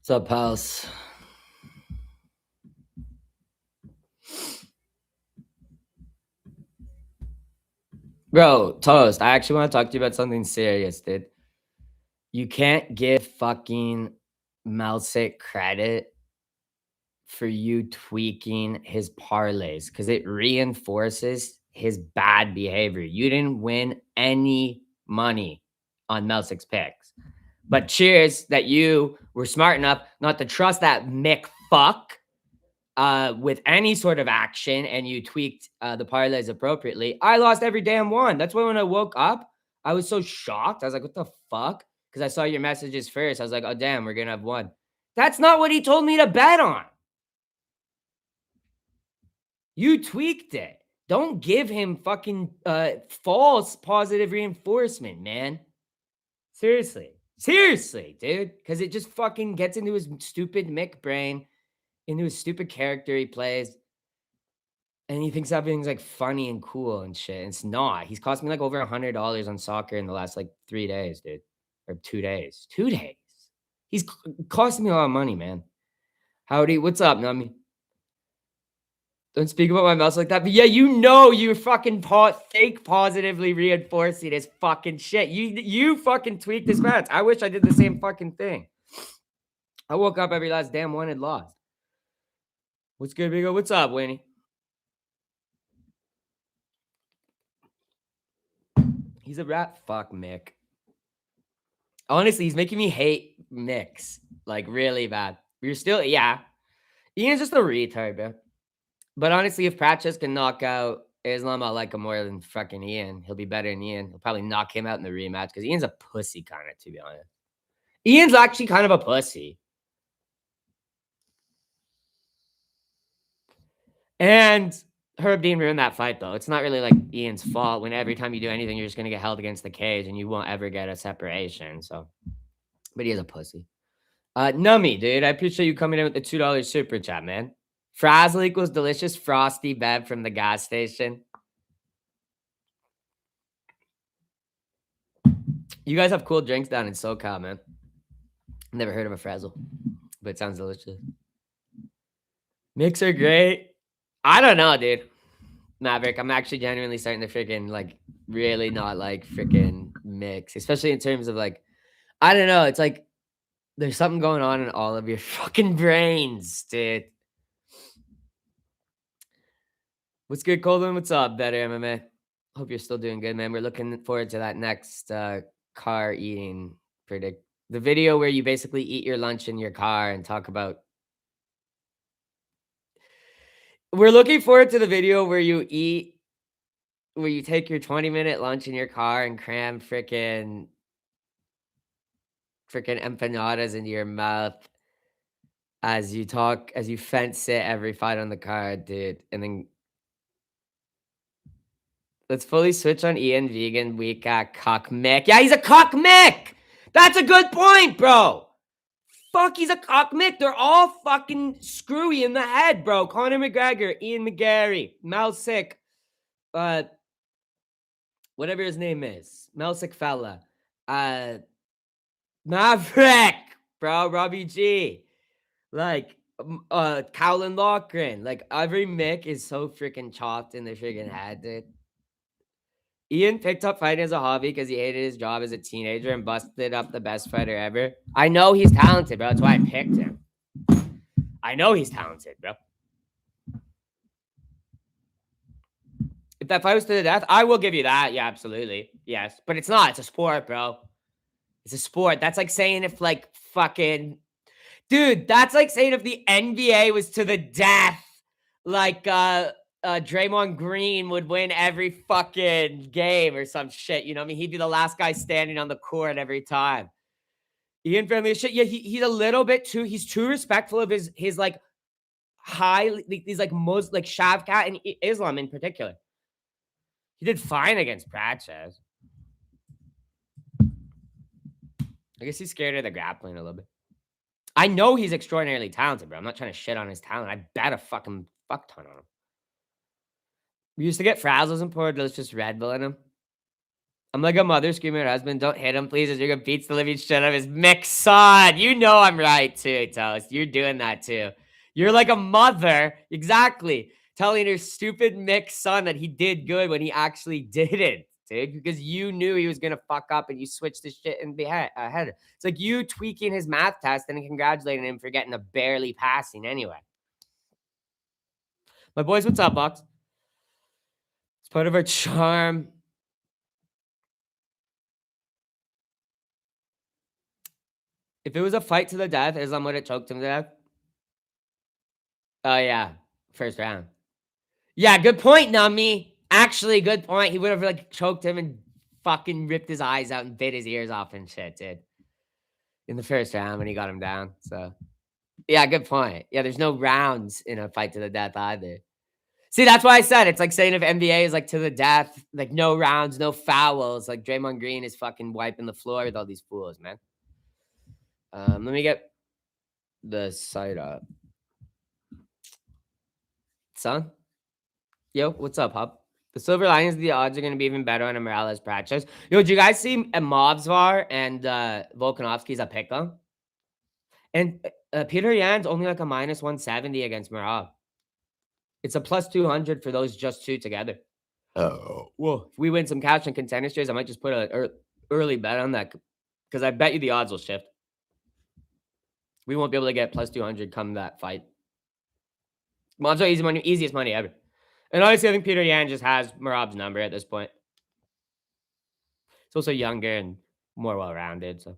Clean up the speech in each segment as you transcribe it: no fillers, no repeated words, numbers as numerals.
What's up, pals? Bro, Toast, I actually want to talk to you about something serious, dude. You can't give fucking Melsick credit for you tweaking his parlays because it reinforces his bad behavior. You didn't win any money on Melsick's picks. But cheers that you were smart enough not to trust that Mick fuck with any sort of action, and you tweaked the parlays appropriately. I lost every damn one. That's why when I woke up, I was so shocked. I was like, what the fuck? Because I saw your messages first. I was like, oh, damn, we're going to have one. That's not what he told me to bet on. You tweaked it. Don't give him fucking false positive reinforcement, man. Seriously. Seriously, dude. Because it just fucking gets into his stupid Mick brain, into his stupid character he plays. And he thinks everything's like funny and cool and shit. And it's not. He's cost me like over $100 on soccer in the last like 3 days, dude. Or 2 days. 2 days. He's costing me a lot of money, man. Howdy, what's up, Nami? Don't speak about my mouse like that. But yeah, you know you're fucking fake positively reinforcing his fucking shit. You fucking tweaked his bets. I wish I did the same fucking thing. I woke up every last damn one and lost. What's good, Bigo? What's up, Winnie? He's a rat. Fuck Mick. Honestly, he's making me hate Mick, like really bad. You're still, yeah. Ian's just a retard, bro. But honestly, if Pratchett can knock out Islam, I like him more than fucking Ian. He'll be better than Ian. He'll probably knock him out in the rematch because Ian's a pussy, kind of, to be honest. Ian's actually kind of a pussy. And Herb Dean ruined that fight, though. It's not really like Ian's fault when every time you do anything, you're just going to get held against the cage and you won't ever get a separation. So, but he is a pussy. Nummy, dude, I appreciate you coming in with the $2 super chat, man. Frazzle equals delicious frosty bev from the gas station. You guys have cool drinks down in SoCal, man. Never heard of a Frazzle, but it sounds delicious. Mix are great. I don't know, dude. Maverick, I'm actually genuinely starting to freaking like really not like freaking Mix, especially in terms of like, I don't know. It's like there's something going on in all of your fucking brains, dude. What's good, Colvin? What's up, Better MMA? Hope you're still doing good, man. We're looking forward to that next car eating the video where you basically eat your lunch in your car and talk about. We're looking forward to the video where you take your 20-minute lunch in your car and cram freaking empanadas into your mouth as you fence it every fight on the card, dude. And then let's fully switch on Ian Vegan. We got cock Mick. Yeah, he's a cock Mick. That's a good point, bro. Fuck, he's a cock Mick. They're all fucking screwy in the head, bro. Conor McGregor, Ian McGarry, Melsick, whatever his name is, Melsick fella, Maverick, bro, Robbie G, like Cowlin Lochran. Like every Mick is so freaking chopped in the freaking head, dude. Ian picked up fighting as a hobby because he hated his job as a teenager and busted up the best fighter ever. I know he's talented, bro. That's why I picked him. I know he's talented, bro. If that fight was to the death, I will give you that. Yeah, absolutely. Yes. But it's not. It's a sport, bro. It's a sport. That's like saying if like fucking... Dude, that's like saying if the NBA was to the death, like Draymond Green would win every fucking game or some shit. You know what I mean? He'd be the last guy standing on the court every time. Ian friendly as shit. Yeah, he's a little bit too. He's too respectful of his like high these like most like Shavkat and Islam in particular. He did fine against Pratchett. I guess he's scared of the grappling a little bit. I know he's extraordinarily talented, bro. I'm not trying to shit on his talent. I bet a fucking fuck ton on him. We used to get Frazzles and pour delicious Red Bull in him. I'm like a mother screaming at her husband, "Don't hit him, please." As Riga beats the living shit out of his mixed son. You know I'm right too, Toast. You're doing that too. You're like a mother, exactly, telling her stupid mixed son that he did good when he actually didn't, dude, because you knew he was gonna fuck up and you switched the shit and be ahead. It's like you tweaking his math test and congratulating him for getting a barely passing anyway. My boys, what's up, Box? It's part of our charm. If it was a fight to the death, Islam would have choked him to death. Oh, yeah. First round. Yeah, good point, Nummy. Actually, good point. He would have, like, choked him and fucking ripped his eyes out and bit his ears off and shit, dude. In the first round when he got him down. So, yeah, good point. Yeah, there's no rounds in a fight to the death either. See, that's why I said it's like saying if NBA is, like, to the death, like, no rounds, no fouls. Like, Draymond Green is fucking wiping the floor with all these fools, man. Let me get the site up. Son? Yo, what's up, Hub? The silver lining is the odds are going to be even better on a Morales practice. Yo, did you guys see Mobsvar and Volkanovski's a pick 'em? And Peter Yan's only like a minus 170 against Merab. It's a plus 200 for those just two together. Oh, well, if we win some cash and contender shares, I might just put a early bet on that because I bet you the odds will shift. We won't be able to get plus 200 come that fight. Mobsvar easy money, easiest money ever. And honestly, I think Peter Yan just has Merab's number at this point. He's also younger and more well-rounded, so.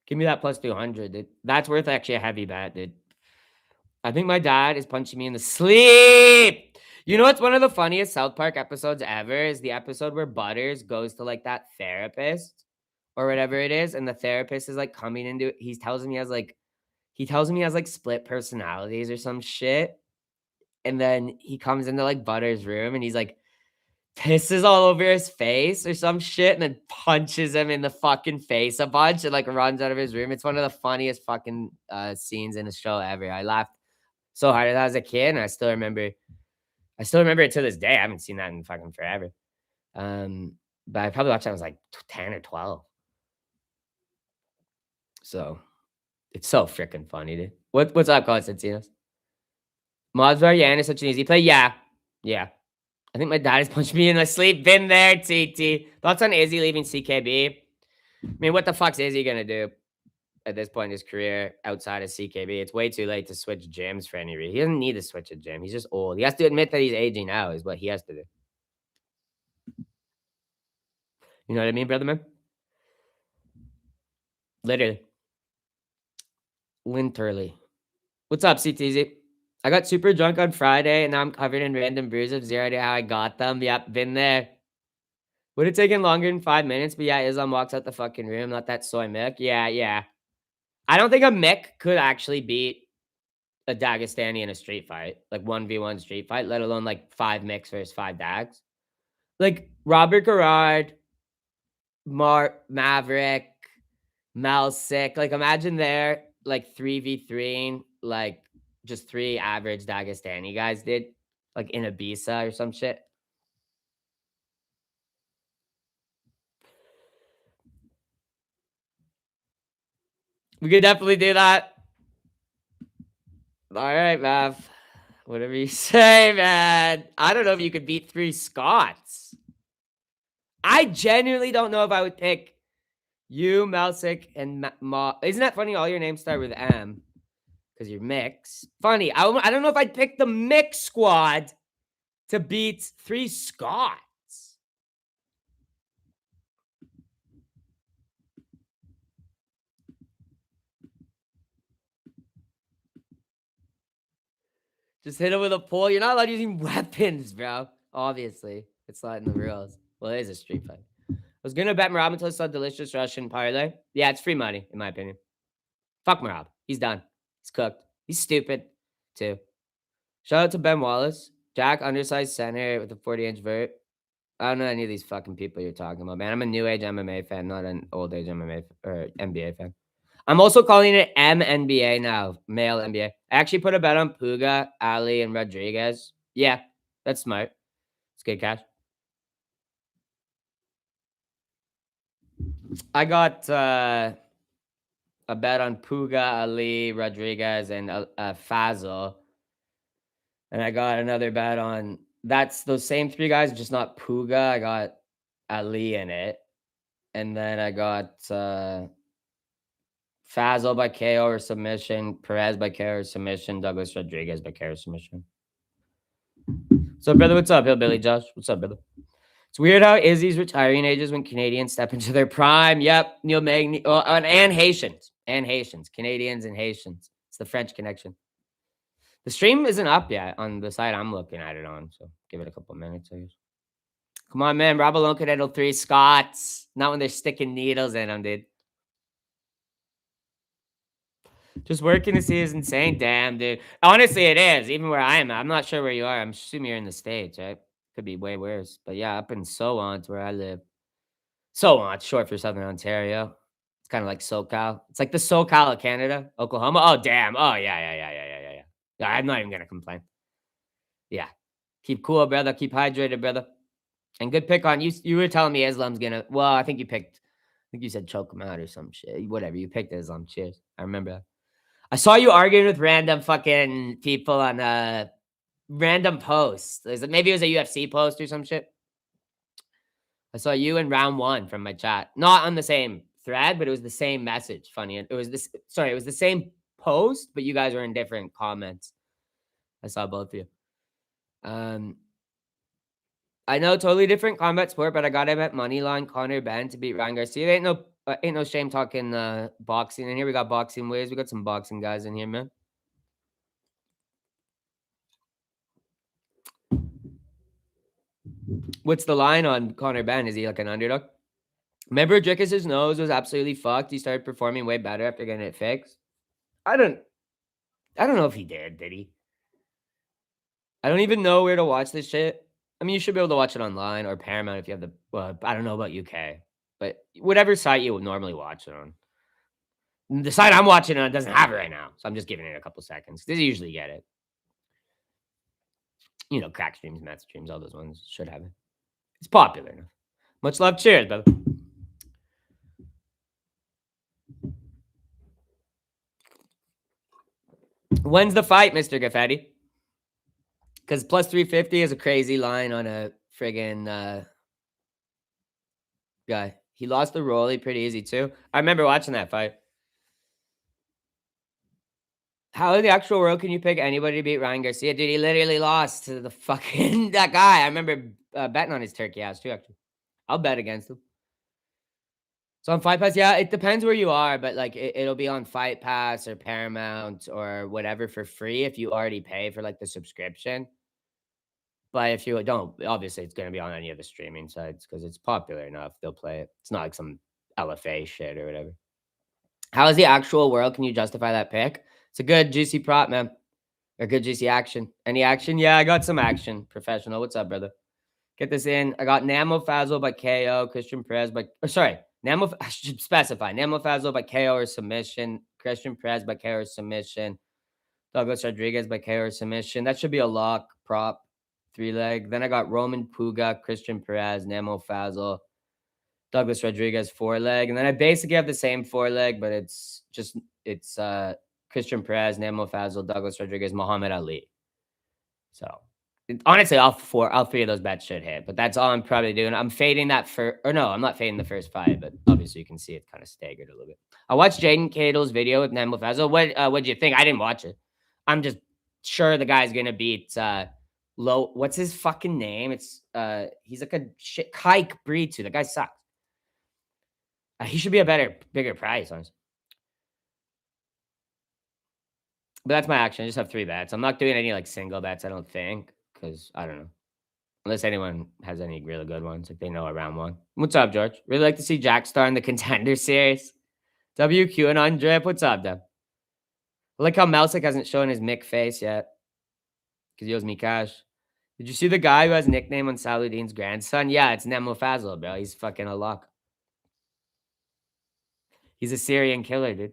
Give me that plus 200, dude. That's worth actually a heavy bet, dude. I think my dad is punching me in the sleep. You know what's one of the funniest South Park episodes ever is the episode where Butters goes to, like, that therapist or whatever it is, and the therapist is, like, coming into it. He tells him he has, like, split personalities or some shit, and then he comes into, like, Butters' room, and he's, like, pisses all over his face or some shit and then punches him in the fucking face a bunch and, like, runs out of his room. It's one of the funniest fucking scenes in a show ever. I laughed so hard at that as a kid, and I still remember it to this day. I haven't seen that in fucking forever. But I probably watched that when I was like 10 or 12. So it's so freaking funny, dude. What's up, Constantinos? Mosvar Yan is such an easy play. Yeah. Yeah. I think my dad is punching me in my sleep. Been there, TT. Thoughts on Izzy leaving CKB? I mean, what the fuck's Izzy gonna do at this point in his career outside of CKB? It's way too late to switch gyms for any reason. He doesn't need to switch a gym. He's just old. He has to admit that he's aging out is what he has to do. You know what I mean, brother man? Literally. Literally. What's up, CTZ? I got super drunk on Friday and now I'm covered in random bruises. Zero idea how I got them. Yep, been there. Would have taken longer than 5 minutes, but yeah, Islam walks out the fucking room. Not that soy Mick. Yeah. I don't think a Mick could actually beat a Dagestani in a street fight, like 1v1 street fight, let alone like 5 Micks versus 5 Dags. Like Robert Garrard, Maverick, Malsick. Like imagine they're like 3v3, like just 3 average Dagestani guys did, like in Ibiza or some shit. We could definitely do that. All right, Mav. Whatever you say, man. I don't know if you could beat 3 Scots. I genuinely don't know if I would pick you, Malsick, and Isn't that funny? All your names start with M because you're mix. Funny. I don't know if I'd pick the mix squad to beat 3 Scots. Just hit him with a pole. You're not allowed using weapons, bro. Obviously. It's not in the rules. Well, it is a street fight. I was going to bet Marab until I saw Delicious Russian parlay. Yeah, it's free money, in my opinion. Fuck Marab. He's done. He's cooked. He's stupid, too. Shout out to Ben Wallace. Jack, undersized center with a 40-inch vert. I don't know any of these fucking people you're talking about, man. I'm a new age MMA fan, not an old age MMA or NBA fan. I'm also calling it MNBA now, male NBA. I actually put a bet on Puga, Ali, and Rodriguez. Yeah, that's smart. It's good cash. I got a bet on Puga, Ali, Rodriguez, and Fazal. And I got another bet on that's those same three guys, just not Puga. I got Ali in it. And then I got Fazal by KO or submission, Perez by KO or submission, Douglas Rodriguez by KO or submission. What's up, brother? What's up, Hillbilly Josh? What's up, brother? It's weird how Izzy's retiring ages when Canadians step into their prime. Yep, Neil Magny, and Haitians. And Haitians. Canadians and Haitians. It's the French connection. The stream isn't up yet on the side I'm looking at it on, so give it a couple minutes, I guess. Come on, man. Rob alone could handle 3 Scots. Not when they're sticking needles in them, dude. Just working to see is insane. Damn, dude. Honestly, it is. Even where I am, I'm not sure where you are. I'm assuming you're in the States, right? Could be way worse. But yeah, up in Sowant where I live. Sowant, short for Southern Ontario. It's kind of like SoCal. It's like the SoCal of Canada. Oklahoma. Oh, damn. Oh, yeah. Yeah, I'm not even going to complain. Yeah. Keep cool, brother. Keep hydrated, brother. And good pick on you. You were telling me Islam's gonna. Well, I think you said choke him out or some shit. Whatever. You picked Islam. Cheers. I remember that. I saw you arguing with random fucking people on random posts. Maybe it was a UFC post or some shit. I saw you in round 1 from my chat. Not on the same thread, but it was the same message. Funny. It was this. Sorry, it was the same post, but you guys were in different comments. I saw both of you. I know, totally different combat sport, but I got him at moneyline Conor Ben to beat Ryan Garcia. Ain't no shame talking boxing in here. We got boxing ways. We got some boxing guys in here, man. What's the line on Conor Ben? Is he like an underdog? Remember, Drickus' nose was absolutely fucked. He started performing way better after getting it fixed. I don't know if he did he? I don't even know where to watch this shit. I mean, you should be able to watch it online or Paramount if you have the. Well, I don't know about UK, but whatever site you would normally watch it on. The site I'm watching on doesn't have it right now, so I'm just giving it a couple seconds. They usually get it. You know, crack streams, meth streams, all those ones should have it. It's popular enough. Much love. Cheers, brother. When's the fight, Mr. Gaffetti? Because plus 350 is a crazy line on a friggin' guy. He lost the Rolly pretty easy, too. I remember watching that fight. How in the actual world can you pick anybody to beat Ryan Garcia? Dude, he literally lost to the fucking that guy. I remember betting on his turkey ass, too, actually. I'll bet against him. So on Fight Pass, yeah, it depends where you are, but like it'll be on Fight Pass or Paramount or whatever for free if you already pay for like the subscription. But if you don't, obviously it's going to be on any of the streaming sites because it's popular enough. They'll play it. It's not like some LFA shit or whatever. How is the actual world? Can you justify that pick? It's a good juicy prop, man. Or good juicy action. Any action? Yeah, I got some action. Professional. What's up, brother? Get this in. I got Namo Fazal by KO, Christian Perez by I should specify. Namo Fazal by KO or submission, Christian Perez by KO or submission, Douglas Rodriguez by KO or submission. That should be a lock prop. 3-leg. Then I got Roman Puga, Christian Perez, Namo Fazal, Douglas Rodriguez 4-leg. And then I basically have the same 4-leg, but it's Christian Perez, Namo Fazal, Douglas Rodriguez, Muhammad Ali. So honestly, all 3 of those bets should hit, but that's all I'm probably doing. I'm fading that I'm not fading the first 5, but obviously you can see it kind of staggered a little bit. I watched Jaden Cato's video with Nemo Fazal. What'd you think? I didn't watch it. I'm just sure the guy's gonna beat what's his fucking name? It's he's like a shit kike breed too. The guy sucks. He should be a bigger price, honestly. But that's my action. I just have 3 bets. I'm not doing any like single bets, I don't think, because I don't know. Unless anyone has any really good ones, like they know around 1. What's up, George? Really like to see Jack Star in the Contender Series. WQ and on Drip. What's up, Deb? I like how Melsick hasn't shown his Mick face yet because he owes me cash. Did you see the guy who has a nickname on Saladin's grandson? Yeah, it's Nemo Fazal, bro. He's fucking a lock. He's a Syrian killer, dude.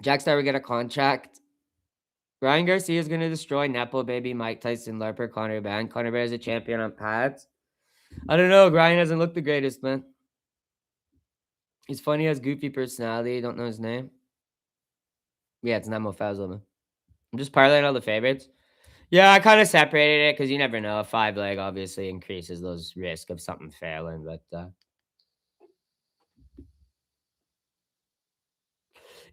Jack Star will get a contract. Ryan Garcia is going to destroy Nepo Baby, Mike Tyson, Larper, Conor Ben. Conor Ben is a champion on pads. I don't know. Ryan hasn't looked the greatest, man. He's funny, has goofy personality. Don't know his name. Yeah, it's Nemo Fazlman. I'm just parlaying all the favorites. Yeah, I kind of separated it because you never know. A 5 leg obviously increases those risk of something failing, but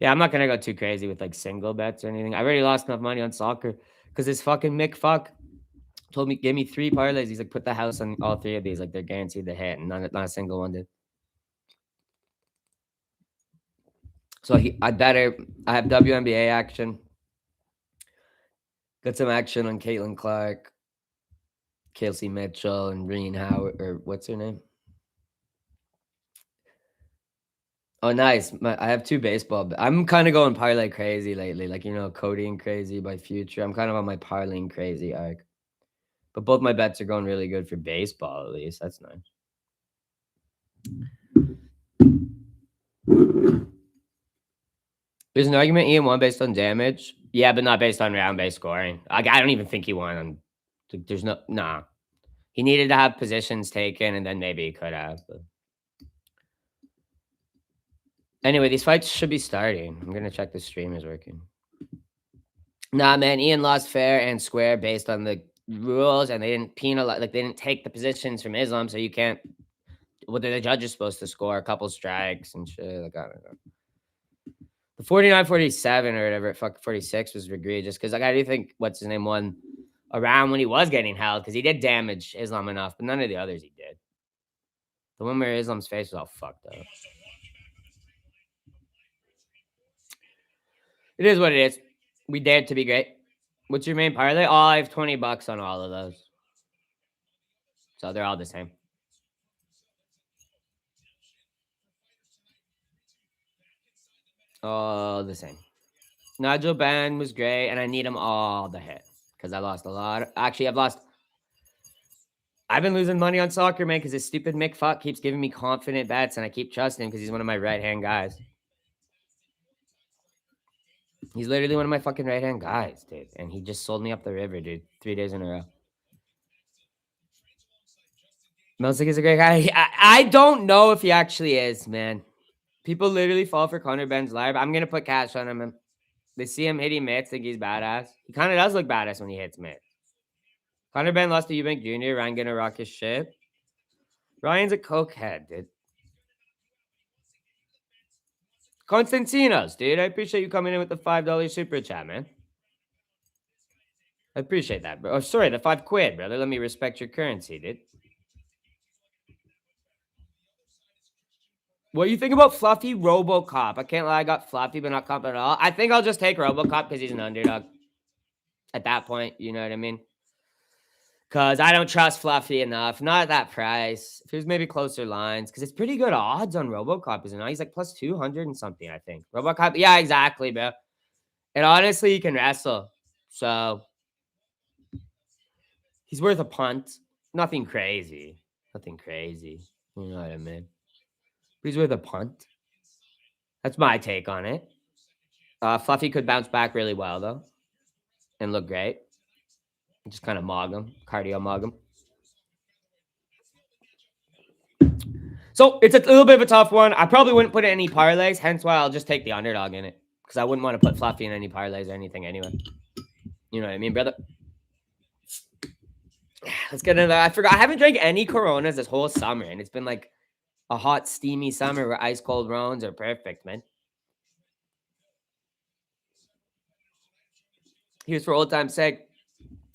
yeah, I'm not gonna go too crazy with like single bets or anything. I already lost enough money on soccer because this fucking Mick fuck told me give me 3 parlays. He's like, put the house on all 3 of these, like they're guaranteed to hit, and not a single one did. So I have WNBA action. Got some action on Caitlin Clark, Kelsey Mitchell, and Reen Howard, or what's her name? Oh, nice. I have 2 baseball. I'm kind of going parlay crazy lately. Like, Cody and Crazy by Future. I'm kind of on my parlaying crazy arc. But both my bets are going really good for baseball, at least. That's nice. There's an argument Ian won based on damage. Yeah, but not based on round-based scoring. I don't even think he won on. There's no. Nah. He needed to have positions taken, and then maybe he could have. But. Anyway, these fights should be starting. I'm going to check the stream is working. Nah, man. Ian lost fair and square based on the rules, and they didn't penalize. Like, they didn't take the positions from Islam, so you can't. What are the judges supposed to score? A couple strikes and shit. Like, I don't know. The 49-47 or whatever, fuck 46 was egregious because like I do think what's his name won around when he was getting held because he did damage Islam enough, but none of the others he did. The one where Islam's face was all fucked up. It is what it is. We dared to be great. What's your main parlay? Oh, I have $20 on all of those, so they're all the same. All the same. Nigel Ben was great, and I need them all to hit because I lost a lot. Actually, I've been losing money on soccer, man, because this stupid Mick fuck keeps giving me confident bets, and I keep trusting him because he's one of my right-hand guys. He's literally one of my fucking right-hand guys, dude. And he just sold me up the river, dude, 3 days in a row. Melzik is a great guy. I don't know if he actually is, man. People literally fall for Conor Ben's live. I'm going to put cash on him. They see him hitting mitts, think he's badass. He kind of does look badass when he hits mitts. Conor Ben lost to Eubank Jr. Ryan gonna rock his shit. Ryan's a cokehead, dude. Constantinos, dude. I appreciate you coming in with the $5 super chat, man. I appreciate that, bro. Oh, sorry, the £5, brother. Let me respect your currency, dude. What do you think about Fluffy RoboCop? I can't lie, I got Fluffy, but not Cop at all. I think I'll just take RoboCop because he's an underdog. At that point, you know what I mean? Because I don't trust Fluffy enough. Not at that price. If it was maybe closer lines, because it's pretty good odds on RoboCop, isn't it? He's like plus 200 and something, I think. RoboCop, yeah, exactly, bro. And honestly, he can wrestle. So he's worth a punt. Nothing crazy. Nothing crazy. You know what I mean? But he's worth a punt. That's my take on it. Fluffy could bounce back really well, though, and look great. Just kind of mog him, cardio mog him. So it's a little bit of a tough one. I probably wouldn't put in any parlays, hence why I'll just take the underdog in it because I wouldn't want to put Fluffy in any parlays or anything anyway. You know what I mean, brother? Let's get into that. I forgot. I haven't drank any Coronas this whole summer, and it's been like a hot, steamy summer where ice cold Rones are perfect, man. Here's for old time's sake.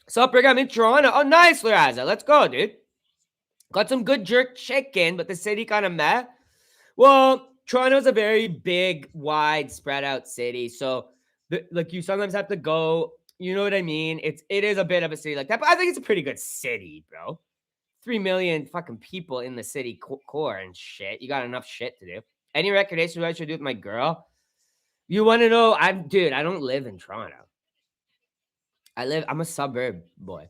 Sup, Rick? I'm in Toronto. Oh, nice, Laraza. Let's go, dude. Got some good jerk chicken, but the city kind of meh. Well, Toronto's a very big, wide, spread out city. So, like, you sometimes have to go. You know what I mean? It is a bit of a city like that, but I think it's a pretty good city, bro. 3 million fucking people in the city core and shit. You got enough shit to do. Any recommendations what I should do with my girl? You want to know? I don't live in Toronto. I'm a suburb boy.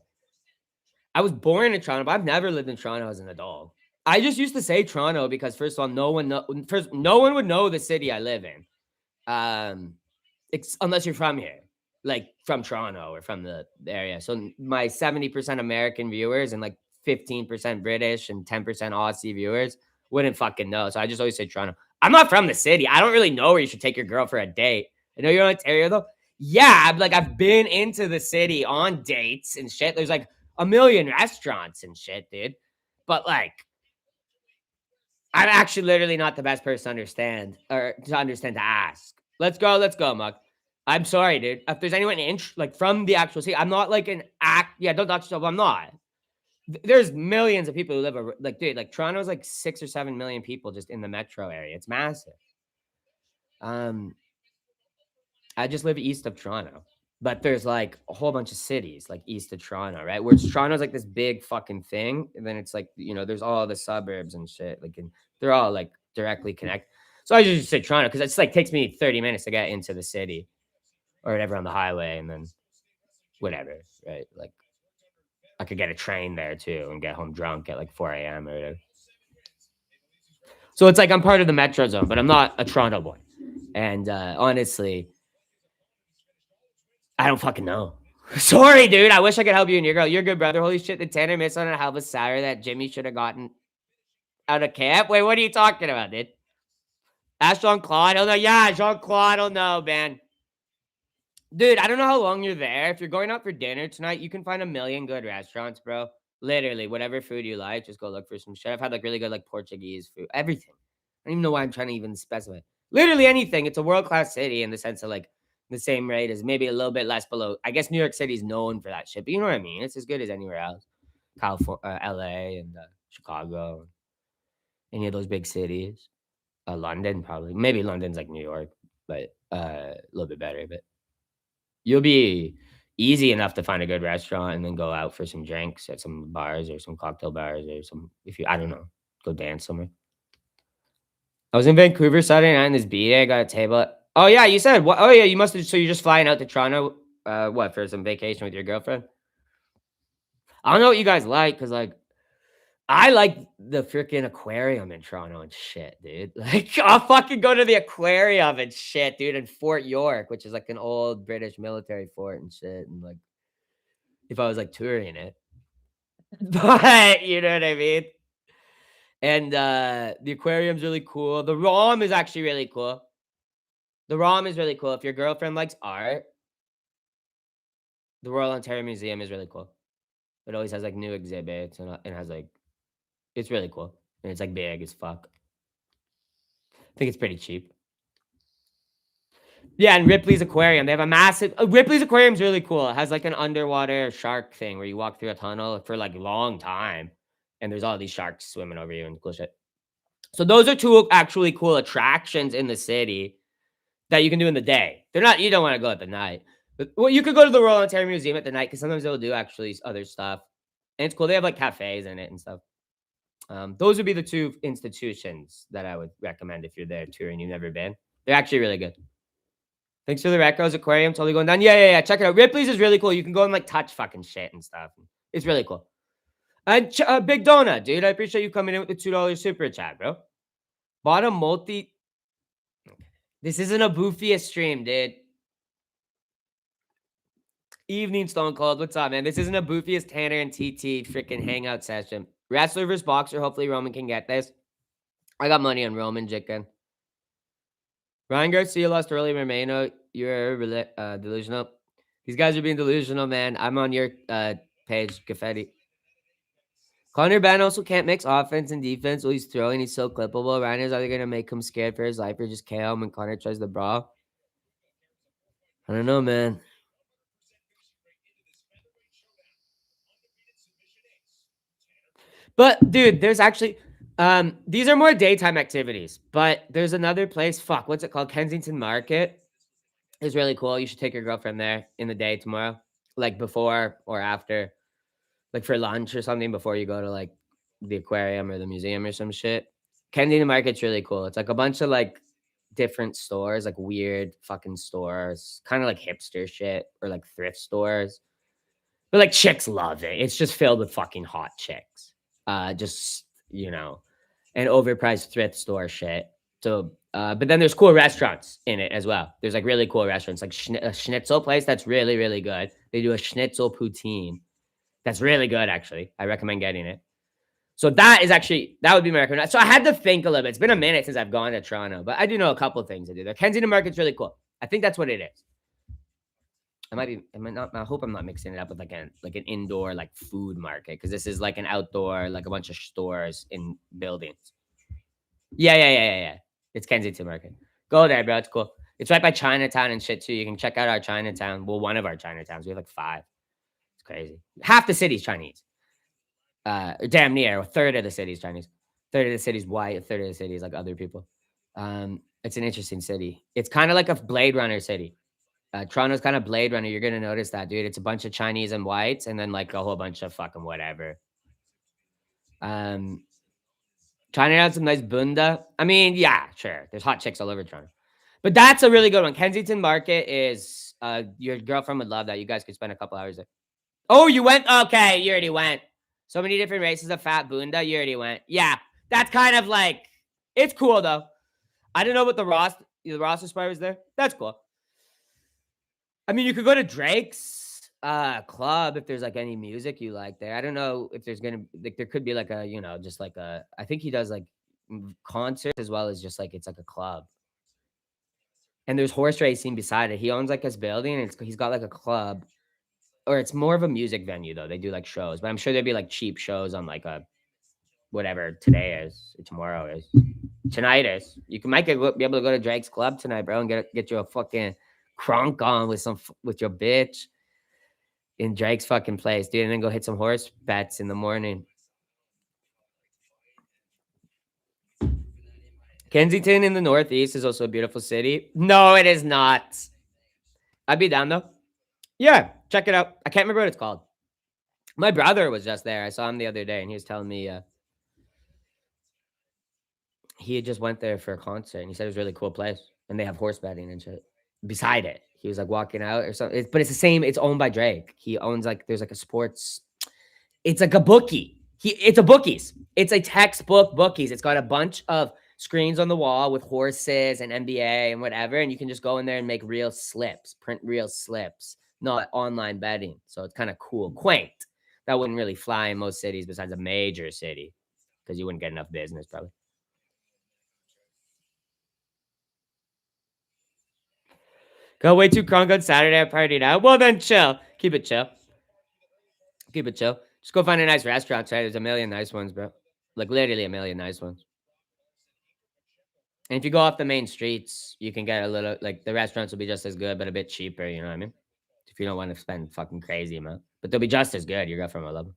I was born in Toronto, but I've never lived in Toronto as an adult. I just used to say Toronto because first of all, no one would know the city I live in. Unless you're from here, like from Toronto or from the area. So my 70% American viewers and like 15% British and 10% Aussie viewers wouldn't fucking know. So I just always say Toronto. I'm not from the city. I don't really know where you should take your girl for a date. I know you're in Ontario though. Yeah, I've been into the city on dates and shit. There's like a million restaurants and shit, dude. But like, I'm actually literally not the best person to understand to ask. Let's go, Mug. I'm sorry, dude. If there's anyone like from the actual city, I'm not like an act. Yeah, don't touch yourself. I'm not. There's millions of people who live like, dude, like Toronto's like 6 or 7 million people just in the metro area. It's massive. Um, I just live east of Toronto, but there's like a whole bunch of cities like east of Toronto, right? Where Toronto's like this big fucking thing, and then it's like there's all the suburbs and shit, like, and they're all like directly connected. So I just say Toronto because it's like takes me 30 minutes to get into the city or whatever on the highway, and then whatever, right? Like I could get a train there too and get home drunk at like 4 a.m. or whatever. So it's like I'm part of the metro zone, but I'm not a Toronto boy. And honestly, I don't fucking know. Sorry, dude. I wish I could help you and your girl. You're good, brother. Holy shit, the Tanner missed on a hell of a Saturday that Jimmy should have gotten out of camp. Wait, what are you talking about, dude? Ask Jean Claude. Oh no, yeah, Jean Claude. Oh no, man. Dude, I don't know how long you're there. If you're going out for dinner tonight, you can find a million good restaurants, bro. Literally, whatever food you like, just go look for some shit. I've had like really good like Portuguese food, everything. I don't even know why I'm trying to even specify. Literally anything. It's a world class city in the sense of like the same rate as maybe a little bit less below. I guess New York City is known for that shit, but you know what I mean. It's as good as anywhere else. California, LA, and Chicago, any of those big cities. London probably. Maybe London's like New York, but a little bit better. But you'll be easy enough to find a good restaurant and then go out for some drinks at some bars or some cocktail bars or some if you I don't know, go dance somewhere. I was in Vancouver Saturday night in this BA, got a table. Oh yeah, you said what? Oh yeah, you must have. So you're just flying out to Toronto, what for some vacation with your girlfriend? I don't know what you guys like, cause like I like the freaking aquarium in Toronto and shit, dude. Like I'll fucking go to the aquarium and shit, dude, in Fort York, which is like an old British military fort and shit, and like if I was like touring it. But you know what I mean? And the aquarium's really cool. The ROM is actually really cool. The ROM is really cool. If your girlfriend likes art, the Royal Ontario Museum is really cool. It always has like new exhibits and it has like it's really cool. And it's like big as fuck. I think it's pretty cheap. Yeah, and Ripley's Aquarium. They have a massive Ripley's Aquarium's really cool. It has like an underwater shark thing where you walk through a tunnel for like a long time. And there's all these sharks swimming over you and cool shit. So those are two actually cool attractions in the city that you can do in the day. They're not you don't want to go at the night. But well, you could go to the Royal Ontario Museum at the night because sometimes they'll do actually other stuff. And it's cool. They have like cafes in it and stuff. Those would be the two institutions that I would recommend if you're there touring. You've never been. They're actually really good. Thanks for the Recos Aquarium. Totally going down. Yeah. Check it out. Ripley's is really cool. You can go and like touch fucking shit and stuff. It's really cool. And Big Donut, dude. I appreciate you coming in with the $2 super chat, bro. Bottom multi. This isn't a Boofiest stream, dude. Evening Stone Cold. What's up, man? This isn't a Boofiest Tanner and TT freaking hangout session. Wrestler versus boxer. Hopefully Roman can get this. I got money on Roman, Jicken. Ryan Garcia lost early. Romano, you're delusional. These guys are being delusional, man. I'm on your page, Confetti. Connor Ben also can't mix offense and defense while he's throwing. He's so clippable. Ryan is either going to make him scared for his life or just KO him when Connor tries to brawl. I don't know, man. But, dude, there's actually... these are more daytime activities. But there's another place. Fuck, what's it called? Kensington Market. It's really cool. You should take your girlfriend there in the day tomorrow. Like, before or after. Like, for lunch or something before you go to, like, the aquarium or the museum or some shit. Kensington Market's really cool. It's like a bunch of like different stores, like weird fucking stores, kind of like hipster shit or like thrift stores. But like chicks love it. It's just filled with fucking hot chicks. Just and overpriced thrift store shit. So, but then there's cool restaurants in it as well. There's like really cool restaurants, like a schnitzel place that's really, really good. They do a schnitzel poutine that's really good, actually. I recommend getting it. So that is actually that would be my recommendation. So I had to think a little bit. It's been a minute since I've gone to Toronto, but I do know a couple of things to do there. Kensington Market's really cool. I think that's what it is. I might be. I might not. I hope I'm not mixing it up with like an indoor like food market because this is like an outdoor like a bunch of stores in buildings. Yeah. It's Kensington Market. Go there, bro. It's cool. It's right by Chinatown and shit too. You can check out our Chinatown. Well, one of our Chinatowns. We have like 5. It's crazy. Half the city's Chinese. Damn near a third of the city's Chinese. Third of the city's white. A third of the city is like other people. It's an interesting city. It's kind of like a Blade Runner city. Toronto's kind of Blade Runner. You're gonna notice that, dude. It's a bunch of Chinese and whites, and then like a whole bunch of fucking whatever. Um, China had some nice bunda. I mean, yeah, sure. There's hot chicks all over Toronto, but that's a really good one. Kensington Market is. Your girlfriend would love that. You guys could spend a couple hours there. Oh, you went? Okay, you already went. So many different races of fat bunda. You already went. Yeah, that's kind of like it's cool though. I don't know what the Ross Aspire was there. That's cool. I mean, you could go to Drake's club if there's like any music you like there. I don't know if there's gonna like there could be like a just like a I think he does like concerts as well as just like it's like a club. And there's horse racing beside it. He owns like his building and he's got like a club or it's more of a music venue though. They do like shows, but I'm sure there'd be like cheap shows on like a whatever today is or tomorrow is. Tonight is. You can might be able to go to Drake's club tonight, bro, and get you a fucking crunk on with your bitch in Drake's fucking place, dude, and then go hit some horse bets in the morning. Kensington in the Northeast is also a beautiful city. No, it is not. I'd be down though. Yeah, check it out. I can't remember what it's called. My brother was just there. I saw him the other day, and he was telling me he had just went there for a concert, and he said it was a really cool place, and they have horse betting and shit beside it. He was like walking out or something, but it's the same. It's owned by Drake. He owns like there's like a sports. It's like a bookie. It's a bookies. It's a textbook bookies. It's got a bunch of screens on the wall with horses and NBA and whatever, and you can just go in there and make real slips, print real slips, not online betting. So it's kind of cool, quaint. That wouldn't really fly in most cities besides a major city because you wouldn't get enough business probably. Go way too crunk on Saturday. I partied out. Well, then chill. Keep it chill. Keep it chill. Just go find a nice restaurant. Try. There's a million nice ones, bro. Like literally a million nice ones. And if you go off the main streets, you can get a little like the restaurants will be just as good, but a bit cheaper. You know what I mean? If you don't want to spend fucking crazy amount, but they'll be just as good. Your girlfriend will love them.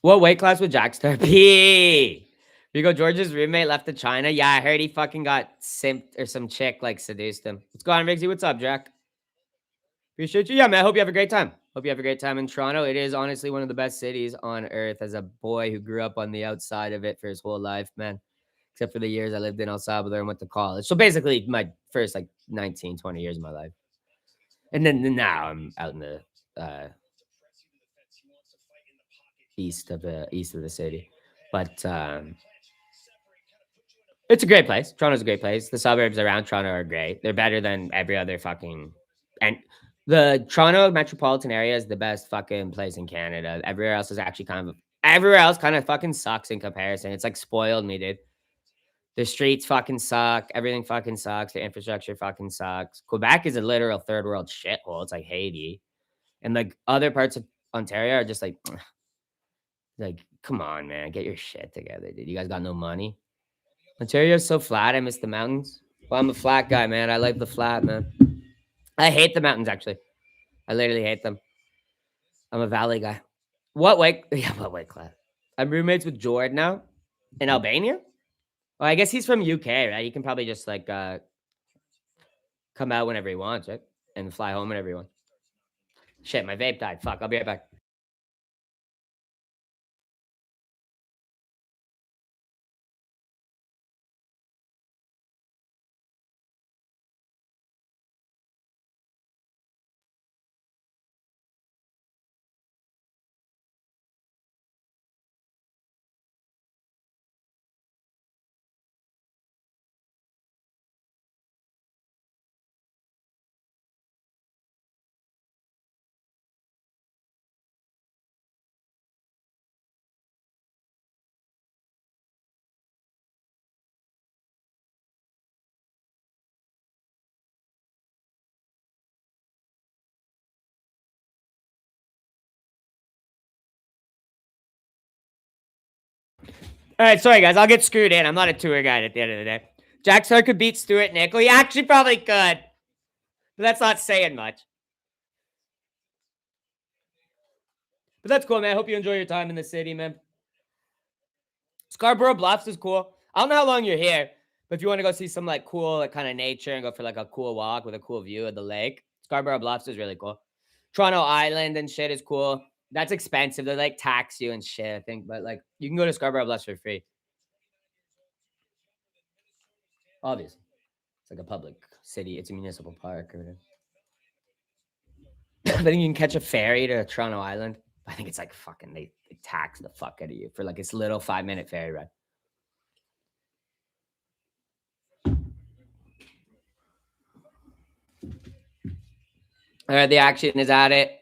What weight class would Jackstar be? Hugo George's roommate left to China. Yeah, I heard he fucking got simped or some chick like seduced him. What's going on, Riggsy? What's up, Jack? Appreciate you. Yeah, man. I hope you have a great time. Hope you have a great time in Toronto. It is honestly one of the best cities on earth as a boy who grew up on the outside of it for his whole life, man. Except for the years I lived in El Salvador and went to college. So basically my first like 19, 20 years of my life. And then now I'm out in the east of the city. But it's a great place. Toronto's a great place. The suburbs around Toronto are great. They're better than every other fucking and the Toronto metropolitan area is the best fucking place in Canada. Everywhere else kind of fucking sucks in comparison. It's like spoiled me, dude. The streets fucking suck. Everything fucking sucks. The infrastructure fucking sucks. Quebec is a literal third world shithole. It's like Haiti. And like other parts of Ontario are just like, come on, man, get your shit together, dude. You guys got no money. Ontario's so flat. I miss the mountains. Well, I'm a flat guy, man. I like the flat, man. I hate the mountains, actually. I literally hate them. I'm a valley guy. What weight? Yeah, what weight class? I'm roommates with Jordan now in Albania. Well, I guess he's from UK, right? He can probably just like come out whenever he wants, right? And fly home whenever he wants. Shit, my vape died. Fuck, I'll be right back. All right, sorry guys, I'll get screwed in. I'm not a tour guide at the end of the day. Jack Starr could beat Stuart Nickel. He actually probably could, but that's not saying much. But that's cool, man. I hope you enjoy your time in the city, man. Scarborough Bluffs is cool. I don't know how long you're here, but if you want to go see some like cool like kind of nature and go for like a cool walk with a cool view of the lake, Scarborough Bluffs is really cool. Toronto Island and shit is cool. That's expensive. They like tax you and shit, I think, but like you can go to Scarborough Bluffs for free. Obviously, it's like a public city. It's a municipal park or whatever. I think you can catch a ferry to Toronto Island. I think it's like fucking they tax the fuck out of you for like this little 5-minute ferry ride. All right, the action is at it.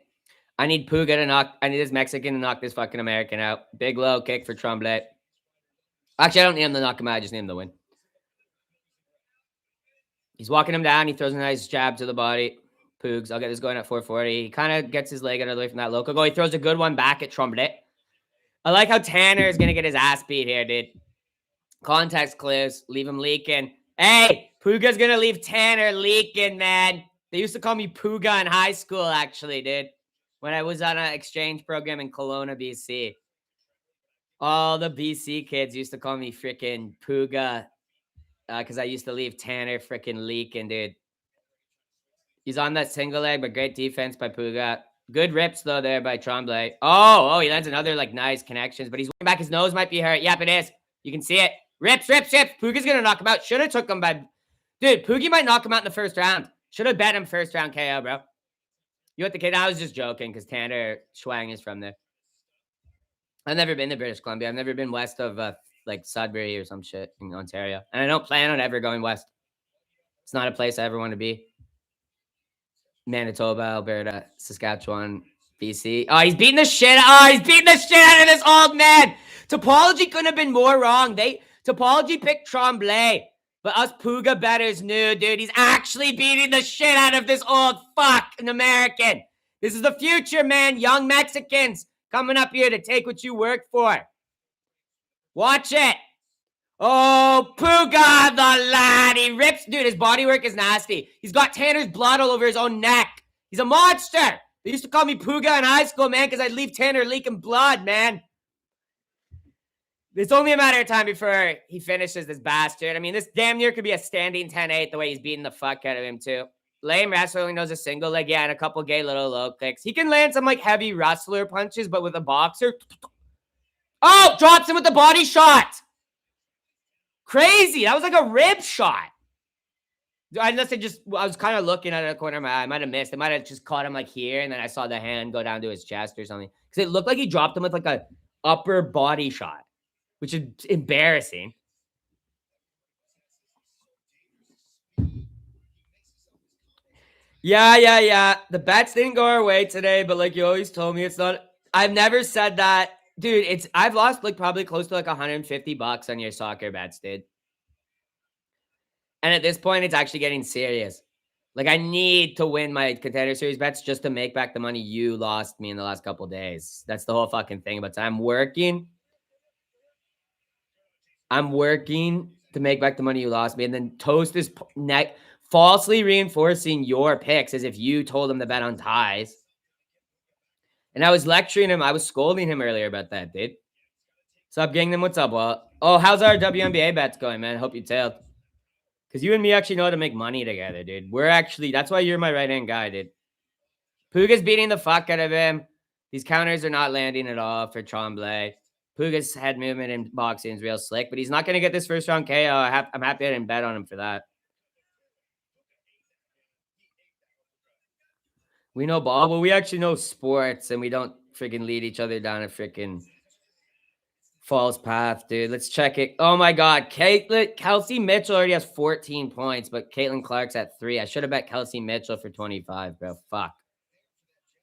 I need Puga to knock. I need this Mexican to knock this fucking American out. Big low kick for Tremblay. Actually, I don't need him to knock him out. I just need him to win. He's walking him down. He throws a nice jab to the body. Poogs. I'll get this going at 440. He kind of gets his leg out of the way from that local goal. He throws a good one back at Tremblay. I like how Tanner is going to get his ass beat here, dude. Context clues. Leave him leaking. Hey, Puga's going to leave Tanner leaking, man. They used to call me Puga in high school, actually, dude. When I was on an exchange program in Kelowna, BC. All the BC kids used to call me freaking Puga because I used to leave Tanner freaking leaking, dude. He's on that single leg, but great defense by Puga. Good rips, though, there by Tremblay. Oh, he lands another, like, nice connections, but he's going back. His nose might be hurt. Yep, it is. You can see it. Rips. Puga's going to knock him out. Should have took him by... Dude, Poogie might knock him out in the first round. Should have bet him first round KO, bro. You with the kid? I was just joking because Tanner Schwang is from there. I've never been to British Columbia. I've never been west of, like, Sudbury or some shit in Ontario. And I don't plan on ever going west. It's not a place I ever want to be. Manitoba, Alberta, Saskatchewan, BC. Oh, he's beating the shit. He's beating the shit out of this old man. Topology couldn't have been more wrong. Topology picked Tremblay, but us Puga betters knew, dude. He's actually beating the shit out of this old fuck, an American. This is the future, man. Young Mexicans coming up here to take what you work for. Watch it. Oh, Puga, the lad. He rips. Dude, his bodywork is nasty. He's got Tanner's blood all over his own neck. He's a monster. They used to call me Puga in high school, man, because I'd leave Tanner leaking blood, man. It's only a matter of time before he finishes this bastard. I mean, this damn near could be a standing 10-8 the way he's beating the fuck out of him, too. Lame wrestler only knows a single leg, yeah, and a couple gay little low kicks. He can land some, like, heavy wrestler punches, but with a boxer. Oh, drops him with the body shot. Crazy. That was like a rib shot. I was kind of looking at the corner of my eye. I might have missed. It might have just caught him like here, and then I saw the hand go down to his chest or something. Because it looked like he dropped him with like a upper body shot, which is embarrassing. Yeah. The bets didn't go our way today, but like you always told me, it's not. I've never said that. Dude, I've lost like probably close to like $150 on your soccer bets, dude. And at this point, it's actually getting serious. Like, I need to win my Contender Series bets just to make back the money you lost me in the last couple of days. That's the whole fucking thing. But I'm working to make back the money you lost me. And then Toast is falsely reinforcing your picks as if you told him to bet on ties. And I was lecturing him. I was scolding him earlier about that, dude. What's up, Gangnam? What's up, Walt? Oh, how's our WNBA bets going, man? Hope you tailed. Because you and me actually know how to make money together, dude. That's why you're my right-hand guy, dude. Puga's beating the fuck out of him. These counters are not landing at all for Tremblay. Puga's head movement in boxing is real slick, but he's not going to get this first round KO. I'm happy I didn't bet on him for that. We know ball, but we actually know sports, and we don't freaking lead each other down a freaking false path, dude. Let's check it. Oh, my God. Kelsey Mitchell already has 14 points, but Caitlin Clark's at 3. I should have bet Kelsey Mitchell for 25, bro. Fuck.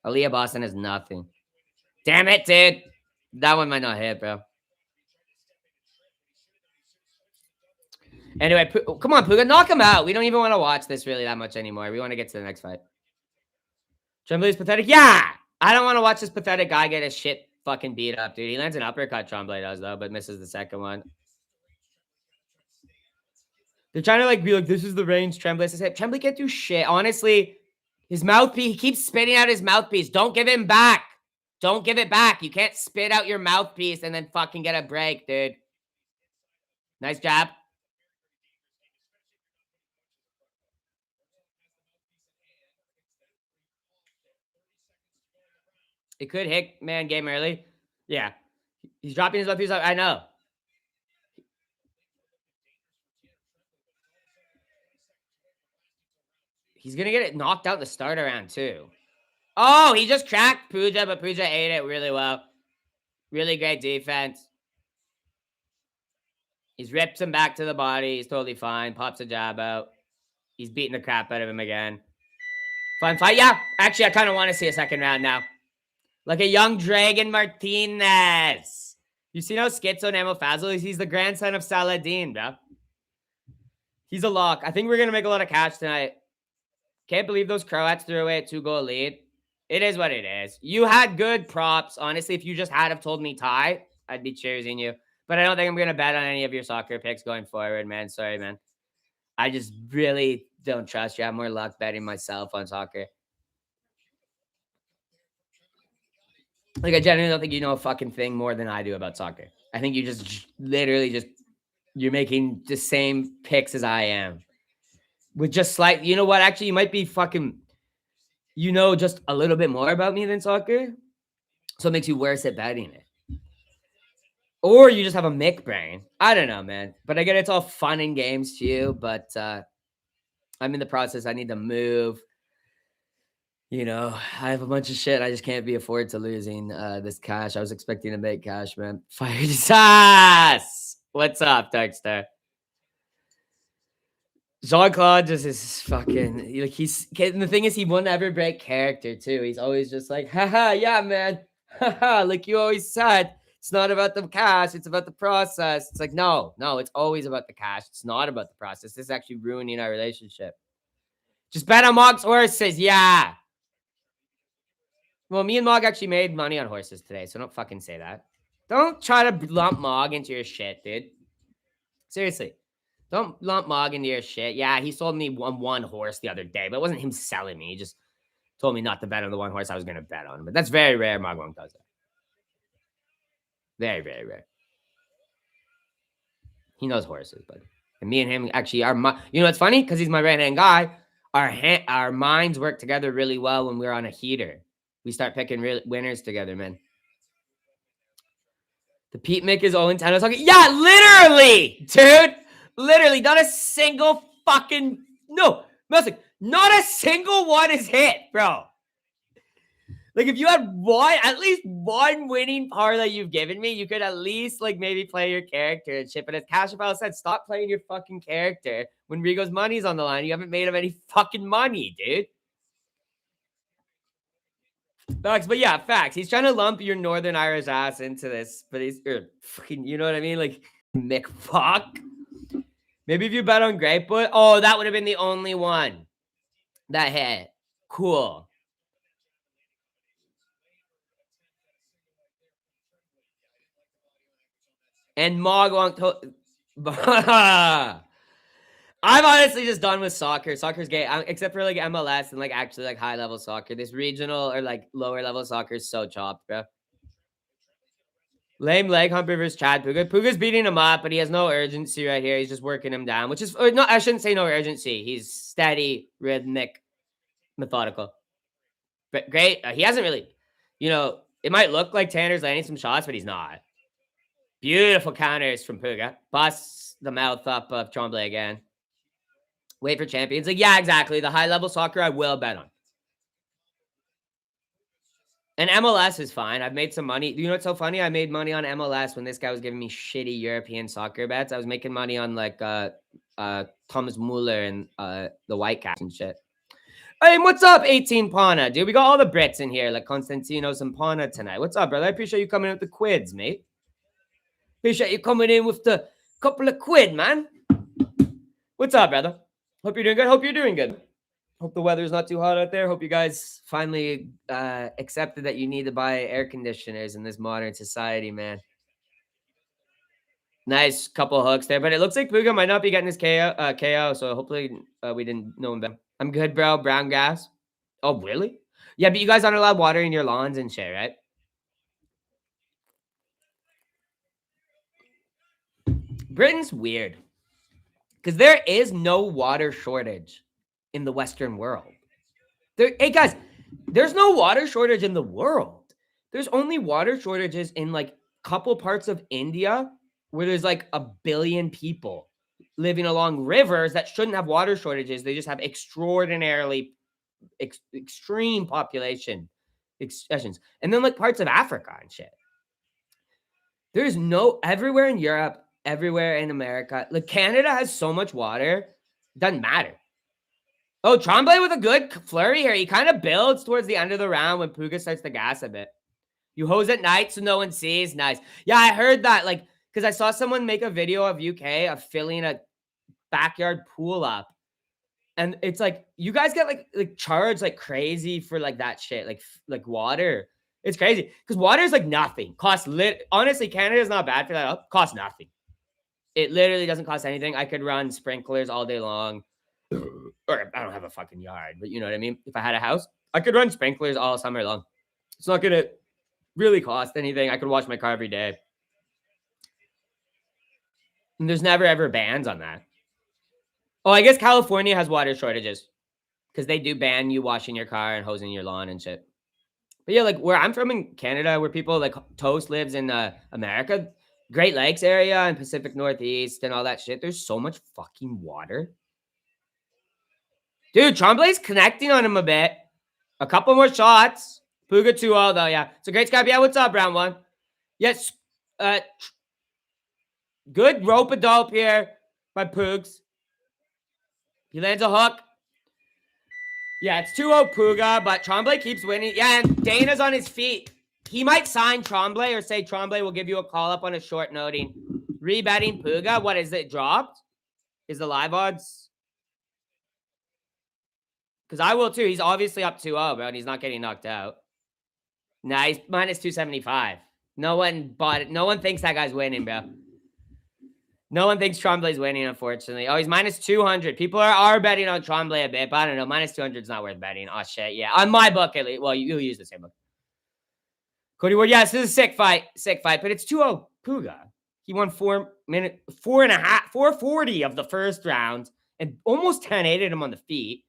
Aaliyah Boston has nothing. Damn it, dude. That one might not hit, bro. Anyway, come on, Puga. Knock him out. We don't even want to watch this really that much anymore. We want to get to the next fight. Tremblay's pathetic. Yeah. I don't want to watch this pathetic guy get his shit fucking beat up, dude. He lands an uppercut, Tremblay does, though, but misses the second one. They're trying to, like, be like, this is the range Tremblay says. Tremblay can't do shit. Honestly, his mouthpiece, he keeps spitting out his mouthpiece. Don't give him back. Don't give it back. You can't spit out your mouthpiece and then fucking get a break, dude. Nice jab. It could hit man game early. Yeah. He's dropping his mouthpiece. I know. He's going to get it knocked out the start around, too. Oh, he just cracked Puja, but Puja ate it really well. Really great defense. He's ripped him back to the body. He's totally fine. Pops a jab out. He's beating the crap out of him again. Fun fight. Yeah, actually, I kind of want to see a second round now. Like a young Dragon Martinez. You seen how schizo Nemo Fazil is? He's the grandson of Saladin, bro. He's a lock. I think we're going to make a lot of cash tonight. Can't believe those Croats threw away a 2-goal lead. It is what it is. You had good props. Honestly, if you just had have told me tie, I'd be cheersing you. But I don't think I'm going to bet on any of your soccer picks going forward, man. Sorry, man. I just really don't trust you. I have more luck betting myself on soccer. Like, I genuinely don't think you know a fucking thing more than I do about soccer. I think you just literally just, you're making the same picks as I am. With just slight, you know what? Actually, you might be fucking, you know, just a little bit more about me than soccer. So it makes you worse at betting it. Or you just have a Mick brain. I don't know, man. But I get it's all fun and games to you. But I'm in the process. I need to move. You know, I have a bunch of shit. I just can't be afford to losing this cash. I was expecting to make cash, man. Fire sauce. What's up, Darkstar? Jean-Claude just is fucking, like, he's, and the thing is, he won't ever break character, too. He's always just like, haha, yeah, man. Haha, like you always said, it's not about the cash, it's about the process. It's like, no, it's always about the cash. It's not about the process. This is actually ruining our relationship. Just bet on Mog's horses, yeah. Well, me and Mog actually made money on horses today, so don't fucking say that. Don't try to lump Mog into your shit, dude. Seriously. Don't lump Mog into your shit. Yeah, he sold me one horse the other day, but it wasn't him selling me. He just told me not to bet on the one horse I was going to bet on. But that's very rare. Mog Wong does that. Very, very rare. He knows horses, but and me and him actually are. You know what's funny? Because he's my right-hand guy. Our minds work together really well when we're on a heater. We start picking real winners together, man. The Pete Mick is 0-10. I was talking. Yeah, literally, dude. Literally, not a single fucking nothing. Not a single one is hit, bro. Like, if you had at least one winning par that you've given me, you could at least, like, maybe play your character and shit. But as Cashapal said, stop playing your fucking character when Rigo's money's on the line. You haven't made him any fucking money, dude. Facts, but yeah, facts. He's trying to lump your Northern Irish ass into this, but he's fucking, you know what I mean? Like, Mick, fuck. Maybe if you bet on Greatfoot. Oh, that would have been the only one that hit. Cool. And Mog won't. I'm honestly just done with soccer. Soccer's gay, except for like MLS and like actually like high level soccer. This regional or like lower level soccer is so chopped, bro. Lame leg humper versus Chad Puga. Puga's beating him up, but he has no urgency right here. He's just working him down, which is, or no, I shouldn't say no urgency. He's steady, rhythmic, methodical. But great. He hasn't really, you know, it might look like Tanner's landing some shots, but he's not. Beautiful counters from Puga. Busts the mouth up of Tremblay again. Wait for champions. Like, yeah, exactly. The high level soccer I will bet on. And MLS is fine. I've made some money. You know what's so funny? I made money on MLS when this guy was giving me shitty European soccer bets. I was making money on like Thomas Muller and the Whitecaps and shit. Hey, what's up, 18 Pana? Dude, we got all the Brits in here, like Konstantinos and Pana tonight. What's up, brother? I appreciate you coming in with the quids, mate. Appreciate you coming in with the couple of quid, man. What's up, brother? Hope you're doing good. Hope you're doing good. Hope the weather's not too hot out there. Hope you guys finally accepted that you need to buy air conditioners in this modern society, man. Nice couple hooks there, but it looks like Puga might not be getting his KO, so hopefully we didn't know him better. I'm good, bro. Brown gas. Oh, really? Yeah, but you guys aren't allowed water in your lawns and shit, right? Britain's weird because there is no water shortage in the Western world. Hey, guys, there's no water shortage in the world. There's only water shortages in like a couple parts of India where there's like 1 billion people living along rivers that shouldn't have water shortages. They just have extraordinarily extreme population extensions. And then like parts of Africa and shit. There's no everywhere in Europe, everywhere in America. Like Canada has so much water, doesn't matter. Oh, Tremblay with a good flurry here. He kind of builds towards the end of the round when Puga starts to gas a bit. You hose at night so no one sees. Nice. Yeah, I heard that. Like, because I saw someone make a video of UK of filling a backyard pool up. And it's like, you guys get like charged like crazy for like that shit. Like water. It's crazy. Because water is like nothing. Honestly, Canada is not bad for that. Costs nothing. It literally doesn't cost anything. I could run sprinklers all day long. Or I don't have a fucking yard, but you know what I mean? If I had a house, I could run sprinklers all summer long. It's not going to really cost anything. I could wash my car every day. And there's never ever bans on that. Oh, I guess California has water shortages because they do ban you washing your car and hosing your lawn and shit. But yeah, like where I'm from in Canada, where people like Toast lives in America, Great Lakes area and Pacific Northeast and all that shit, there's so much fucking water. Dude, Tremblay's connecting on him a bit. A couple more shots. Puga 2-0 though, yeah. It's a great Skype. Yeah, what's up, round one? Yes. Good rope-a-dope here by Poogs. He lands a hook. Yeah, it's 2-0 Puga, but Tremblay keeps winning. Yeah, and Dana's on his feet. He might sign Tremblay or say Tremblay will give you a call-up on a short noting. Rebetting Puga. What is it? Dropped? Is the live odds? Because I will too. He's obviously up 2-0, bro, and he's not getting knocked out. Nice. Minus 275. No one bought it. No one thinks that guy's winning, bro. No one thinks Tremblay's winning, unfortunately. Oh, he's minus 200. People are betting on Tremblay a bit, but I don't know. Minus 200 is not worth betting. Oh, shit. Yeah. On my book, at least. Well, you'll use the same book. Cody Ward. Yes, this is a sick fight. Sick fight. But it's 2-0 Puga. He won 440 of the first round and almost 10-8'd him on the feet.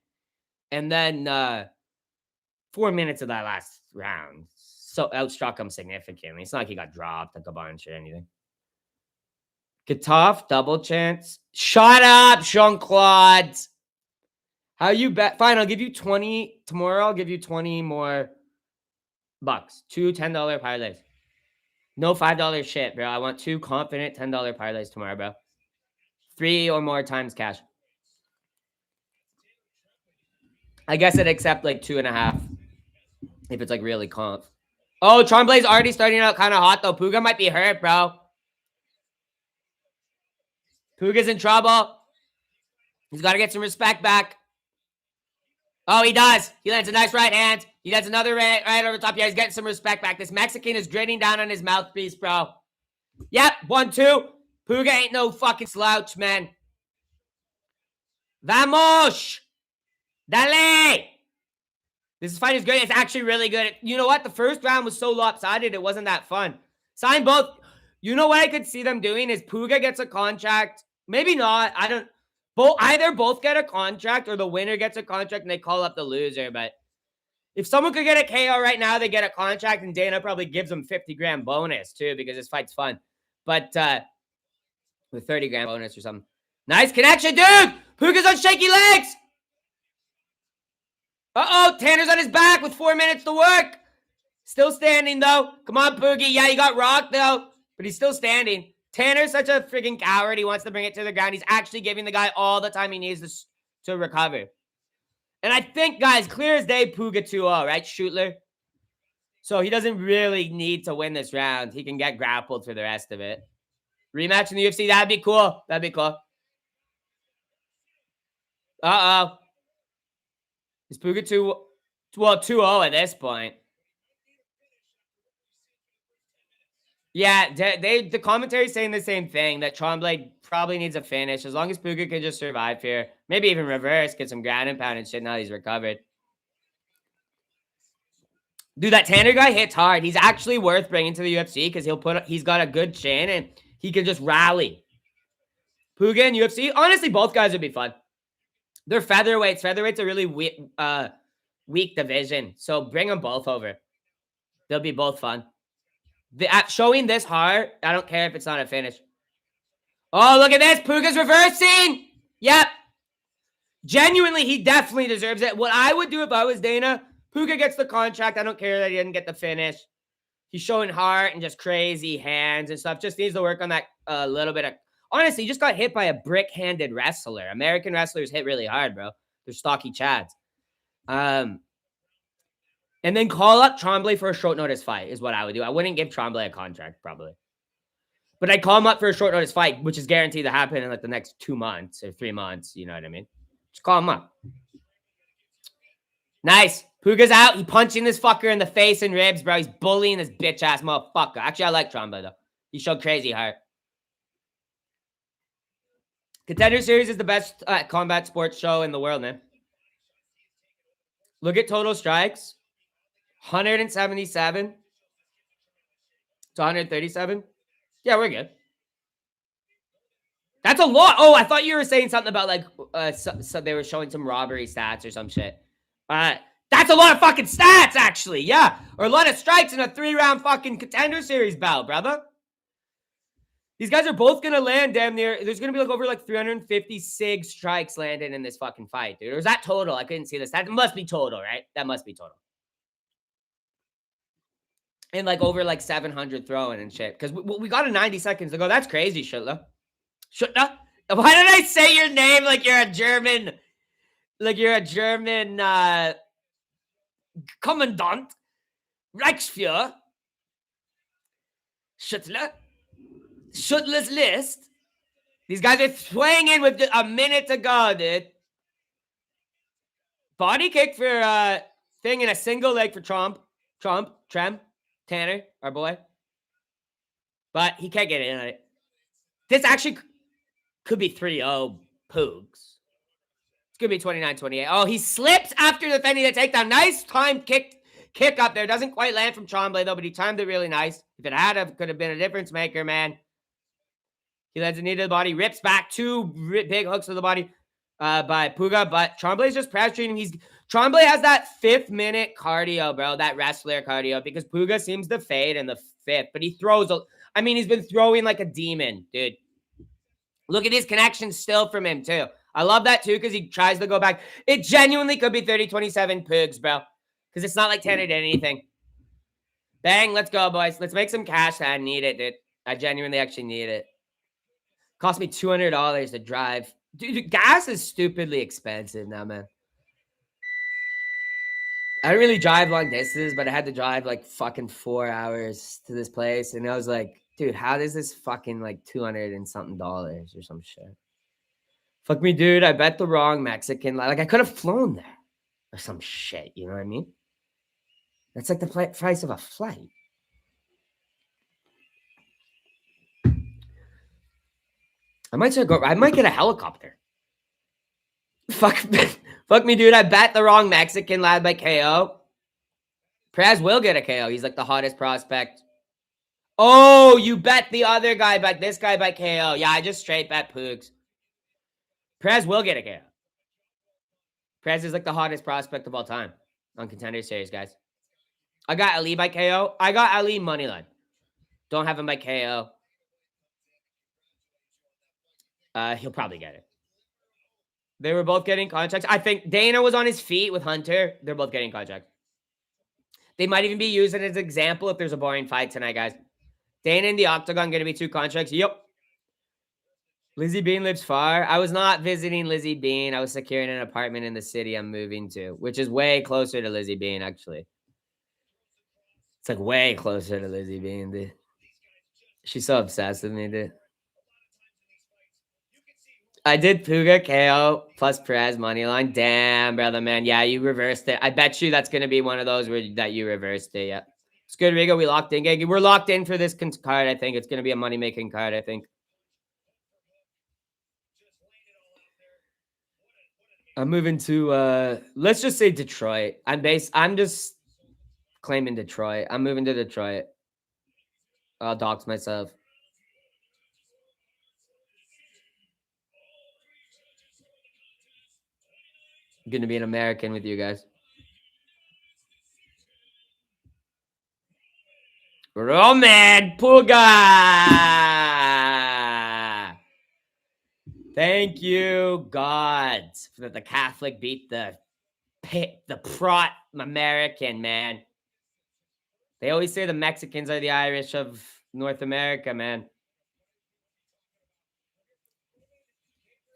And then 4 minutes of that last round. So outstruck him significantly. It's not like he got dropped like a bunch or anything. Gatoff, double chance. Shut up, Jean-Claude. How you bet? Fine, I'll give you 20 tomorrow. I'll give you 20 more bucks. 2 $10 parlays. No $5 shit, bro. I want 2 confident $10 parlays tomorrow, bro. 3 or more times cash. I guess I'd accept like 2.5 if it's like really conf. Oh, Tremblay's already starting out kind of hot though. Puga might be hurt, bro. Puga's in trouble. He's got to get some respect back. Oh, he does. He lands a nice right hand. He does another right over the top. Yeah, he's getting some respect back. This Mexican is gritting down on his mouthpiece, bro. Yep, 1-2. Puga ain't no fucking slouch, man. Vamos! Dale! This fight is great. It's actually really good. You know what? The first round was so lopsided, it wasn't that fun. Sign both. You know what I could see them doing is Puga gets a contract. Maybe not. I don't. Either both get a contract or the winner gets a contract and they call up the loser. But if someone could get a KO right now, they get a contract and Dana probably gives them 50 grand bonus too because this fight's fun. But with 30 grand bonus or something. Nice connection, dude. Puga's on shaky legs. Uh-oh, Tanner's on his back with 4 minutes to work. Still standing, though. Come on, Poogie. Yeah, he got rocked, though. But he's still standing. Tanner's such a freaking coward. He wants to bring it to the ground. He's actually giving the guy all the time he needs to recover. And I think, guys, clear as day, Puga 2-0, right, Shootler? So he doesn't really need to win this round. He can get grappled for the rest of it. Rematch in the UFC, that'd be cool. That'd be cool. Uh-oh. Is Puga 2-0 at this point? Yeah, the commentary saying the same thing, that Tremblay probably needs a finish. As long as Puga can just survive here, maybe even reverse, get some ground and pound and shit now he's recovered. Dude, that Tanner guy hits hard. He's actually worth bringing to the UFC because he's got a good chin and he can just rally. Puga and UFC, honestly, both guys would be fun. They're featherweights. Featherweight's a really weak division, so bring them both over. They'll be both fun. Showing this hard, I don't care if it's not a finish. Oh, look at this. Puga's reversing. Yep. Genuinely, he definitely deserves it. What I would do if I was Dana, Puga gets the contract. I don't care that he didn't get the finish. He's showing heart and just crazy hands and stuff. Just needs to work on that little bit of... Honestly, he just got hit by a brick-handed wrestler. American wrestlers hit really hard, bro. They're stocky chads. And then call up Tremblay for a short notice fight is what I would do. I wouldn't give Tremblay a contract, probably. But I'd call him up for a short notice fight, which is guaranteed to happen in like the next 2 months or 3 months. You know what I mean? Just call him up. Nice. Puga's out. He punching this fucker in the face and ribs, bro. He's bullying this bitch-ass motherfucker. Actually, I like Tremblay, though. He showed crazy heart. Contender Series is the best combat sports show in the world, man. Look at total strikes. 177 to 137. Yeah, we're good. That's a lot. Oh, I thought you were saying something about like so they were showing some robbery stats or some shit. That's a lot of fucking stats, actually. Yeah, or a lot of strikes in a 3-round fucking Contender Series bout, brother. These guys are both gonna land damn near. There's gonna be like over like 356 strikes landed in this fucking fight, dude. Or is that total? I couldn't see this. That must be total, right? That must be total. And like over like 700 throwing and shit. Because we got a 90 seconds ago. That's crazy, Shuttler. Shuttler? Why did I say your name like you're a German? Like you're a German Commandant? Reichsführer? Shuttler? Shuttler's list? These guys are swaying in with a minute to go, dude. Body kick for thing in a single leg for Trem, Tanner, our boy. But he can't get in on it. This actually could be 3-0 Poogs. It's going to be 29-28. Oh, he slips after defending the takedown. Nice time kick up there. Doesn't quite land from Tremblay, though, but he timed it really nice. If it could have been a difference maker, man. He lands a knee to the body, rips back 2 big hooks to the body by Puga, but Tremblay's just pressuring him. Tremblay has that 5th minute cardio, bro, that wrestler cardio, because Puga seems to fade in the 5th, but he throws, he's been throwing like a demon, dude. Look at his connection still from him, too. I love that, too, because he tries to go back. It genuinely could be 30-27 Pugs, bro, because it's not like Tanner did anything. Bang, let's go, boys. Let's make some cash. I need it, dude. I genuinely actually need it. Cost me $200 to drive. Dude, gas is stupidly expensive now, man. I don't really drive long distances, but I had to drive like fucking 4 hours to this place. And I was like, dude, how does this fucking like $200 and something or some shit? Fuck me, dude. I bet the wrong Mexican. Like I could have flown there or some shit. You know what I mean? That's like the price of a flight. I might get a helicopter. Fuck me, dude. I bet the wrong Mexican lad by KO. Perez will get a KO. He's like the hottest prospect. Oh, you bet the other guy, but this guy by KO. Yeah, I just straight bet Poogs. Perez will get a KO. Perez is like the hottest prospect of all time on Contender Series, guys. I got Ali by KO. I got Ali moneyline. Don't have him by KO. He'll probably get it. They were both getting contracts. I think Dana was on his feet with Hunter. They're both getting contracts. They might even be using it as an example if there's a boring fight tonight, guys. Dana in the Octagon going to be 2 contracts. Yep. Lizzie Bean lives far. I was not visiting Lizzie Bean. I was securing an apartment in the city I'm moving to, which is way closer to Lizzie Bean, actually. It's like way closer to Lizzie Bean, dude. She's so obsessed with me, dude. I did Puga KO plus Perez money line. Damn, brother, man. Yeah, you reversed it. I bet you that's gonna be one of those that you reversed it. Yeah, it's good, Rigo. We locked in, gang. We're locked in for this card. I think it's gonna be a money making card. I think. I'm moving to let's just say Detroit. I'm just claiming Detroit. I'm moving to Detroit. I'll dox myself. I'm gonna be an American with you guys. Roman Puga. Thank you, God, that the Catholic beat the Prot American, man. They always say the Mexicans are the Irish of North America, man.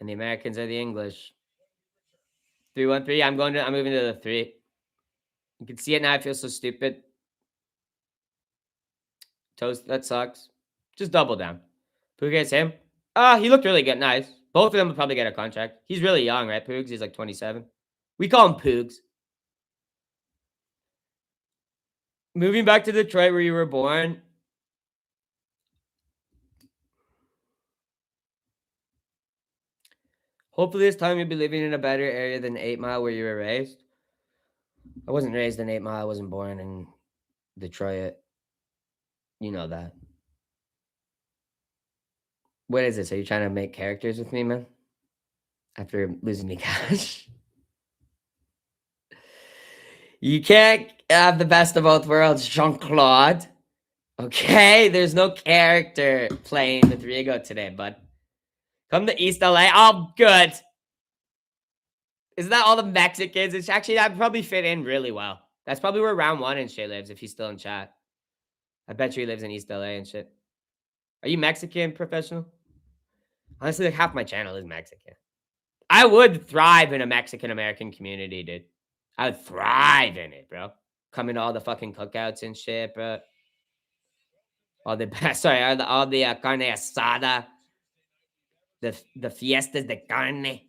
And the Americans are the English. 3-1-3. I'm moving to the 3. You can see it now. I feel so stupid. Toast, that sucks. Just double down. Poogs him. He looked really good. Nice. Both of them will probably get a contract. He's really young, right? Poogs, he's like 27. We call him Poogs. Moving back to Detroit where you were born. Hopefully this time you'll be living in a better area than 8 Mile where you were raised. I wasn't raised in 8 Mile. I wasn't born in Detroit. You know that. What is this? Are you trying to make characters with me, man? After losing me cash? You can't have the best of both worlds, Jean-Claude. Okay? There's no character playing with Rigo today, bud. Come to East LA. Oh, good. Isn't that all the Mexicans? It's actually, that'd probably fit in really well. That's probably where Round 1 and shit lives if he's still in chat. I bet you he lives in East LA and shit. Are you Mexican professional? Honestly, like half my channel is Mexican. I would thrive in a Mexican-American community, dude. I would thrive in it, bro. Coming to all the fucking cookouts and shit, bro. All the carne asada. The fiestas de carne.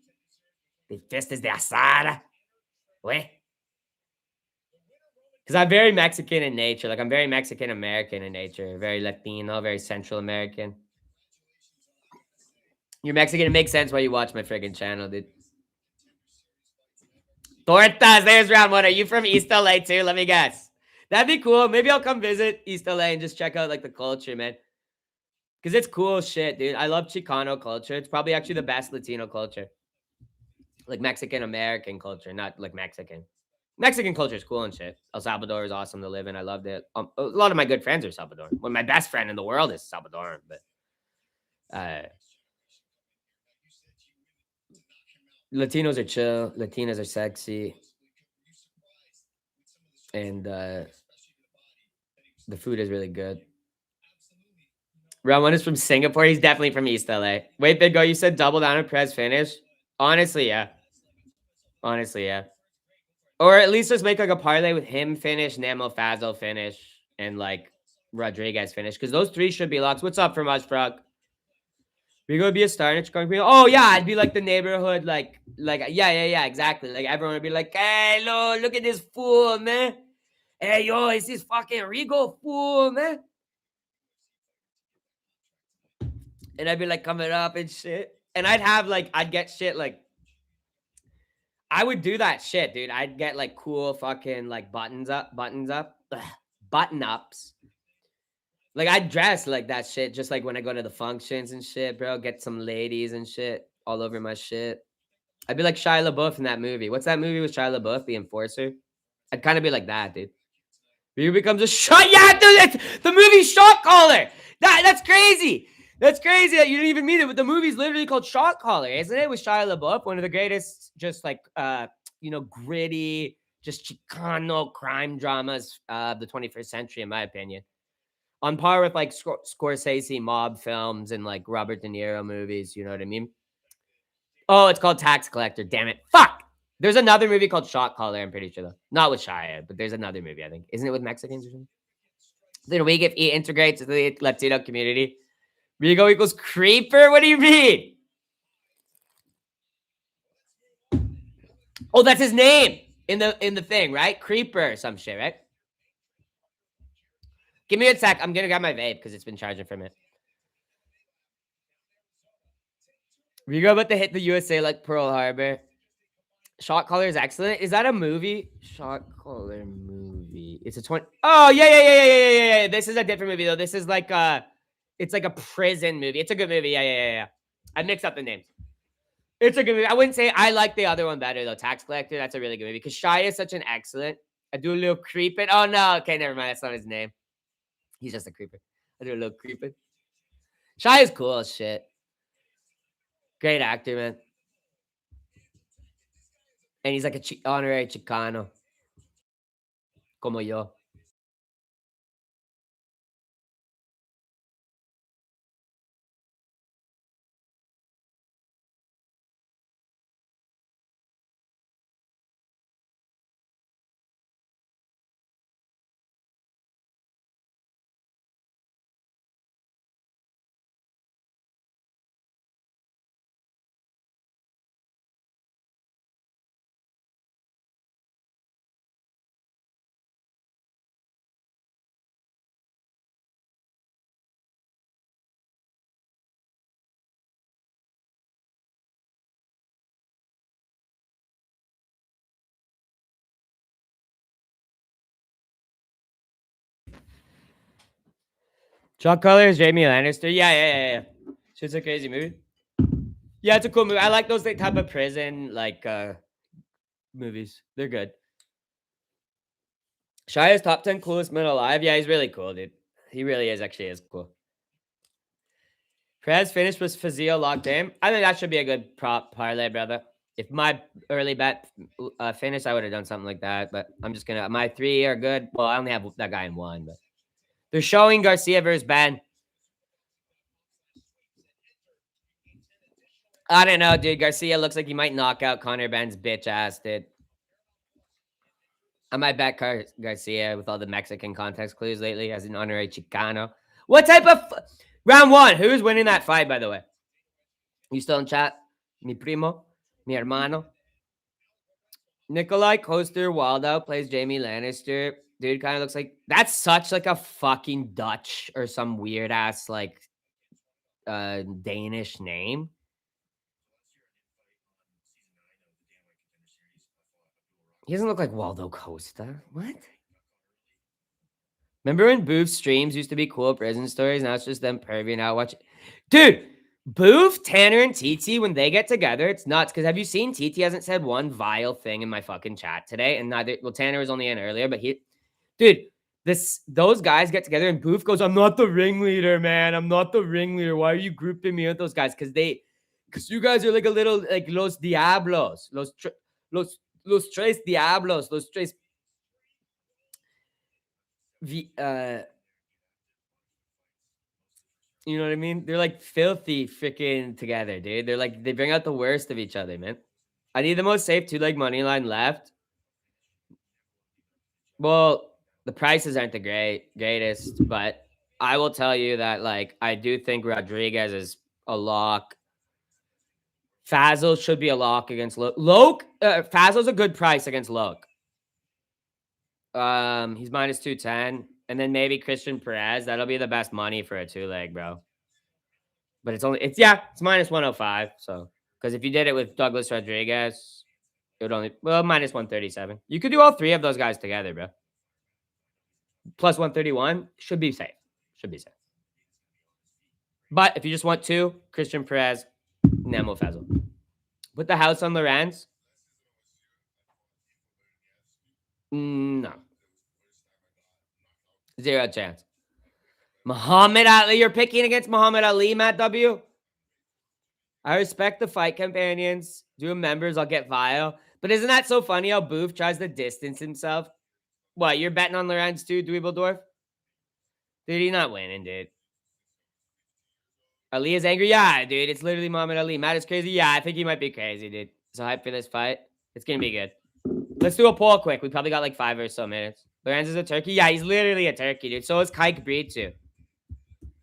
The fiestas de asada. What? Because I'm very Mexican in nature. Like, I'm very Mexican-American in nature. Very Latino, very Central American. You're Mexican. It makes sense why you watch my friggin' channel, dude. Tortas. There's Round 1. Are you from East LA too? Let me guess. That'd be cool. Maybe I'll come visit East LA and just check out, like, the culture, man. Because it's cool shit, dude. I love Chicano culture. It's probably actually the best Latino culture. Like, Mexican-American culture, not, like, Mexican. Mexican culture is cool and shit. El Salvador is awesome to live in. I loved it. A lot of my good friends are Salvadoran. Well, my best friend in the world is Salvadoran, but Latinos are chill. Latinas are sexy. And the food is really good. Round 1 is from Singapore. He's definitely from East LA. Wait, Big Go, you said double down and press finish? Honestly, yeah. Honestly, yeah. Or at least just make like a parlay with him finish, Nemo Fazal finish, and like Rodriguez finish. Because those 3 should be locks. What's up from us, Frog? We gonna be a star in Chicago? Oh yeah, I'd be like the neighborhood, like yeah, exactly. Like everyone would be like, hey, look at this fool, man. Hey yo, it's this fucking Rigo fool, man. And I'd be like coming up and shit. And I'd get shit like, I would do that shit, dude. I'd get like cool fucking like button ups. Like I'd dress like that shit, just like when I go to the functions and shit, bro. Get some ladies and shit all over my shit. I'd be like Shia LaBeouf in that movie. What's that movie with Shia LaBeouf, The Enforcer? I'd kind of be like that, dude. He becomes a shot. Yeah, dude, the movie Shot Caller. That's crazy. That's crazy that you didn't even mean it, but the movie's literally called Shot Caller, isn't it? With Shia LaBeouf, one of the greatest, just like gritty, just Chicano crime dramas of the 21st century, in my opinion. On par with like Scorsese mob films and like Robert De Niro movies, you know what I mean? Oh, it's called Tax Collector. Damn it. Fuck. There's another movie called Shot Caller, I'm pretty sure, though. Not with Shia, but there's another movie, I think. Isn't it with Mexicans or something? Then we get integrates the Latino community. Rigo equals creeper? What do you mean? Oh, that's his name in the thing, right? Creeper or some shit, right? Give me a sec. I'm gonna grab my vape because it's been charging for a minute. Rigo about to hit the USA like Pearl Harbor. Shot caller is excellent. Is that a movie? Shot caller movie. It's a 20. Oh yeah. This is a different movie though. This is like it's like a prison movie. It's a good movie. Yeah. I mixed up the names. It's a good movie. I wouldn't say I like the other one better though. Tax Collector. That's a really good movie because Shia is such an excellent. I do a little creeping. Oh no. Okay, never mind. That's not his name. He's just a creeper. I do a little creeping. Shia is cool as shit. Great actor, man. And he's like a honorary Chicano. Como yo. Chuck Color is Jamie Lannister. Yeah. Shit's a crazy movie. Yeah, it's a cool movie. I like those type of prison like movies. They're good. Shia's top 10 coolest men alive. Yeah, he's really cool, dude. He really is cool. Perez finished with Fazio locked in. I think that should be a good prop parlay, brother. If my early bet finished, I would have done something like that. But I'm just gonna. My 3 are good. Well, I only have that guy in 1, but they're showing Garcia versus Ben. I don't know, dude. Garcia looks like he might knock out Connor Ben's bitch ass, dude. I might bet Garcia with all the Mexican context clues lately as an honorary Chicano. What type of round 1? Who's winning that fight, by the way? You still in chat? Mi primo, mi hermano. Nikolai Coster-Waldau plays Jamie Lannister. Dude kind of looks like that's such like a fucking Dutch or some weird ass like Danish name. He doesn't look like Waldo Costa. What? Remember when Boof's streams used to be cool prison stories? Now it's just them perving out watching. Dude, Boof, Tanner, and TT, when they get together, it's nuts. Because have you seen TT hasn't said one vile thing in my fucking chat today? And neither, well, Tanner was only in earlier, but dude, those guys get together and Boof goes, I'm not the ringleader, man. I'm not the ringleader. Why are you grouping me with those guys? Because you guys are like a little, like, Los Diablos. Los Tres Diablos. Los Tres you know what I mean? They're like filthy freaking together, dude. They're like they bring out the worst of each other, man. I need the most safe 2-leg money line left. Well, the prices aren't the greatest, but I will tell you that like I do think Rodriguez is a lock. Fazil should be a lock against Loke. Fazil's a good price against Loke. He's minus 210. And then maybe Christian Perez. That'll be the best money for a 2-leg, bro. But it's minus 105. So because if you did it with Douglas Rodriguez, it would only minus 137. You could do all 3 of those guys together, bro. Plus 131 should be safe. But if you just want 2, Christian Perez, Nemo Fazil. Put the house on Lorenz. No. 0 chance. Muhammad Ali. You're picking against Muhammad Ali, Matt W. I respect the fight companions. Do members, I'll get vile. But isn't that so funny how Boof tries to distance himself? What, you're betting on Lorenz too, Dweebledorf? Dude, he's not winning, dude. Ali is angry? Yeah, dude. It's literally Muhammad Ali. Matt is crazy? Yeah, I think he might be crazy, dude. So hype for this fight. It's going to be good. Let's do a poll quick. We probably got like 5 or so minutes. Lorenz is a turkey? Yeah, he's literally a turkey, dude. So is Kike Breed too.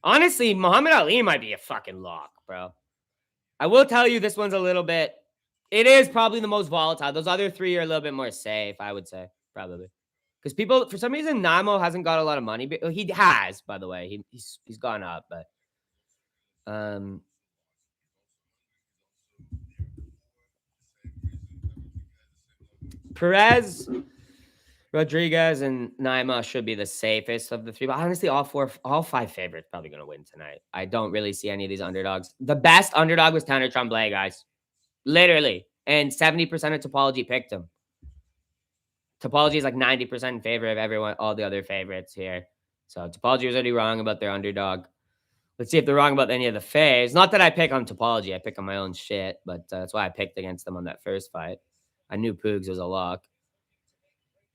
Honestly, Muhammad Ali might be a fucking lock, bro. I will tell you this one's a little bit It is probably the most volatile. Those other three are a little bit more safe, I would say, probably. Because people, for some reason, Namo hasn't got a lot of money. But he has, by the way. He's gone up, but Perez, Rodriguez, and Naima should be the safest of the three. But honestly, all five favorites probably going to win tonight. I don't really see any of these underdogs. The best underdog was Tanner Tremblay, guys. Literally. And 70% of Topology picked him. Topology is like 90% in favor of everyone, all the other favorites here. So Topology was already wrong about their underdog. Let's see if they're wrong about any of the faves. Not that I pick on Topology. I pick on my own shit, but that's why I picked against them on that first fight. I knew Poogs was a lock.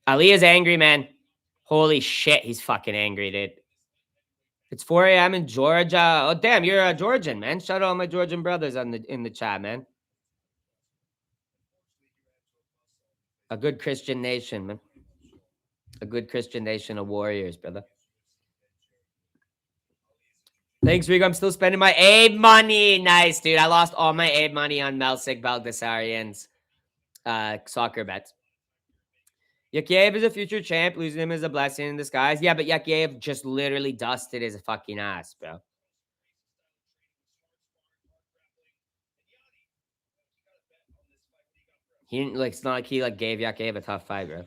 Ali is angry, man. Holy shit, he's fucking angry, dude. It's 4 a.m. in Georgia. Oh, damn, you're a Georgian, man. Shout out all my Georgian brothers in the chat, man. A good Christian nation, man. A good Christian nation of warriors, brother. Thanks, Rigo. I'm still spending my Abe money. Nice, dude. I lost all my Abe money on Melsik Baldessarian's soccer bets. Yakiev is a future champ. Losing him is a blessing in disguise. Yeah, but Yakiev just literally dusted his fucking ass, bro. He didn't like. It's not like he like gave Yakiev a tough fight, bro.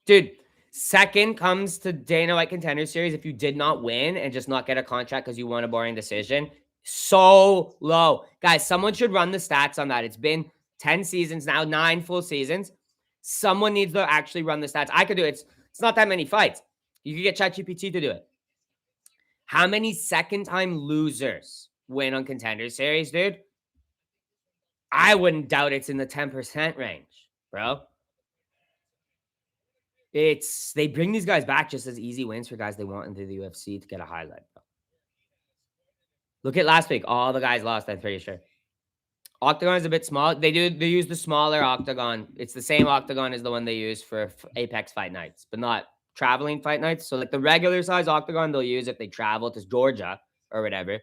Dude, second comes to Dana White Contender Series if you did not win and just not get a contract because you won a boring decision. So low. Guys, someone should run the stats on that. It's been 10 seasons now, 9 full seasons. Someone needs to actually run the stats. I could do it. It's not that many fights. You could get ChatGPT to do it. How many second-time losers win on Contender Series, dude? I wouldn't doubt it's in the 10% range, bro. They bring these guys back just as easy wins for guys they want into the UFC to get a highlight. Bro. Look at last week. All the guys lost, I'm pretty sure. Octagon is a bit small. They use the smaller octagon. It's the same octagon as the one they use for Apex fight nights, but not traveling fight nights. So like the regular size octagon they'll use if they travel to Georgia or whatever.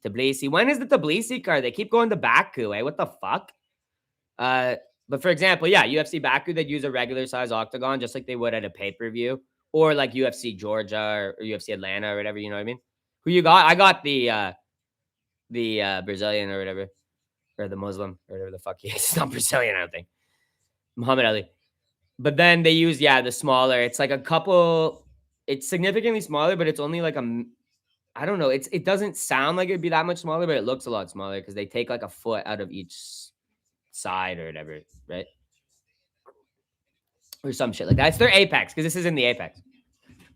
Tbilisi. When is the Tbilisi card? They keep going to Baku, eh? What the fuck? But for example, yeah, UFC Baku, they'd use a regular size octagon just like they would at a pay-per-view. Or like UFC Georgia or UFC Atlanta or whatever, you know what I mean? Who you got? I got the Brazilian or whatever. Or the Muslim, or whatever the fuck he is. It's not Brazilian, I don't think. Muhammad Ali. But then they use, the smaller. It's like a couple, it's significantly smaller, but it's only like I don't know. It doesn't sound like it'd be that much smaller, but it looks a lot smaller because they take like a foot out of each side or whatever, right? Or some shit like that. It's their Apex because this is in the Apex.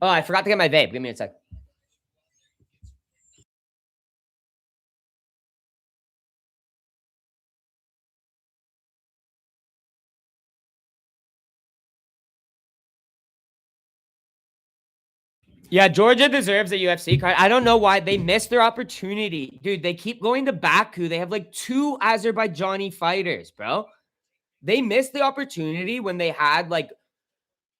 Oh, I forgot to get my vape. Give me a sec. Yeah, Georgia deserves a UFC card. I don't know why they missed their opportunity. Dude, they keep going to Baku. They have like 2 Azerbaijani fighters, bro. They missed the opportunity when they had like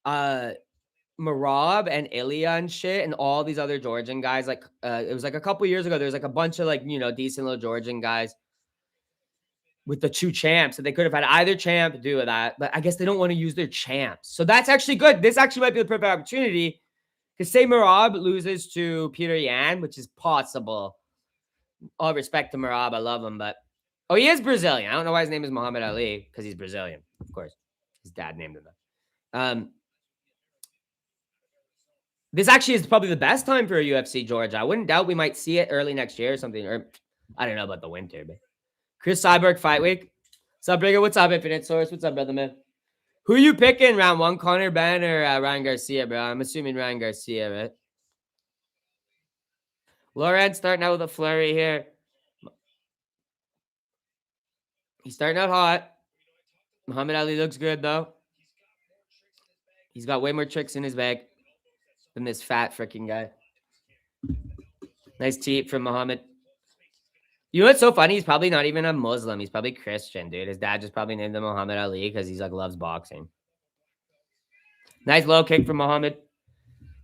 Marab and Ilya and shit and all these other Georgian guys. Like it was like a couple years ago. There's like a bunch of like, decent little Georgian guys with the 2 champs. So they could have had either champ do that. But I guess they don't want to use their champs. So that's actually good. This actually might be the perfect opportunity. Because say Marab loses to Peter Yan, which is possible. All respect to Marab. I love him. But, he is Brazilian. I don't know why his name is Muhammad Ali. Because he's Brazilian, of course. His dad named him that. This actually is probably the best time for a UFC Georgia. I wouldn't doubt we might see it early next year or something. Or I don't know about the winter. But Chris Cyborg Fight Week. What's up, Brigger? What's up, Infinite Source? What's up, brother, man? Who are you picking round 1? Conor Ben or Ryan Garcia, bro? I'm assuming Ryan Garcia, right? Lorenz starting out with a flurry here. He's starting out hot. Muhammad Ali looks good, though. He's got way more tricks in his bag than this fat freaking guy. Nice teep from Muhammad. You know what's so funny? He's probably not even a Muslim. He's probably Christian, dude. His dad just probably named him Muhammad Ali because he's like loves boxing. Nice low kick from Muhammad.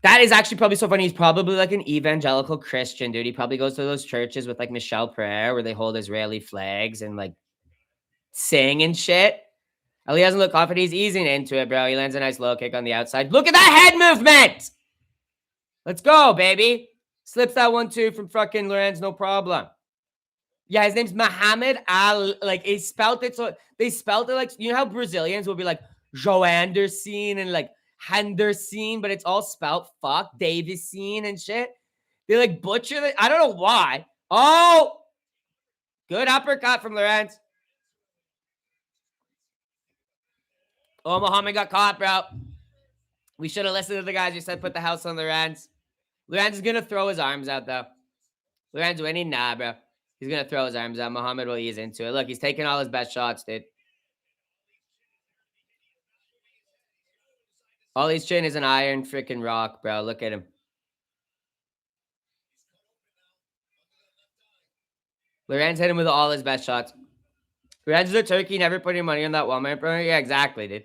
That is actually probably so funny. He's probably like an evangelical Christian, dude. He probably goes to those churches with like Michelle Prayer where they hold Israeli flags and like sing and shit. Oh, he doesn't look confident. He's easing into it, bro. He lands a nice low kick on the outside. Look at that head movement. Let's go, baby. Slips that 1-2 from fucking Lorenz, no problem. Yeah, his name's Mohamed Al. Like, he spelled it so they spelled it like, you know how Brazilians will be like Joanderson and like Henderson, but it's all spelled fuck Davison and shit. They like butcher it. I don't know why. Oh, good uppercut from Lorenz. Oh, Mohamed got caught, bro. We should have listened to the guys who said put the house on Lorenz. Lorenz is gonna throw his arms out though. Lorenz winning? Nah, bro. He's gonna throw his arms out. Mohamed will ease into it. Look, he's taking all his best shots, dude. Ollie's chin is an iron freaking rock, bro. Look at him. Lorenz hit him with all his best shots. Lorenz is a turkey, never putting money on that Walmart, bro. Yeah, exactly, dude.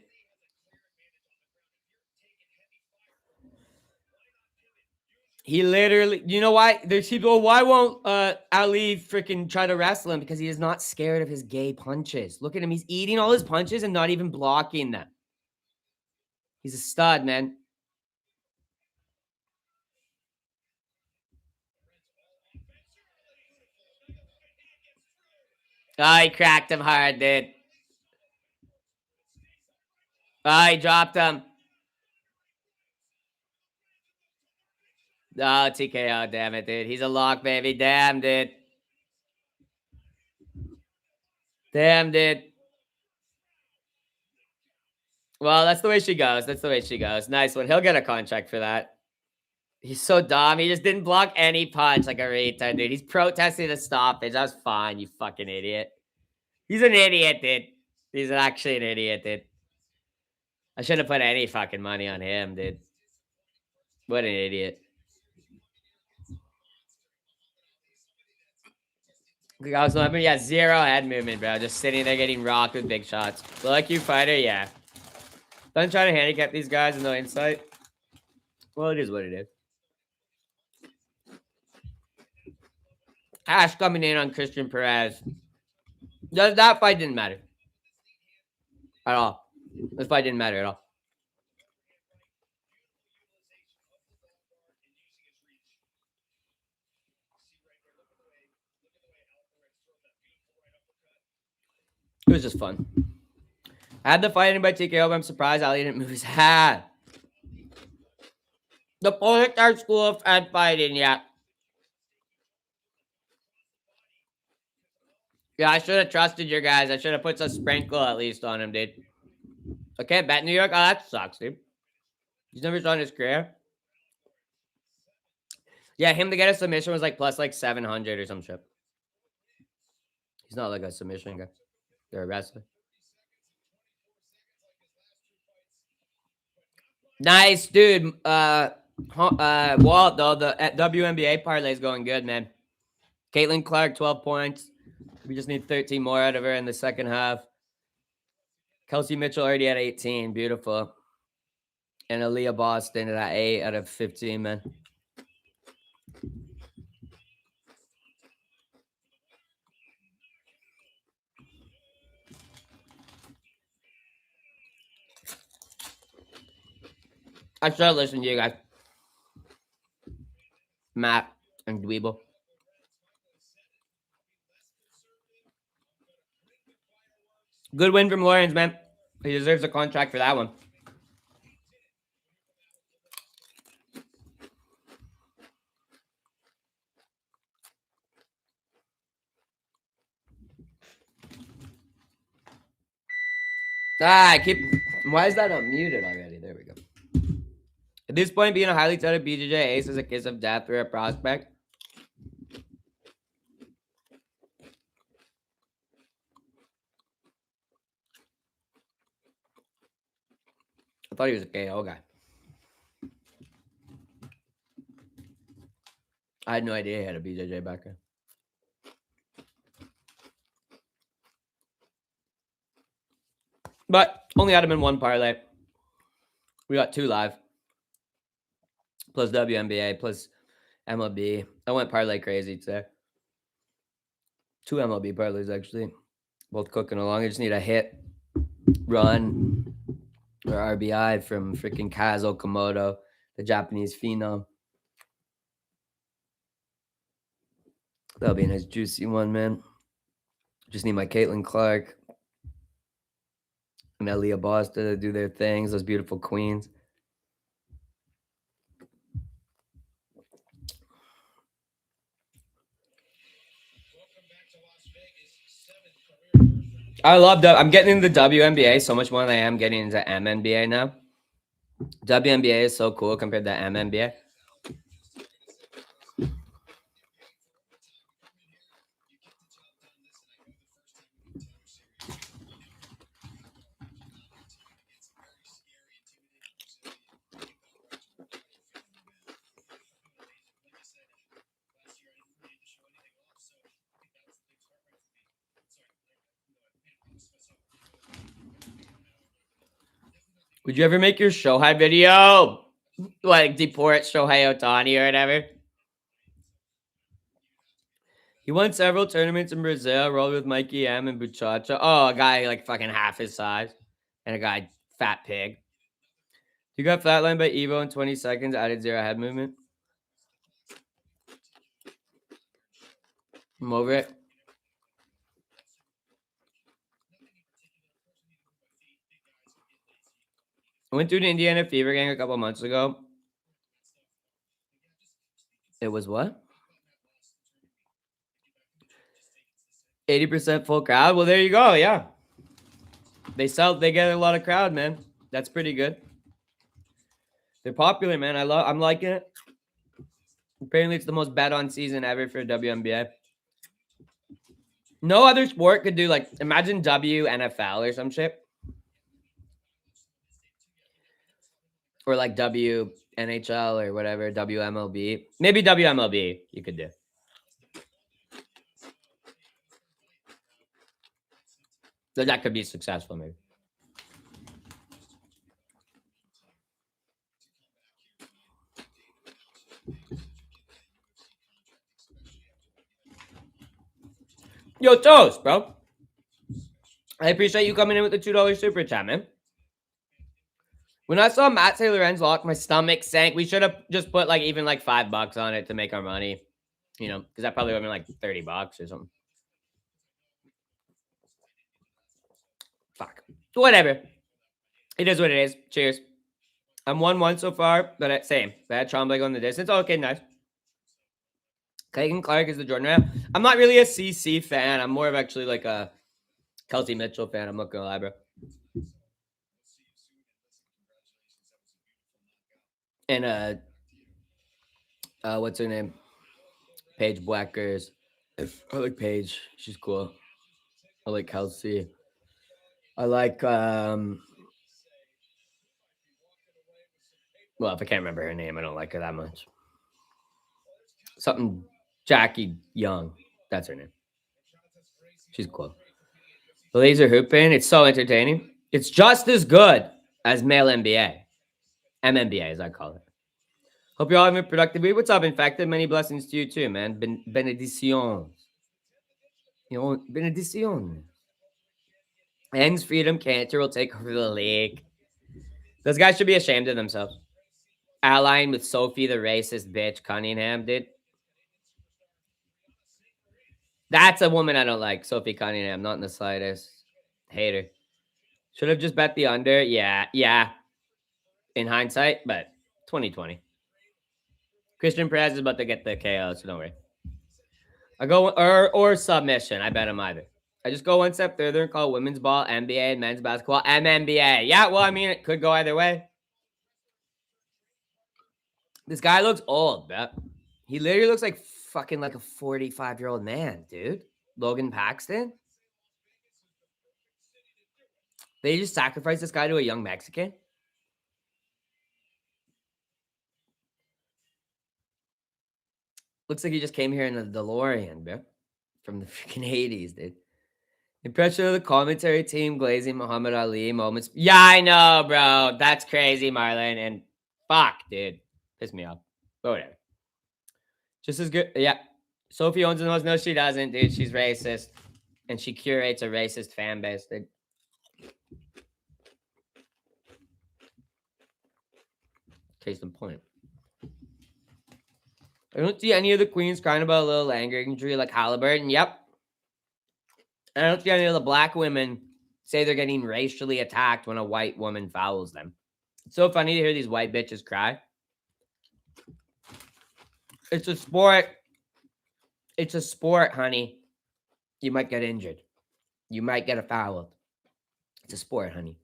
He literally, you know why? There's people, why won't Ali freaking try to wrestle him? Because he is not scared of his gay punches. Look at him. He's eating all his punches and not even blocking them. He's a stud, man. Oh, he cracked him hard, dude. Oh, he dropped him. Oh, TKO, damn it, dude. He's a lock, baby. Damn, dude. Damn, dude. Well, that's the way she goes. That's the way she goes. Nice one. He'll get a contract for that. He's so dumb. He just didn't block any punch like a retard, dude. He's protesting a stoppage. That was fine, you fucking idiot. He's an idiot, dude. He's actually an idiot, dude. I shouldn't have put any fucking money on him, dude. What an idiot. Yeah, zero head movement, bro. Just sitting there getting rocked with big shots. Like you fighter, yeah. Don't try to handicap these guys with no insight. Well, it is what it is. Ash coming in on Christian Perez. That fight didn't matter. At all. This fight didn't matter at all. It was just fun. I had the fight in by TKO, but I'm surprised Ali didn't move his hat. The Polar School of Fed Fighting, yeah. Yeah, I should have trusted your guys. I should have put a sprinkle at least on him, dude. I can't bet New York. Oh, that sucks, dude. He's never done his career. Yeah, him to get a submission was like plus like 700 or some shit. He's not like a submission guy. They're a wrestler. Nice, dude. Walt, though, the WNBA parlay is going good, man. Caitlin Clark, 12 points. We just need 13 more out of her in the second half. Kelsey Mitchell already at 18. Beautiful. And Aaliyah Boston at 8 out of 15, man. I should listen to you guys. Matt and Dweeble. Good win from Lawrence, man. He deserves a contract for that one. I keep. Why is that unmuted already? There we go. At this point, being a highly touted BJJ ace is a kiss of death for a prospect. I thought he was a KO guy. I had no idea he had a BJJ background. But only had him in one parlay. We got 2 live. plus WNBA, plus MLB. I went parlay crazy today. 2 MLB parlays, actually. Both cooking along. I just need a hit, run, or RBI from freaking Kazuo Komodo, the Japanese phenom. That'll be a nice juicy one, man. Just need my Caitlin Clark and Elia Bosta to do their things, those beautiful queens. I love that. I'm getting into the WNBA so much more than I am getting into MNBA now. WNBA is so cool compared to MNBA. Would you ever make your Shohei video? Like deport Shohei Ohtani or whatever? He won several tournaments in Brazil, rolled with Mikey M and Buchacha. Oh, a guy like fucking half his size. And a guy, fat pig. You got flatlined by Evo in 20 seconds, added 0 head movement. I'm over it. I went through the Indiana Fever Gang a couple months ago. It was what? 80% full crowd. Well, there you go. Yeah. They get a lot of crowd, man. That's pretty good. They're popular, man. I'm liking it. Apparently, it's the most bet on season ever for WNBA. No other sport could do like, imagine WNFL or some shit. Or like WNHL or whatever, WMLB. Maybe WMLB you could do. So that could be successful, maybe. Yo, Toast, bro. I appreciate you coming in with the $2 super chat, man. When I saw Matt St. Laurent's lock, my stomach sank. We should have just put like even like $5 on it to make our money. You know, because that probably would have been like $30 or something. Fuck. Whatever. It is what it is. Cheers. I'm 1-1 so far, but same. Bad Trombley on the distance. Okay, nice. Clayton Clark is the Jordan round. I'm not really a CC fan. I'm more of actually like a Kelsey Mitchell fan. I'm not gonna lie, bro. And what's her name? Paige Blackers. I like Paige. She's cool. I like Kelsey. I like well, if I can't remember her name, I don't like her that much. Something Jackie Young. That's her name. She's cool. The laser hooping, it's so entertaining. It's just as good as male NBA. MNBA, as I call it. Hope you all have a productive week. What's up, Infected? Many blessings to you too, man. Benediction. You know, benediction. Ends Freedom Cantor will take over the league. Those guys should be ashamed of themselves. Allying with Sophie, the racist bitch, Cunningham, dude. That's a woman I don't like, Sophie Cunningham, not in the slightest. Hater. Should have just bet the under. Yeah. In hindsight, but 2020. Christian Perez is about to get the KO, so don't worry. I go or submission. I bet him either. I just go one step further and call women's ball NBA and men's basketball MNBA. Yeah, well, I mean, it could go either way. This guy looks old, bro. He literally looks like fucking like a 45-year-old man, dude. Logan Paxton. They just sacrificed this guy to a young Mexican. Looks like he just came here in a DeLorean, bro. From the freaking 80s, dude. Impression of the commentary team glazing Muhammad Ali moments. Yeah, I know, bro. That's crazy, Marlon. And fuck, dude. Piss me off. But whatever. Just as good. Yeah. Sophie owns the most. No, she doesn't, dude. She's racist. And she curates a racist fan base, dude. Case in point. I don't see any of the queens crying about a little anger injury like Halliburton. Yep. I don't see any of the black women say they're getting racially attacked when a white woman fouls them. It's so funny to hear these white bitches cry. It's a sport. It's a sport, honey. You might get injured. You might get a foul. It's a sport, honey.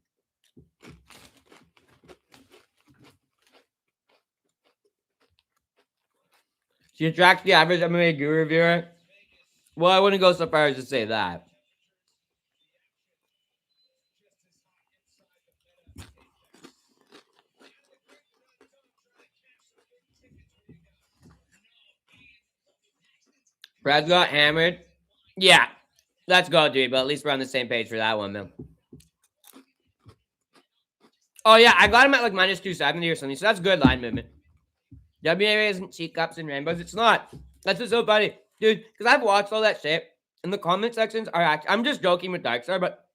She attracts the average MMA guru viewer. Well, I wouldn't go so far as to say that. Brad got hammered. Yeah, let's go, dude. But at least we're on the same page for that one, man. Oh, yeah, I got him at like minus 270 or something. So that's good line movement. WNBA isn't teacups and rainbows. It's not. That's just so funny. Dude, because I've watched all that shit. And the comment sections are actually... I'm just joking with Darkstar, but...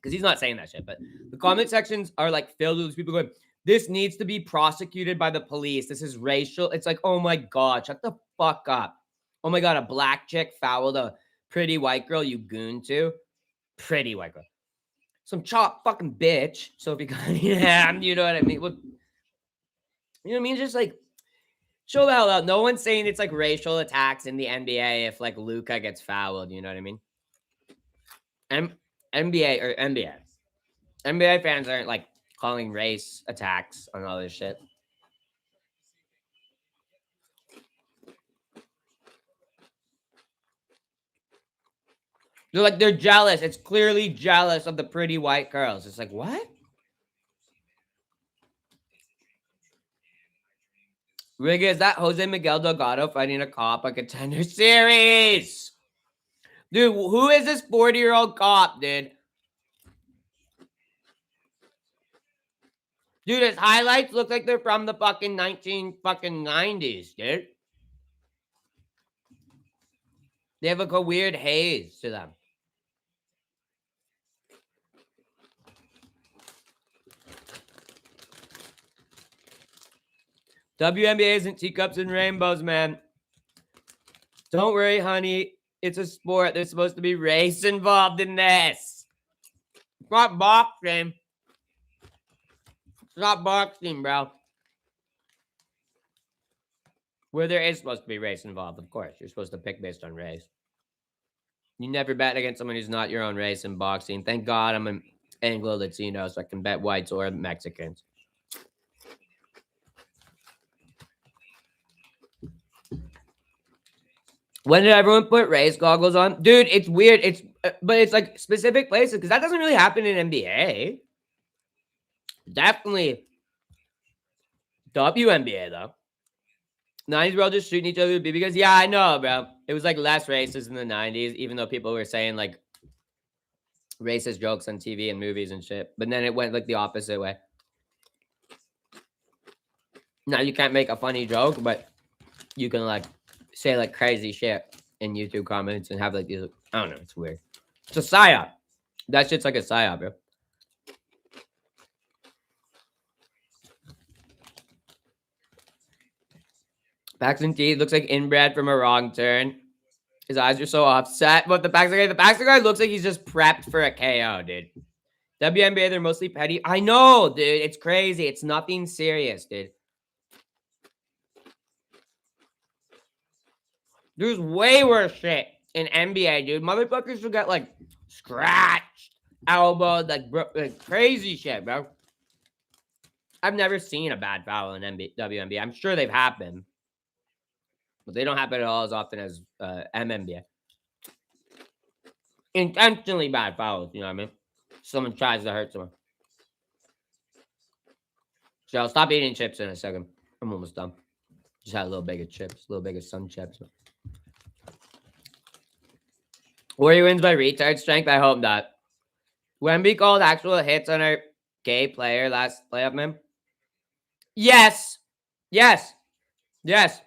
Because he's not saying that shit. But the comment sections are like filled with people going, this needs to be prosecuted by the police. This is racial. It's like, oh my God, shut the fuck up. Oh my God, a black chick fouled a pretty white girl you goon to. Pretty white girl. Some chop fucking bitch. Sophie Cunningham, you know what I mean? Well, you know what I mean? Just like, chill the hell out. No one's saying it's like racial attacks in the NBA if like Luka gets fouled. You know what I mean? NBA fans aren't like calling race attacks on all this shit. They're jealous. It's clearly jealous of the pretty white girls. It's like, what? Riga, is that Jose Miguel Delgado fighting a cop on Contender Series? Dude, who is this 40-year-old cop, dude? Dude, his highlights look like they're from the fucking 90s, dude. They have like a weird haze to them. WNBA isn't teacups and rainbows, man. Don't worry, honey. It's a sport. There's supposed to be race involved in this. It's not boxing. It's not boxing, bro. Where there is supposed to be race involved, of course. You're supposed to pick based on race. You never bet against someone who's not your own race in boxing. Thank God I'm an Anglo-Latino, so I can bet whites or Mexicans. When did everyone put race goggles on? Dude, it's weird. But it's like specific places because that doesn't really happen in NBA. Definitely WNBA though. 90s were all just shooting each other with BB guns. Yeah, I know, bro. It was like less racist in the 90s, even though people were saying like racist jokes on TV and movies and shit. But then it went like the opposite way. Now you can't make a funny joke, but you can like say like crazy shit in YouTube comments and have like these. I don't know. It's weird. It's a psyop. That shit's like a psyop, bro. Paxton T looks like inbred from a wrong turn. His eyes are so offset. But the Paxton guy looks like he's just prepped for a KO, dude. WNBA, they're mostly petty. I know, dude. It's crazy. It's nothing serious, dude. There's way worse shit in NBA, dude. Motherfuckers will get like scratched, elbowed, like crazy shit, bro. I've never seen a bad foul in WNBA. I'm sure they've happened, but they don't happen at all as often as MNBA. Intentionally bad fouls, you know what I mean? Someone tries to hurt someone. So I'll stop eating chips in a second. I'm almost done. Just had a little bag of chips, a little bag of sun chips. Warrior wins by retard strength. I hope not. Wemby called actual hits on our gay player last playoff, man. Yes. Yes. Yes.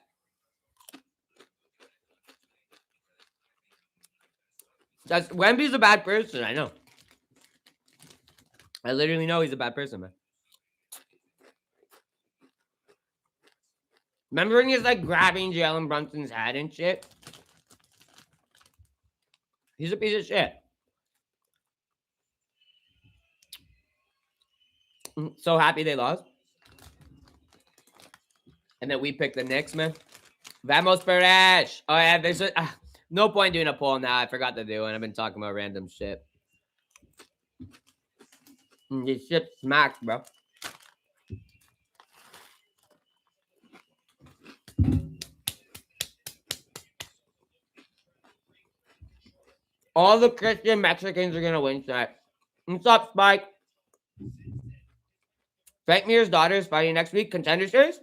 Wemby's a bad person. I know. I literally know he's a bad person, man. Remember when he was like grabbing Jalen Brunson's head and shit? He's a piece of shit. So happy they lost. And then we picked the Knicks, man. Vamos Perez. Oh, yeah, there's no point doing a poll now. I forgot to do it. I've been talking about random shit. This shit smacks, bro. All the Christian Mexicans are going to win tonight. What's up, Spike? Frank Mir's daughter is fighting next week. Contender Series?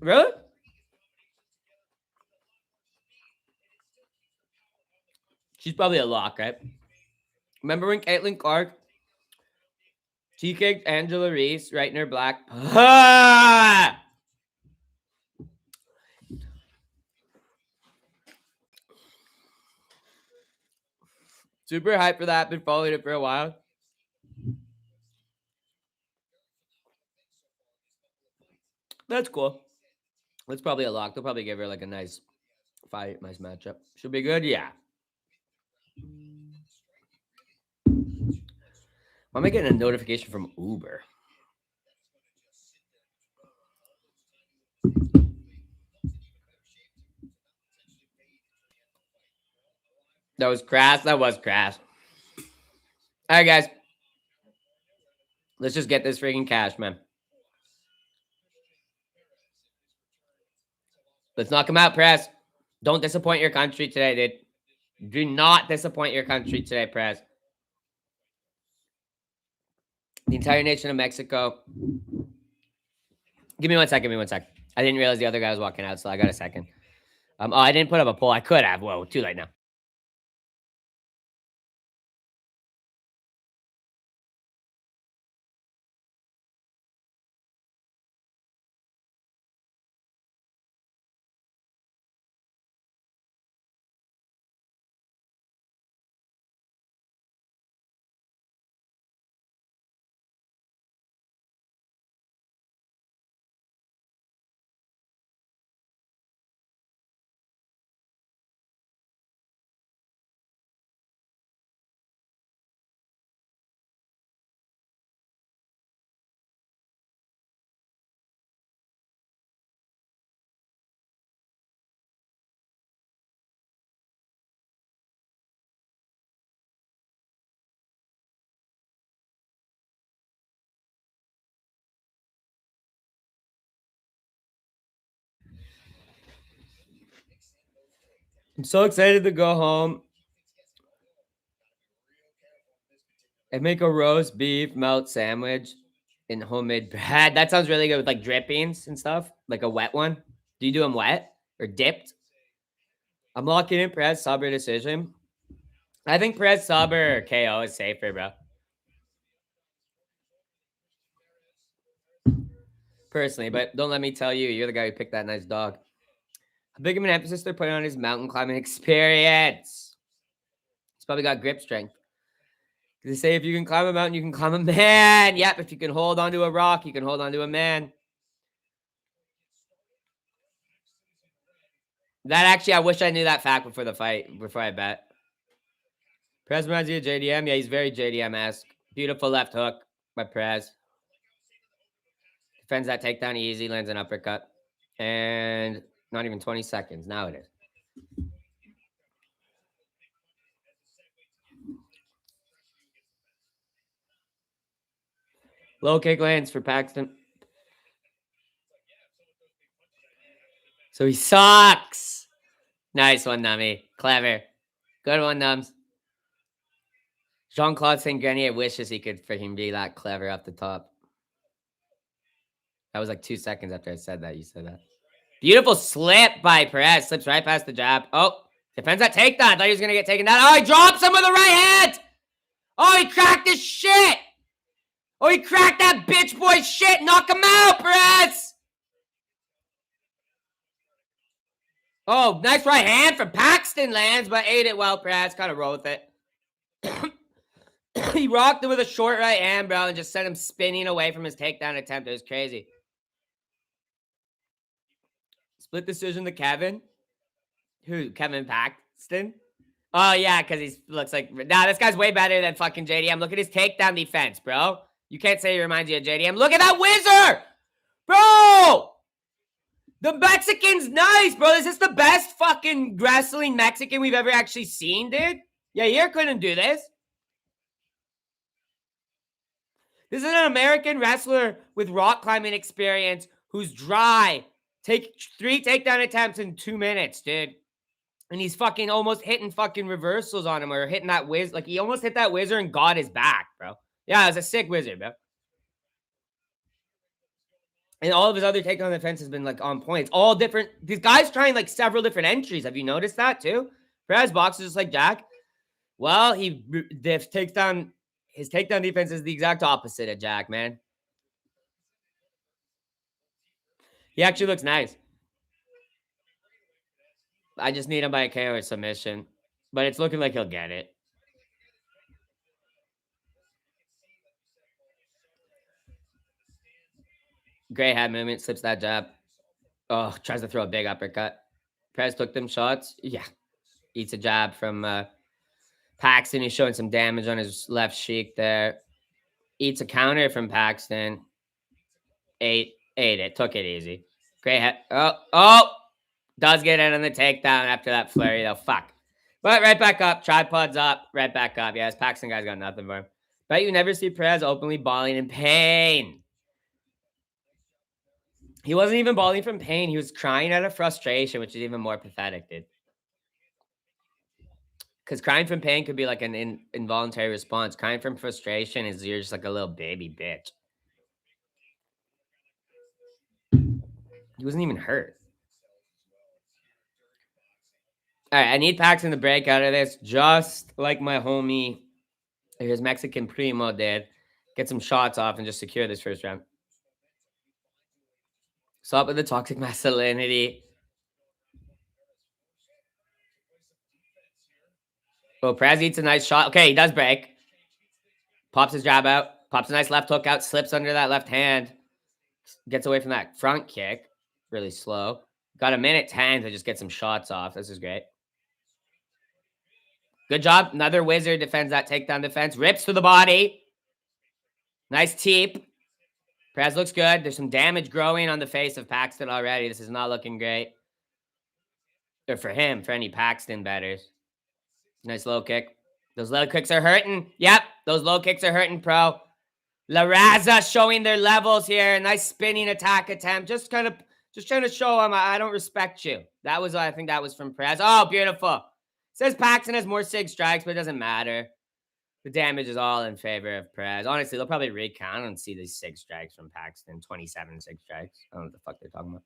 Really? She's probably a lock, right? Remember when Caitlin Clark kicked Angela Reese right in her black? Super hyped for that. Been following it for a while. That's cool. That's probably a lock. They'll probably give her like a nice fight, nice matchup. Should be good, yeah. Why am I getting a notification from Uber? That was crass. That was crass. All right, guys. Let's just get this freaking cash, man. Let's knock him out, Press. Don't disappoint your country today, dude. Do not disappoint your country today, Press. The entire nation of Mexico. Give me 1 second. Give me 1 sec. I didn't realize the other guy was walking out, so I got a second. Oh, I didn't put up a poll. I could have. Whoa, too late now. I'm so excited to go home and make a roast beef melt sandwich in homemade bread. That sounds really good with like drippings and stuff, like a wet one. Do you do them wet or dipped? I'm locking in Perez Saber decision. I think Perez Saber KO is safer, bro. Personally, but don't let me tell you, you're the guy who picked that nice dog. How big of an emphasis they're putting on his mountain climbing experience? He's probably got grip strength. They say if you can climb a mountain, you can climb a man. Yep, if you can hold onto a rock, you can hold onto a man. That actually, I wish I knew that fact before the fight, before I bet. Prez reminds you of JDM. Yeah, he's very JDM-esque. Beautiful left hook by Prez. Defends that takedown easy, lands an uppercut. And not even 20 seconds. Now it is. Low kick lands for Paxton. So he sucks. Nice one, Nummy. Clever. Good one, Nums. Jean-Claude St. Grenier wishes he could freaking be that clever off the top. That was like 2 seconds after I said that. You said that. Beautiful slip by Perez. Slips right past the jab. Oh, defends that takedown. I thought he was going to get taken down. Oh, he drops him with the right hand. Oh, he cracked his shit. Oh, he cracked that bitch boy shit. Knock him out, Perez. Oh, nice right hand from Paxton lands, but ate it well, Perez. Kind of roll with it. He rocked him with a short right hand, bro, and just sent him spinning away from his takedown attempt. It was crazy. Split decision to Kevin. Who? Kevin Paxton? Oh, yeah, because he looks like... Nah, this guy's way better than fucking JDM. Look at his takedown defense, bro. You can't say he reminds you of JDM. Look at that whizzer! Bro! The Mexican's nice, bro. Is this the best fucking wrestling Mexican we've ever actually seen, dude? Yair couldn't do this. This is an American wrestler with rock climbing experience who's dry. Take 3 takedown attempts in 2 minutes, dude. And he's fucking almost hitting fucking reversals on him or hitting that whiz. Like, he almost hit that whizzer and got his back, bro. Yeah, it was a sick wizard, bro. And all of his other takedown defense has been, like, on point. It's all different. These guys trying, like, several different entries. Have you noticed that, too? Perez boxes just like Jack. Well, his takedown defense is the exact opposite of Jack, man. He actually looks nice. I just need him by a KO or submission. But it's looking like he'll get it. Great head movement. Slips that jab. Oh, tries to throw a big uppercut. Perez took them shots. Yeah. Eats a jab from Paxton. He's showing some damage on his left cheek there. Eats a counter from Paxton. Ate it. Took it easy. Great head. Oh. Does get in on the takedown after that flurry, though. Fuck. But right back up. Tripod's up. Right back up. Yeah, this Paxton guy's got nothing for him. Bet you never see Perez openly bawling in pain. He wasn't even bawling from pain. He was crying out of frustration, which is even more pathetic, dude. Because crying from pain could be like an involuntary response. Crying from frustration is you're just like a little baby bitch. He wasn't even hurt. All right, I need Paxton to break out of this, just like my homie, his Mexican primo did. Get some shots off and just secure this first round. Stop with the toxic masculinity. Oh, Perez eats a nice shot. Okay, he does break. Pops his jab out. Pops a nice left hook out. Slips under that left hand. Gets away from that front kick. Really slow. Got a minute 10 to just get some shots off. This is great. Good job. Another wizard defends that takedown defense. Rips to the body. Nice teep. Perez looks good. There's some damage growing on the face of Paxton already. This is not looking great. Or for him, for any Paxton betters. Nice low kick. Those low kicks are hurting. Yep, those low kicks are hurting, pro. La Raza showing their levels here. Nice spinning attack attempt. Just trying to show him I don't respect you. I think that was from Perez. Oh, beautiful. Says Paxton has more sig strikes, but it doesn't matter. The damage is all in favor of Perez. Honestly, they'll probably recount and see these 6 strikes from Paxton. 27 6 strikes. I don't know what the fuck they're talking about.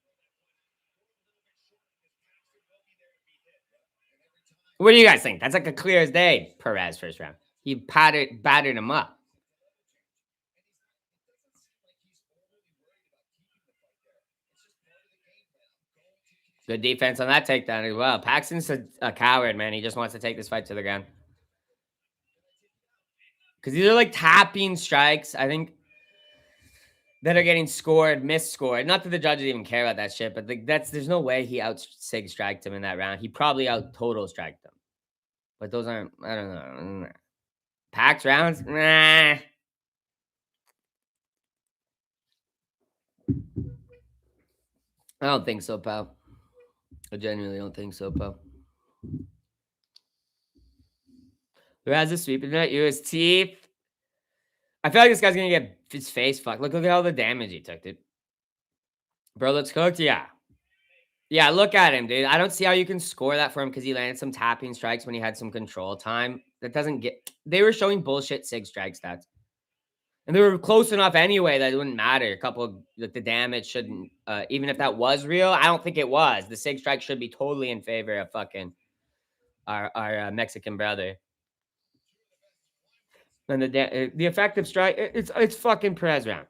What do you guys think? That's like a clear as day, Perez first round. He battered him up. Good defense on that takedown as well. Paxton's a coward, man. He just wants to take this fight to the ground. Because these are like tapping strikes, I think, that are getting misscored. Not that the judges even care about that shit, but there's no way he out-sig striked him in that round. He probably out-total striked him. But those aren't, I don't know. Packed rounds? Nah. I don't think so, pal. I genuinely don't think so, pal. Who has a sweeping at US teeth? I feel like this guy's gonna get his face fucked. Look at all the damage he took, dude. Bro looks cooked? Yeah. Yeah, look at him, dude. I don't see how you can score that for him because he landed some tapping strikes when he had some control time. That doesn't get... They were showing bullshit sig strike stats. And they were close enough anyway that it wouldn't matter. A couple, like the damage shouldn't... even if that was real, I don't think it was. The sig strike should be totally in favor of fucking our Mexican brother. And the effective strike, it's fucking Perez round.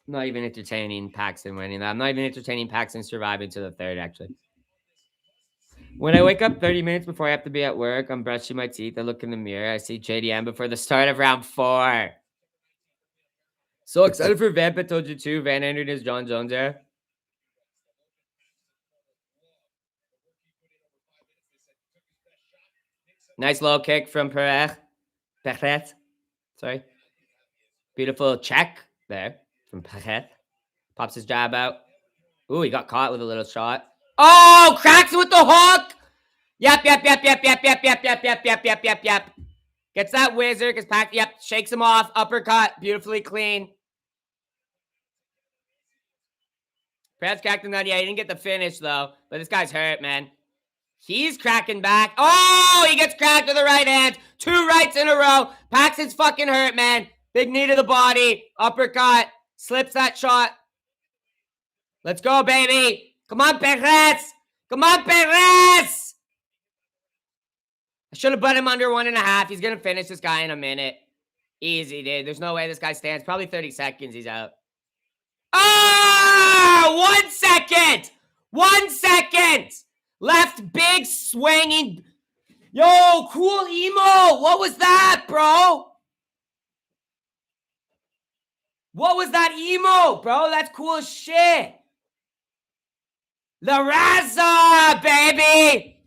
I'm not even entertaining Paxton winning that. I'm not even entertaining Paxton surviving to the third, actually. When I wake up 30 minutes before I have to be at work, I'm brushing my teeth. I look in the mirror. I see JDM before the start of round 4. So excited for Vamp. I told you too. Van Andert is John Jones there. Nice low kick from Perez. Sorry. Beautiful check there from Perez. Pops his jab out. Ooh, he got caught with a little shot. Oh, cracks with the hook. Yep. Gets that wizard because Pac, shakes him off. Uppercut, beautifully clean. Perez cracked him down. Yeah, he didn't get the finish though. But this guy's hurt, man. He's cracking back. Oh, he gets cracked with the right hand. 2 rights in a row. Paxton's fucking hurt, man. Big knee to the body. Uppercut. Slips that shot. Let's go, baby. Come on, Perez. Come on, Perez. I should have put him under 1.5. He's going to finish this guy in a minute. Easy, dude. There's no way this guy stands. Probably 30 seconds. He's out. Oh, 1 second. 1 second. Left big swinging. Yo, cool emo. What was that, bro? What was that emo, bro? That's cool as shit. La Raza, baby.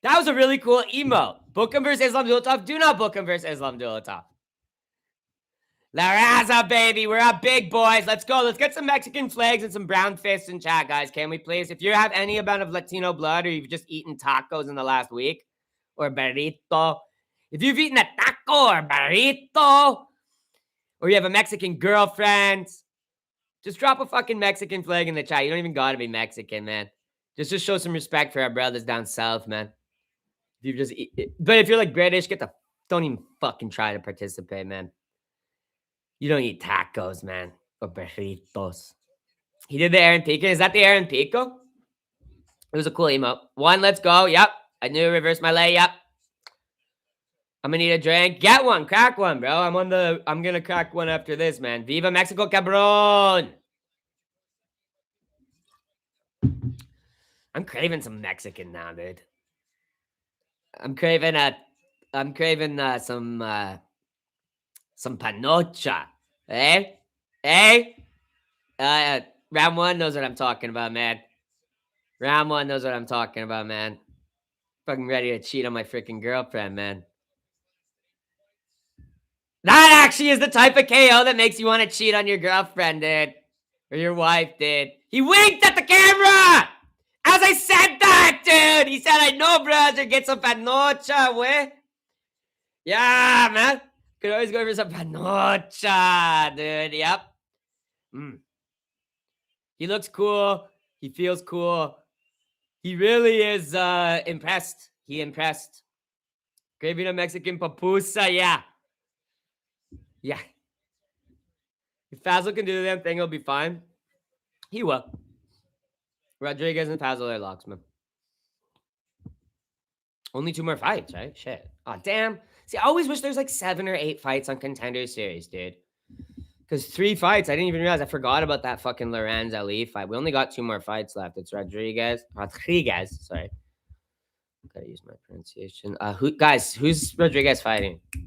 That was a really cool emo. Book him versus Islam Dulatov. Do not book him versus Islam Dulatov. La Raza, baby. We're up big, boys. Let's go. Let's get some Mexican flags and some brown fists in chat, guys. Can we please? If you have any amount of Latino blood or you've just eaten tacos in the last week or burrito, if you've eaten a taco or burrito or you have a Mexican girlfriend, just drop a fucking Mexican flag in the chat. You don't even gotta be Mexican, man. Just show some respect for our brothers down south, man. But if you're like British, don't even fucking try to participate, man. You don't eat tacos, man, or burritos. He did the Aaron Pico. Is that the Aaron Pico? It was a cool emote. 1, let's go. Yep. I knew reverse my lay. Yep. I'm gonna need a drink. Get one. Crack one, bro. I'm gonna crack one after this, man. Viva Mexico, cabron. I'm craving some Mexican now, dude. I'm craving some panocha. Round 1 knows what I'm talking about, man. Round 1 knows what I'm talking about, man. Fucking ready to cheat on my freaking girlfriend, man. That actually is the type of KO that makes you want to cheat on your girlfriend, dude. Or your wife, dude. He winked at the camera! As I said that, dude! He said, I know, brother. Get some panocha, way. Yeah, man. Could always go for some panocha, dude. Yep. He looks cool. He feels cool. He really is impressed. He impressed. Craving a Mexican papusa, yeah. Yeah. If Fazio can do the damn thing, he'll be fine. He will. Rodriguez and Fazio are locks, man. Only 2 more fights, right? Shit. Oh, damn. See, I always wish there's like 7 or 8 fights on Contender Series, dude. Because 3 fights, I didn't even realize. I forgot about that fucking Lorenz Ali fight. We only got 2 more fights left. It's Rodriguez, sorry. Gotta use my pronunciation. Who's Rodriguez fighting? I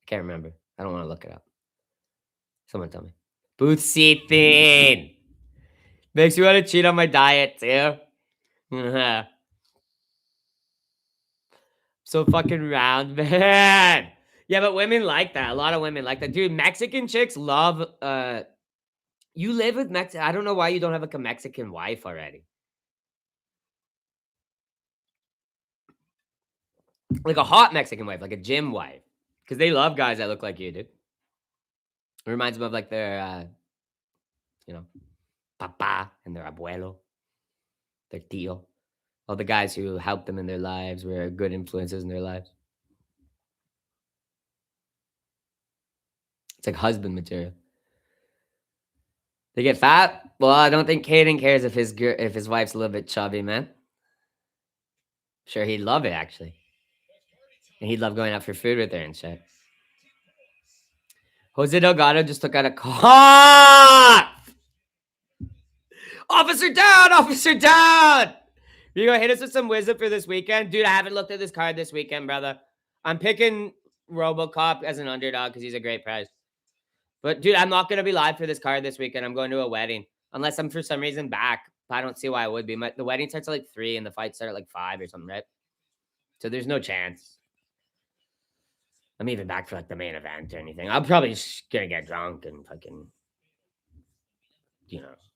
can't remember. I don't want to look it up. Someone tell me. Bootsy thin. Makes me want to cheat on my diet too. So fucking round, man. Yeah, but women like that. A lot of women like that. Dude, Mexican chicks love you live with Mexican. I don't know why you don't have like a Mexican wife already. Like a hot Mexican wife, like a gym wife. Because they love guys that look like you, dude. It reminds them of like their papa and their abuelo, their tío. All the guys who helped them in their lives, were good influences in their lives. It's like husband material. They get fat? Well, I don't think Caden cares if his wife's a little bit chubby, man. Sure, he'd love it, actually. And he'd love going out for food with her and shit. Jose Delgado just took out a call. Officer down! Officer down! You gonna hit us with some wisdom for this weekend? Dude, I haven't looked at this card this weekend, brother. I'm picking RoboCop as an underdog because he's a great price. But, dude, I'm not going to be live for this card this weekend. I'm going to a wedding. Unless I'm for some reason back. I don't see why I would be. The wedding starts at like 3 and the fight start at like 5 or something, right? So there's no chance I'm even back for like the main event or anything. I'm probably just going to get drunk and fucking,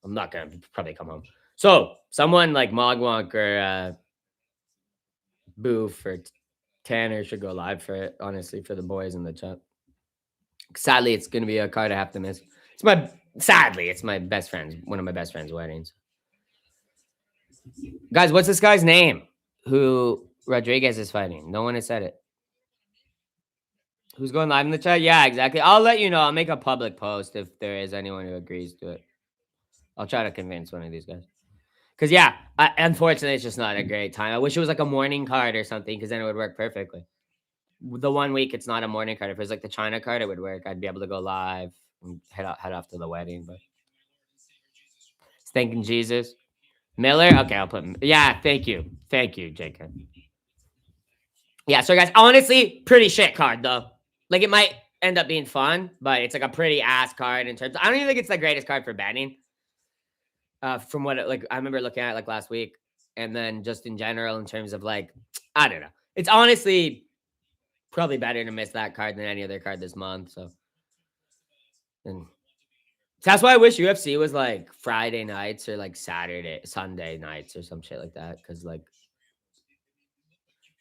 I'm not going to probably come home. So someone like Mogwonk or Boof or Tanner should go live for it, honestly, for the boys in the chat. Sadly, it's going to be a card I have to miss. Sadly, it's my best friend's, one of my best friend's weddings. Guys, what's this guy's name who Rodriguez is fighting? No one has said it. Who's going live in the chat? Yeah, exactly. I'll let you know. I'll make a public post if there is anyone who agrees to it. I'll try to convince one of these guys. Because, yeah, unfortunately, it's just not a great time. I wish it was like a morning card or something because then it would work perfectly. The 1 week, it's not a morning card. If it was like the China card, it would work. I'd be able to go live and head off to the wedding. But thanking Jesus. Miller? Okay, I'll put... Yeah, thank you. Thank you, Jacob. Yeah, so guys, honestly, pretty shit card, though. Like, it might end up being fun, but it's like a pretty ass card in terms of... I don't even think it's the greatest card for betting. From what, I remember looking at it, like, last week. And then just in general, in terms of, like, I don't know. It's honestly probably better to miss that card than any other card this month, so... And that's why I wish UFC was, like, Friday nights or, like, Sunday nights or some shit like that, because, like...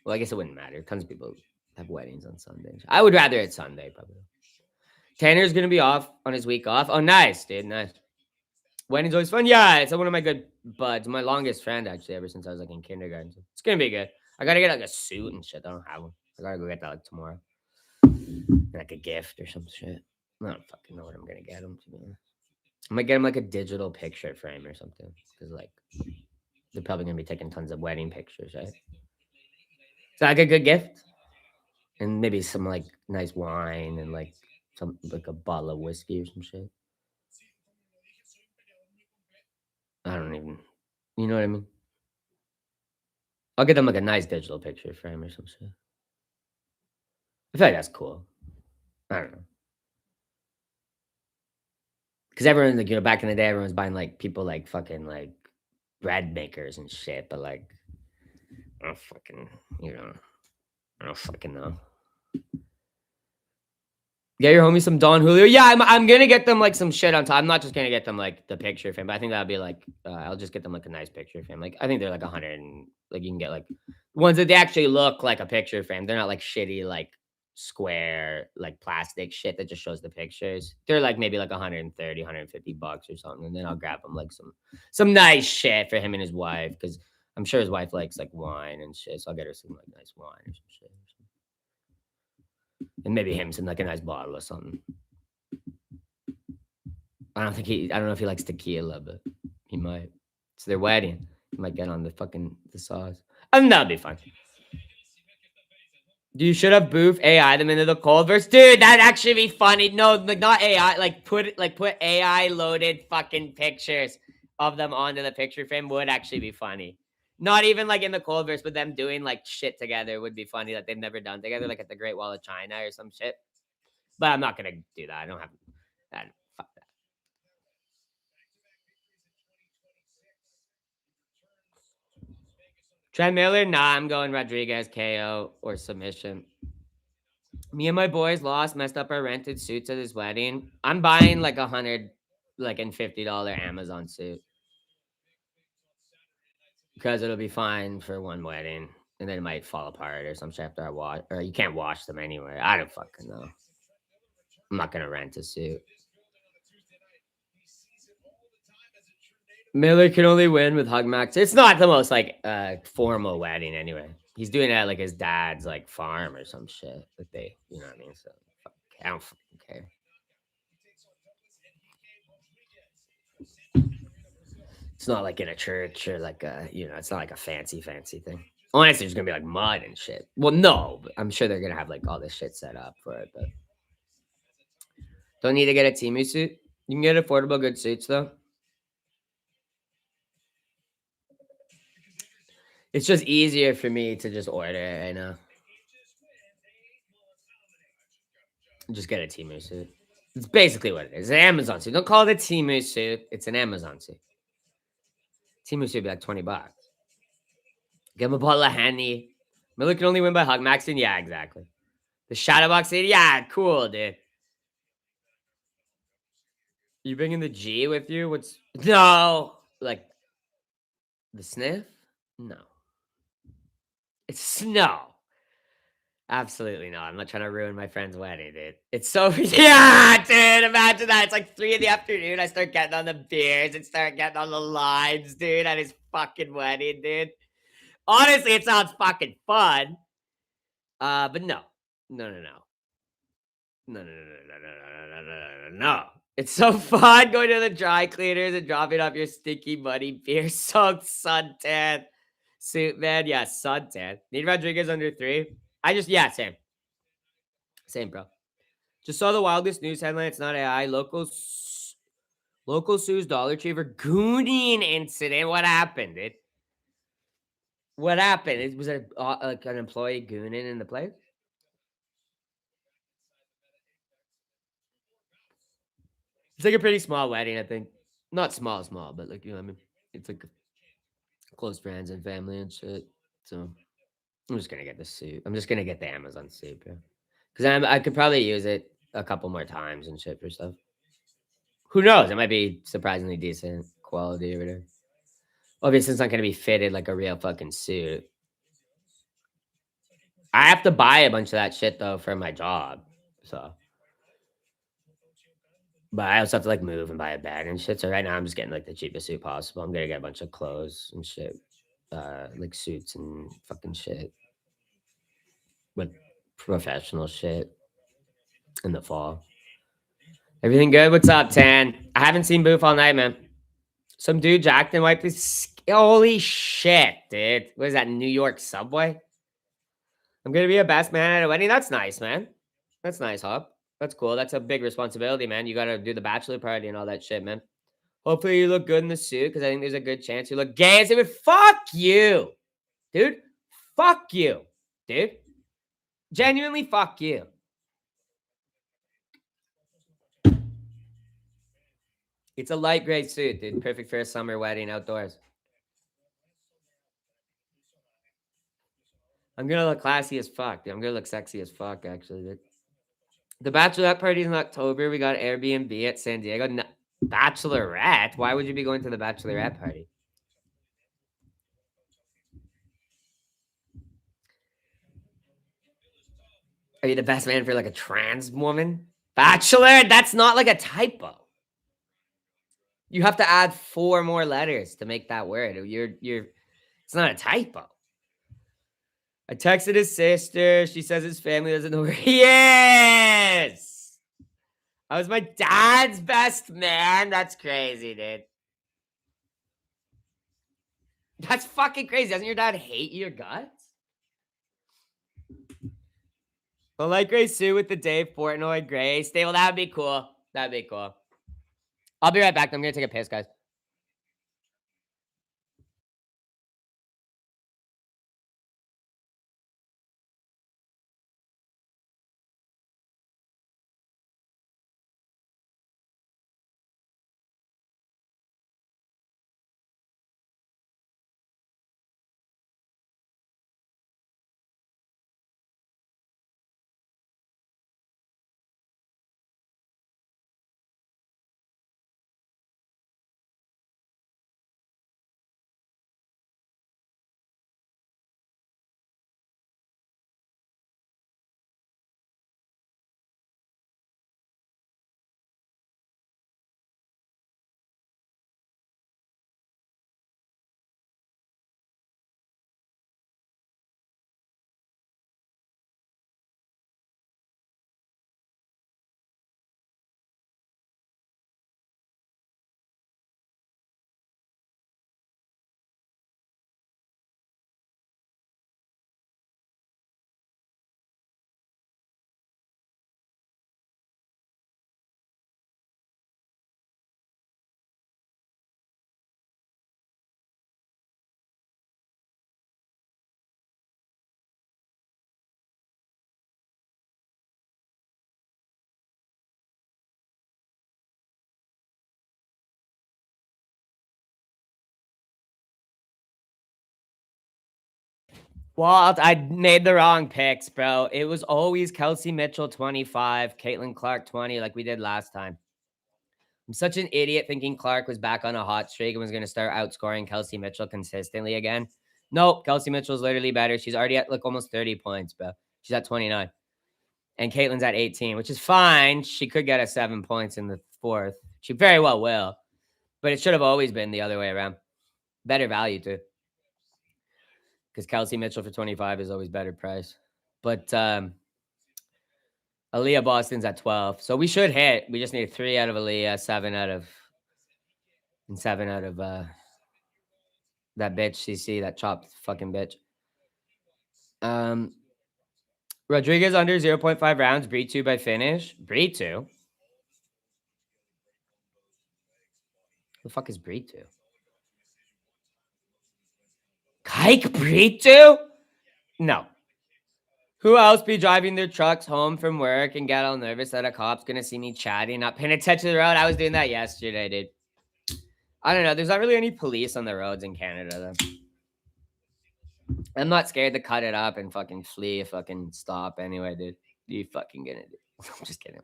Well, I guess it wouldn't matter. Tons of people have weddings on Sunday. I would rather it's Sunday, probably. Tanner's going to be off on his week off. Oh, nice, dude. Nice. Wedding's always fun. Yeah, it's one of my good buds. My longest friend, actually, ever since I was, like, in kindergarten. So it's going to be good. I got to get, like, a suit and shit. I don't have one. I got to go get that, like, tomorrow. Like, a gift or some shit. I don't fucking know what I'm going to get him, to be honest. I might get him, like, a digital picture frame or something. Because, like, they're probably going to be taking tons of wedding pictures, right? Is that like a good gift? And maybe some like nice wine and like a bottle of whiskey or some shit. I don't even, you know what I mean? I'll get them like a nice digital picture frame or some shit. I feel like that's cool. I don't know. Because everyone, like, back in the day, everyone's buying like people like fucking like bread makers and shit. But like, I don't fucking, I don't fucking know. Get your homie some Don Julio. Yeah, I'm gonna get them like some shit on top. I'm not just gonna get them like the picture frame, but I think that'd be like I'll just get them like a nice picture frame. Like I think they're like 100 and like you can get like ones that they actually look like a picture frame. They're not like shitty like square like plastic shit that just shows the pictures. They're like maybe like 130, 150 bucks or something. And then I'll grab them like some nice shit for him and his wife because I'm sure his wife likes like wine and shit. So I'll get her some like nice wine or some shit. And maybe him some like a nice bottle or something. I don't know if he likes tequila, but he might. It's their wedding. He might get on the sauce. And that'll be fun. You should have Boof AI them into the Coldverse. Dude, that'd actually be funny. No, like not AI. Like put AI loaded fucking pictures of them onto the picture frame would actually be funny. Not even like in the Coldverse, but them doing like shit together would be funny that they've never done together, like at the Great Wall of China or some shit. But I'm not gonna do that. I don't have that. Fuck that. Trent Miller? Nah, I'm going Rodriguez KO or submission. Me and my boys messed up our rented suits at his wedding. I'm buying like $150 Amazon suit. Because it'll be fine for one wedding. And then it might fall apart or some shit after I wash. Or you can't wash them anyway. I don't fucking know. I'm not gonna rent a suit. Miller can only win with Hug Max. It's not the most like formal wedding anyway. He's doing it at like his dad's like farm or some shit that they, you know what I mean? So I don't fucking care. It's not like in a church or like it's not like a fancy thing. Unless there's gonna be like mud and shit. Well, no, but I'm sure they're gonna have like all this shit set up for it. But don't need to get a Temu suit. You can get affordable good suits though. It's just easier for me to just order it right now. Just get a Temu suit. It's basically what it is. It's an Amazon suit. Don't call it a Temu suit. It's an Amazon suit. Temu suit would be like $20. Give him a bottle of Henny. Miller can only win by hug maxing. Yeah, exactly. The Shadowbox 80. Yeah, cool, dude. You bringing the G with you? What's no? Like the sniff? No. It's snow. Absolutely not. I'm not trying to ruin my friend's wedding, dude. It's so yeah, dude. Imagine that. It's like 3 in the afternoon. I start getting on the beers and start getting on the lines, dude, at his fucking wedding, dude. Honestly, it sounds fucking fun. But no. No, no, no. No, no, no, no, no, no, no, no, no, no. It's so fun going to the dry cleaners and dropping off your sticky, muddy, beer-soaked suntan suit, man. Yeah, suntan. Need Rodriguez under 3. Yeah, same. Same, bro. Just saw the wildest news headline. It's not AI. Local sues Dollar Tree for gooning incident. What happened, dude? What happened? Was it like an employee gooning in the place? It's like a pretty small wedding, I think. Not small, small, but like, you know what I mean? It's like close friends and family and shit. So I'm just gonna get the suit. I'm just gonna get the Amazon suit, bro. Because I could probably use it a couple more times and shit for stuff. Who knows? It might be surprisingly decent quality or whatever. Obviously, it's not gonna be fitted like a real fucking suit. I have to buy a bunch of that shit though for my job. So, but I also have to like move and buy a bag and shit. So right now I'm just getting like the cheapest suit possible. I'm gonna get a bunch of clothes and shit, like suits and fucking shit with professional shit in the fall. Everything good? What's up, Tan? I haven't seen Booth all night, man. Some dude jacked and wiped his. Holy shit, dude! What is that? New York subway? I'm gonna be a best man at a wedding. That's nice, man. That's nice, Hop. That's cool. That's a big responsibility, man. You gotta do the bachelor party and all that shit, man. Hopefully you look good in the suit because I think there's a good chance you look gay as it would. Fuck you, dude. Fuck you, dude. Genuinely, fuck you. It's a light gray suit, dude. Perfect for a summer wedding outdoors. I'm gonna look classy as fuck, dude. I'm gonna look sexy as fuck, actually, dude. The bachelorette party's in October. We got Airbnb at San Diego. No, bachelorette? Why would you be going to the bachelorette party? Are you the best man for like a trans woman? Bachelor? That's not like a typo. You have to add 4 more letters to make that word. It's not a typo. I texted his sister. She says his family doesn't know where he is. I was my dad's best man. That's crazy, dude. That's fucking crazy. Doesn't your dad hate your guts? A light gray suit with the Dave Portnoy gray stable. That would be cool. That'd be cool. I'll be right back. I'm gonna take a piss, guys. Well, I made the wrong picks, bro. It was always Kelsey Mitchell 25, Caitlin Clark 20, like we did last time. I'm such an idiot thinking Clark was back on a hot streak and was going to start outscoring Kelsey Mitchell consistently again. Nope, Kelsey Mitchell's literally better. She's already at like almost 30 points, bro. She's at 29. And Caitlin's at 18, which is fine. She could get us 7 points in the fourth. She very well will. But it should have always been the other way around. Better value, too. Because Kelsey Mitchell for 25 is always better price. But Aaliyah Boston's at 12. So we should hit. We just need 3 out of Aaliyah, 7 out of that bitch CC, that chopped fucking bitch. Rodriguez under 0.5 rounds. Breed 2 by finish. Breed 2? The fuck is Breed 2? Kike Breed 2? No. Who else be driving their trucks home from work and get all nervous that a cop's gonna see me chatting, not paying attention to the road? I was doing that yesterday, dude. I don't know. There's not really any police on the roads in Canada, though. I'm not scared to cut it up and fucking flee, fucking stop anyway, dude. You fucking gonna do? I'm just kidding.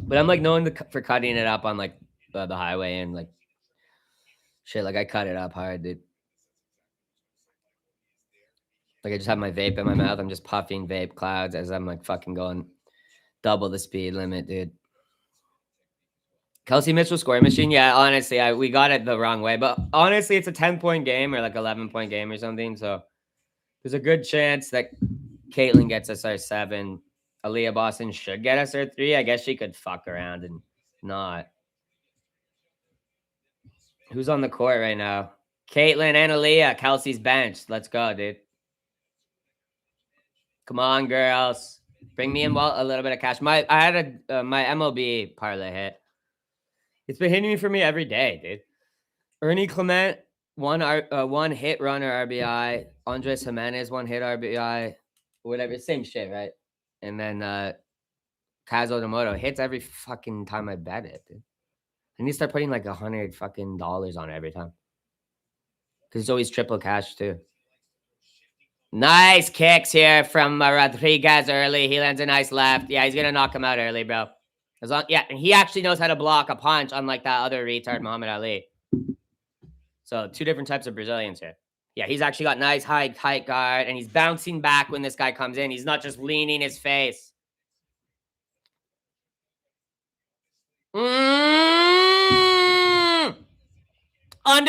But I'm like known for cutting it up on like the highway and like shit. Like I cut it up hard, dude. Like I just have my vape in my mouth. I'm just puffing vape clouds as I'm like fucking going double the speed limit, dude. Kelsey Mitchell scoring machine. Yeah, honestly, we got it the wrong way. But honestly, it's a 10-point game or like 11-point game or something. So there's a good chance that Caitlin gets us our 7. Aaliyah Boston should get us our 3. I guess she could fuck around and not. Who's on the court right now? Caitlin and Aaliyah. Kelsey's bench. Let's go, dude. Come on, girls. Bring me in a little bit of cash. I had my MLB parlay hit. It's been hitting me for me every day, dude. Ernie Clement, one hit runner RBI. Andres Jimenez, 1 hit RBI. Whatever, same shit, right? And then Kaz Otomoto hits every fucking time I bet it, dude. I need to start putting like $100 fucking dollars on it every time. Because it's always triple cash too. Nice kicks here from Rodriguez early. He lands a nice left. Yeah, he's gonna knock him out early, bro. Yeah, and he actually knows how to block a punch, unlike that other retard Muhammad Ali. So 2 different types of Brazilians here. Yeah, he's actually got nice height guard, and he's bouncing back when this guy comes in. He's not just leaning his face. Under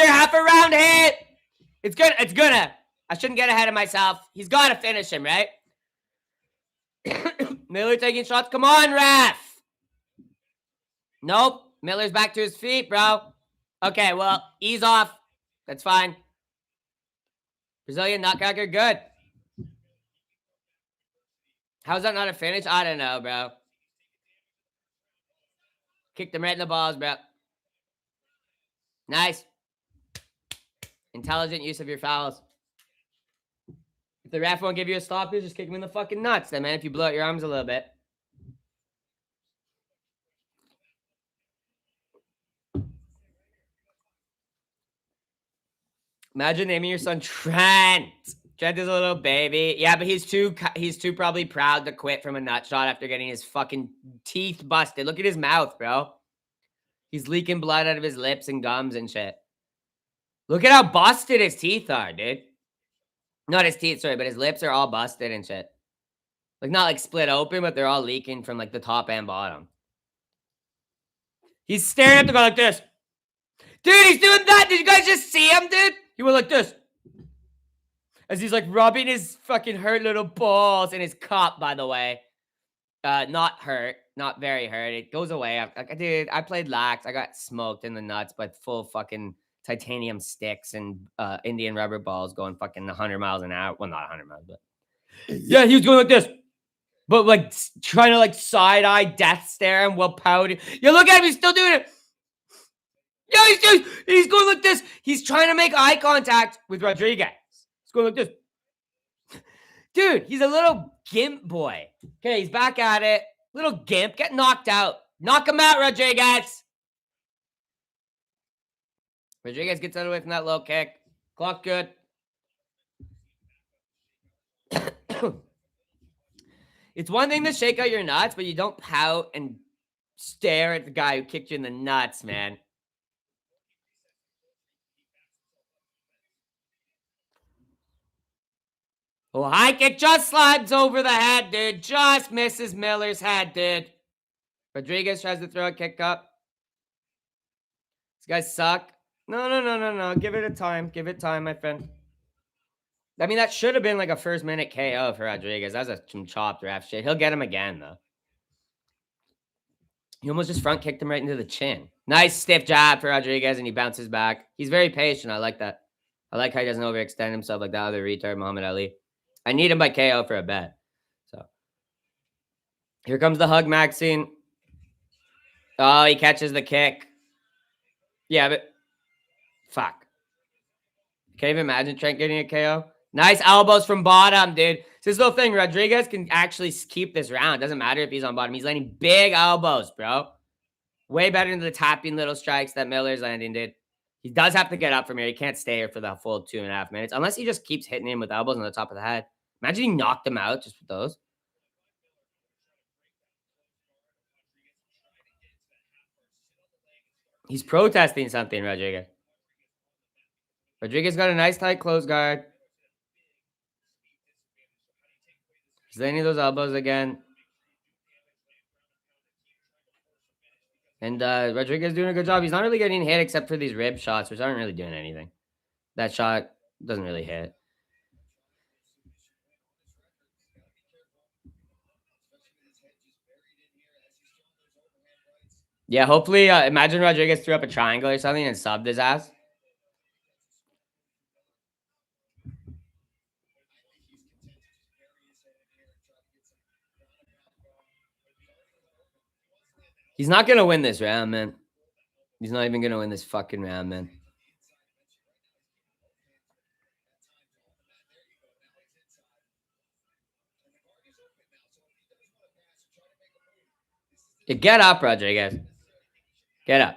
half a round hit. It's good. It's gonna. I shouldn't get ahead of myself. He's got to finish him, right? Miller taking shots. Come on, ref. Nope. Miller's back to his feet, bro. Okay, well, ease off. That's fine. Brazilian nutcracker, good. How's that not a finish? I don't know, bro. Kicked him right in the balls, bro. Nice. Intelligent use of your fouls. If the ref won't give you a stop, you just kick him in the fucking nuts then, man, if you blow out your arms a little bit. Imagine naming your son Trent. Trent is a little baby. Yeah, but he's too probably proud to quit from a nut shot after getting his fucking teeth busted. Look at his mouth, bro. He's leaking blood out of his lips and gums and shit. Look at how busted his teeth are, dude. Not his teeth, sorry, but his lips are all busted and shit. Like, not like split open, but they're all leaking from like the top and bottom. He's staring at the guy like this. Dude, he's doing that. Did you guys just see him, dude? He went like this. As he's like rubbing his fucking hurt little balls in his cup, by the way. Not hurt. Not very hurt. It goes away. Dude, I played lax. I got smoked in the nuts by full fucking titanium sticks and Indian rubber balls going fucking 100 miles an hour. Well, not 100 miles, but yeah, he was going like this. But like trying to like side-eye death stare him while pouting. Yeah, look at him. He's still doing it. Yeah, he's going like this. He's trying to make eye contact with Rodriguez. He's going like this. Dude, he's a little gimp boy. Okay, he's back at it. Little gimp. Get knocked out. Knock him out, Rodriguez. Rodriguez gets out of the way from that low kick. Clock good. It's one thing to shake out your nuts, but you don't pout and stare at the guy who kicked you in the nuts, man. Oh, high kick just slides over the head, dude. Just misses Miller's head, dude. Rodriguez tries to throw a kick up. These guys suck. No. Give it a time. Give it time, my friend. I mean, that should have been like a first minute KO for Rodriguez. That was some chopped ref shit. He'll get him again, though. He almost just front kicked him right into the chin. Nice stiff jab for Rodriguez, and he bounces back. He's very patient. I like that. I like how he doesn't overextend himself like that other retard, Muhammad Ali. I need him by KO for a bet. So here comes the hug Maxine. Oh, he catches the kick. Yeah, but fuck. Can't even imagine Trent getting a KO. Nice elbows from bottom, dude. It's this little thing. Rodriguez can actually keep this round. Doesn't matter if he's on bottom. He's landing big elbows, bro. Way better than the tapping little strikes that Miller's landing, dude. He does have to get up from here. He can't stay here for the full 2.5 minutes. Unless he just keeps hitting him with elbows on the top of the head. Imagine he knocked him out just with those. He's protesting something, Rodriguez. Rodriguez got a nice tight close guard. He's landing those elbows again. And Rodriguez doing a good job. He's not really getting hit except for these rib shots, which aren't really doing anything. That shot doesn't really hit. Yeah, hopefully, imagine Rodriguez threw up a triangle or something and subbed his ass. He's not going to win this round, man. He's not even going to win this fucking round, man. Yeah, get up, Rodriguez. Get up.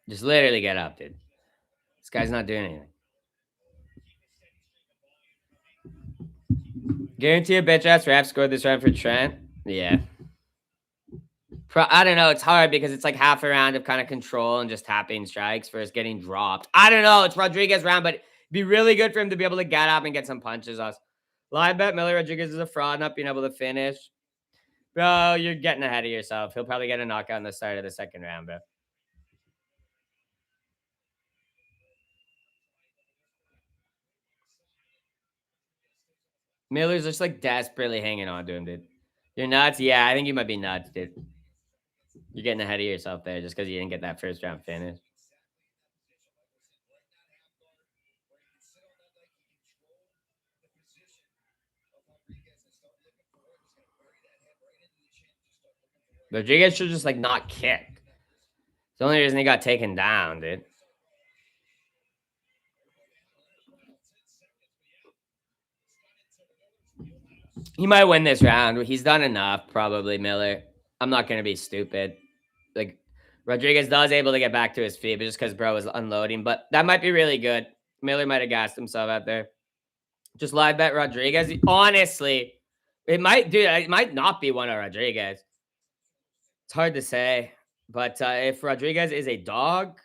Just literally get up, dude. This guy's not doing anything. Guarantee a bitch ass ref scored this round for Trent. Yeah. I don't know. It's hard because it's like half a round of kind of control and just tapping strikes versus getting dropped. I don't know. It's Rodriguez round, but it'd be really good for him to be able to get up and get some punches us. Live bet Miller Rodriguez is a fraud, not being able to finish. Bro, you're getting ahead of yourself. He'll probably get a knockout in the start of the second round, bro. Miller's just like desperately hanging on to him, dude. You're nuts? Yeah, I think you might be nuts, dude. You're getting ahead of yourself there just because you didn't get that first round finish. Rodriguez should just like not kick. It's the only reason he got taken down, dude. He might win this round. He's done enough, probably, Miller. I'm not going to be stupid. Like, Rodriguez does able to get back to his feet, but just because bro was unloading. But that might be really good. Miller might have gassed himself out there. Just live bet Rodriguez. Honestly, it might not be one of Rodriguez. It's hard to say. But if Rodriguez is a dog,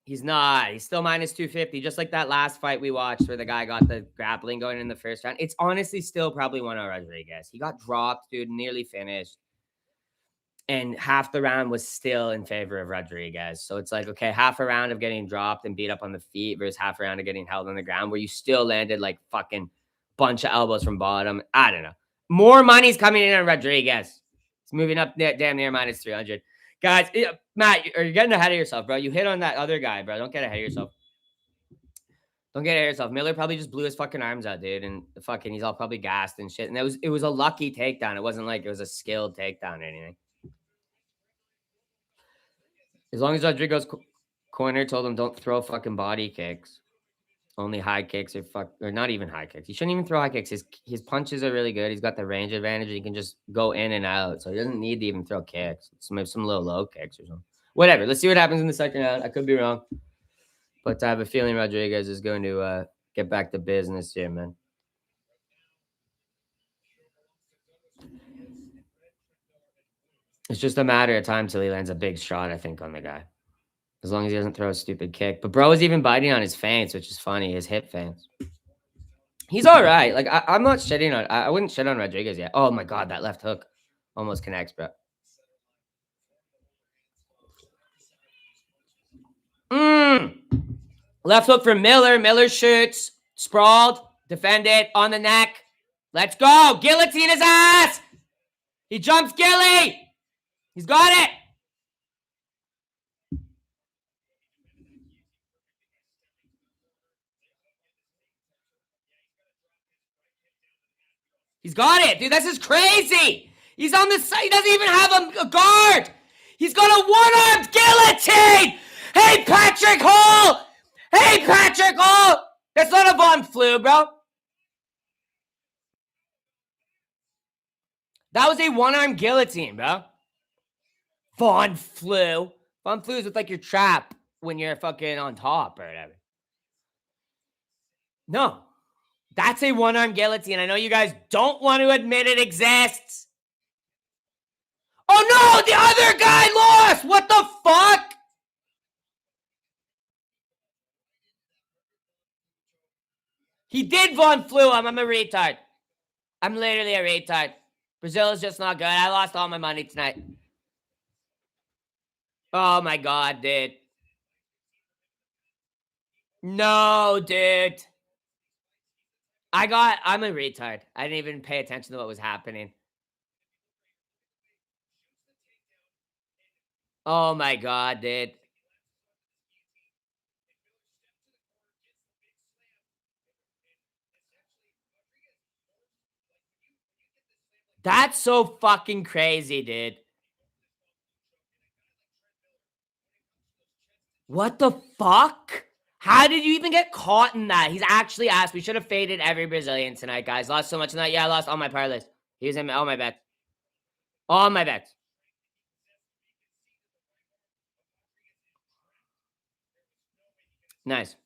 he's not. He's still minus 250, just like that last fight we watched where the guy got the grappling going in the first round. It's honestly still probably one of Rodriguez. He got dropped, dude, nearly finished. And half the round was still in favor of Rodriguez. So it's like, okay, half a round of getting dropped and beat up on the feet versus half a round of getting held on the ground where you still landed like fucking bunch of elbows from bottom. I don't know. More money's coming in on Rodriguez. It's moving up damn near minus 300. Guys, Matt, you're getting ahead of yourself, bro. You hit on that other guy, bro. Don't get ahead of yourself. Don't get ahead of yourself. Miller probably just blew his fucking arms out, dude. And fucking he's all probably gassed and shit. And it was a lucky takedown. It wasn't like it was a skilled takedown or anything. As long as Rodrigo's corner told him don't throw fucking body kicks. Only high kicks or not even high kicks. He shouldn't even throw high kicks. His punches are really good. He's got the range advantage. He can just go in and out. So he doesn't need to even throw kicks. Some little low kicks or something. Whatever. Let's see what happens in the second round. I could be wrong. But I have a feeling Rodriguez is going to get back to business here, man. It's just a matter of time till he lands a big shot, I think, on the guy. As long as he doesn't throw a stupid kick. But bro is even biting on his feints, which is funny, his hip feints. He's all right. Like, I'm not shitting on I wouldn't shit on Rodriguez yet. Oh my god, that left hook almost connects, bro. Left hook for Miller. Miller shoots. Sprawled. Defended. On the neck. Let's go. Guillotine his ass. He jumps Gilly. He's got it. He's got it. Dude, this is crazy. He's on the side. He doesn't even have a guard. He's got a one-armed guillotine. Hey, Patrick Hall. Hey, Patrick Hall. That's not a Von Flu, bro. That was a one-armed guillotine, bro. Von Flu. Von Flu is with like your trap when you're fucking on top or whatever. No. That's a one-armed guillotine. I know you guys don't want to admit it exists. Oh no, the other guy lost! What the fuck? He did Von Flu him. I'm a retard. I'm literally a retard. Brazil is just not good. I lost all my money tonight. Oh my god, dude. No, dude. I'm a retard. I didn't even pay attention to what was happening. Oh my god, dude. That's so fucking crazy, dude. What the fuck? How did you even get caught in that? He's actually asked. We should have faded every Brazilian tonight, guys. Lost so much tonight. Yeah, I lost all my parlays. He was in all my bets. All my bets. Nice.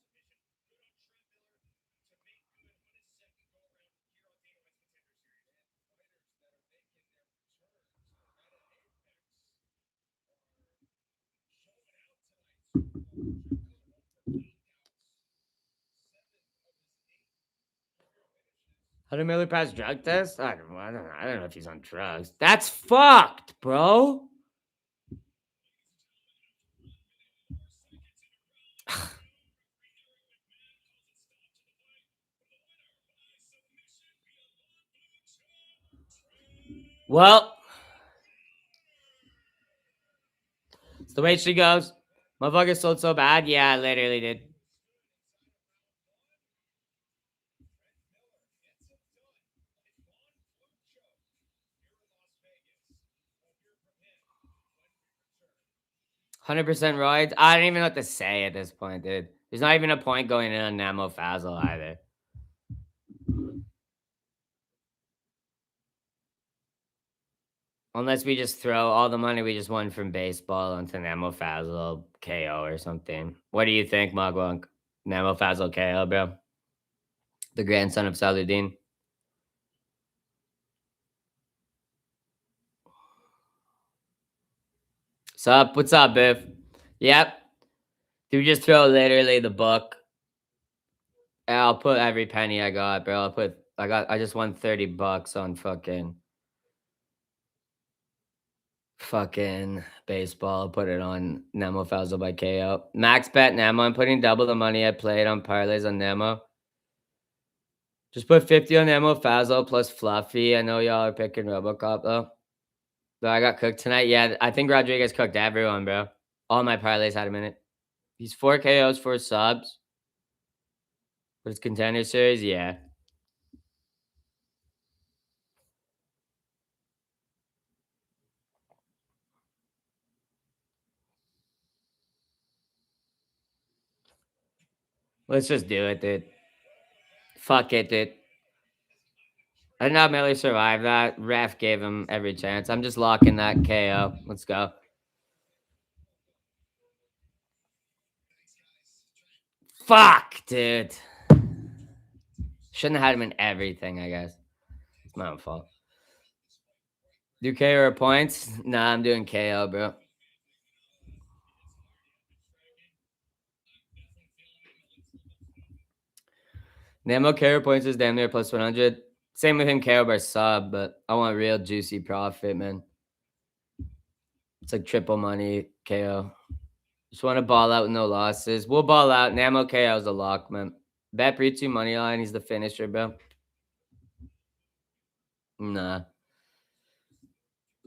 How did Miller pass drug test? I don't know. I don't know if he's on drugs. That's fucked, bro. Well, it's the way she goes. Motherfucker sold so bad. Yeah, I literally did. $100% roids. I don't even know what to say at this point, dude. There's not even a point going in on Namo Fazel either. Unless we just throw all the money we just won from baseball onto Namo Fazel KO or something. What do you think, Magwunk? Namo Fazel KO, bro? The grandson of Saluddin. Sup? What's up, Biff? Yep. Do we just throw literally the book? I'll put every penny I got, bro. I just won $30 on fucking baseball. I'll put it on Nemo Fazel by KO. Max bet Nemo. I'm putting double the money I played on parlays on Nemo. Just put 50 on Nemo Fazel plus Fluffy. I know y'all are picking Robocop though. Though I got cooked tonight. Yeah, I think Rodriguez cooked everyone, bro. All my parlays had him in it. He's 4 KOs, 4 subs. But it's contender series, yeah. Let's just do it, dude. Fuck it, dude. I did not merely survive that. Ref gave him every chance. I'm just locking that KO. Let's go. Fuck, dude. Shouldn't have had him in everything, I guess. It's my own fault. Do KO or points? Nah, I'm doing KO, bro. Namo KO points is damn near plus 100. Same with him, KO by sub, but I want real juicy profit, man. It's like triple money KO. Just want to ball out with no losses. We'll ball out. Namo KO is a lock, man. Bet Britsu money line. He's the finisher, bro. Nah.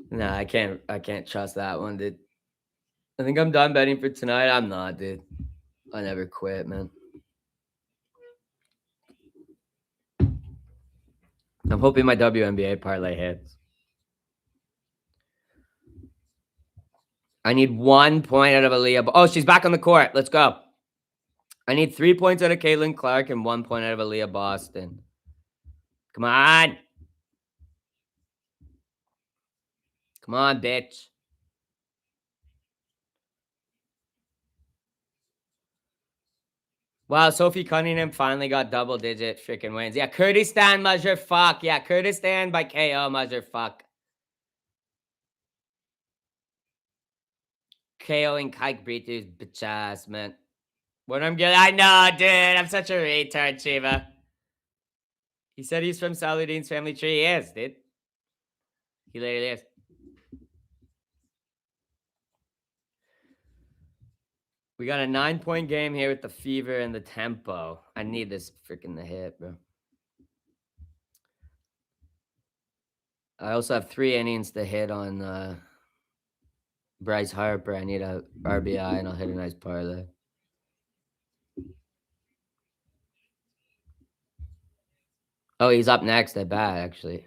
Nah, I can't trust that one, dude. I think I'm done betting for tonight. I'm not, dude. I never quit, man. I'm hoping my WNBA parlay hits. I need 1 point out of Aaliyah. Oh, she's back on the court. Let's go. I need 3 points out of Caitlin Clark and 1 point out of Aaliyah Boston. Come on. Come on, bitch. Wow, Sophie Cunningham finally got double-digit freaking wins. Yeah, Kurdistan, motherfuck. Yeah, Kurdistan by KO, motherfuck. KOing Kike Britu's bitch ass, man. What I'm getting, I know, dude. I'm such a retard, Shiva. He said he's from Saluddin's family tree. He is, dude. He literally is. We got a 9-point game here with the fever and the tempo. I need this freaking the hit, bro. I also have 3 innings to hit on Bryce Harper. I need a RBI and I'll hit a nice parlay. Oh, he's up next at bat, actually.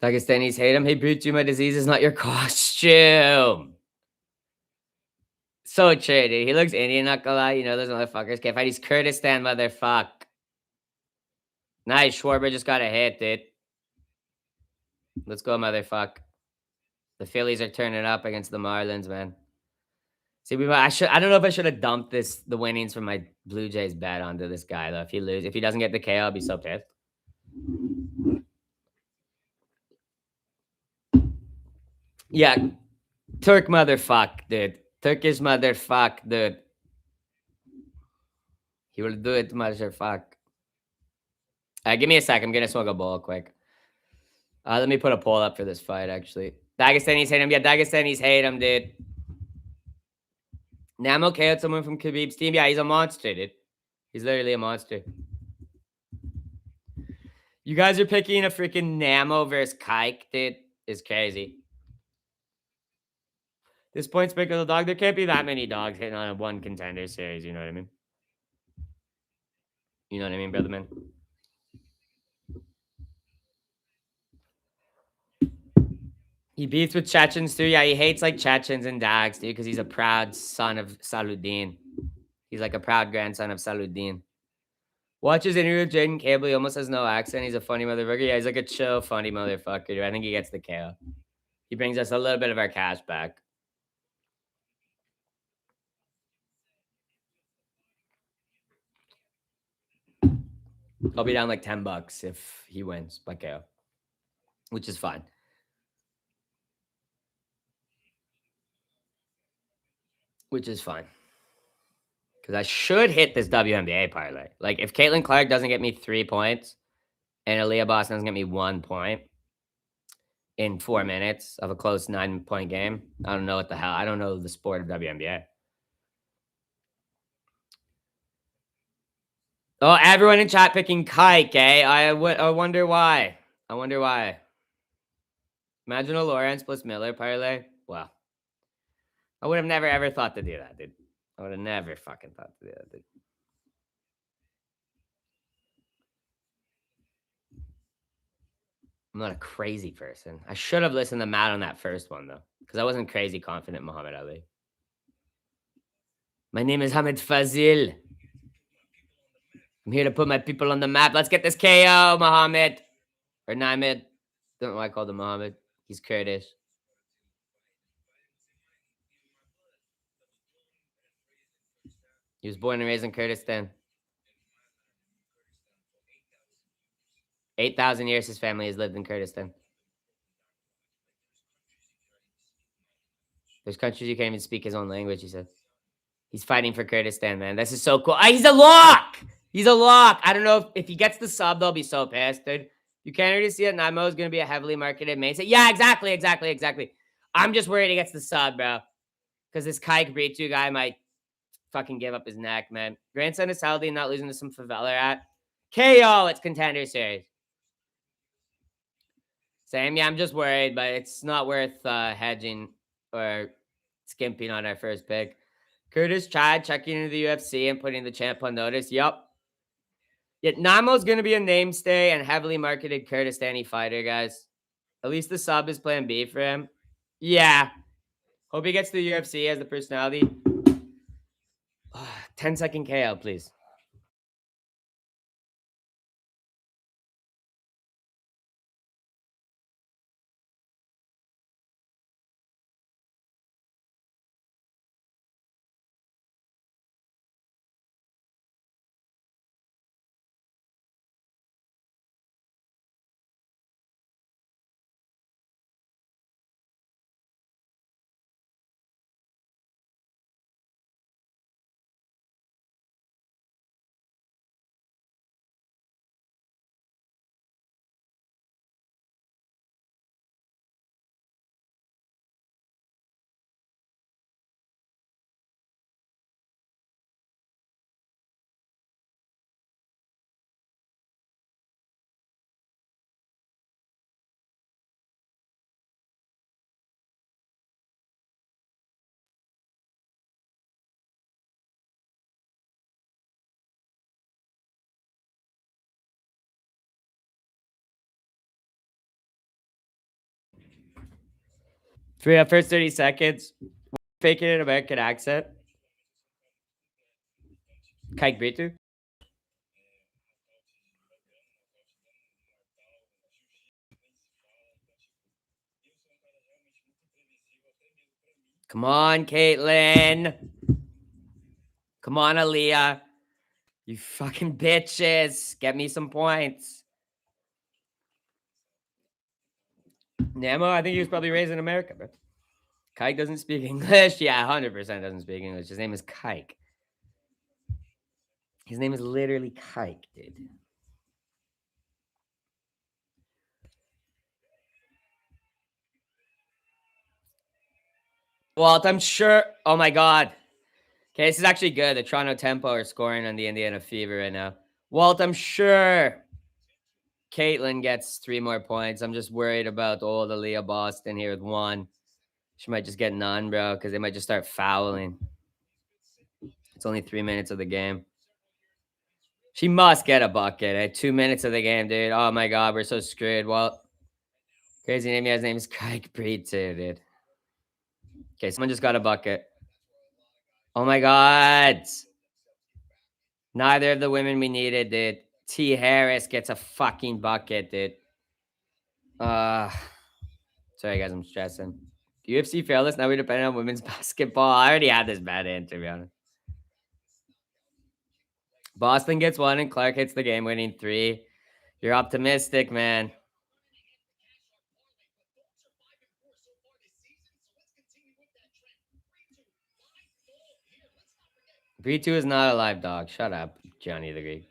Dagestanis hate him. Hey, Brutu, my disease is not your costume. So true, dude. He looks Indian, not gonna lie. You know, those motherfuckers can't fight. He's Kurdistan, motherfuck. Nice. Schwarber just got a hit, dude. Let's go, motherfuck. The Phillies are turning up against the Marlins, man. See, I don't know if I should have dumped the winnings from my Blue Jays bet onto this guy, though. If he doesn't get the KO, I'll be so pissed. Yeah. Turk motherfuck, dude. Turkish motherfuck, dude. He will do it, motherfuck. Give me a sec. I'm gonna smoke a bowl quick. Let me put a poll up for this fight, actually. Dagestanis hate him. Yeah, Dagestanis hate him, dude. Namo KO'd someone from Khabib's team. Yeah, he's a monster, dude. He's literally a monster. You guys are picking a freaking Namo versus Kike, dude. It's crazy. This point's pick of the dog. There can't be that many dogs hitting on a one contender series. You know what I mean? You know what I mean, brother man? He beats with Chechens too. Yeah, he hates like Chechens and Dags, dude, because he's a proud son of Saluddin. He's like a proud grandson of Saluddin. Watch his interview with Jaden Cable. He almost has no accent. He's a funny motherfucker. Yeah, he's like a chill, funny motherfucker, dude. I think he gets the KO. He brings us a little bit of our cash back. I'll be down like $10 if he wins by KO, which is fine. Which is fine. Because I should hit this WNBA parlay. Like, if Caitlin Clark doesn't get me 3 points and Aaliyah Boston doesn't get me 1 point in 4 minutes of a close 9-point game, I don't know what the hell. I don't know the sport of WNBA. Oh, everyone in chat picking Kike, eh? I wonder why. I wonder why. Imagine a Lawrence plus Miller parlay. Well, I would have never, ever thought to do that, dude. I would have never fucking thought to do that, dude. I'm not a crazy person. I should have listened to Matt on that first one, though, because I wasn't crazy confident Muhammad Ali. My name is Hamid Fazil. I'm here to put my people on the map. Let's get this KO, Muhammad. Or Naimid. Don't know why I called him Muhammad. He's Kurdish. He was born and raised in Kurdistan. 8,000 years his family has lived in Kurdistan. There's countries you can't even speak his own language, he said. He's fighting for Kurdistan, man. This is so cool. He's a lock! He's a lock. I don't know if he gets the sub, they'll be so pissed, dude. You can't already see it. Namo is going to be a heavily marketed main. Yeah, exactly. I'm just worried he gets the sub, bro. Because this Kaik Britu guy might fucking give up his neck, man. Grandson is healthy, not losing to some favela rat. KO, it's Contender Series. Same, yeah, I'm just worried, but it's not worth hedging or skimping on our first pick. Curtis Chad checking into the UFC and putting the champ on notice. Yup. Yeah, Namo's going to be a namestay and heavily marketed Kurdistani fighter, guys. At least the sub is plan B for him. Yeah. Hope he gets to the UFC as the personality. 10-second KO, please. For first 30 seconds, faking an American accent. Kaik Britu. Come on, Caitlin. Come on, Aaliyah. You fucking bitches. Get me some points. Namo, I think he was probably raised in America, bro. Kike doesn't speak English. Yeah, 100% doesn't speak English. His name is Kike. His name is literally Kike, dude. Walt, I'm sure. Oh my God. Okay, this is actually good. The Toronto Tempo are scoring on the Indiana Fever right now. Walt, I'm sure Caitlin gets 3 more points. I'm just worried about old Aaliyah Boston here with 1. She might just get none, bro, because they might just start fouling. It's only 3 minutes of the game. She must get a bucket at 2 minutes of the game, dude. Oh my God, we're so screwed. Well, crazy name. His name is Craig Breed, too, dude. Okay, someone just got a bucket. Oh my God. Neither of the women we needed, dude. T. Harris gets a fucking bucket, dude. Sorry, guys, I'm stressing. UFC fearless. Now we depend on women's basketball. I already had this bad in, to be honest. Boston gets 1 and Clark hits the game-winning 3. You're optimistic, man. B2 is not a live dog. Shut up, Johnny the Greek.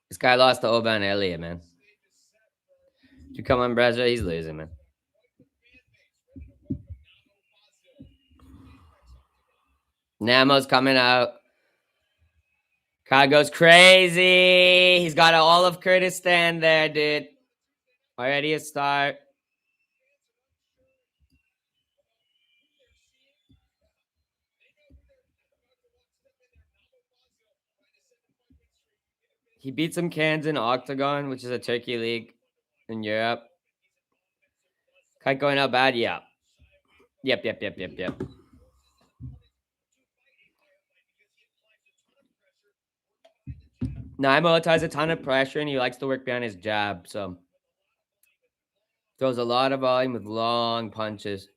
This guy lost to Oban Elliott, man. You come on, Brazil, he's losing, man. Namo's coming out. Crowd goes crazy. He's got all of Kurdistan there, dude. Already a start. He beat some cans in Octagon, which is a Turkey league in Europe. Kite going out bad? Yeah. Yep. Naimo has a ton of pressure and he likes to work behind his jab, so Throws a lot of volume with long punches.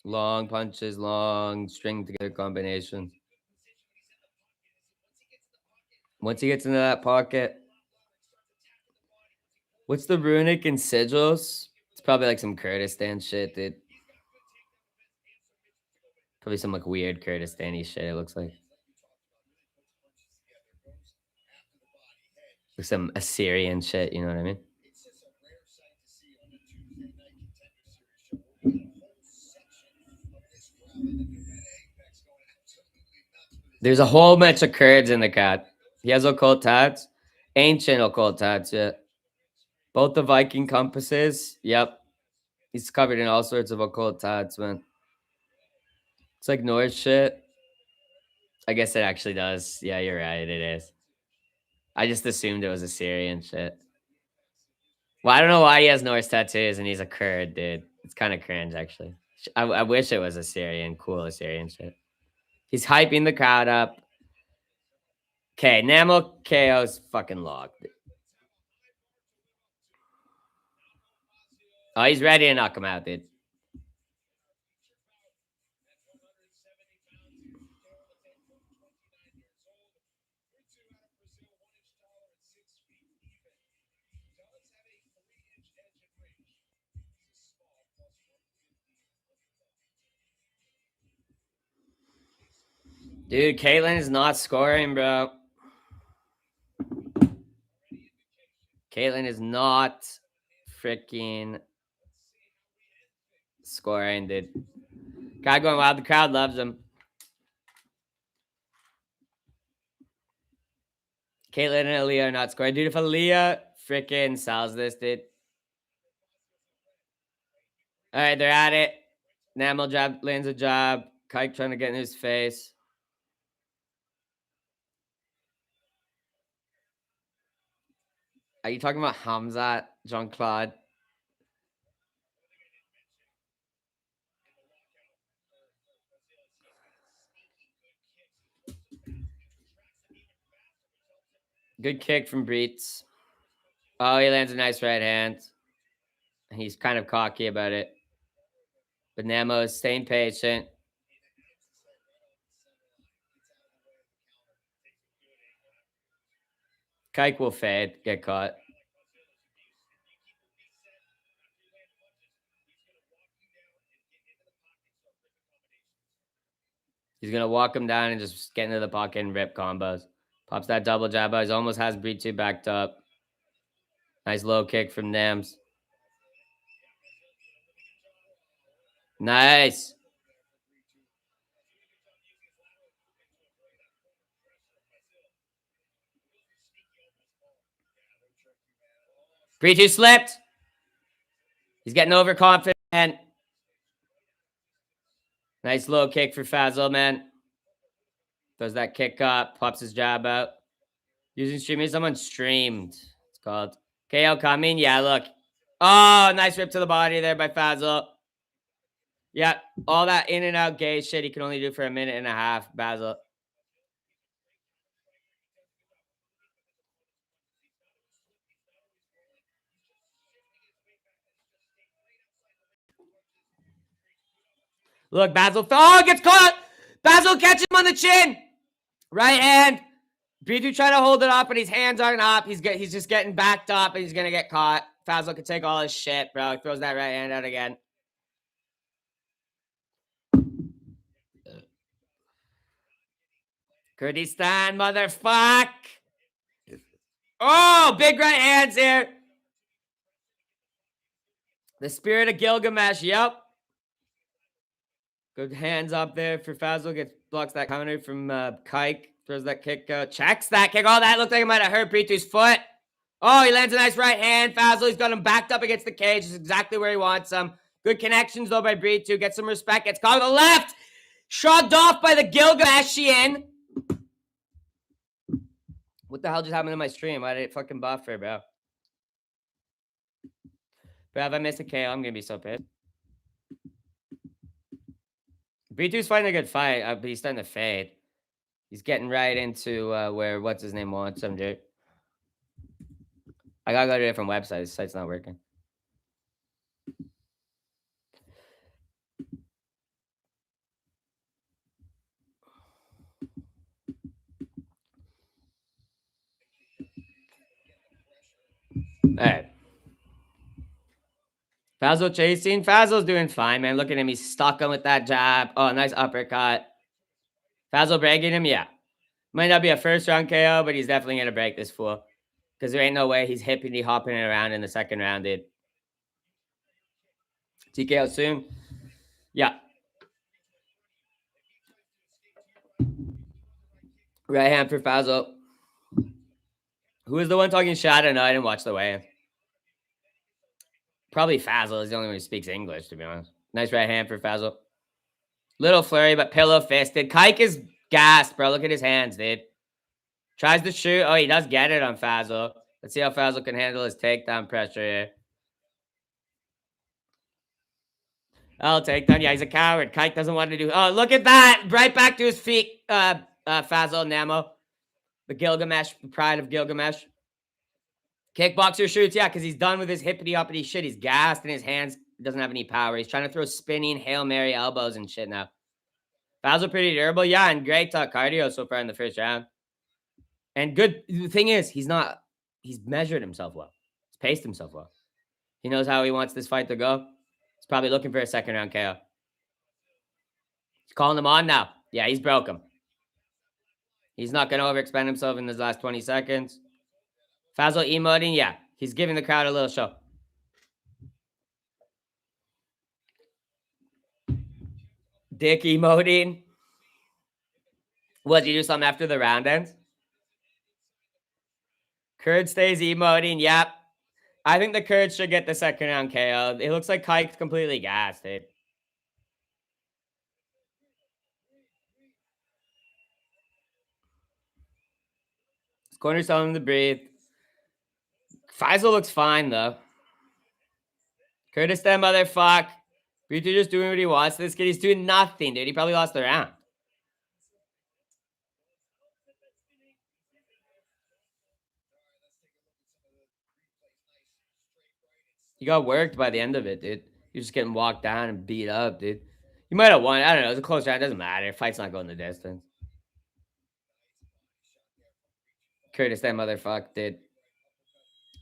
Long punches, long string together combinations. Once he gets into that pocket, what's the runic and sigils? It's probably like some Kurdistan shit, dude. Probably some like weird Kurdistani shit, it looks like. Like some Assyrian shit, you know what I mean? There's a whole bunch of Kurds in the cat. He has occult tats. Ancient occult tats, yeah. Both the Viking compasses. Yep. He's covered in all sorts of occult tats, man. It's like Norse shit. I guess it actually does. Yeah, you're right. It is. I just assumed it was Assyrian shit. Well, I don't know why he has Norse tattoos and he's a Kurd, dude. It's kind of cringe, actually. I wish it was Assyrian, cool Assyrian shit. He's hyping the crowd up. Okay, Namel KO's fucking locked. Oh, he's ready to knock him out, dude. Dude, Caitlyn is not scoring, bro. Caitlyn is not freaking scoring, dude. Guy going wild. The crowd loves him. Caitlyn and Aaliyah are not scoring. Dude, if Aaliyah freaking sells this, dude. All right, they're at it. Namel jab lands a jab. Kike trying to get in his face. Are you talking about Hamzat, Jean Claude? Good kick from Breitz. Oh, he lands a nice right hand. He's kind of cocky about it. But Namo is staying patient. Kike will fade, get caught. He's going to walk him down and just get into the pocket and rip combos. Pops that double jab. He almost has Breitz backed up. Nice low kick from Nams. Nice. Breitz slipped. He's getting overconfident. Nice low kick for Fazil, man. Throws that kick up, pops his jab out. Using streaming, someone streamed. It's called KO coming. Yeah, look. Oh, nice rip to the body there by Fazil. Yeah, all that in and out gay shit he can only do for a minute and a half, Basil. Look, Basil. Oh, gets caught. Basil catches him on the chin. Right hand. Bidu trying to hold it up, but his hands aren't up. He's just getting backed up, and he's gonna get caught. Fazil could take all his shit, bro. He throws that right hand out again. Kurdistan, motherfuck. Oh, big right hands here. The spirit of Gilgamesh. Yep. Good hands up there for Fazil. Blocks that counter from Kike. Throws that kick out. Checks that kick. Oh, that looked like it might have hurt Britu's foot. Oh, he lands a nice right hand. Fazil, he's got him backed up against the cage. It's exactly where he wants him. Good connections, though, by Britu. Get some respect. Gets caught to the left. Shrugged off by the Gilgamešian. What the hell just happened to my stream? Why did it fucking buffer, bro? Bro, if I miss a KO, I'm going to be so pissed. Britu's fighting a good fight, but he's starting to fade. He's getting right into where what's his name wants him, dude. I gotta go to a different website. This site's not working. Fazil chasing. Fazil's doing fine, man. Look at him. He's stuck him with that jab. Oh, nice uppercut. Fazil breaking him. Yeah. Might not be a first round KO, but he's definitely going to break this fool. Because there ain't no way he's hippity hopping around in the second round, dude. TKO soon. Yeah. Right hand for Fazil. Who is the one talking shadow? No, I didn't watch the weigh-in. Probably Fazil is the only one who speaks English, to be honest. Nice right hand for Fazil. Little flurry, but pillow-fisted. Kike is gassed, bro. Look at his hands, dude. Tries to shoot. Oh, he does get it on Fazil. Let's see how Fazil can handle his takedown pressure here. Oh, takedown. Yeah, he's a coward. Kike doesn't want to do... Oh, look at that. Right back to his feet, Fazil Namo. The Gilgamesh, the pride of Gilgamesh. Kickboxer shoots, yeah, because he's done with his hippity-hoppity shit. He's gassed and his hands doesn't have any power. He's trying to throw spinning Hail Mary elbows and shit now. Fazil pretty durable, yeah, and great cardio so far in the first round. And good, the thing is, he's measured himself well. He's paced himself well. He knows how he wants this fight to go. He's probably looking for a second round KO. He's calling him on now. Yeah, he's broke him. He's not going to overexpend himself in his last 20 seconds. Fazil emoting, yeah. He's giving the crowd a little show. Dick emoting. What, did you do something after the round ends? Kurd stays emoting, yep. I think the Kurd should get the second round KO. It looks like Kike's completely gassed, dude. His corner's telling him to breathe. Faisal looks fine, though. Kurdistan, motherfuck. Brito just doing what he wants. This kid, he's doing nothing, dude. He probably lost the round. He got worked by the end of it, dude. He was just getting walked down and beat up, dude. He might have won. I don't know. It was a close round. It doesn't matter. Fight's not going the distance. Kurdistan, motherfuck, dude.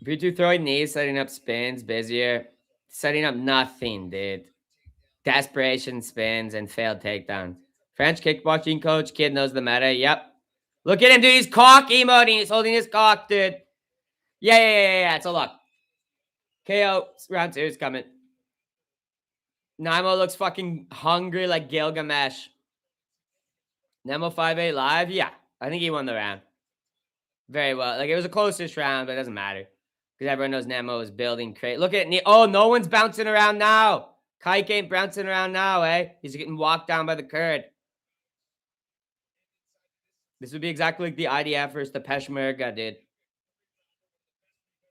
Brito throwing knees, setting up spins, busier. Setting up nothing, dude. Desperation spins and failed takedowns. French kickboxing coach, kid knows the meta. Yep. Look at him, dude. He's cock emoting. He's holding his cock, dude. Yeah. It's a look. KO. Round 2 is coming. Nemo looks fucking hungry like Gilgamesh. Nemo 5-8 live? Yeah. I think he won the round. Very well. Like, it was a closest round, but it doesn't matter. Because everyone knows Nemo is building crate. Look at it. Oh, no one's bouncing around now. Kike ain't bouncing around now, eh? He's getting walked down by the Kurd. This would be exactly like the IDF versus the Peshmerga, dude.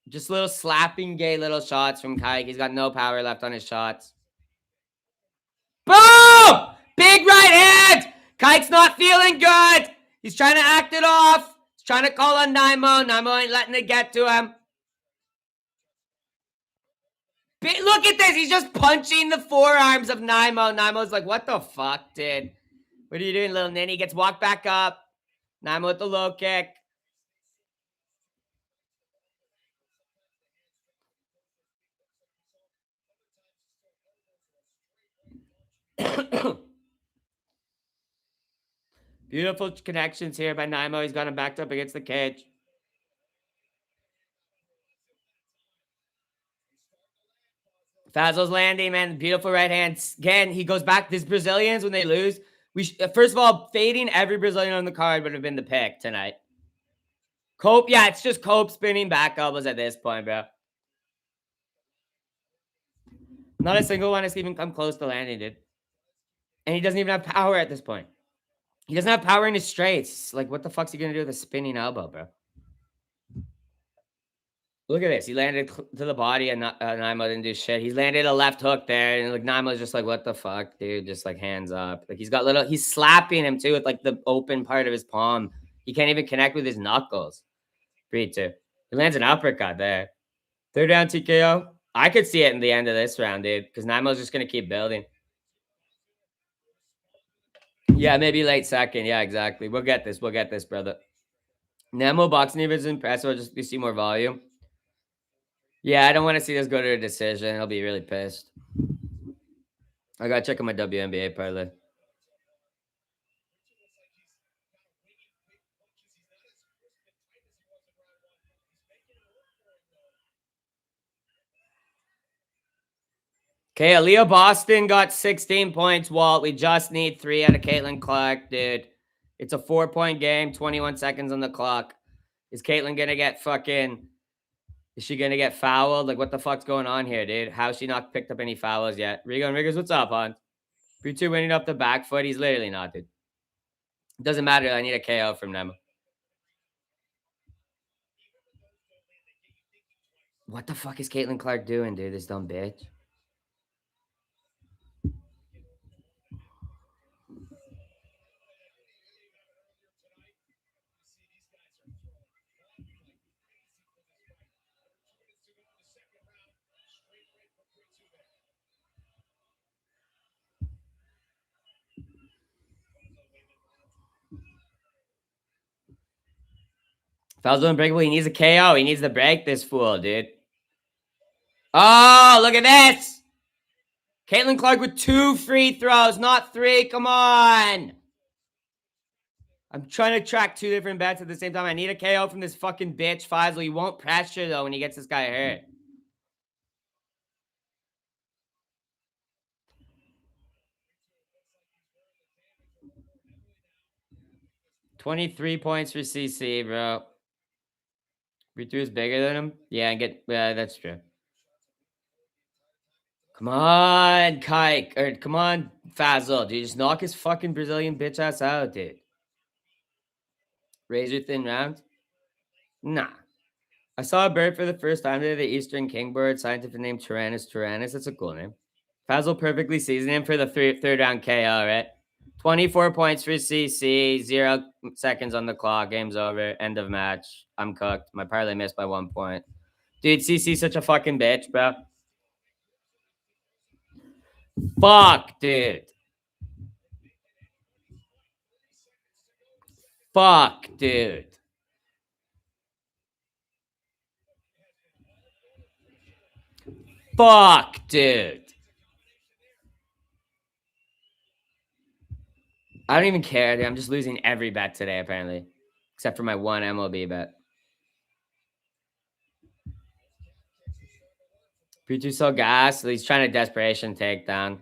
Just little slapping gay little shots from Kike. He's got no power left on his shots. Boom! Big right hand! Kike's not feeling good. He's trying to act it off. He's trying to call on Nemo. Nemo ain't letting it get to him. Look at this. He's just punching the forearms of Nemo. Nemo's like, what the fuck, dude? What are you doing, little ninny? Gets walked back up. Nemo with the low kick. Beautiful connections here by Nemo. He's got him backed up against the cage. Fazil's landing, man. Beautiful right hand. Again, he goes back. These Brazilians, when they lose, first of all, fading every Brazilian on the card would have been the pick tonight. Cope, yeah, it's just Cope spinning back elbows at this point, bro. Not a single one has even come close to landing, dude. And he doesn't even have power at this point. He doesn't have power in his straights. Like, what the fuck's he gonna do with a spinning elbow, bro? Look at this. He landed to the body and Nemo didn't do shit. He's landed a left hook there. And like Nemo's just like, what the fuck, dude? Just like hands up. Like he's slapping him too with like the open part of his palm. He can't even connect with his knuckles. Breed too. He lands an uppercut there. Third round TKO. I could see it in the end of this round, dude. Because Nemo's just going to keep building. Yeah, maybe late second. Yeah, exactly. We'll get this. We'll get this, brother. Nemo boxing even is impressive. Just to see more volume. Yeah, I don't want to see this go to a decision. I'll be really pissed. I gotta check on my WNBA parlay. Okay, Aaliyah Boston got 16 points, Walt. We just need 3 out of Caitlin Clark, dude. It's a 4-point game, 21 seconds on the clock. Is Caitlin gonna get fucking... Is she gonna get fouled? Like, what the fuck's going on here, dude? How's she not picked up any fouls yet? Rigo and Riggers, what's up, hon? 3-2 winning off the back foot. He's literally not, dude. It doesn't matter. I need a KO from them. What the fuck is Caitlin Clark doing, dude? This dumb bitch. Foul's unbreakable. He needs a KO. He needs to break this fool, dude. Oh, look at this. Caitlin Clark with 2 free throws, not 3. Come on. I'm trying to track 2 different bets at the same time. I need a KO from this fucking bitch, Faisal. He won't pressure, though, when he gets this guy hurt. 23 points for CC, bro. Free is bigger than him? Yeah, and get... Yeah, that's true. Come on, Kike. Or come on, Fazal. Dude, just knock his fucking Brazilian bitch ass out, dude. Razor thin round? Nah. I saw a bird for the first time today, the Eastern King bird, scientific name Tyrannus tyrannus. That's a cool name. Fazal perfectly seasoned him for the third round KO, right? 24 points for CC, 0 seconds on the clock. Game's over. End of match. I'm cooked. My parlay missed by 1 point. Dude, CC's such a fucking bitch, bro. Fuck, dude. Fuck, dude. Fuck, dude. I don't even care, dude. I'm just losing every bet today, apparently. Except for my one MLB bet. P2 so gas. He's trying to desperation takedown.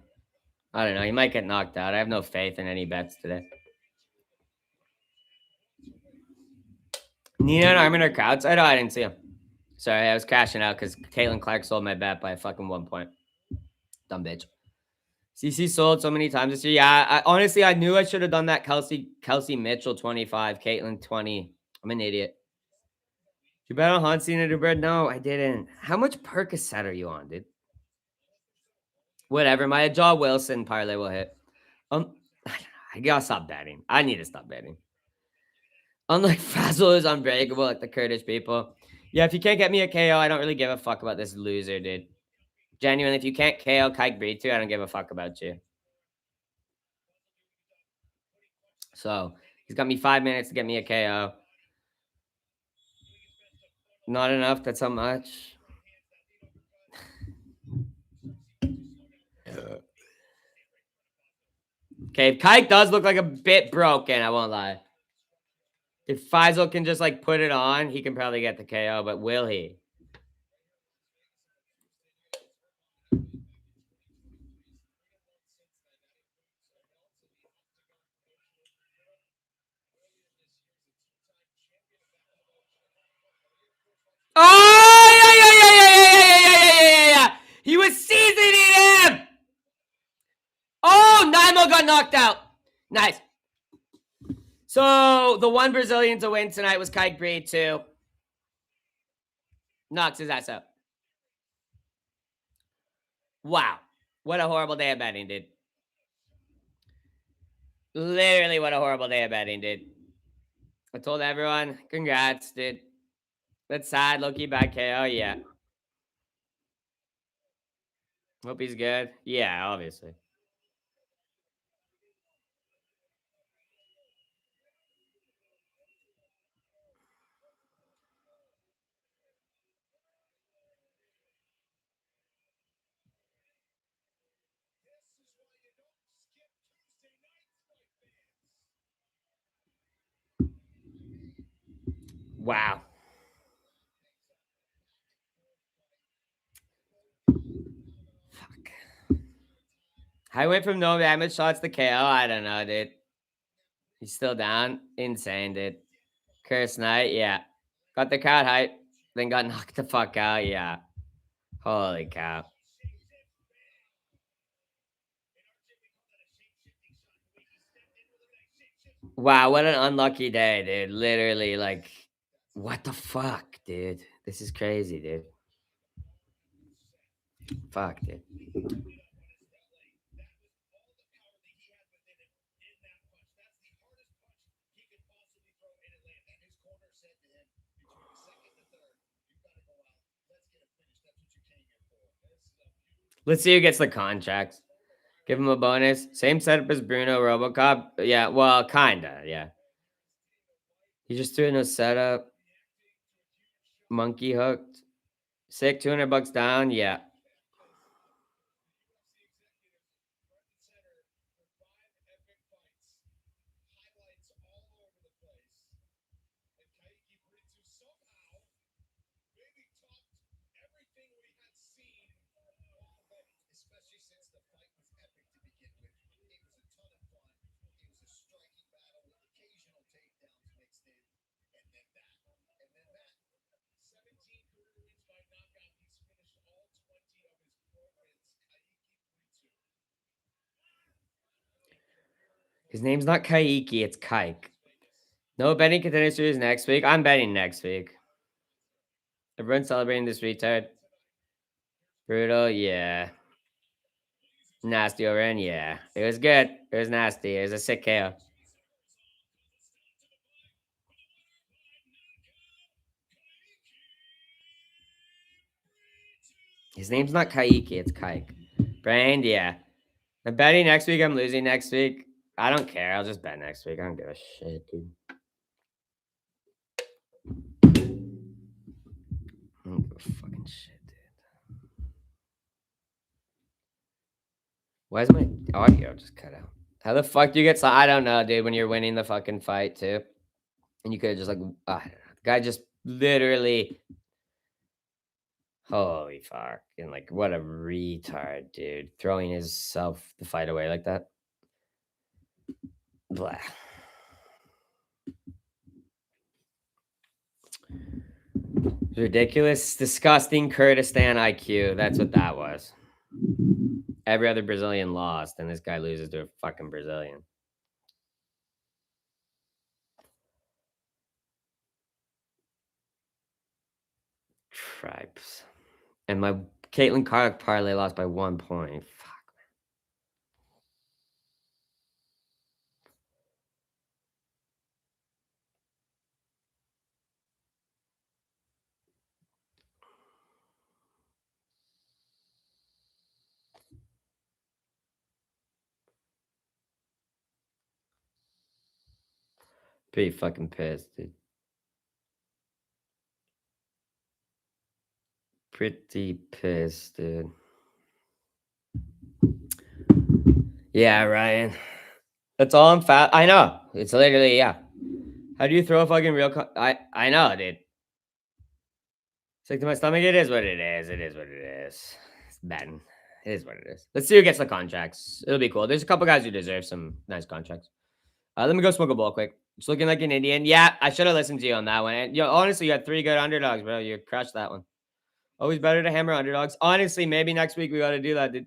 I don't know. He might get knocked out. I have no faith in any bets today. Nina and Armin are crowds. I know I didn't see him. Sorry, I was crashing out because Caitlin Clark sold my bet by a fucking 1 point. Dumb bitch. CC sold so many times this year. Yeah, honestly, I knew I should have done that Kelsey Mitchell 25, Caitlin 20. I'm an idiot. You bet on Hansina Dubred? No, I didn't. How much Percocet are you on, dude? Whatever. My Jaw Wilson parlay will hit. I gotta stop betting. I need to stop betting. Unlike Frazzle is unbreakable like the Kurdish people. Yeah, if you can't get me a KO, I don't really give a fuck about this loser, dude. Genuinely, if you can't KO Kike Breed 2, I don't give a fuck about you. So, he's got me 5 minutes to get me a KO. Not enough. That's how much. Okay, if Kike does look like a bit broken, I won't lie. If Faisal can just like put it on, he can probably get the KO, but will he? Oh, yeah. He was seasoning him. Oh, Naimo got knocked out. Nice. So the one Brazilian to win tonight was Kike Breed 2. Knocks his ass out. Wow. What a horrible day of betting, dude. Literally, what a horrible day of betting, dude. I told everyone, congrats, dude. That's sad. Low-key bad KO, yeah. Hope he's good. Yeah, obviously. Wow. Fuck. I went from no damage shots to KO. I don't know, dude. He's still down. Insane, dude. Curse Knight, yeah. Got the crowd hype, then got knocked the fuck out. Yeah. Holy cow. Wow, what an unlucky day, dude. Literally, like, what the fuck, dude? This is crazy, dude. Fuck, dude. Let's see who gets the contracts. Give him a bonus. Same setup as Bruno Robocop. Yeah, well, kinda, yeah. He just threw in a setup. Monkey hooked. Sick, 200 bucks down. Yeah. His name's not Kaiki, it's Kike. No betting contender series next week. I'm betting next week. Everyone's celebrating this retard. Brutal, yeah. Nasty over in, yeah. It was good. It was nasty. It was a sick KO. His name's not Kaiki, it's Kike. Brained, yeah. I'm betting next week. I'm losing next week. I don't care. I'll just bet next week. I don't give a shit, dude. I don't give a fucking shit, dude. Why is my audio just cut out? How the fuck do you get? I don't know, dude. When you're winning the fucking fight too, and you could have just like, I don't know. The guy just literally, holy fuck, and like, what a retard, dude, throwing himself the fight away like that. Blah. Ridiculous, disgusting Kurdistan IQ. That's what that was. Every other Brazilian lost, and this guy loses to a fucking Brazilian. Tribes. And my Caitlin Clark parlay lost by 1 point. Fuck. Pretty fucking pissed, dude. Pretty pissed, dude. Yeah, Ryan. That's all I'm fat. I know. It's literally, yeah. How do you throw a fucking real? I know, dude. It's like to my stomach. It is what it is. It is what it is. It's bad. It is what it is. Let's see who gets the contracts. It'll be cool. There's a couple guys who deserve some nice contracts. Let me go smoke a bowl quick. It's looking like an Indian. Yeah, I should have listened to you on that one. And honestly, you had 3 good underdogs, bro. You crushed that one. Always better to hammer underdogs. Honestly, maybe next week we got to do that, dude.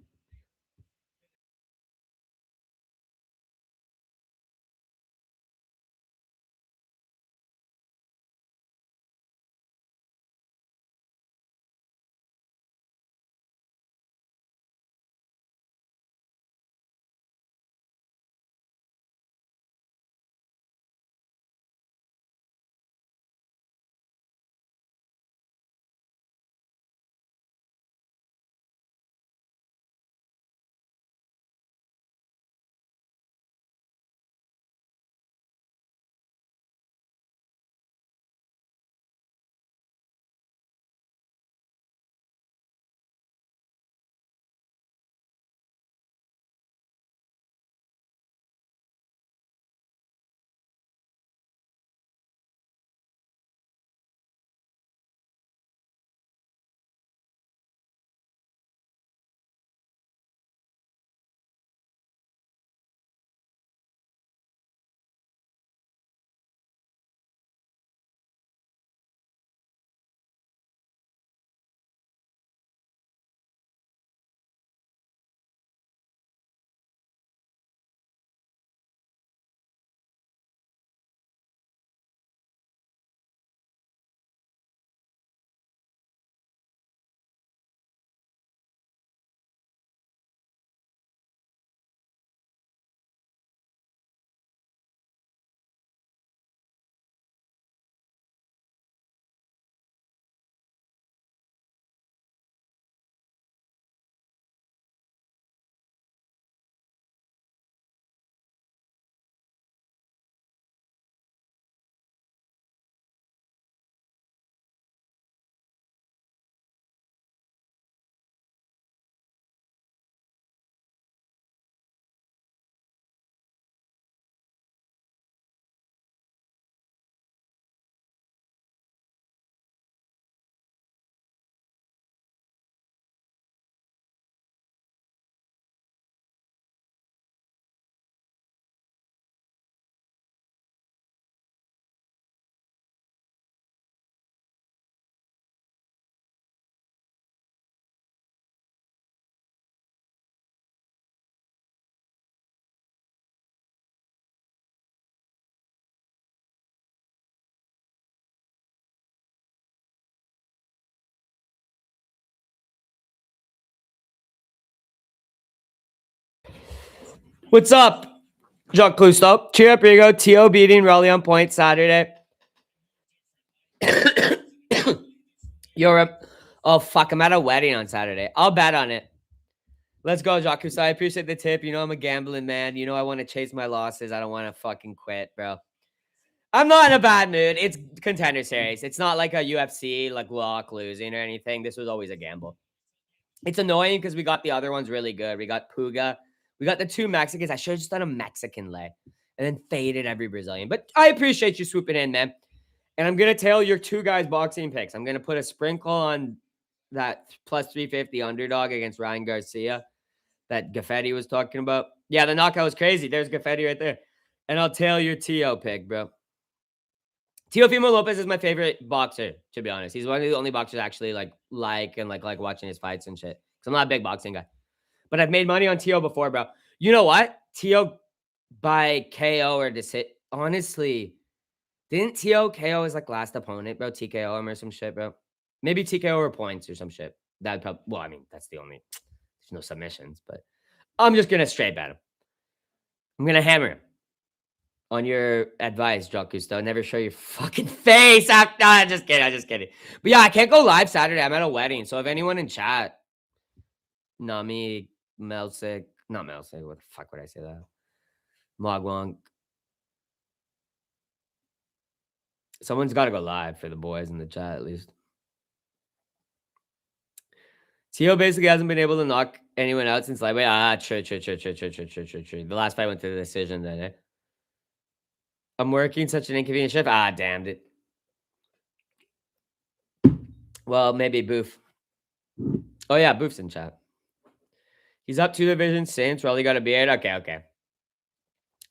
What's up, Jacques Cousteau? Cheer up, Rigo. T.O. beating Raleigh on point Saturday. Europe. Oh, fuck. I'm at a wedding on Saturday. I'll bet on it. Let's go, Jacques Cousteau. I appreciate the tip. You know, I'm a gambling man. You know, I want to chase my losses. I don't want to fucking quit, bro. I'm not in a bad mood. It's Contender Series. It's not like a UFC, like lock losing or anything. This was always a gamble. It's annoying because we got the other ones really good. We got Puga. We got the two Mexicans. I should have just done a Mexican lay and then faded every Brazilian. But I appreciate you swooping in, man. And I'm going to tell your two guys boxing picks. I'm going to put a sprinkle on that plus 350 underdog against Ryan Garcia that Gaffetti was talking about. Yeah, the knockout was crazy. There's Gaffetti right there. And I'll tell your T.O. pick, bro. Teofimo Lopez is my favorite boxer, to be honest. He's one of the only boxers I actually like watching his fights and shit. Because I'm not a big boxing guy. But I've made money on T.O. before, bro. You know what? T.O. by KO or decision. Honestly, didn't T.O. KO his like last opponent, bro? TKO him or some shit, bro. Maybe TKO or points or some shit. That'd probably, well, I mean, that's the only, there's no submissions, but I'm just going to straight bet him. I'm going to hammer him. On your advice, Jacques Cousteau, never show your fucking face. I'm just kidding. But yeah, I can't go live Saturday. I'm at a wedding. So if anyone in chat, Nami, Melsik, not Melsik, what the fuck would I say that? Mogwonk. Someone's got to go live for the boys in the chat at least. Tio basically hasn't been able to knock anyone out since lightweight. True. The last fight went to the decision then, eh? I'm working such an inconvenient shift. Damned it. Well, maybe Boof. Oh, yeah, Boof's in chat. He's up 2 divisions since. Raleigh got a beard. Okay.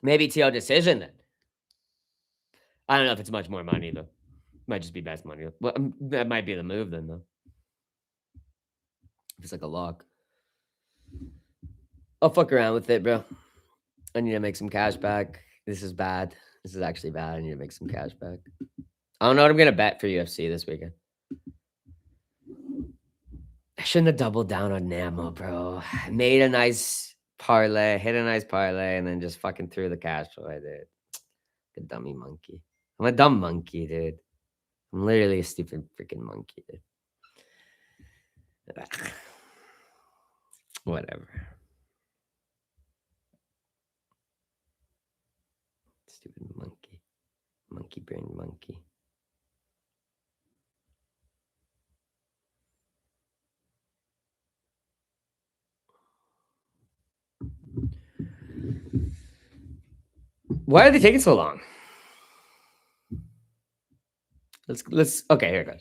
Maybe TO decision then. I don't know if it's much more money, though. Might just be best money. Well, that might be the move then, though. If it's like a lock. I'll fuck around with it, bro. I need to make some cash back. This is bad. This is actually bad. I need to make some cash back. I don't know what I'm going to bet for UFC this weekend. I shouldn't have doubled down on Namo, bro. I made a nice parlay, hit a nice parlay, and then just fucking threw the cash away, dude. Like a dummy monkey. I'm a dumb monkey, dude. I'm literally a stupid freaking monkey, dude. Whatever. Stupid monkey. Monkey brain monkey. Why are they taking so long? Let's okay, here it goes.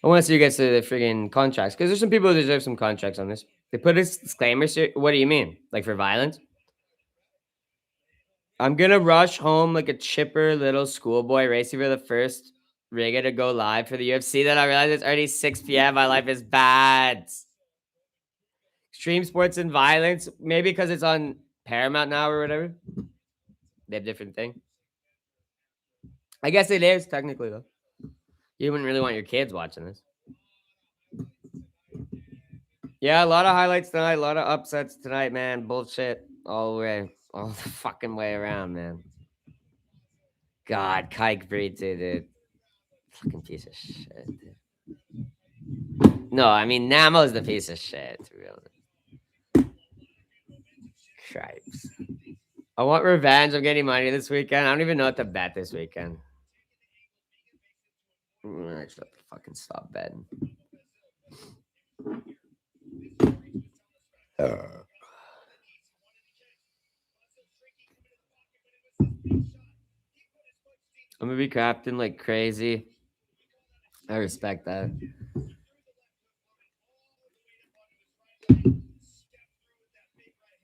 I want to see you guys to the friggin' contracts because there's some people who deserve some contracts on this. They put a disclaimer. What do you mean? Like for violence? I'm gonna rush home like a chipper little schoolboy racing for the first rigger to go live for the UFC. Then I realize it's already 6 p.m. My life is bad. Extreme sports and violence. Maybe because it's on Paramount now or whatever. They have different thing. I guess it is technically though. You wouldn't really want your kids watching this. Yeah, a lot of highlights tonight, a lot of upsets tonight, man. Bullshit all the way, all the fucking way around, man. God, Kike breed, dude. Fucking piece of shit, dude. No, I mean Namo's the piece of shit, really. Cripes. I want revenge. I'm getting money this weekend. I don't even know what to bet this weekend. I just have to fucking stop betting. I'm gonna be crafting like crazy. I respect that.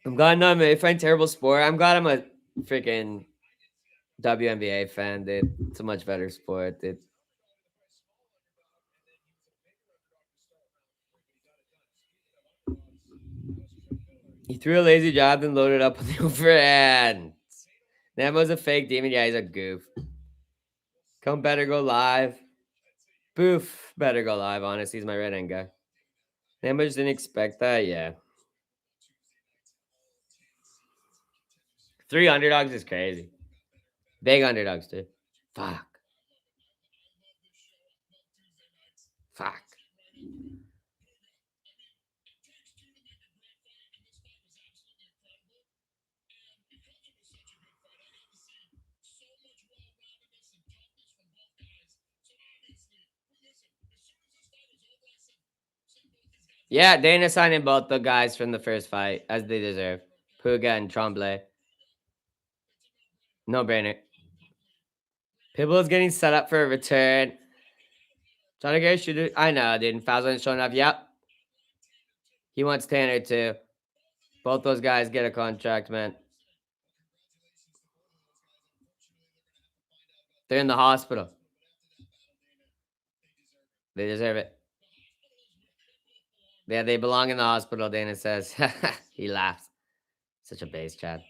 I'm glad I'm a fan terrible sport. I'm glad I'm a freaking WNBA fan, dude. It's a much better sport, dude. He threw a lazy jab and loaded up on the overhand. Nemo's a fake demon. Yeah, he's a goof. Come better go live. Boof better go live, honestly. He's my red end guy. Nemo just didn't expect that. Yeah. 3 underdogs is crazy. Big underdogs, too. Fuck. Fuck. Yeah, Dana signing both the guys from the first fight, as they deserve. Puga and Tremblay. No brainer. Pitbull's getting set up for a return. Trying to get a shooter. I know, dude. Fouls ain't showing up. Yep. He wants Tanner, too. Both those guys get a contract, man. They're in the hospital. They deserve it. Yeah, they belong in the hospital, Dana says. He laughs. Such a base, Chad.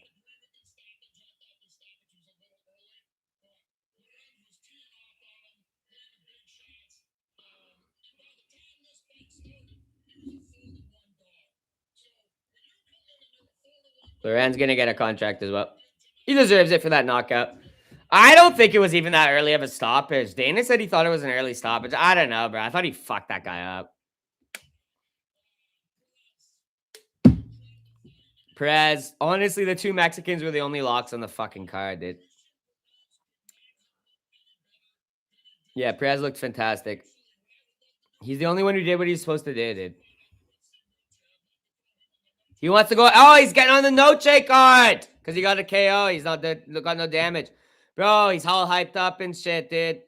Loren's going to get a contract as well. He deserves it for that knockout. I don't think it was even that early of a stoppage. Dana said he thought it was an early stoppage. I don't know, bro. I thought he fucked that guy up. Perez. Honestly, the 2 Mexicans were the only locks on the fucking card, dude. Yeah, Perez looked fantastic. He's the only one who did what he's supposed to do, dude. He wants to go. Oh, he's getting on the no-check card because he got a KO. He's not got no damage. Bro, he's all hyped up and shit, dude.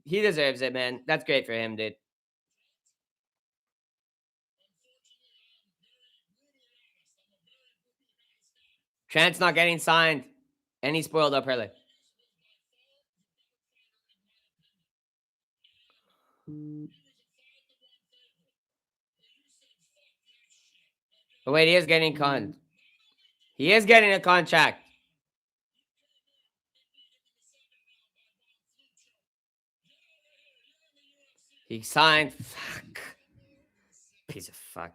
He deserves it, man. That's great for him, dude. Trent's not getting signed. And he spoiled up early. But wait, he is getting He is getting a contract. He signed. Fuck. Piece of fuck.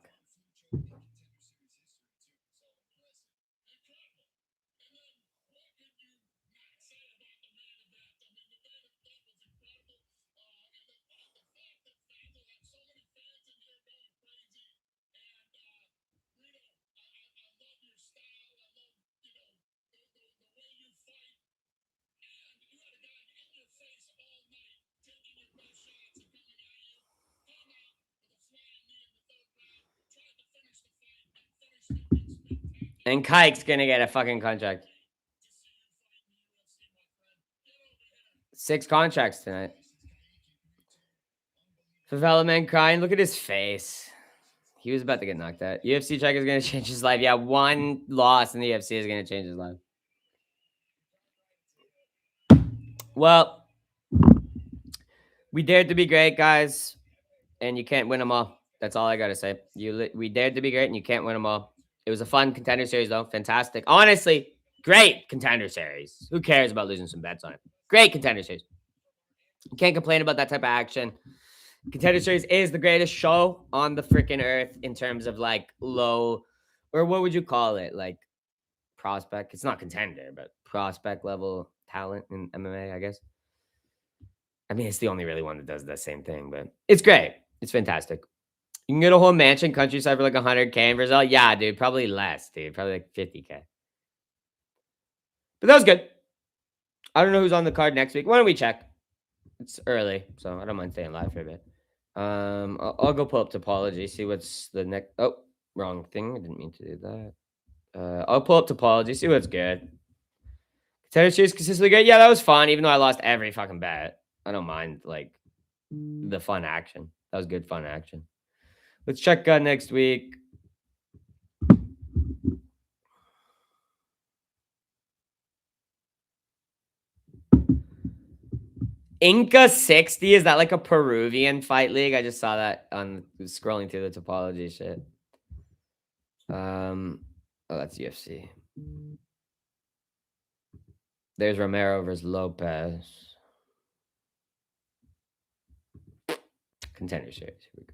And Kike's gonna get a fucking contract. 6 contracts tonight. Favela man crying. Look at his face. He was about to get knocked out. UFC check is gonna change his life. Yeah, 1 loss in the UFC is gonna change his life. Well, we dared to be great, guys, and you can't win them all. That's all I gotta say. We dared to be great, and you can't win them all. It was a fun contender series, though. Fantastic. Honestly, great contender series. Who cares about losing some bets on it? Great contender series. You can't complain about that type of action. Contender series is the greatest show on the freaking earth in terms of like low, or what would you call it? Like prospect. It's not contender, but prospect level talent in MMA, I guess. I mean, it's the only really one that does the same thing, but it's great. It's fantastic. You can get a whole mansion countryside for like 100K in Brazil. Yeah, dude, probably less, dude. Probably like 50K. But that was good. I don't know who's on the card next week. Why don't we check? It's early, so I don't mind staying live for a bit. I'll go pull up topology, see what's the next. Oh, wrong thing. I didn't mean to do that. I'll pull up topology, see what's good. Contender series consistently good. Yeah, that was fun, even though I lost every fucking bet. I don't mind like the fun action. That was good fun action. Let's check next week. Inca 60, is that like a Peruvian fight league? I just saw that on scrolling through the topology shit. Oh, that's UFC. There's Romero versus Lopez. Contender series. Here we go.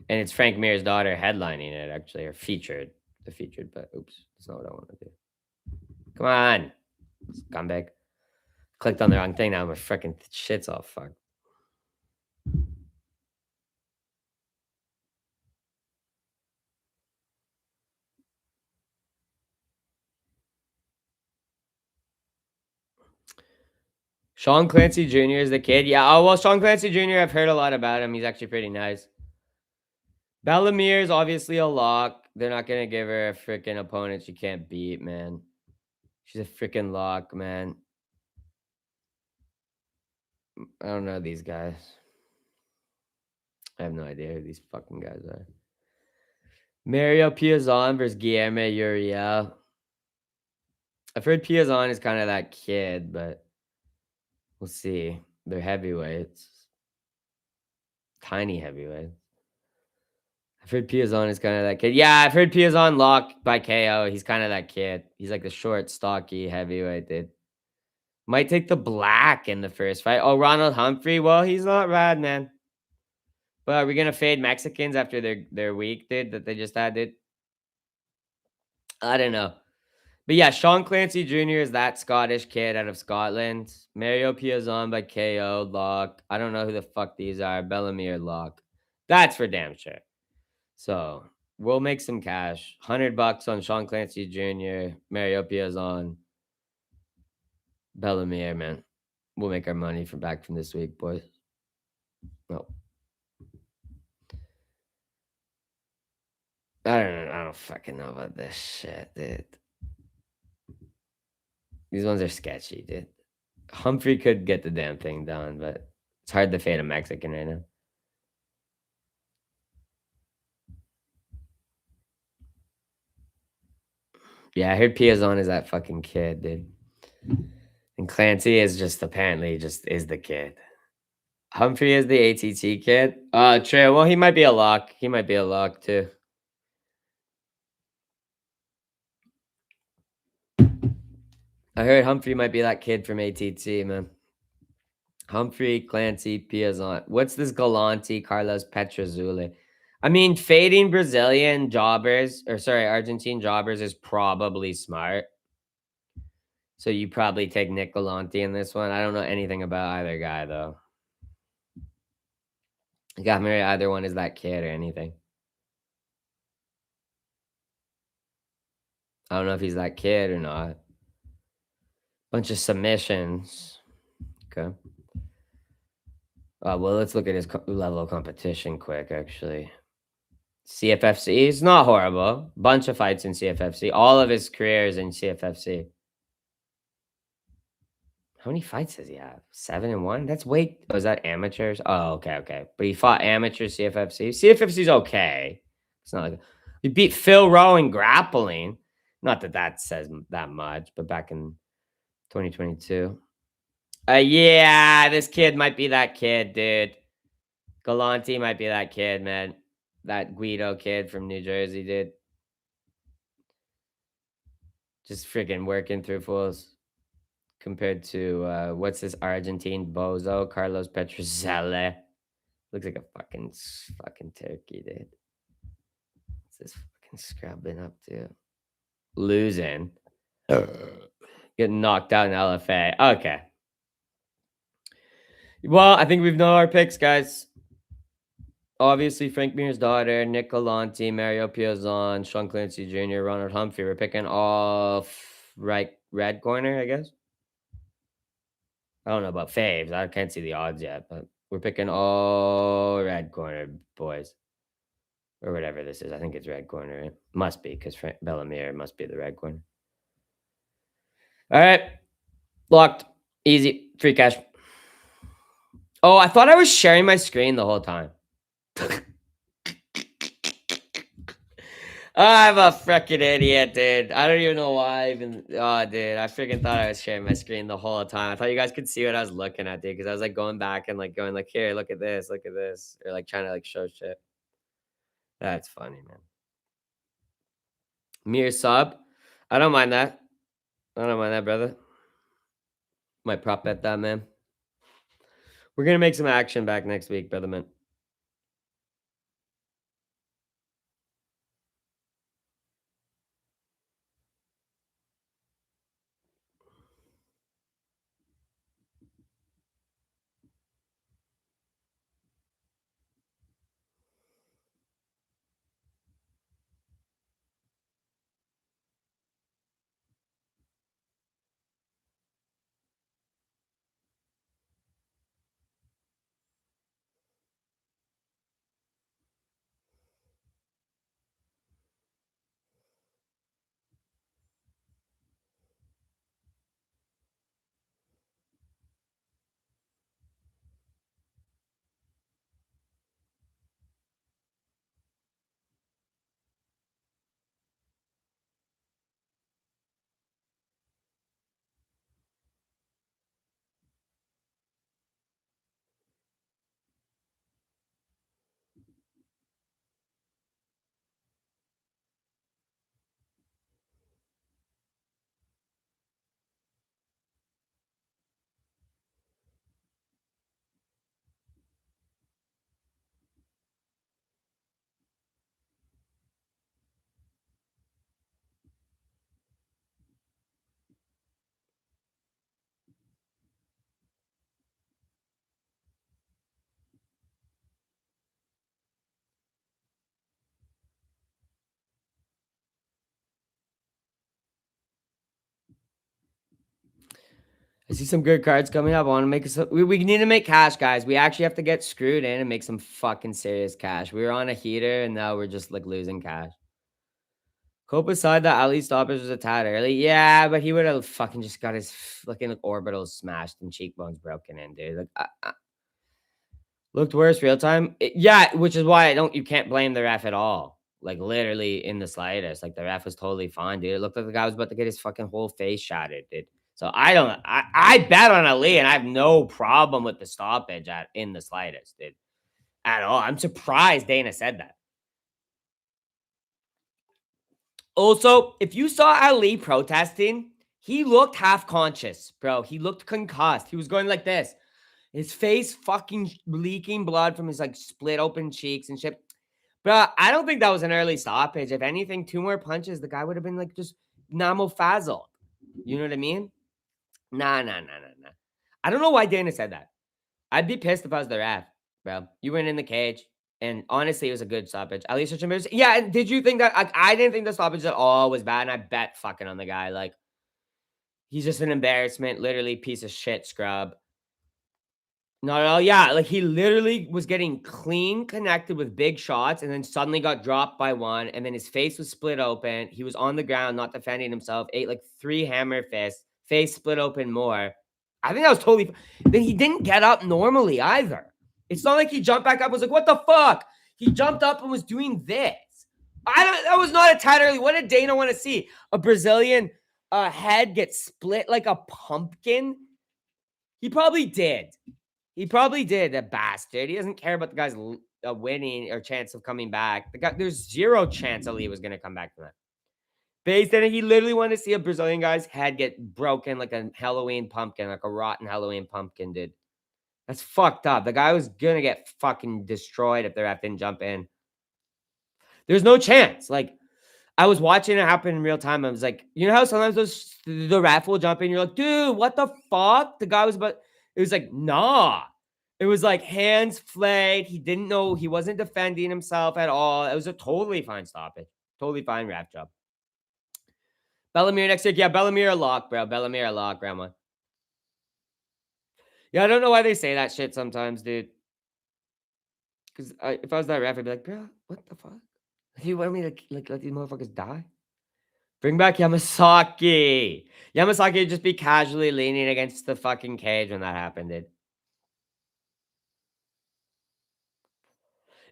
And it's Frank Mir's daughter headlining it, actually, or featured. The featured, but oops, that's not what I want to do. Come on. Scumbag. Clicked on the wrong thing. Now my freaking shit's all fucked. Sean Clancy Jr. is the kid. Yeah. Oh, well, Sean Clancy Jr., I've heard a lot about him. He's actually pretty nice. Bellamere is obviously a lock. They're not going to give her a freaking opponent she can't beat, man. She's a freaking lock, man. I don't know these guys. I have no idea who these fucking guys are. Mario Piazon versus Guillermo Uriel. I've heard Piazon is kind of that kid, but we'll see. They're heavyweights. Tiny heavyweights. I've heard Piazon is kind of that kid. Yeah, I've heard Piazon locked by KO. He's kind of that kid. He's like the short, stocky heavyweight dude. Might take the black in the first fight. Oh, Ronald Humphrey. Well, he's not rad, man. But are we gonna fade Mexicans after their week, dude, that they just had, dude? I don't know. But yeah, Sean Clancy Jr. is that Scottish kid out of Scotland. Mario Piazon by KO, lock. I don't know who the fuck these are. Bellamere, lock. That's for damn sure. So we'll make some cash. $100 on Sean Clancy Jr., Mario Piazon, Bellamere, man. We'll make our money from back from this week, boys. No. I don't fucking know about this shit, dude. These ones are sketchy, dude. Humphrey could get the damn thing done, but it's hard to fade a Mexican right now. Yeah, I heard Piazon is that fucking kid, dude. And Clancy is just apparently just is the kid. Humphrey is the ATT kid. True. Well, he might be a lock. He might be a lock too. I heard Humphrey might be that kid from ATT, man. Humphrey, Clancy, Piazon. What's this Galanti, Carlos Petrozzuli? I mean, fading Brazilian jobbers, or sorry, Argentine jobbers is probably smart. So you probably take Nick Galanti in this one. I don't know anything about either guy, though. Got me either one is that kid or anything. I don't know if he's that kid or not. Bunch of submissions. Okay. Well, let's look at his level of competition quick, actually. CFFC is not horrible. Bunch of fights in CFFC. All of his careers in CFFC. How many fights does he have? 7-1? That's way. Oh, is that amateurs? Oh, okay. But he fought amateur CFFC. CFFC's okay. It's not like he beat Phil Rowe in grappling. Not that that says that much, but back in 2022. Yeah, this kid might be that kid, dude. Galanti might be that kid, man. That Guido kid from New Jersey, dude. Just freaking working through fools. Compared to what's this Argentine bozo, Carlos Petrozzelle. Looks like a fucking turkey, dude. What's this fucking scrubbing up to? Losing. Getting knocked out in LFA. Okay. Well, I think we've known our picks, guys. Obviously, Frank Mir's daughter, Nick Galanti, Mario Piazon, Sean Clancy Jr., Ronald Humphrey. We're picking off right red corner, I guess. I don't know about faves. I can't see the odds yet, but we're picking all red corner, boys. Or whatever this is. I think it's red corner. It must be, because Bellamere must be the red corner. All right. Locked. Easy. Free cash. Oh, I thought I was sharing my screen the whole time. I'm a freaking idiot, dude. I don't even know why I even. Oh, dude. I freaking thought I was sharing my screen the whole time. I thought you guys could see what I was looking at, dude. Because I was like going back and like going like, here, look at this, or like trying to like show shit. That's funny, man. Mir sub. I don't mind that. I don't mind that, brother. Might prop bet that, man. We're gonna make some action back next week, brother, man. I see some good cards coming up. I want to make us. We need to make cash, guys. We actually have to get screwed in and make some fucking serious cash. We were on a heater and now we're just like losing cash. Cope aside that Ali stoppage was a tad early. Yeah, but he would have fucking just got his fucking like, orbitals smashed and cheekbones broken in, dude. Like, looked worse real time. Yeah, which is why you can't blame the ref at all. Like literally in the slightest. Like the ref was totally fine, dude. It looked like the guy was about to get his fucking whole face shattered, dude. So I bet on Ali and I have no problem with the stoppage in the slightest, dude. At all. I'm surprised Dana said that. Also, if you saw Ali protesting, he looked half conscious, bro. He looked concussed. He was going like this. His face fucking leaking blood from his like split open cheeks and shit. Bro, I don't think that was an early stoppage. If anything, 2 more punches, the guy would have been like just Fazzle. You know what I mean? Nah. I don't know why Dana said that. I'd be pissed if I was the ref, bro. You went in the cage, and honestly, it was a good stoppage. At least such a yeah. Did you think that? I didn't think the stoppage at all was bad, and I bet fucking on the guy. Like, he's just an embarrassment, literally piece of shit scrub. No, yeah, like he literally was getting clean connected with big shots and then suddenly got dropped by one, and then his face was split open. He was on the ground, not defending himself, ate like 3 hammer fists, face split open more. I think that was totally. Then he didn't get up normally either. It's not like he jumped back up and was like, what the fuck? He jumped up and was doing this. That was not a tad early. What did Dana want to see? A Brazilian head get split like a pumpkin? He probably did. He probably did, that bastard. He doesn't care about the guy's winning or chance of coming back. There's 0 chance Ali was going to come back from that. Based on it, he literally wanted to see a Brazilian guy's head get broken like a Halloween pumpkin, like a rotten Halloween pumpkin, dude. That's fucked up. The guy was going to get fucking destroyed if the ref didn't jump in. There's no chance. Like, I was watching it happen in real time. I was like, you know how sometimes the ref will jump in? You're like, dude, what the fuck? The guy was about... It was like, nah. It was like hands flayed. He didn't know. He wasn't defending himself at all. It was a totally fine stoppage. Totally fine ref job. Bellemere next week. Yeah, Bellemere a lock, bro. Bellemere a lock, grandma. Yeah, I don't know why they say that shit sometimes, dude. Because if I was that ref, I'd be like, bro, what the fuck? You want me to like let these motherfuckers die? Bring back Yamasaki. Yamasaki would just be casually leaning against the fucking cage when that happened, dude.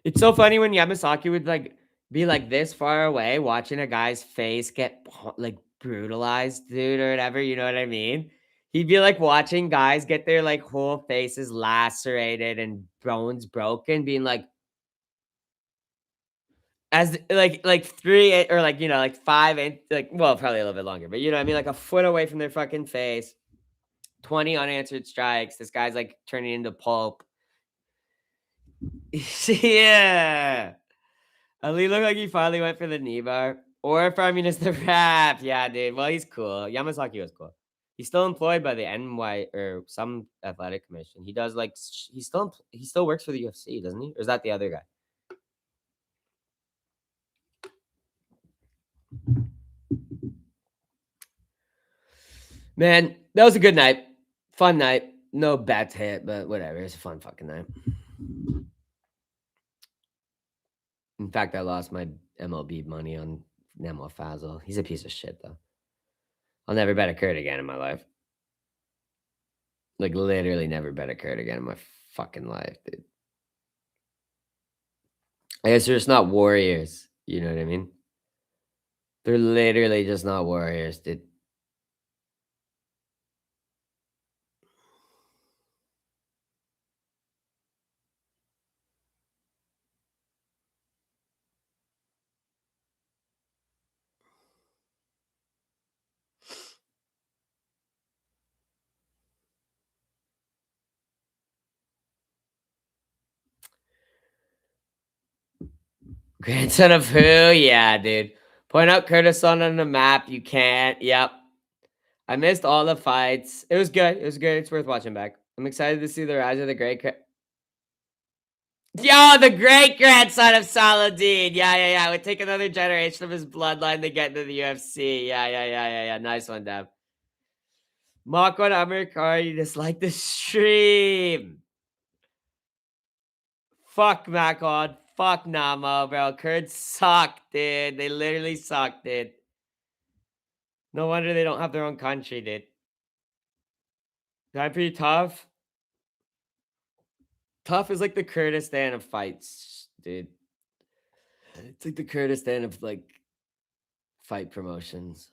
It's so funny when Yamasaki would like be like this far away watching a guy's face get like brutalized, dude, or whatever. You know what I mean? He'd be like watching guys get their like whole faces lacerated and bones broken, being like, as like 3 or like, you know, like 5 and like, well, probably a little bit longer, but you know what I mean? Like a foot away from their fucking face, 20 unanswered strikes. This guy's like turning into pulp. Yeah. Ali looked like he finally went for the knee bar. Or if I mean it's the rap. Yeah, dude. Well, he's cool. Yamasaki was cool. He's still employed by the NY or some athletic commission. He does like he still works for the UFC, doesn't he? Or is that the other guy? Man, that was a good night. Fun night. No bets hit, but whatever. It's a fun fucking night. In fact, I lost my MLB money on Nemo Fazal. He's a piece of shit, though. I'll never bet a Kurt again in my life. Like, literally never bet a Kurt again in my fucking life, dude. I guess they're just not warriors. You know what I mean? They're literally just not warriors, dude. Grandson of who? Yeah, dude. Point out Kurdistan on the map. You can't. Yep. I missed all the fights. It was good. It was good. It's worth watching back. I'm excited to see the rise of the great. Yo, the great grandson of Saladin. Yeah. It would take another generation of his bloodline to get into the UFC. Yeah. Nice one, Dev. Mako and Amerikari dislike the stream. Fuck Macon. Fuck Nama, bro. Kurds suck, dude. They literally suck, dude. No wonder they don't have their own country, dude. That pretty tough. Tough is like the Kurdistan of fights, dude. It's like the Kurdistan of like fight promotions.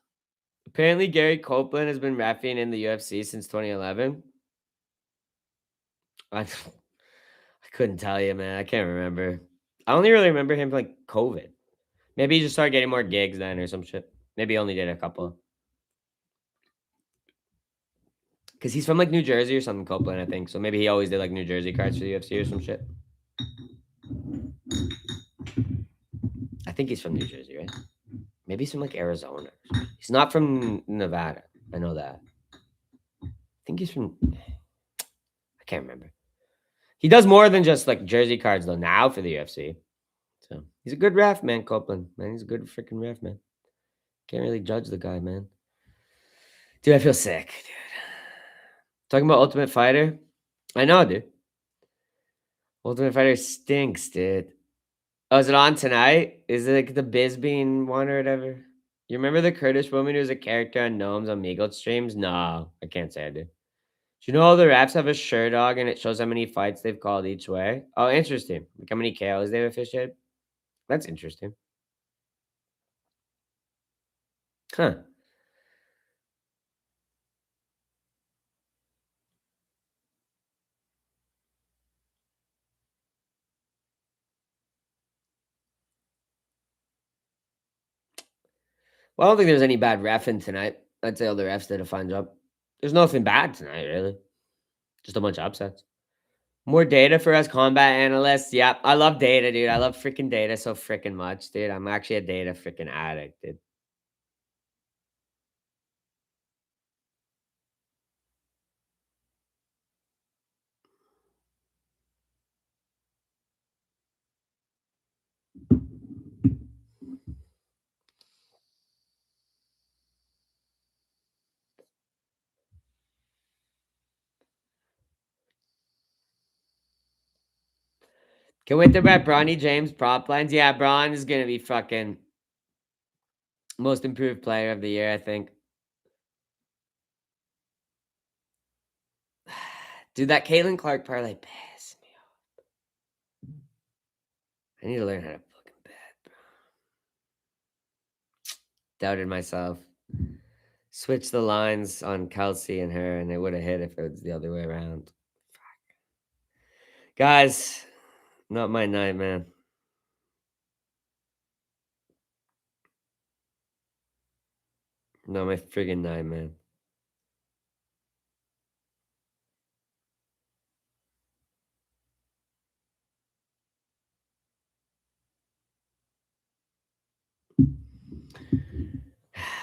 Apparently, Gary Copeland has been reffing in the UFC since 2011. I couldn't tell you, man. I can't remember. I only really remember him like COVID. Maybe he just started getting more gigs then or some shit. Maybe he only did a couple. Because he's from like New Jersey or something, Copeland, I think. So maybe he always did like New Jersey cards for the UFC or some shit. I think he's from New Jersey, right? Maybe he's from like Arizona. He's not from Nevada. I know that. I think he's from. I can't remember. He does more than just like Jersey cards though now for the UFC. So he's a good ref, man. Copeland, man, he's a good freaking ref, man. Can't really judge the guy, man. Dude, I feel sick, dude. Talking about Ultimate Fighter, I know, dude. Ultimate Fighter stinks, dude. Oh, is it on tonight? Is it like the Bisbeen one or whatever? You remember the Kurdish woman who was a character on Gnomes on Meagle streams? No, I can't say I do. Do you know all the refs have a sure dog and it shows how many fights they've called each way? Oh, interesting. Like how many KOs they've officiated? That's interesting. Huh. Well, I don't think there's any bad reffing tonight. I'd say all the refs did a fine job. There's nothing bad tonight, really. Just a bunch of upsets. More data for us combat analysts. Yep. I love data, dude. I love freaking data so freaking much, dude. I'm actually a data freaking addict, dude. Can we talk about Bronny James prop lines? Yeah, Braun is gonna be fucking most improved player of the year, I think. Dude, that Caitlin Clark parlay pissed me off. I need to learn how to fucking bet, bro. Doubted myself. Switch the lines on Kelsey and her, and it would have hit if it was the other way around. Fuck. Guys, not my night, man. Not my friggin' night, man.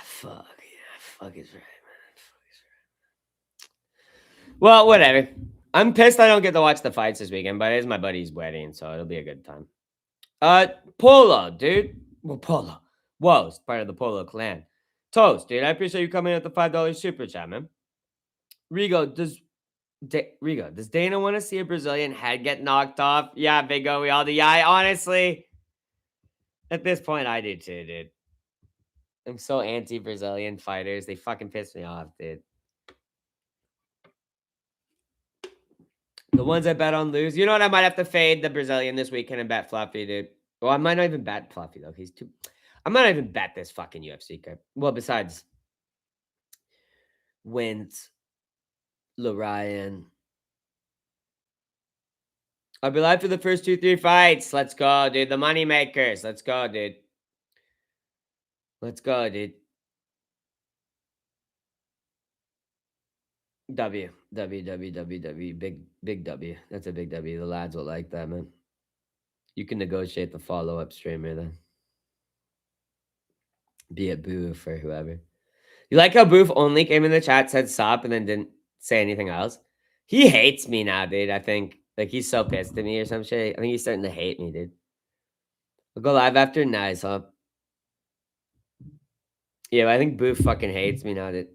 Fuck, yeah. Fuck is right, man. Fuck is right. Well, whatever. I'm pissed I don't get to watch the fights this weekend, but it is my buddy's wedding, so it'll be a good time. Polo, dude. Well, Polo. Whoa, it's part of the Polo clan. Toast, dude. I appreciate you coming at the $5 super chat, man. Rigo, does Dana want to see a Brazilian head get knocked off? Yeah, Big O, we all do. Yeah, honestly, at this point, I do too, dude. I'm so anti-Brazilian fighters. They fucking piss me off, dude. The ones I bet on lose. You know what? I might have to fade the Brazilian this weekend and bet Fluffy, dude. Well, I might not even bet Fluffy, though. He's too... I might not even bet this fucking UFC card. Well, besides Wins, Lorian. I'll be live for the first 2-3 fights. Let's go, dude. The money makers. Let's go, dude. Let's go, dude. W. Big W. That's a big W. The lads will like that, man. You can negotiate the follow-up streamer then. Be it Boof or whoever. You like how Boof only came in the chat, said sup, and then didn't say anything else? He hates me now, dude, I think. Like, he's so pissed at me or some shit. I think he's starting to hate me, dude. We'll go live after Nice, huh? Yeah, but I think Boof fucking hates me now, dude.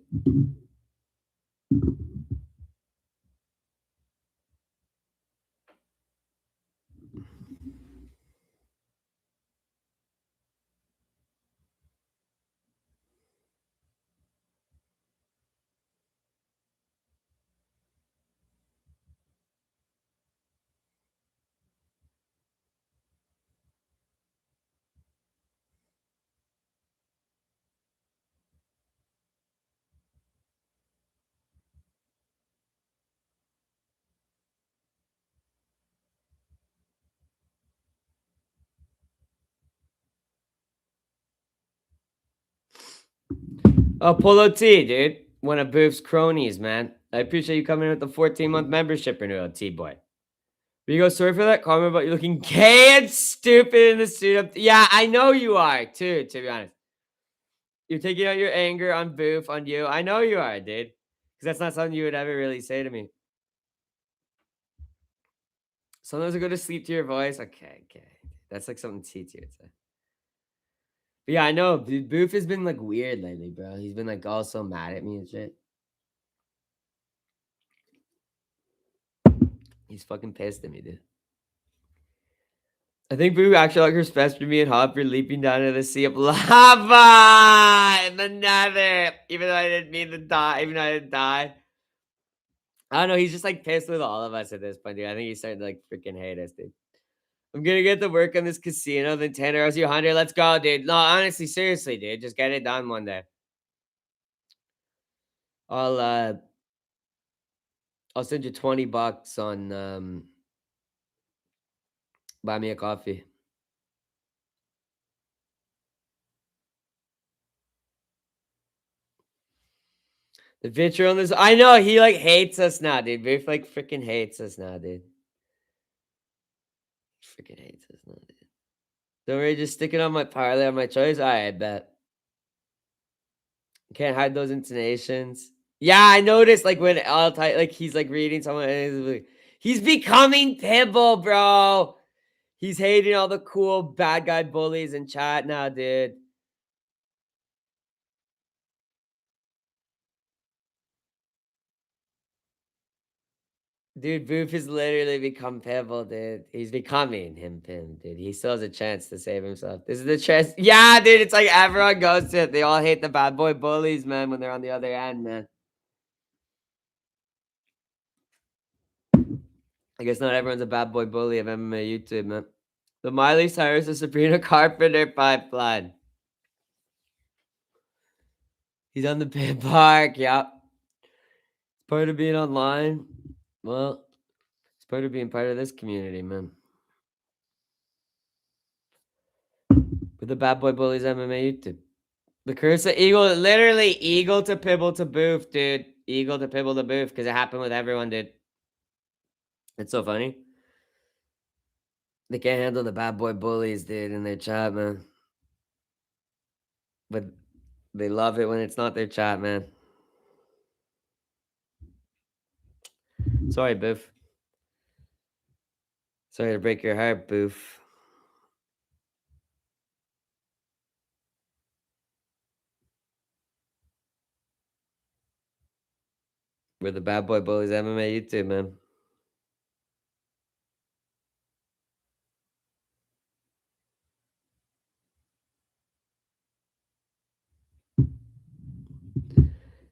Oh, Polo T, dude. One of Boof's cronies, man. I appreciate you coming in with the 14-month membership renewal, T-boy. You go, sorry for that comment about you looking gay and stupid in the suit up. Yeah, I know you are, too, to be honest. You're taking out your anger on Boof, on you. I know you are, dude. Because that's not something you would ever really say to me. Sometimes I go to sleep to your voice. Okay, okay. That's like something T would say. But yeah, I know. Dude, Boof has been like weird lately, bro. He's been like all so mad at me and shit. He's fucking pissed at me, dude. I think Boo actually like respect for me and Hop for leaping down into the sea of lava in the nether. Even though I didn't mean to die, even though I didn't die. I don't know. He's just like pissed with all of us at this point, dude. I think he's starting to like freaking hate us, dude. I'm gonna get to work on this casino, then 10 hours, you 100. Let's go, dude. No, honestly, seriously, dude. Just get it done one day. I'll uh I'll send you $20 on buy me a coffee. The picture on this, I know he like hates us now, dude. Biff like freaking hates us now, dude. Freaking hates us now, dude. Don't worry, just stick it on my parlay on my choice. I bet. Can't hide those intonations. Yeah, I noticed like when all tight, like he's like reading someone and he's becoming Pibble, bro. He's hating all the cool bad guy bullies in chat now, dude. Dude, Boof has literally become Pebble, dude. He's becoming him, dude. He still has a chance to save himself. This is the chance. Yeah, dude, it's like everyone goes to it. They all hate the bad boy bullies, man, when they're on the other end, man. I guess not everyone's a bad boy bully of MMA YouTube, man. The Miley Cyrus and Sabrina Carpenter pipeline. He's on the pin park, yep. It's part of being online. Well, it's part of being part of this community, man. With the bad boy bullies MMA YouTube. The curse of Eagle, literally Eagle to Pibble to Boof, dude. Eagle to Pibble to Boof, because it happened with everyone, dude. It's so funny. They can't handle the bad boy bullies, dude, in their chat, man. But they love it when it's not their chat, man. Sorry, Boof. Sorry to break your heart, Boof. We're the bad boy bullies MMA YouTube, man.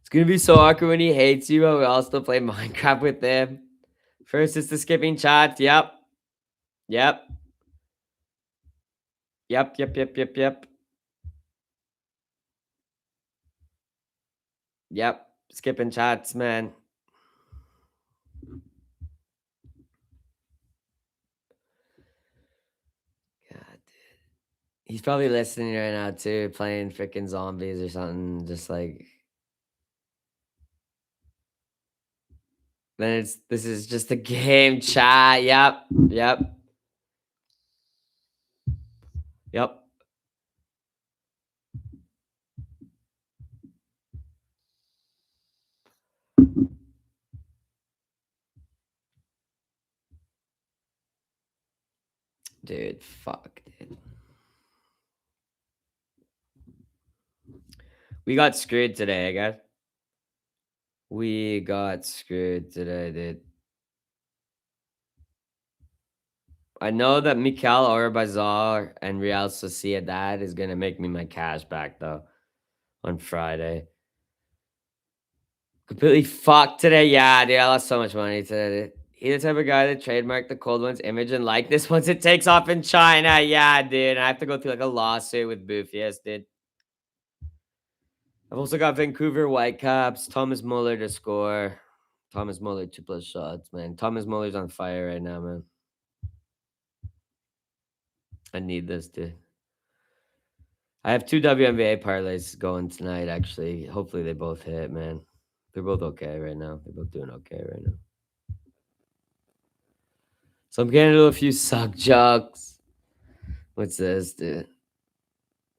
It's gonna be so awkward when he hates you, but we all still play Minecraft with him. First, it's the skipping chats. Yep. Yep. Yep. Yep. Yep. Yep. Yep. Yep. Skipping chats, man. God, dude. He's probably listening right now too, playing freaking zombies or something. Just like then this is just a game chat. Yep. Yep. Yep. Dude, fuck, dude. We got screwed today, I guess. We got screwed today, dude. I know that Mikel Orbazar and Real Sociedad is gonna make me my cash back though on Friday. Completely fucked today. Yeah, dude, I lost so much money today. Dude. He's the type of guy that trademarked the cold one's image and likeness once it takes off in China. Yeah, dude. I have to go through like a lawsuit with Boof. Yes, dude. I've also got Vancouver Whitecaps, Thomas Muller to score. Thomas Muller 2+ shots, man. Thomas Muller's on fire right now, man. I need this, dude. I have 2 WNBA parlays going tonight, actually. Hopefully, they both hit, man. They're both okay right now. They're both doing okay right now. So I'm getting into a few suck jokes. What's this, dude?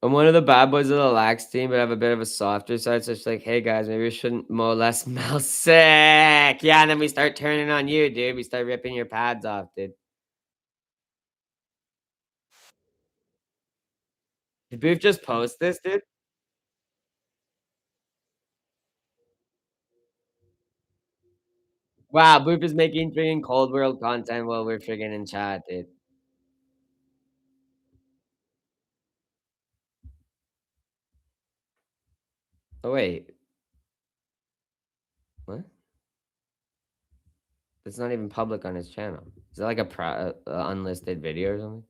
I'm one of the bad boys of the lax team, but I have a bit of a softer side. So it's like, hey guys, maybe we shouldn't molest smell sick. Yeah, and then we start turning on you, dude. We start ripping your pads off, dude. Did Booth just post this, dude? Wow, Booth is making freaking cold world content while we're freaking in chat, dude. Oh wait, what? It's not even public on his channel. Is that like a unlisted video or something?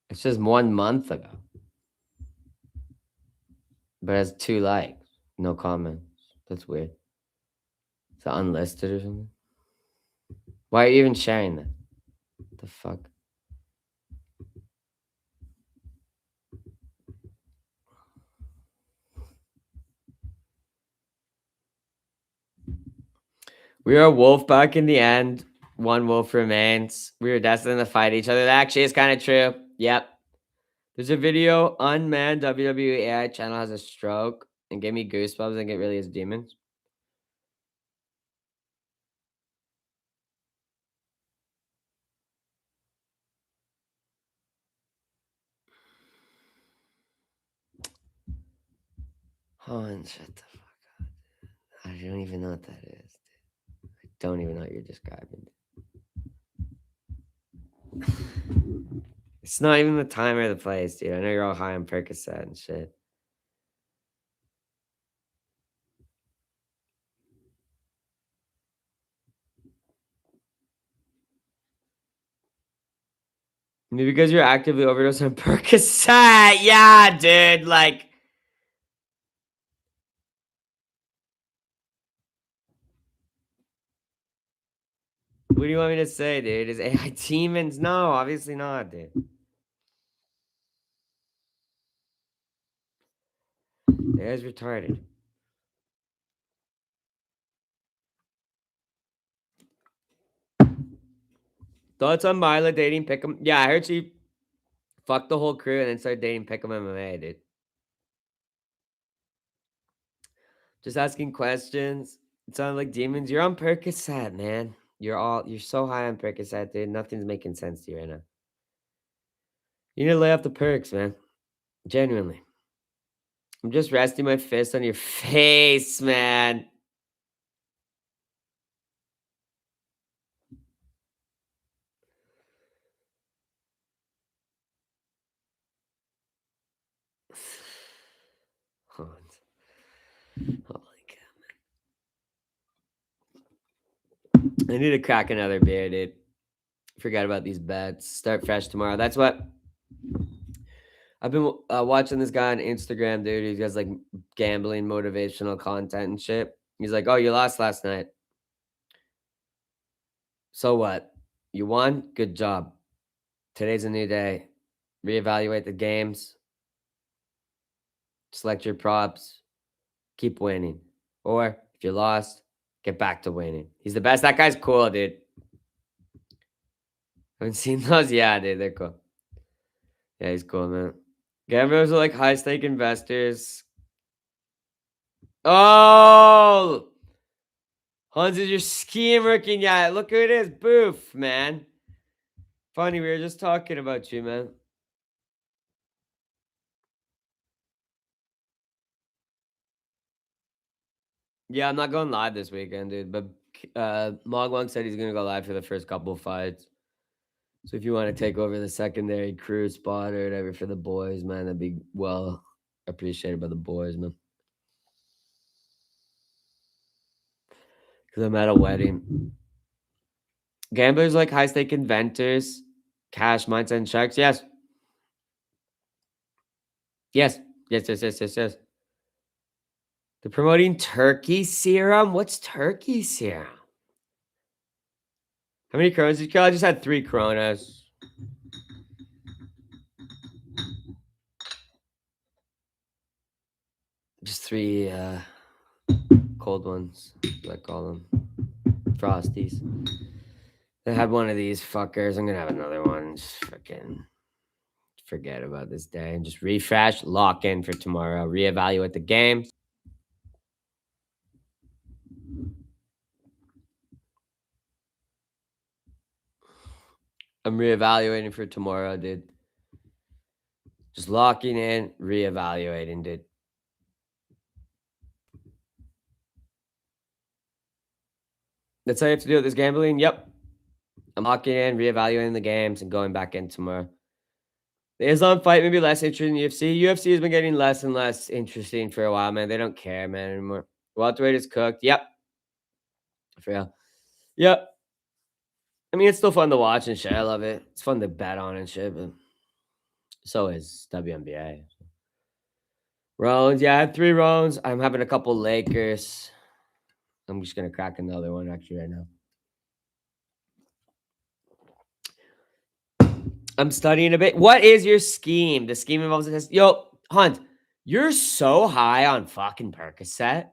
It's just 1 month ago, but it has 2 likes, no comments. That's weird. Is it unlisted or something? Why are you even sharing that? What the fuck? We are a wolf back in the end. One wolf remains. We were destined to fight each other. That actually is kind of true. Yep. There's a video, unmanned WWE AI channel has a stroke and gave me goosebumps. I think it really is demons. Oh, and shut the fuck up. I don't even know what that is. Dude. I don't even know what you're describing. It's not even the time or the place, dude. I know you're all high on Percocet and shit. Maybe because you're actively overdosing on Percocet. Yeah, dude. Like, what do you want me to say, dude? Is AI demons? No, obviously not, dude. AI's retarded. Thoughts on Mila dating Pick'em? Yeah, I heard she fucked the whole crew and then started dating Pick'em MMA, dude. Just asking questions. It sounded like demons. You're on Percocet, man. You're so high on Percocet, dude. Nothing's making sense to you right now. You need to lay off the perks, man. Genuinely. I'm just resting my fist on your face, man. Holy cow. I need to crack another beer, dude. Forgot about these bets. Start fresh tomorrow. That's what I've been watching this guy on Instagram, dude. He does like gambling, motivational content and shit. He's like, "Oh, you lost last night. So what? You won? Good job. Today's a new day. Reevaluate the games, select your props, keep winning. Or if you lost, get back to winning." He's the best. That guy's cool, dude. Haven't seen those? Yeah, dude, they're cool. Yeah, he's cool, man. Gamblers are like high stake investors. Oh, Hans, is your scheme working yet? Look who it is. Boof, man. Funny, we were just talking about you, man. Yeah, I'm not going live this weekend, dude. But Mogwang said he's gonna go live for the first couple of fights. So if you want to take over the secondary crew spot or whatever for the boys, man, that'd be well appreciated by the boys, man. Because I'm at a wedding. Gamblers like high stake inventors, cash mindset and sharks. Yes. Yes. Yes. Yes. Yes. Yes. Yes. They're promoting turkey serum? What's turkey serum? How many Coronas did you kill? I just had 3 Coronas. Just 3, cold ones, I call them. Frosties. I had one of these fuckers. I'm gonna have another one. Just freaking forget about this day and just refresh, lock in for tomorrow, reevaluate the game. I'm reevaluating for tomorrow, dude. Just locking in, reevaluating, dude. That's how you have to do it. This gambling. Yep. I'm locking in, reevaluating the games, and going back in tomorrow. The Islam fight may be less interesting than UFC. UFC has been getting less and less interesting for a while, man. They don't care, man, anymore. Welterweight is cooked. Yep. For real. Yep. I mean, it's still fun to watch and shit. I love it. It's fun to bet on and shit, but so is WNBA. Rounds. Yeah, I had 3 rounds. I'm having a couple Lakers. I'm just gonna crack another one actually right now. I'm studying a bit. What is your scheme? The scheme involves a test. Yo, Hunt, you're so high on fucking Percocet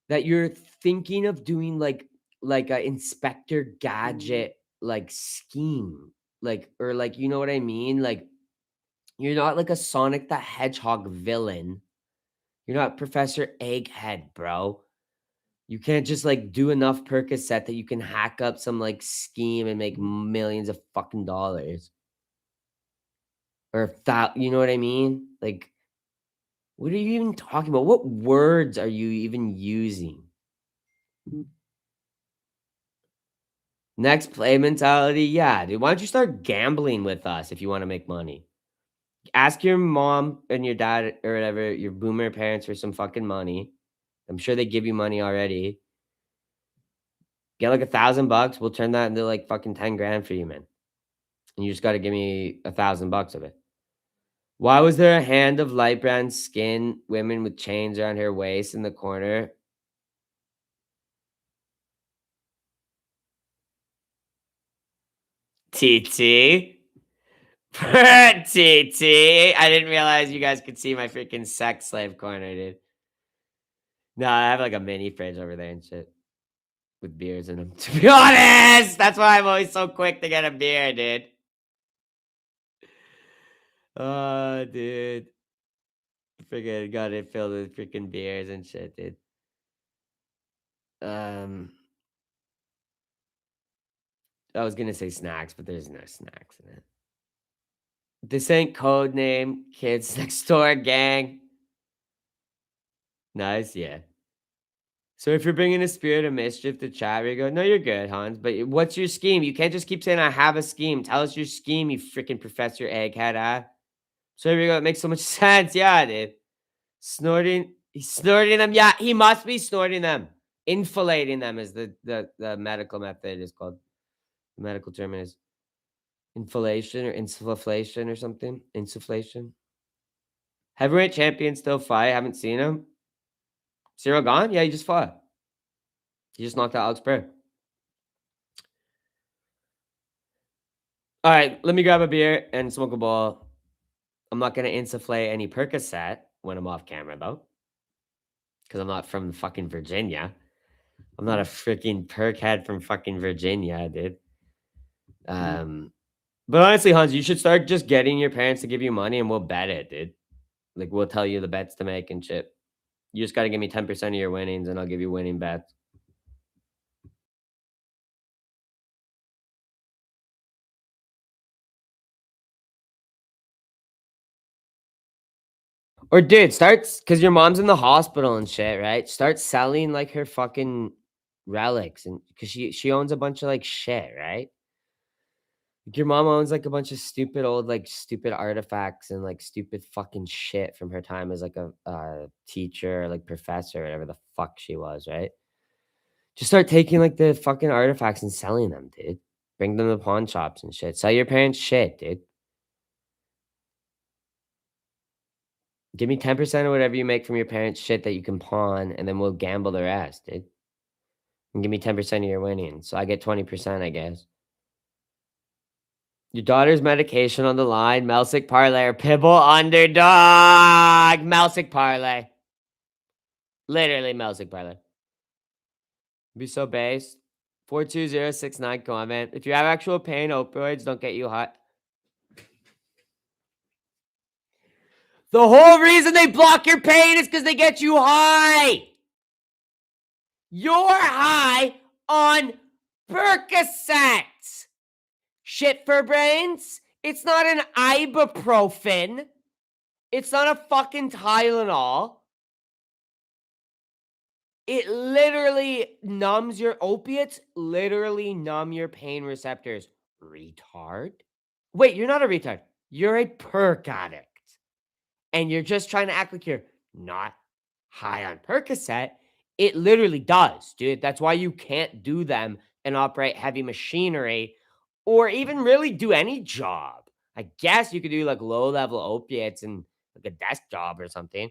that you're thinking of doing like a Inspector Gadget like scheme. Like, or like, you know what I mean? Like, you're not like a Sonic the Hedgehog villain. You're not Professor Egghead, bro. You can't just like do enough Percocet that you can hack up some like scheme and make millions of fucking dollars. Or that, you know what I mean? Like, what are you even talking about? What words are you even using? Next play mentality. Yeah, dude. Why don't you start gambling with us if you want to make money? Ask your mom and your dad or whatever, your boomer parents for some fucking money. I'm sure they give you money already. Get like $1,000. We'll turn that into like fucking 10 grand for you, man. And you just got to give me $1,000 of it. Why was there a hand of light brown skin, women with chains around her waist in the corner? TT. TT. I didn't realize you guys could see my freaking sex slave corner, dude. No, I have like a mini fridge over there and shit with beers in them. To be honest, that's why I'm always so quick to get a beer, dude. Oh, dude. Freaking got it filled with freaking beers and shit, dude. Um, I was gonna say snacks, but there's no snacks in it. This ain't code name, kids next door gang. Nice, yeah. So if you're bringing a spirit of mischief to chat, we go, no, you're good, Hans. But what's your scheme? You can't just keep saying I have a scheme. Tell us your scheme, you freaking Professor Egghead. So here we go. It makes so much sense. Yeah, dude. Snorting. He's snorting them. Yeah, he must be snorting them. Infilating them is the medical method is called. The medical term is inflation or insufflation or something. Insufflation. Heavyweight champion still fight. Haven't seen him. Cyril gone? Yeah, he just fought. He just knocked out Alex Pereira. All right, let me grab a beer and smoke a ball. I'm not gonna insufflate any Percocet when I'm off camera though, because I'm not from fucking Virginia. I'm not a freaking perk head from fucking Virginia, dude. But honestly, Hans, you should start just getting your parents to give you money and we'll bet it, dude. Like we'll tell you the bets to make and shit. You just gotta give me 10% of your winnings and I'll give you winning bets. Or dude, start because your mom's in the hospital and shit, right? Start selling like her fucking relics and because she owns a bunch of like shit, right? Like, your mom owns like a bunch of stupid old like stupid artifacts and like stupid fucking shit from her time as like a teacher, like professor, whatever the fuck she was, right? Just start taking like the fucking artifacts and selling them, dude. Bring them to pawn shops and shit. Sell your parents shit, dude. Give me 10% of whatever you make from your parents' shit that you can pawn, and then we'll gamble the rest, dude. And give me 10% of your winnings, so I get 20%, I guess. Your daughter's medication on the line, Melsic Parlay or Pibble Underdog. Melsic Parlay. Literally Melsic Parlay. Be so base. 42069 comment. If you have actual pain, opioids don't get you high. The whole reason they block your pain is because they get you high. You're high on Percocets. Shit for brains. It's not an ibuprofen. It's not a fucking Tylenol. It literally numbs your opiates, literally numb your pain receptors. Retard? Wait, you're not a retard. You're a perk addict. And you're just trying to act like you're not high on Percocet. It literally does, dude. That's why you can't do them and operate heavy machinery or even really do any job. I guess you could do like low level opiates and like a desk job or something,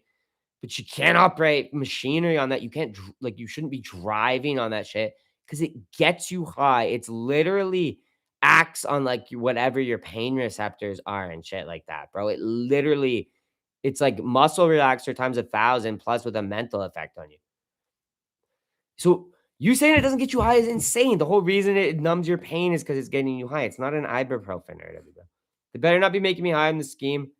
but you can't operate machinery on that. You can't, like, you shouldn't be driving on that shit because it gets you high. It's literally acts on like whatever your pain receptors are and shit like that, bro. It literally, it's like muscle relaxer times 1,000 plus with a mental effect on you. So you saying it doesn't get you high is insane. The whole reason it numbs your pain is because it's getting you high. It's not an ibuprofen or whatever. They better not be making me high in the scheme.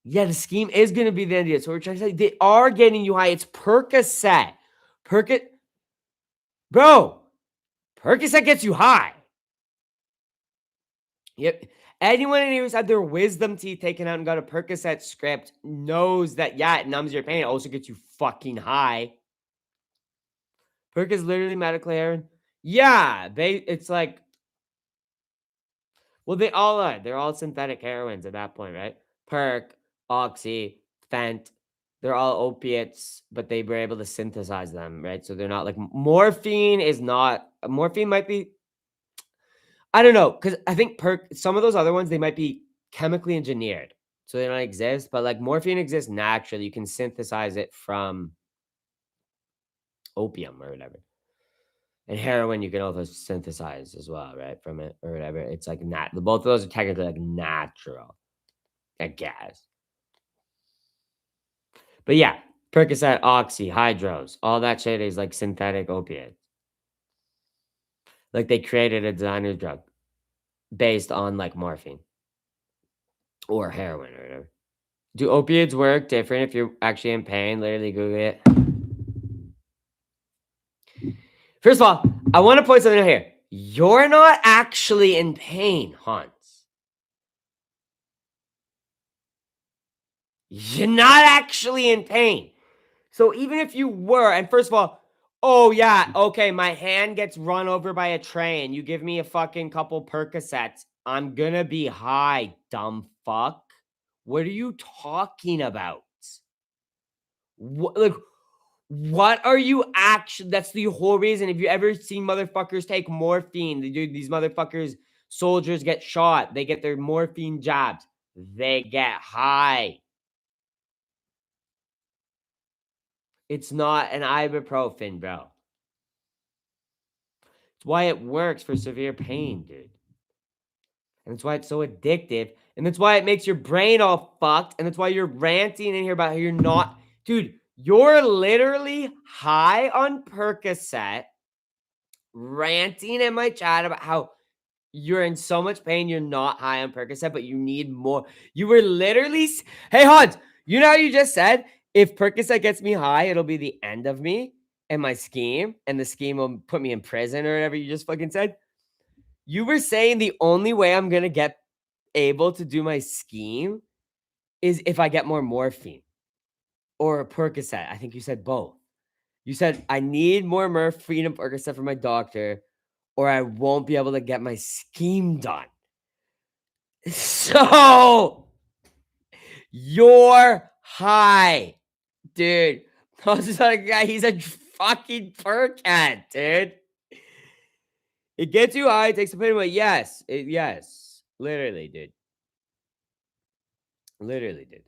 Yeah, the scheme is going to be the idea. So we're trying to say they are getting you high. It's Percocet. Bro, Percocet gets you high. Yep. Anyone who's had their wisdom teeth taken out and got a Percocet script knows that, yeah, it numbs your pain. It also gets you fucking high. Perc is literally medical heroin. Yeah, it's like, well, they all are. They're all synthetic heroines at that point, right? Perc, oxy, fent, they're all opiates, but they were able to synthesize them, right? So they're not like morphine might be, I don't know, because I think some of those other ones, they might be chemically engineered. So they don't exist, but like morphine exists naturally. You can synthesize it from opium or whatever. And heroin you can also synthesize as well, right? From it or whatever. It's like both of those are technically like natural, I guess. But yeah, Percocet, Oxy, Hydros, all that shit is like synthetic opiates. Like they created a designer drug based on like morphine or heroin or whatever. Do opiates work different if you're actually in pain? Literally Google it. First of all, I want to point something out here. You're not actually in pain, Hans. You're not actually in pain. So even if you were, and first of all, oh yeah, okay, my hand gets run over by a train. You give me a fucking couple Percocets. I'm gonna be high, dumb fuck. What are you talking about? What are you actually? That's the whole reason. If you ever seen motherfuckers take morphine, these motherfuckers, soldiers get shot. They get their morphine jabs. They get high. It's not an ibuprofen, bro. It's why it works for severe pain, dude. And that's why it's so addictive. And that's why it makes your brain all fucked. And that's why you're ranting in here about how you're not. Dude, you're literally high on Percocet, ranting in my chat about how you're in so much pain. You're not high on Percocet, but you need more. You were literally. Hey, Hans, you know how you just said, if Percocet gets me high, it'll be the end of me and my scheme. And the scheme will put me in prison or whatever you just fucking said. You were saying the only way I'm going to get able to do my scheme is if I get more morphine or a Percocet. I think you said both. You said, I need more morphine and Percocet from my doctor, or I won't be able to get my scheme done. So you're high, dude. He's a fucking perkhead, dude. It gets you high, it takes the pain away. Yes. Yes. Literally, dude. Literally, dude.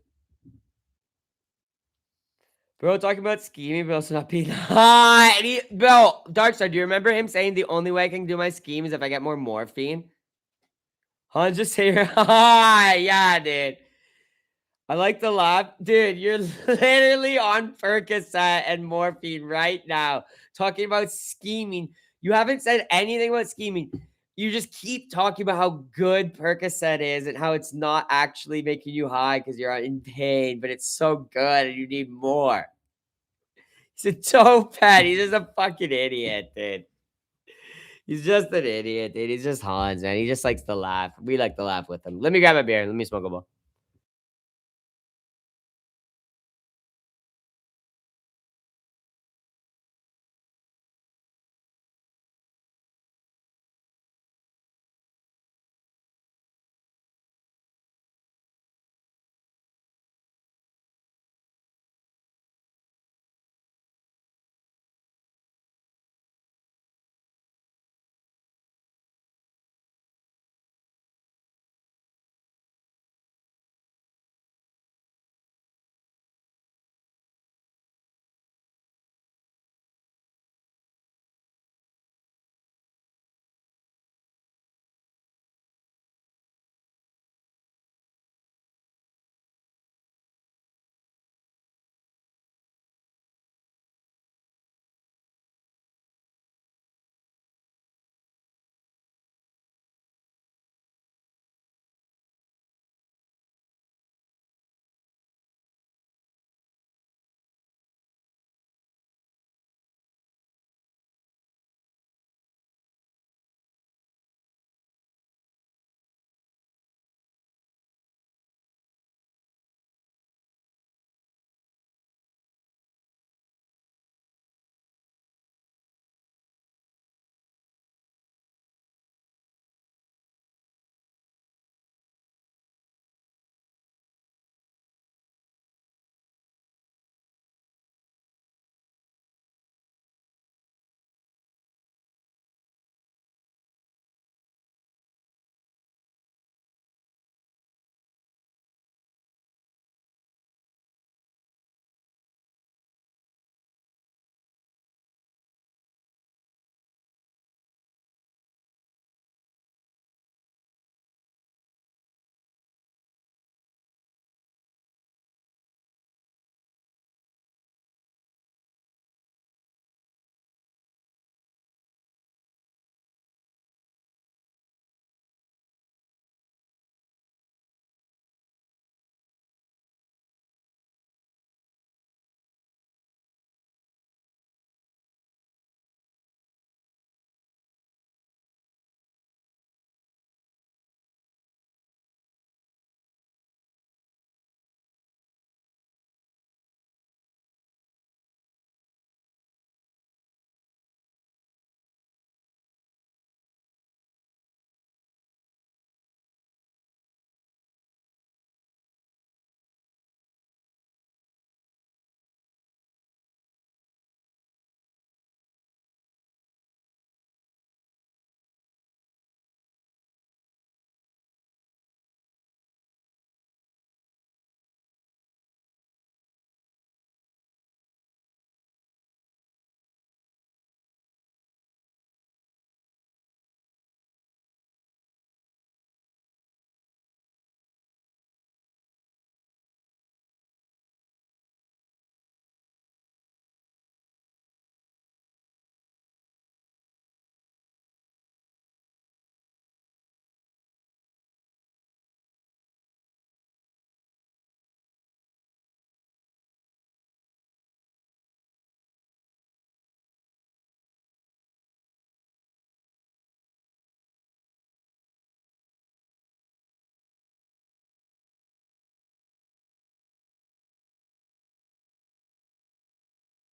Bro, talking about scheming, but also not being high. Bro, Darkstar, do you remember him saying the only way I can do my scheme is if I get more morphine? Hans just say yeah, dude. I like the laugh. Dude, you're literally on Percocet and morphine right now, talking about scheming. You haven't said anything about scheming. You just keep talking about how good Percocet is and how it's not actually making you high because you're in pain, but it's so good and you need more. He's a dope head. He's just a fucking idiot, dude. He's just an idiot, dude. He's just Hans, man. He just likes to laugh. We like to laugh with him. Let me grab a beer. Let me smoke a bowl.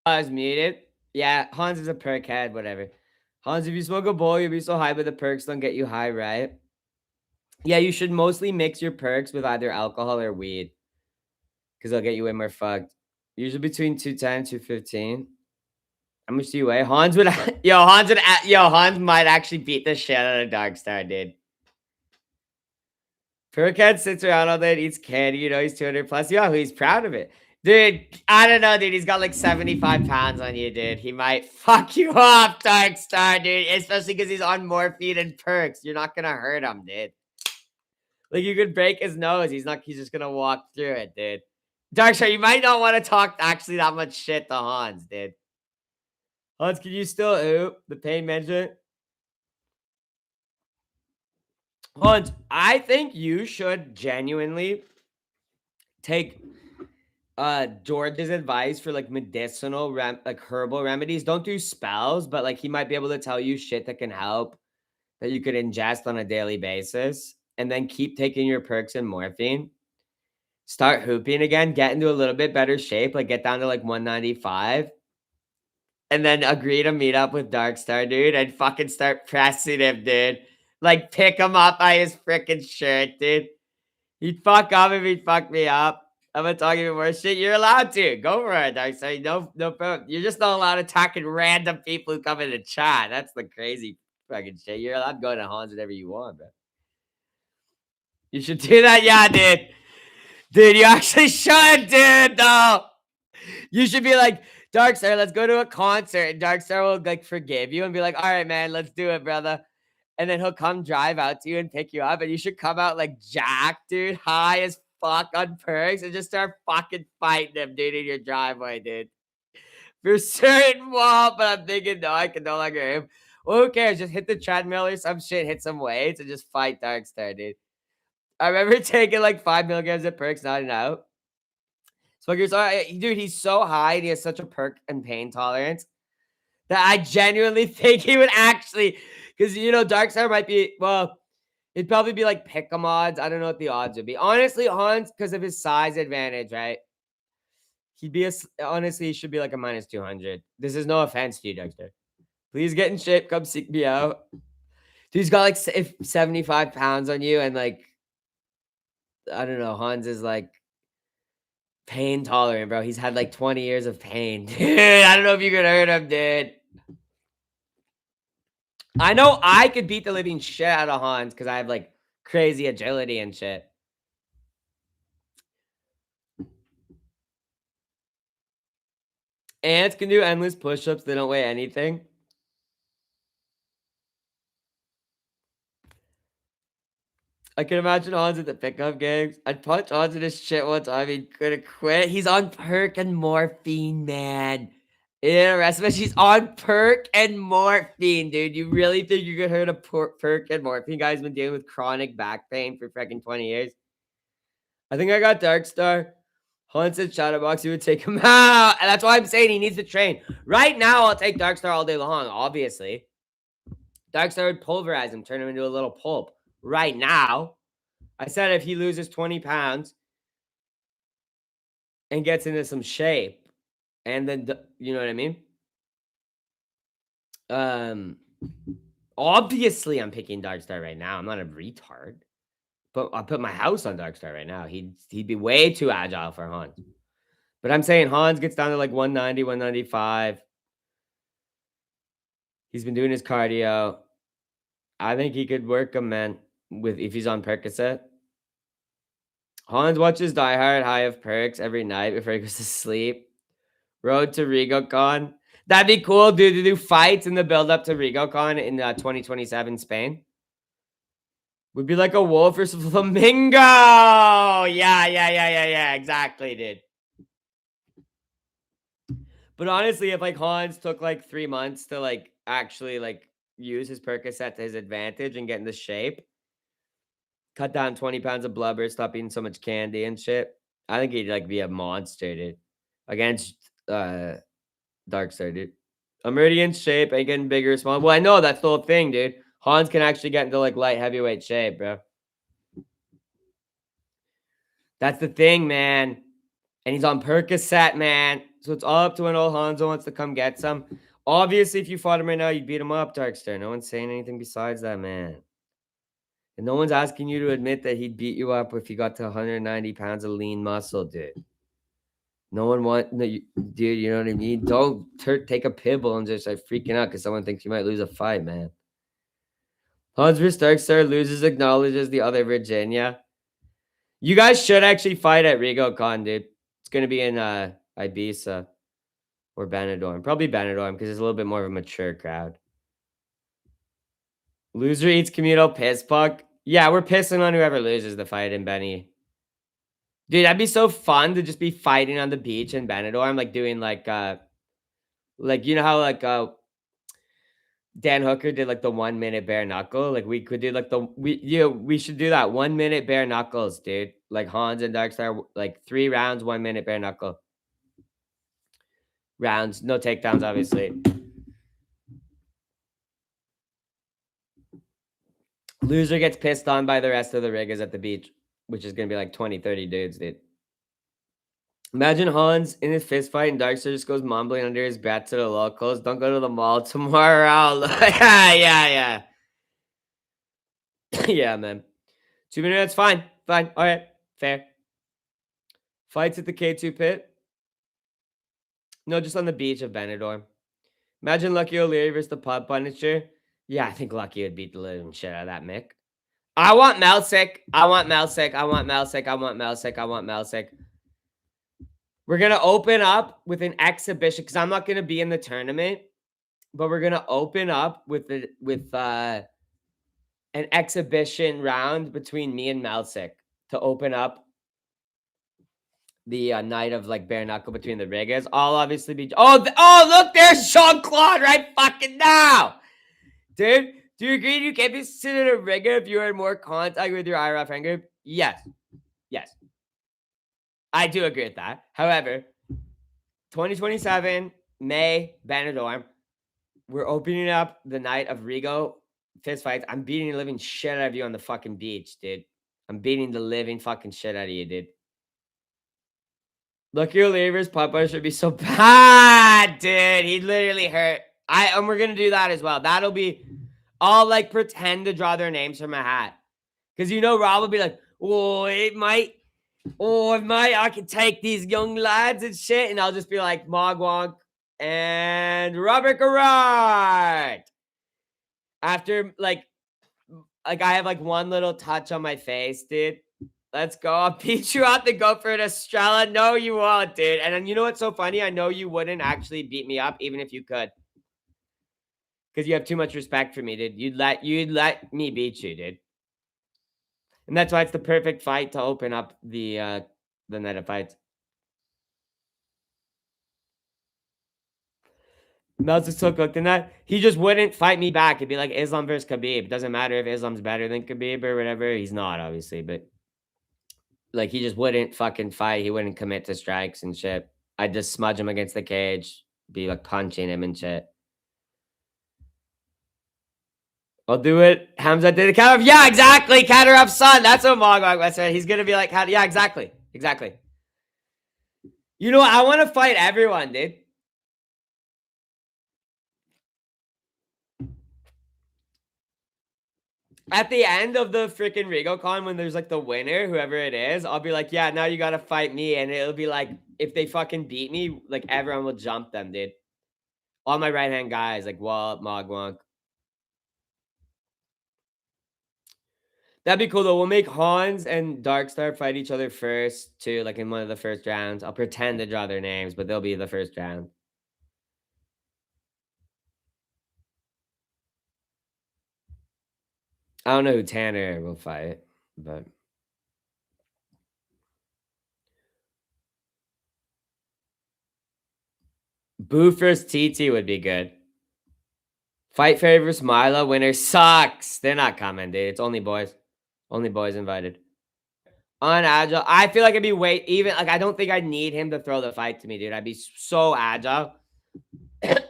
I was muted. Yeah, Hans is a perk head, whatever. Hans, if you smoke a bowl, you'll be so high, but the perks don't get you high, right? Yeah, you should mostly mix your perks with either alcohol or weed because they'll get you way more fucked. Usually between 210 and 215. How much do you weigh? Hans would, Hans might actually beat the shit out of Darkstar, dude. Perk head sits around all day and eats candy, he's 200 plus. Yeah, he's proud of it. Dude, I don't know, dude. He's got like 75 pounds on you, dude. He might fuck you up, Darkstar, dude. Especially because he's on morphine and perks. You're not gonna hurt him, dude. Like, you could break his nose. He's just gonna walk through it, dude. Darkstar, you might not want to talk actually that much shit to Hans, dude. Hans, can you still oop the pain management? Hans, I think you should genuinely take George's advice for like medicinal like herbal remedies. Don't do spells, but like he might be able to tell you shit that can help that you could ingest on a daily basis, and then keep taking your perks and morphine. Start hooping again, get into a little bit better shape, like get down to like 195, and then agree to meet up with Darkstar, dude, and fucking start pressing him, dude. Like pick him up by his freaking shirt, dude. He'd fuck up if he'd fuck me up. I'm gonna talk even more shit. You're allowed to. Go for it, Darkside. No problem. You're just not allowed to talk to random people who come in the chat. That's the crazy fucking shit. You're allowed to go to Hans whenever you want, bro. You should do that. Yeah, dude. Dude, you actually should, dude. No. You should be like, Darkstar, let's go to a concert. And Darkstar will like forgive you and be like, all right, man, let's do it, brother. And then he'll come drive out to you and pick you up. And you should come out like Jack, dude, high as fuck on perks, and just start fucking fighting him, dude, in your driveway, dude. For certain wall, but I'm thinking, no, I can no longer him. Well, who cares? Just hit the treadmill or some shit, hit some weights, and just fight Darkstar, dude. I remember taking like 5 milligrams of perks, nodding out. Dude, he's so high and he has such a perk and pain tolerance that I genuinely think he would actually, because, you know, Darkstar might be, well, it'd probably be like pick 'em odds. I don't know what the odds would be. Honestly, Hans, because of his size advantage, right? He'd be honestly, he should be like a minus 200. This is no offense to you, Darkstar. Please get in shape. Come seek me out. Dude, he's got like 75 pounds on you, and like, I don't know, Hans is like pain tolerant, bro. He's had like 20 years of pain. Dude, I don't know if you could hurt him, dude. I know I could beat the living shit out of Hans because I have like crazy agility and shit. Ants can do endless push-ups. They don't weigh anything. I can imagine Hans at the pickup games. I'd punch Hans in his shit one time. He couldn't quit. He's on perk and morphine, man. Interesting. He's on perk and morphine, dude. You really think you could hurt a perk and morphine guy's been dealing with chronic back pain for freaking 20 years? I think I got Darkstar. Hans said Shadowbox, you would take him out. And that's why I'm saying he needs to train. Right now, I'll take Darkstar all day long, obviously. Darkstar would pulverize him, turn him into a little pulp. Right now, I said if he loses 20 pounds and gets into some shape, and then, you know what I mean? Obviously, I'm picking Darkstar right now. I'm not a retard. But I'll put my house on Darkstar right now. He'd be way too agile for Hans. But I'm saying Hans gets down to like 190, 195. He's been doing his cardio. I think he could work him, man, if he's on Percocet. Hans watches Die Hard High of Perks every night before he goes to sleep. Road to RigoCon. That'd be cool, dude, to do fights in the build-up to RigoCon in 2027 Spain. Would be like a wolf versus a flamingo. Yeah. Exactly, dude. But honestly, if like Hans took like 3 months to like actually like use his Percocet to his advantage and get into shape, cut down 20 pounds of blubber, stop eating so much candy and shit, I think he'd like be a monster, dude. Against Darkstar, dude. I'm already in shape. Ain't getting bigger or smaller. Well, I know that's the whole thing, dude. Hans can actually get into like light heavyweight shape, bro. That's the thing, man. And he's on Percocet, man. So it's all up to when old Hanzo wants to come get some. Obviously, if you fought him right now, you'd beat him up, Darkstar. No one's saying anything besides that, man. And no one's asking you to admit that he'd beat you up if you got to 190 pounds of lean muscle, dude. No one dude, you know what I mean? Don't take a pibble and just like freaking out because someone thinks you might lose a fight, man. Hans vs. Darkstar loses, acknowledges the other Virginia. You guys should actually fight at RigoCon, dude. gonna be in Ibiza or Benidorm. Probably Benidorm because it's a little bit more of a mature crowd. Loser eats communal piss puck. Yeah, we're pissing on whoever loses the fight in Benny. Dude, that'd be so fun to just be fighting on the beach in Benidorm, like doing like you know how Dan Hooker did like the 1 minute bare knuckle. Like we could do like we should do that 1 minute bare knuckles, dude. Like Hans and Darkstar, like 3 rounds, 1 minute bare knuckle. Rounds, no takedowns, obviously. Loser gets pissed on by the rest of the riggers at the beach, which is gonna be like 20, 30 dudes, dude. Imagine Hans in his fist fight and Darkster just goes mumbling under his breath to the locals. Don't go to the mall tomorrow. yeah. Yeah, man. 2 minutes, fine. Fine. All right. Fair. Fights at the K2 pit? No, just on the beach of Benidorm. Imagine Lucky O'Leary versus the Pod Punisher. Yeah, I think Lucky would beat the living shit out of that Mick. I want Melsick. I want Melsick. I want Melsick. I want Melsick. I want Melsick. We're going to open up with an exhibition because I'm not going to be in the tournament, but we're going to open up with an exhibition round between me and Melsick to open up the night of like bare knuckle between the riggers. I'll obviously be. Oh, look, there's Jean Claude right fucking now, dude. Do you agree you can't be considered a rigger if you're in more contact with your IRL friend group? Yes, I do agree with that. However, 2027 May Benidorm, we're opening up the night of Rigo fist fights. I'm beating the living shit out of you on the fucking beach, dude. I'm beating the living fucking shit out of you, dude. Lucky O'Leary's Popeye should be so bad, dude. He literally hurt. And we're gonna do that as well. That'll be. I'll like pretend to draw their names from a hat, because Rob will be like, "Oh, it might. Oh, it might. I can take these young lads and shit," and I'll just be like Mogwonk and Robert Garrard. After like I have like one little touch on my face, dude. Let's go. I'll beat you out the Gopher to Estrella. No, you won't, dude. And then you know what's so funny? I know you wouldn't actually beat me up, even if you could. Because you have too much respect for me, dude. You'd let me beat you, dude. And that's why it's the perfect fight to open up the night of fights. Mel's is so cooked in that. He just wouldn't fight me back. It'd be like Islam versus Khabib. It doesn't matter if Islam's better than Khabib or whatever. He's not, obviously, but like he just wouldn't fucking fight. He wouldn't commit to strikes and shit. I'd just smudge him against the cage, be like punching him and shit. I'll do it. Hamza did a counter. Yeah, exactly. Counter up, son. That's what Mogwag said. He's gonna be like, yeah, exactly. You know what? I want to fight everyone, dude. At the end of the freaking RigoCon, when there's like the winner, whoever it is, I'll be like, yeah, now you gotta fight me. And it'll be like, if they fucking beat me, like everyone will jump them, dude. All my right hand guys, like Walt, Mogwonk. That'd be cool though. We'll make Hans and Darkstar fight each other first, too, like in one of the first rounds. I'll pretend to draw their names, but they'll be the first round. I don't know who Tanner will fight, but Boo versus TT would be good. Fight Fairy versus Milo. Winner sucks. They're not coming, dude. It's only boys. Only boys invited. On agile. I feel like it'd be even like I don't think I'd need him to throw the fight to me, dude. I'd be so agile.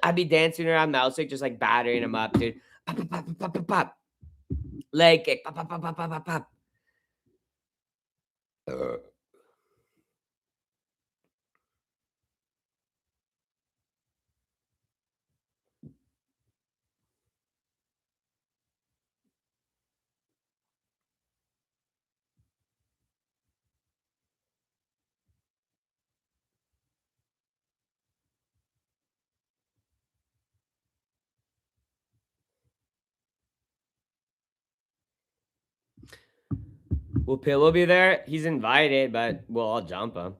I'd be dancing around Mouseic, just like battering him up, dude. Pop, pop, pop, pop, pop, pop. Leg kick. Pop, pop, pop, pop, pop, pop. Will Pillow be there? He's invited, but we'll all jump him.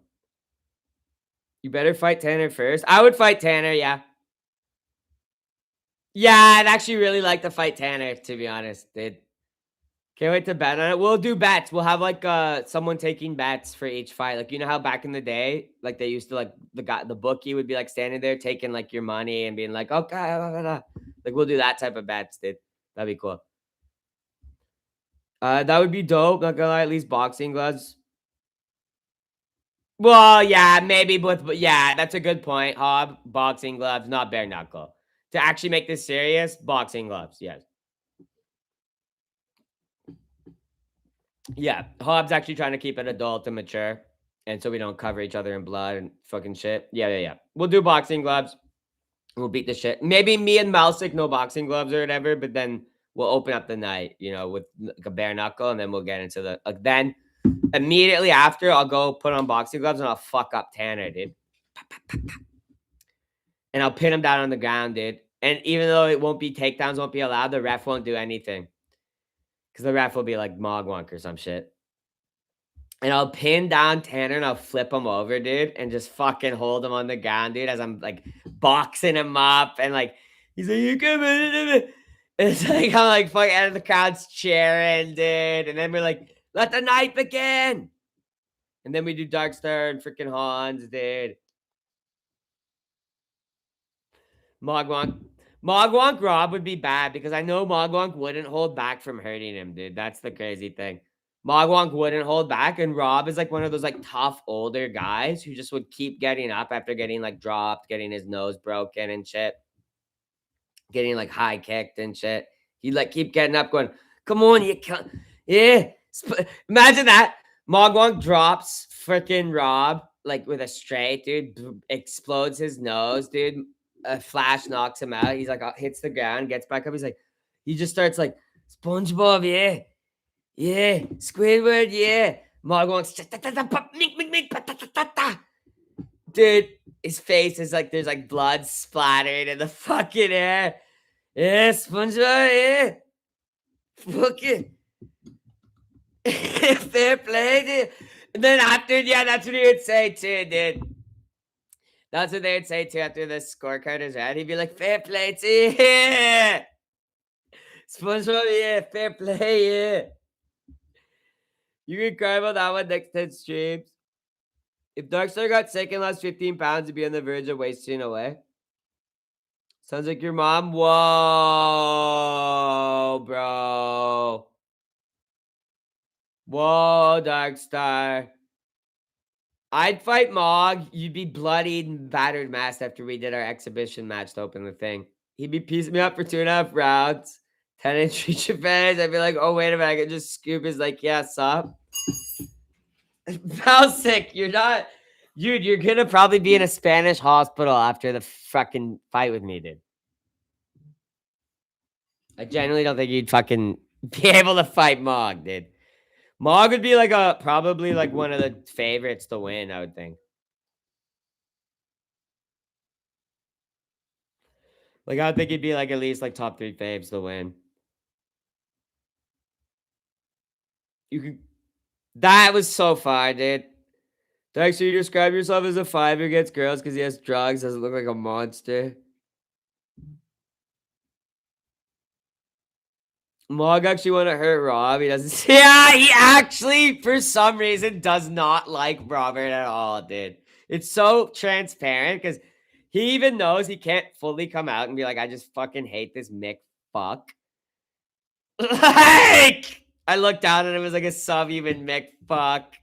You better fight Tanner first. I would fight Tanner, yeah. Yeah, I'd actually really like to fight Tanner, to be honest, dude. Can't wait to bet on it. We'll do bets. We'll have like someone taking bets for each fight. Like you know how back in the day, like they used to like the bookie would be like standing there taking like your money and being like, okay, like we'll do that type of bets, dude. That'd be cool. That would be dope. Not gonna lie, at least boxing gloves. Well, yeah, maybe with yeah, that's a good point. Hob, boxing gloves, not bare knuckle. To actually make this serious, boxing gloves, yes. Yeah, Hobbs actually trying to keep it adult and mature, and so we don't cover each other in blood and fucking shit. Yeah. We'll do boxing gloves. We'll beat the shit. Maybe me and Malsic no boxing gloves or whatever, but then we'll open up the night, with like a bare knuckle, and then we'll get into the then immediately after I'll go put on boxing gloves and I'll fuck up Tanner, dude. And I'll pin him down on the ground, dude. And even though it won't be takedowns, won't be allowed, the ref won't do anything. Because the ref will be like Mogwunk or some shit. And I'll pin down Tanner and I'll flip him over, dude, and just fucking hold him on the ground, dude, as I'm like boxing him up. And like, he's like, you come in. It's like, I'm like, fucking out of the crowd's cheering, dude. And then we're like, let the night begin. And then we do Darkstar and freaking Hans, dude. Mogwonk Rob would be bad because I know Mogwonk wouldn't hold back from hurting him, dude. That's the crazy thing. Mogwonk wouldn't hold back, and Rob is like one of those like tough older guys who just would keep getting up after getting like dropped, getting his nose broken and shit, getting like high kicked and shit. He'd like keep getting up, going, "Come on, you can't." Yeah, imagine that. Mogwonk drops freaking Rob like with a straight, dude. Explodes his nose, dude. A flash knocks him out. He's like hits the ground, gets back up. He's like, he just starts like SpongeBob, yeah, Squidward, yeah. Mogwonk, dude. His face is like there's like blood splattered in the fucking air. Yeah, SpongeBob, yeah. Fucking fair play, dude. And then after, yeah, that's what he would say too, dude. That's what they'd say too after the scorecard is read. He'd be like, fair play, yeah. SpongeBob, yeah, fair play, yeah. You can cry about that one next 10 streams. If Darkstar got sick and lost 15 pounds, he'd be on the verge of wasting away. Sounds like your mom. Whoa, bro. Whoa, Darkstar. I'd fight Mog. You'd be bloodied and battered masked after we did our exhibition match to open the thing. He'd be piecing me up for 2.5 rounds. 10-inch reach advantage. I'd be like, oh, wait a minute. I could just scoop his like, yeah, sup? Balsic, you're not. Dude, you're going to probably be in a Spanish hospital after the fucking fight with me, dude. I genuinely don't think you'd fucking be able to fight Mog, dude. Mog would be like probably like one of the favorites to win, I would think. Like, I would think he'd be like at least like top 3 faves to win. You could. That was so far, dude. Dexter, you describe yourself as a 5 who gets girls because he has drugs, doesn't look like a monster. Mog actually want to hurt Rob. He doesn't. Yeah, he actually, for some reason, does not like Robert at all, dude. It's so transparent because he even knows he can't fully come out and be like, I just fucking hate this Mick fuck. Like, I looked down and it was like a sub-even Mick fuck.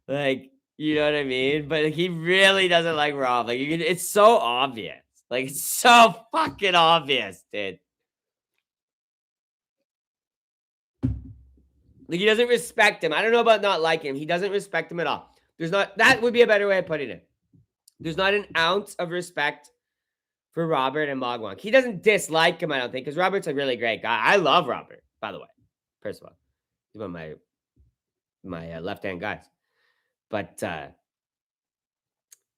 Like, you know what I mean? But he really doesn't like Rob. Like, it's so obvious. Like, it's so fucking obvious, dude. Like, he doesn't respect him. I don't know about not liking him. He doesn't respect him at all. There's not, that would be a better way of putting it. There's not an ounce of respect for Robert and Mogwonk. He doesn't dislike him, I don't think, because Robert's a really great guy. I love Robert, by the way. First of all, he's one of my left-hand guys. But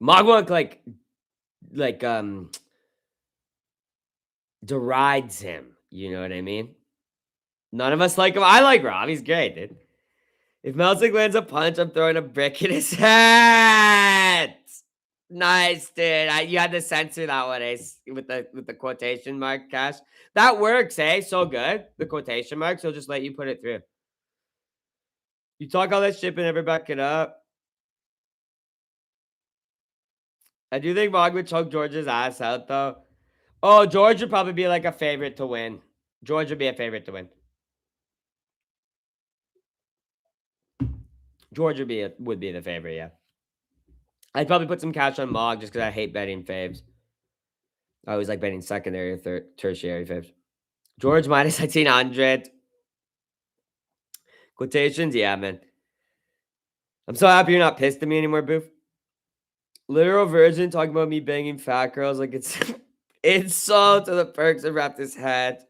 Mogwonk like derides him. You know what I mean? None of us like him. I like Rob. He's great, dude. If Melzik lands a punch, I'm throwing a brick in his head. Nice, dude. You had to censor that one, Ace, with the quotation mark, Cash. That works, eh? So good. The quotation marks, he'll just let you put it through. You talk all that shit but never back it up. I do think Mog would choke George's ass out, though. Oh, George would probably be like a favorite to win. George would be a favorite to win. George would be the favorite, yeah. I'd probably put some cash on Mog just because I hate betting faves. I always like betting secondary or tertiary faves. George minus 1900. Quotations, yeah, man. I'm so happy you're not pissed at me anymore, Boof. Literal virgin talking about me banging fat girls like it's insult to the perks of wrapped his head.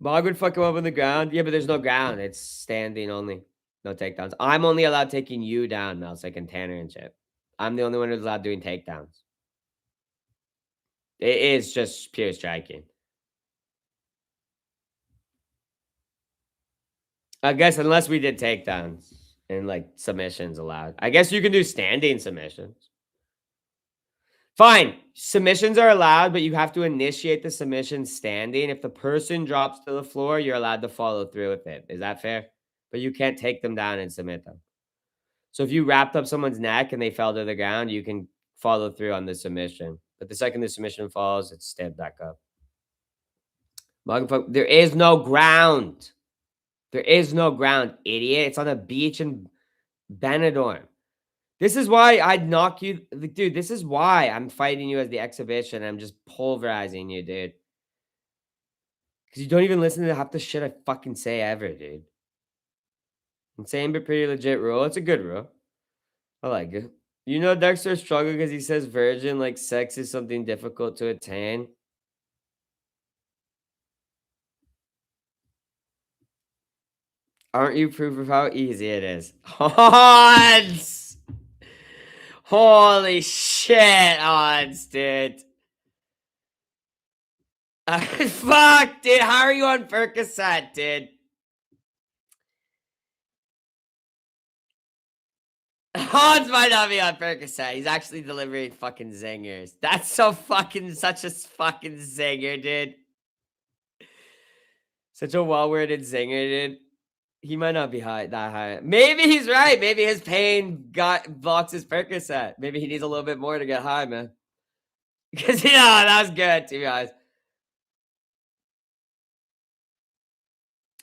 Mog would fuck him up on the ground. Yeah, but there's no ground. It's standing only. No takedowns. I'm only allowed taking you down, Mouse, like in Tanner and shit. I'm the only one who's allowed doing takedowns. It is just pure striking. I guess unless we did takedowns and like submissions allowed. I guess you can do standing submissions. Fine. Submissions are allowed, but you have to initiate the submission standing. If the person drops to the floor, you're allowed to follow through with it. Is that fair? But you can't take them down and submit them. So if you wrapped up someone's neck and they fell to the ground, you can follow through on the submission. But the second the submission falls, it's stand back up. There is no ground. There is no ground, idiot. It's on a beach in Benidorm. This is why I'd knock you. Dude, this is why I'm fighting you as the exhibition. I'm just pulverizing you, dude. Because you don't even listen to half the shit I fucking say ever, dude. Insane but pretty legit rule. It's a good rule. I like it. You know Dexter struggled because he says virgin like sex is something difficult to attain. Aren't you proof of how easy it is? Hans! Holy shit, Hans, dude. Fuck, dude. How are you on Percocet, dude? Hans might not be on Percocet. He's actually delivering fucking zingers. That's so fucking such a fucking zinger, dude. Such a well-worded zinger, dude. He might not be that high. Maybe he's right. Maybe his pain blocks his Percocet. Maybe he needs a little bit more to get high, man. Because that was good, to be honest.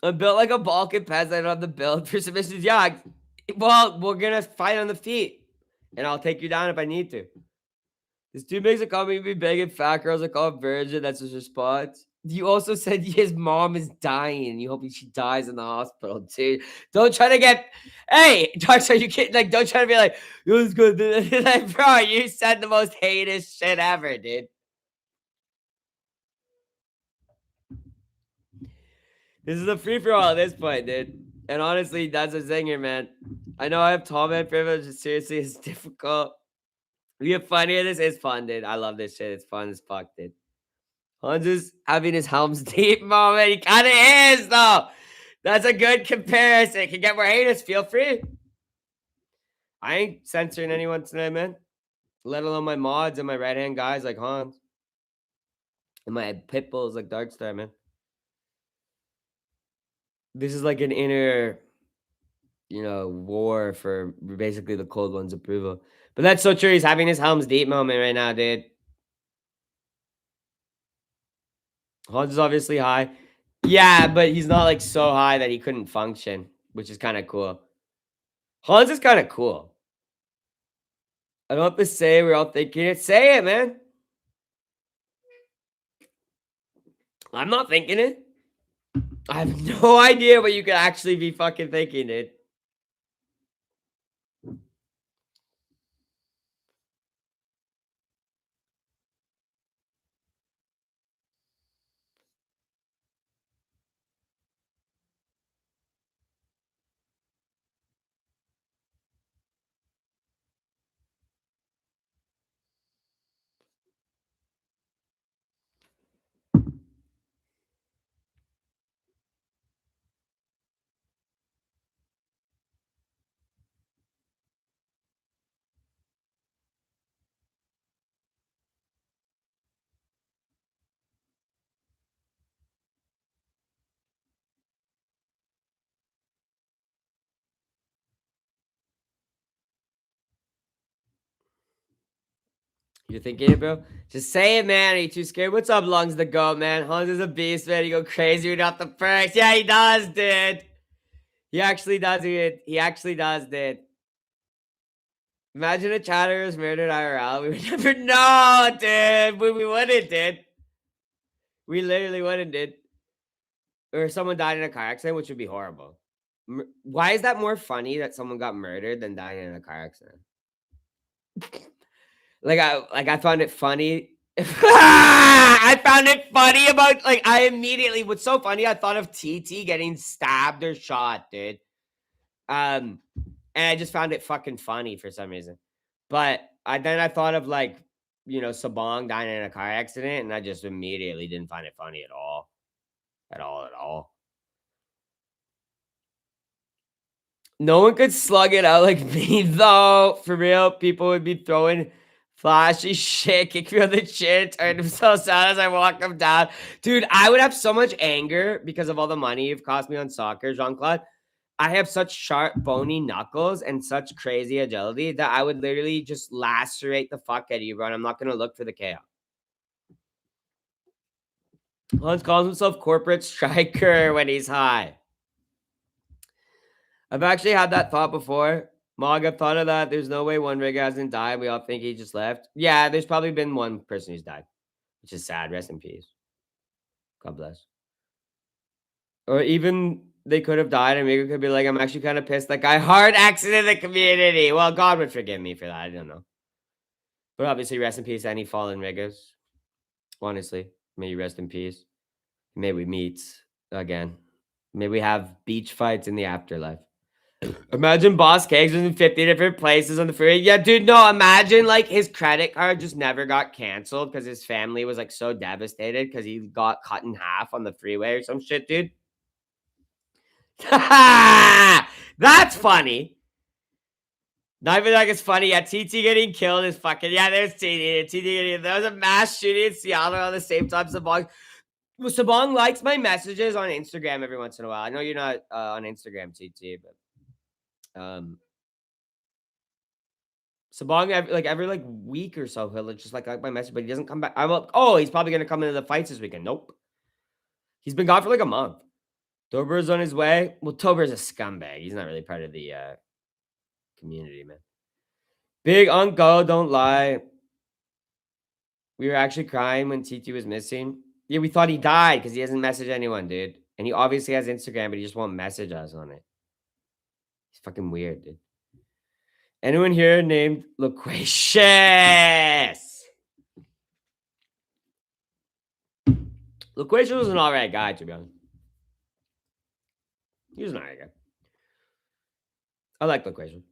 I'm built like a Balkan peasant. I don't have the build for submissions. Yeah, well, we're gonna fight on the feet, and I'll take you down if I need to. This dude makes a comment be begging fat girls to call virgin. That's his response. You also said his mom is dying and you hope she dies in the hospital, dude. Don't try to get, hey, Dark you can't, like, don't try to be like, it was good. Like, bro, you said the most heinous shit ever, dude. This is a free for all at this point, dude. And honestly, that's a zinger, man. I know I have tall man privilege. Seriously, it's difficult. We have fun here. This is fun, dude. I love this shit. It's fun as fuck, dude. Hans is having his Helm's Deep moment. He kind of is, though. That's a good comparison. Can get more haters. Feel free. I ain't censoring anyone tonight, man. Let alone my mods and my right hand guys like Hans. And my pit bulls like Darkstar, man. This is like an inner, war for basically the cold one's approval. But that's so true. He's having his Helm's Deep moment right now, dude. Hans is obviously high. Yeah, but he's not like so high that he couldn't function, which is kind of cool. Hans is kind of cool. I don't have to say we're all thinking it. Say it, man. I'm not thinking it. I have no idea what you could actually be fucking thinking, dude. You're thinking it, bro? Just say it, man. Are you too scared? What's up, Lungs the Goat, man? Hans is a beast, man. You go crazy without the perks. Yeah, he does, dude. He actually does it. He actually does, dude. Imagine a chatter was murdered IRL. We would never know, dude. We wouldn't, dude. We literally wouldn't, dude. Or someone died in a car accident, which would be horrible. Why is that more funny that someone got murdered than dying in a car accident? I found it funny. I found it funny about I immediately what's so funny, I thought of TT getting stabbed or shot, dude. And I just found it fucking funny for some reason. But I thought of Sabong dying in a car accident, and I just immediately didn't find it funny at all. At all, at all. No one could slug it out like me, though. For real, people would be throwing flashy shit, kick me on the chin, turn themselves out as I walk them down. Dude, I would have so much anger because of all the money you've cost me on soccer, Jean-Claude. I have such sharp, bony knuckles and such crazy agility that I would literally just lacerate the fuck out of you, bro. And I'm not going to look for the KO. Hans calls himself corporate striker when he's high. I've actually had that thought before. Mog, I've thought of that. There's no way one rigger hasn't died. We all think he just left. Yeah, there's probably been one person who's died, which is sad. Rest in peace. God bless. Or even they could have died, and Rigger could be like, I'm actually kind of pissed. That guy hard accident in the community. Well, God would forgive me for that. I don't know. But obviously, rest in peace, any fallen riggers. Honestly, may you rest in peace. May we meet again. May we have beach fights in the afterlife. Imagine Boss Kegs was in 50 different places on the freeway. Yeah, dude, no, imagine his credit card just never got canceled because his family was so devastated because he got cut in half on the freeway or some shit, dude. That's funny. Not even it's funny. Yeah, TT getting killed is fucking. Yeah, there's TT. There was a mass shooting in Seattle around the same time. Sabong. Well, Sabong likes my messages on Instagram every once in a while. I know you're not on Instagram, TT, but Sabong every week or so he'll just like my message, but he doesn't come back. He's probably gonna come into the fights this weekend. Nope. He's been gone for a month. Tober's on his way. Well, Tober's a scumbag. He's not really part of the community, man. Big uncle, don't lie. We were actually crying when TT was missing. Yeah, we thought he died because he hasn't messaged anyone, dude. And he obviously has Instagram, but he just won't message us on it. He's fucking weird, dude. Anyone here named Loquacious? Loquacious was an alright guy, to be honest. He was an alright guy. I like Loquacious.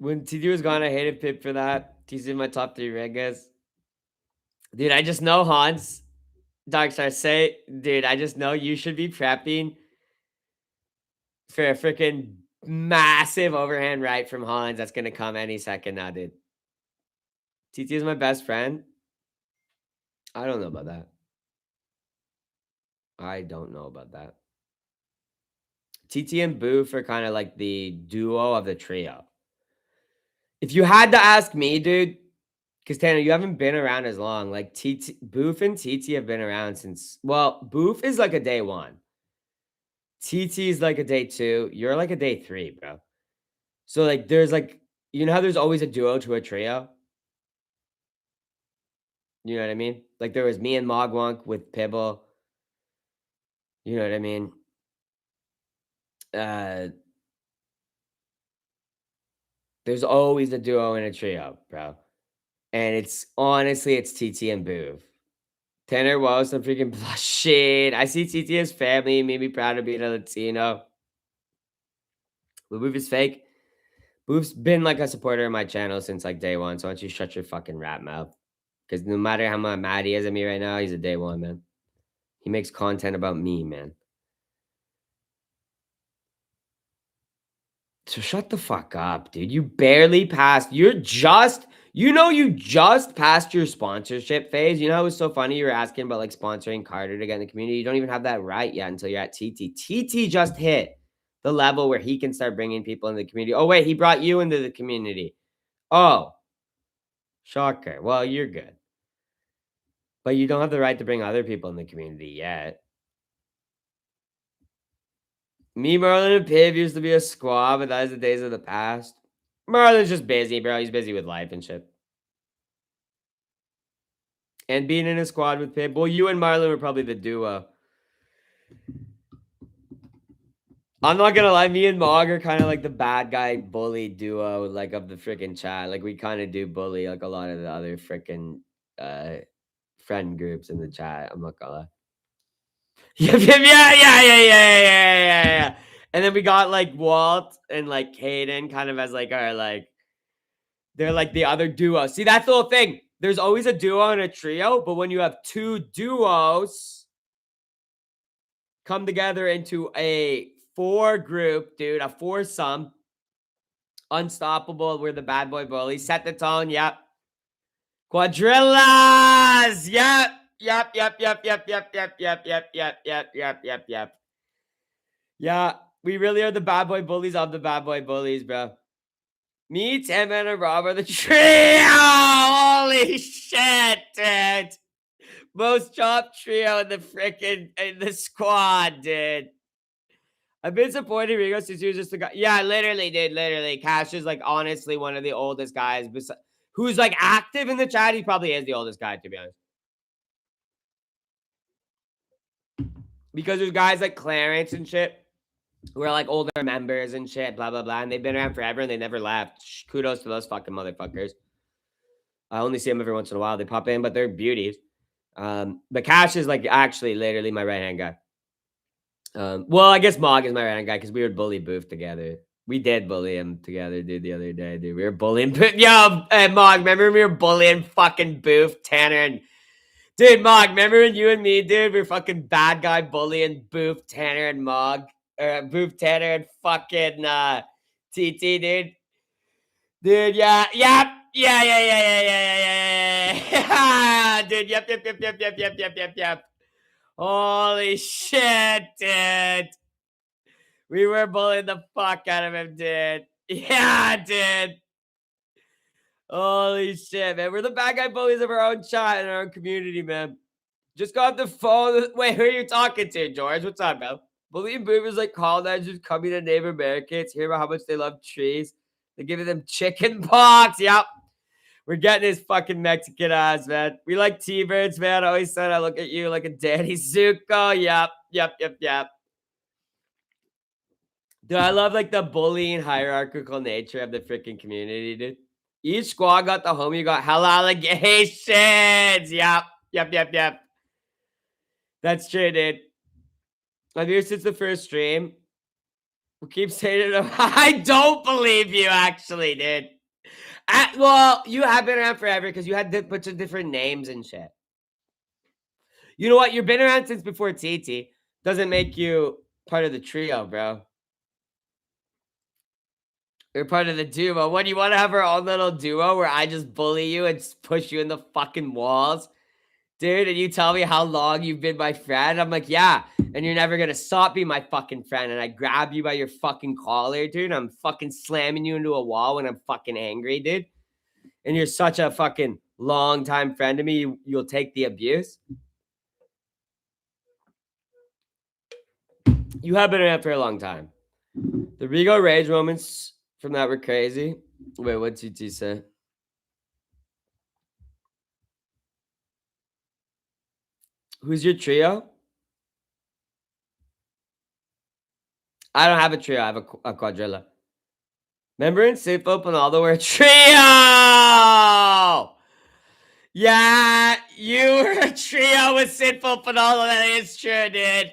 When TT was gone, I hated Pip for that. TT's in my top 3 regas. Dude, I just know Hans. Darkstar, dude, I just know you should be prepping for a freaking massive overhand right from Hans that's going to come any second now, dude. TT is my best friend. I don't know about that. I don't know about that. TT and Boof are kind of like the duo of the trio. If you had to ask me, dude, because Tanner, you haven't been around as long. Boof and TT have been around since. Well, Boof is like a day 1. TT is like a day 2. You're like a day 3, bro. So there's you know how there's always a duo to a trio. You know what I mean? There was me and Mogwonk with Pibble. You know what I mean? There's always a duo and a trio, bro. And it's TT and Boof. Tanner, wow, some freaking shit. I see TT as family, made me proud to be a Latino. Boof is fake. Boof's been a supporter of my channel since day 1. So why don't you shut your fucking rat mouth? Because no matter how mad he is at me right now, he's a day 1, man. He makes content about me, man. So shut the fuck up, dude. You barely passed. You just passed your sponsorship phase. You know, it was so funny. You were asking about like sponsoring Carter to get in the community. You don't even have that right yet until you're at TT. TT just hit the level where he can start bringing people in the community. Oh, wait, he brought you into the community. Oh, shocker. Well, you're good. But you don't have the right to bring other people in the community yet. Me, Marlon, and Piv used to be a squad, but that is the days of the past. Marlon's just busy, bro. He's busy with life and shit. And being in a squad with Piv. Well, you and Marlon were probably the duo. I'm not gonna lie, me and Mog are kind of like the bad guy bully duo, like of the freaking chat. Like we kind of do bully like a lot of the other freaking friend groups in the chat. I'm not gonna lie. Yeah. And then we got like Walt and like Caden kind of as like our like they're like the other duo. See, that's the whole thing. There's always a duo and a trio, but when you have two duos come together into a four group, dude, a foursome, unstoppable. We're the bad boy bullies. Set the tone. Yep. Quadrillas. Yep. Yeah, we really are the bad boy bullies of the bad boy bullies, bro. Me, Tim, and Rob are the trio. Holy shit, dude. Most chopped trio in the squad, dude. I've been supporting Rigo since he was just a guy. Yeah, literally, dude. Literally. Cash is like honestly one of the oldest guys who's like active in the chat. He probably is the oldest guy, to be honest. Because there's guys like Clarence and shit who are like older members and shit, blah, blah, blah. And they've been around forever and they never left. Kudos to those fucking motherfuckers. I only see them every once in a while. They pop in, but they're beauties. But Cash is like actually literally my right hand guy. Well, I guess Mog is my right hand guy because we would bully Booth together. We did bully him together, dude, the other day, dude. We were bullying Yo, Mog, remember we were bullying fucking Booth, Tanner, and dude, Mog, remember when you and me, dude, we were fucking bad guy bullying Booth, Tanner, and Mog? Or Booth, Tanner, and fucking TT, dude. Dude, yeah. Dude, yep. Holy shit, dude. We were bullying the fuck out of him, dude. Yeah, dude. Holy shit, man. We're the bad guy bullies of our own chat and our own community, man. Just got the phone. Wait, who are you talking to, George? What's up, bro? Bullying boomers like colonizers coming to Native Americans. Hear about how much they love trees. They're giving them chicken pox. Yep. We're getting his fucking Mexican ass, man. We like T-birds, man. I always said I look at you like a Danny Zuko. Yep. Dude, I love like the bullying hierarchical nature of the freaking community, dude. Each squad got the homie, got hella allegations. Yep. That's true, dude. I've here since the first stream. We keep saying it. I don't believe you, actually, dude. Well, you have been around forever because you had a bunch of different names and shit. You know what? You've been around since before TT. Doesn't make you part of the trio, bro. You're part of the duo. What, do you want to have our own little duo where I just bully you and push you in the fucking walls? Dude, and you tell me how long you've been my friend? I'm like, yeah, and you're never going to stop being my fucking friend. And I grab you by your fucking collar, dude. And I'm fucking slamming you into a wall when I'm fucking angry, dude. And you're such a fucking long-time friend to me, you'll take the abuse. You have been around for a long time. The Rigo rage moments from that were crazy. Wait, what'd TT say? Who's your trio? I don't have a trio. I have a quadrilla. Remember in Super Ronaldo we're a trio? Yeah, you were a trio with Sinful Ronaldo. That is true, dude.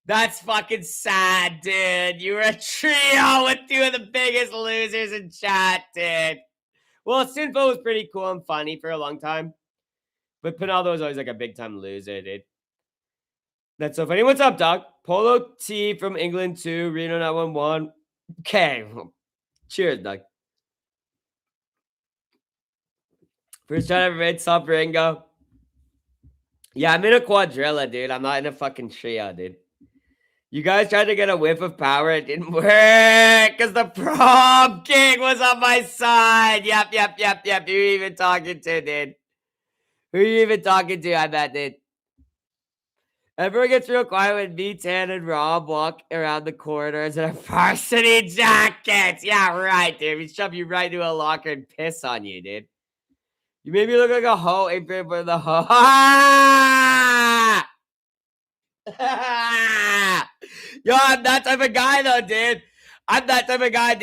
That's fucking sad, dude. You were a trio with two of the biggest losers in chat, dude. Well, Sinful was pretty cool and funny for a long time. But Pinaldo was always like a big time loser, dude. That's so funny. What's up, dog? Polo T from England too. Reno 911. Okay. Cheers, Doug. First time I ever made Sup Ringo. Yeah, I'm in a quadrilla, dude. I'm not in a fucking trio, dude. You guys tried to get a whiff of power. It didn't work because the prom king was on my side. Yep. Who are you even talking to, dude? Who are you even talking to? I bet, dude. Everyone gets real quiet when me, Tan, and Rob walk around the corridors in our varsity jackets. Yeah, right, dude. We shove you right into a locker and piss on you, dude. You made me look like a hoe, April, for the hoe. Yo, I'm that type of guy, though, dude. I'm that type of guy,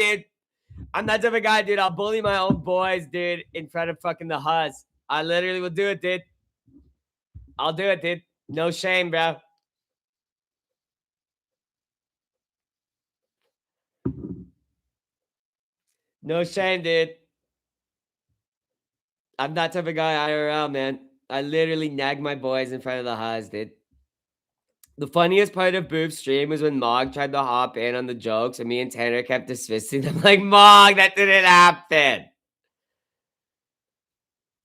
dude. I'll bully my own boys, dude, in front of fucking the Huzz. I literally will do it, dude. I'll do it, dude. No shame, bro. No shame, dude. I'm that type of guy IRL, man. I literally nag my boys in front of the Huzz, dude. The funniest part of Boof's stream was when Mog tried to hop in on the jokes and me and Tanner kept dismissing them like, Mog, that didn't happen.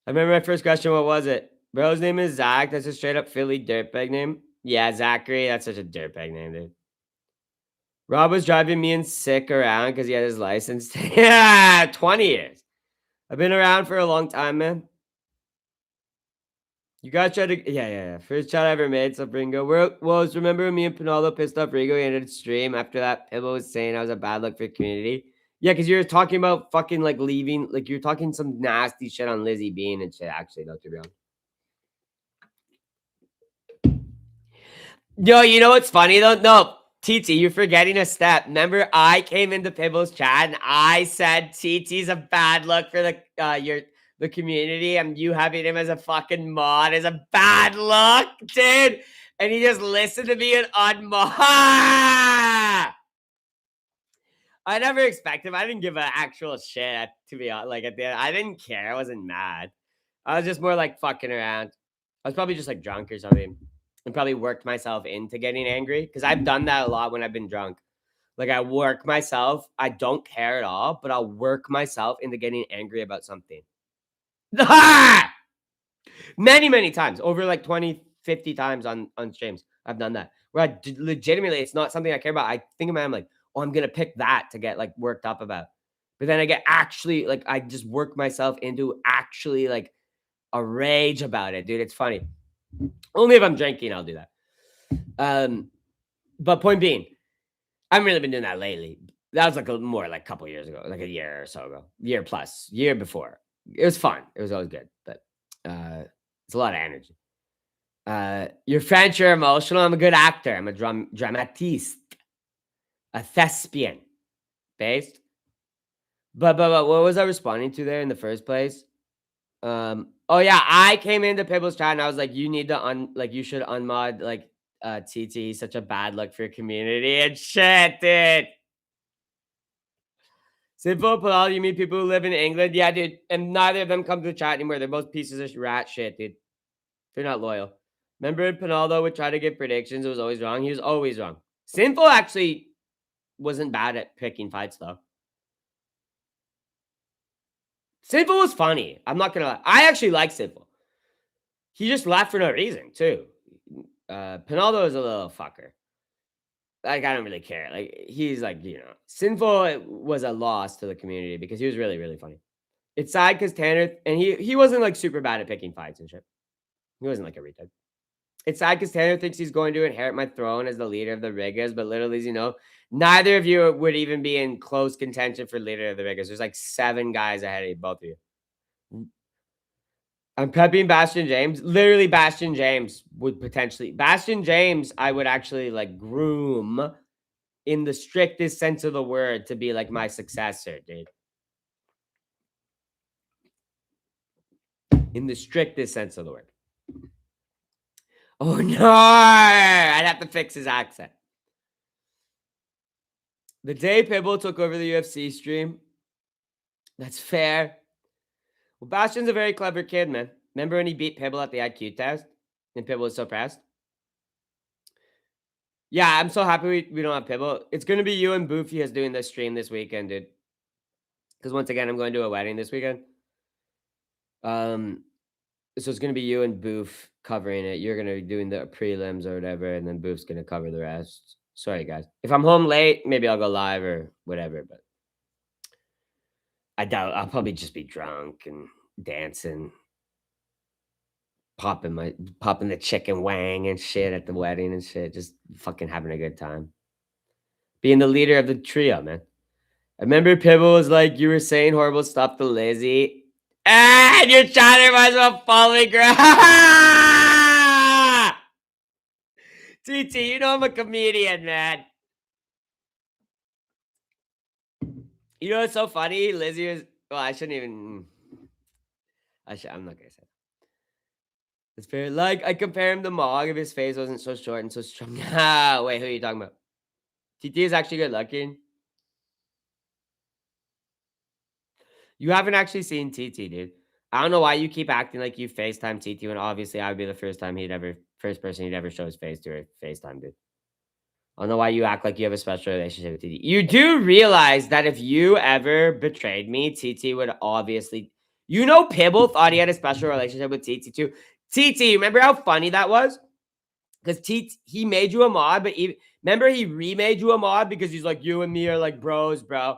I remember my first question. What was it? Bro's name is Zach. That's a straight up Philly dirtbag name. Yeah, Zachary. That's such a dirtbag name, dude. Rob was driving me and Sick around because he had his license. Yeah, 20 years. I've been around for a long time, man. You guys tried to, yeah. First chat I ever made, so Ringo. Was remember me and Pinaldo pissed off Ringo? He ended the stream after that. Pibble was saying I was a bad luck for the community. Yeah, because you were talking about fucking like leaving, like you're talking some nasty shit on Lizzie Bean and shit. Actually, though, to be honest. Yo, you know what's funny though? No, TT, you're forgetting a step. Remember, I came into Pibble's chat and I said TT's a bad look for the community, and you having him as a fucking mod is a bad look, dude. And he just listened to me and unmod. I never expected him. I didn't give an actual shit, to be honest. Like at the end, I didn't care. I wasn't mad. I was just more like fucking around. I was probably just like drunk or something and probably worked myself into getting angry because I've done that a lot when I've been drunk. Like I work myself. I don't care at all, but I'll work myself into getting angry about something. Many times, over like 20, 50 times on streams. I've done that. Where legitimately, it's not something I care about. I think about it, I'm like, oh, I'm going to pick that to get like worked up about. But then I get actually like, I just work myself into actually like a rage about it, dude. It's funny. Only if I'm drinking, I'll do that. But point being, I haven't really been doing that lately. That was like more like a couple years ago, like a year or so ago, year before. It was fun. It was always good, but it's a lot of energy. You're French, you're emotional. I'm a good actor. I'm a dramatiste, a thespian, based. But what was I responding to there in the first place? Oh yeah, I came into Pibble's chat and I was like, you need to you should unmod like TT. Such a bad look for your community and shit, dude. Simple, Paul, you meet people who live in England? Yeah, dude. And neither of them come to the chat anymore. They're both pieces of rat shit, dude. They're not loyal. Remember Pinaldo would try to give predictions. It was always wrong. He was always wrong. Sinful actually wasn't bad at picking fights, though. Sinful was funny. I'm not going to lie. I actually like Sinful. He just laughed for no reason, too. Pinaldo is a little fucker. Like, I don't really care. Like, he's like, Sinful was a loss to the community because he was really, really funny. It's sad because Tanner, and he wasn't like super bad at picking fights and shit. He wasn't like a retard. It's sad because Tanner thinks he's going to inherit my throne as the leader of the Riggers, but little does he know, neither of you would even be in close contention for leader of the Riggers. There's like 7 guys ahead of both of you. I'm prepping Bastion James. Literally, Bastion James would potentially. Bastion James, I would actually like groom in the strictest sense of the word to be like my successor, dude. In the strictest sense of the word. Oh no! I'd have to fix his accent. The day Pibble took over the UFC stream. That's fair. Well, Bastion's a very clever kid, man. Remember when he beat Pibble at the IQ test? And Pibble was so pressed? Yeah, I'm so happy we don't have Pibble. It's gonna be you and Boofy is doing the stream this weekend, dude. Because once again, I'm going to a wedding this weekend. Um, so it's gonna be you and Boof covering it. You're gonna be doing the prelims or whatever, and then Boof's gonna cover the rest. Sorry, guys. If I'm home late, maybe I'll go live or whatever. But I doubt I'll probably just be drunk and dancing, popping the chicken wang and shit at the wedding and shit. Just fucking having a good time. Being the leader of the trio, man. I remember Pibble was like, you were saying horrible stuff to Lizzie. And your chatter might as well follow me, girl. TT, you know I'm a comedian, man. You know what's so funny? Lizzie was, well, I shouldn't even, I'm not gonna say that. It's fair. Like, I compare him to Mog if his face wasn't so short and so strong. Wait, who are you talking about? TT is actually good looking. You haven't actually seen TT, dude. I don't know why you keep acting like you FaceTime TT when obviously I would be the first person he'd ever show his face to or FaceTime, dude. I don't know why you act like you have a special relationship with TT. You do realize that if you ever betrayed me, TT would obviously. You know, Pibble thought he had a special relationship with TT too. TT, remember how funny that was? Because he made you a mod, but remember he remade you a mod because he's like, you and me are like bros, bro.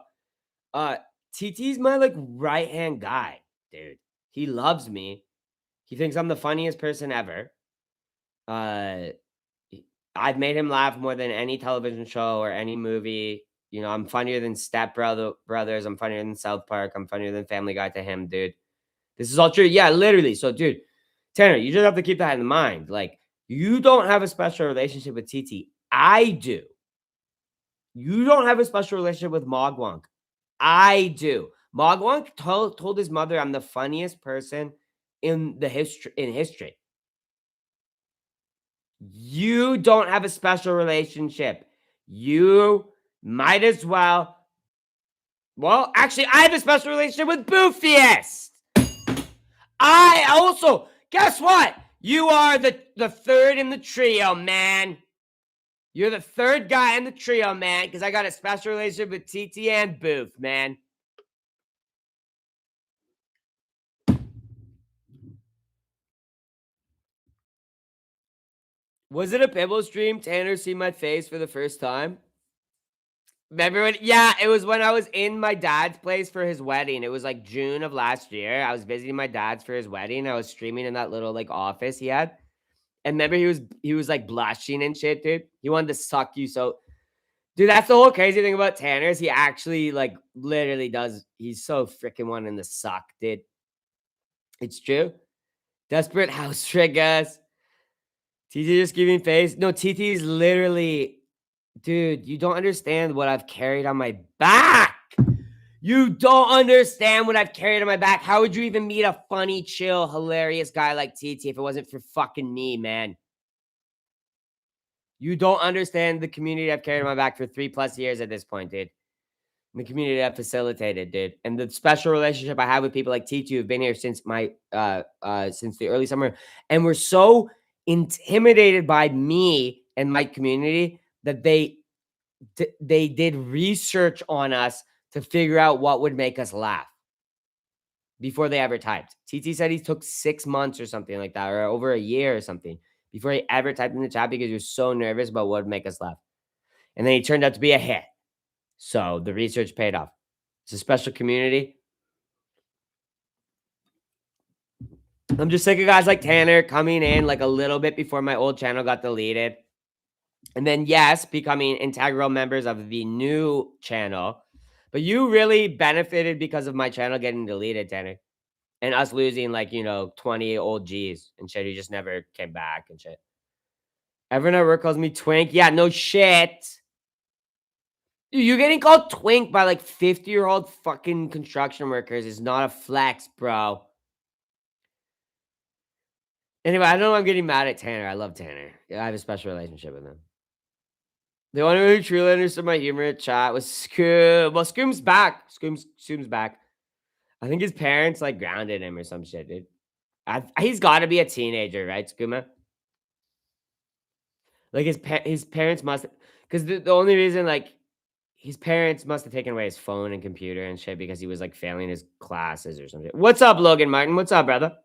TT's my like right hand guy, dude. He loves me. He thinks I'm the funniest person ever. I've made him laugh more than any television show or any movie. You know, I'm funnier than Brothers. I'm funnier than South Park. I'm funnier than Family Guy to him, dude. This is all true. Yeah, literally. So, dude, Tanner, you just have to keep that in mind. Like, you don't have a special relationship with TT. I do. You don't have a special relationship with Mogwonk. I do. Mogwonk told his mother I'm the funniest person in history. You don't have a special relationship. You might as well. Well, actually, I have a special relationship with Boofiest. I also, guess what? You are the third in the trio, man. You're the third guy in the trio, man, because I got a special relationship with TT and Boof, man. Was it a Pibble stream? Tanner see my face for the first time? Remember when? Yeah, it was when I was in my dad's place for his wedding. It was like June of last year. I was visiting my dad's for his wedding. I was streaming in that little like office he had. And remember he was like blushing and shit, dude. He wanted to suck you so. Dude, that's the whole crazy thing about Tanner is he actually like literally does. He's so freaking wanting to suck, dude. It's true. Desperate house triggers. TT just giving face. No, TT's literally, dude, you don't understand what I've carried on my back. You don't understand what I've carried on my back. How would you even meet a funny, chill, hilarious guy like TT if it wasn't for fucking me, man? You don't understand the community I've carried on my back for 3+ years at this point, dude. And the community I've facilitated, dude. And the special relationship I have with people like TT who've been here since since the early summer. And we're so intimidated by me and my community that they did research on us to figure out what would make us laugh before they ever typed. TT said he took 6 months or something like that, or over a year or something, before he ever typed in the chat because he was so nervous about what would make us laugh. And then he turned out to be a hit. So the research paid off. It's a special community. I'm just sick of guys like Tanner coming in like a little bit before my old channel got deleted. And then, yes, becoming integral members of the new channel. But you really benefited because of my channel getting deleted, Tanner. And us losing like, 20 old G's and shit who just never came back and shit. Everyone at work calls me Twink. Yeah, no shit. Dude, you're getting called Twink by like 50-year-old fucking construction workers is not a flex, bro. Anyway, I don't know why I'm getting mad at Tanner. I love Tanner. Yeah, I have a special relationship with him. The one who truly understood my humor at chat was Scoom. Well, Scoom's back. Scoom's back. I think his parents like grounded him or some shit, dude. He's got to be a teenager, right, Skooma? Like his parents must, because the only reason like his parents must have taken away his phone and computer and shit because he was like failing his classes or something. What's up, Logan Martin? What's up, brother?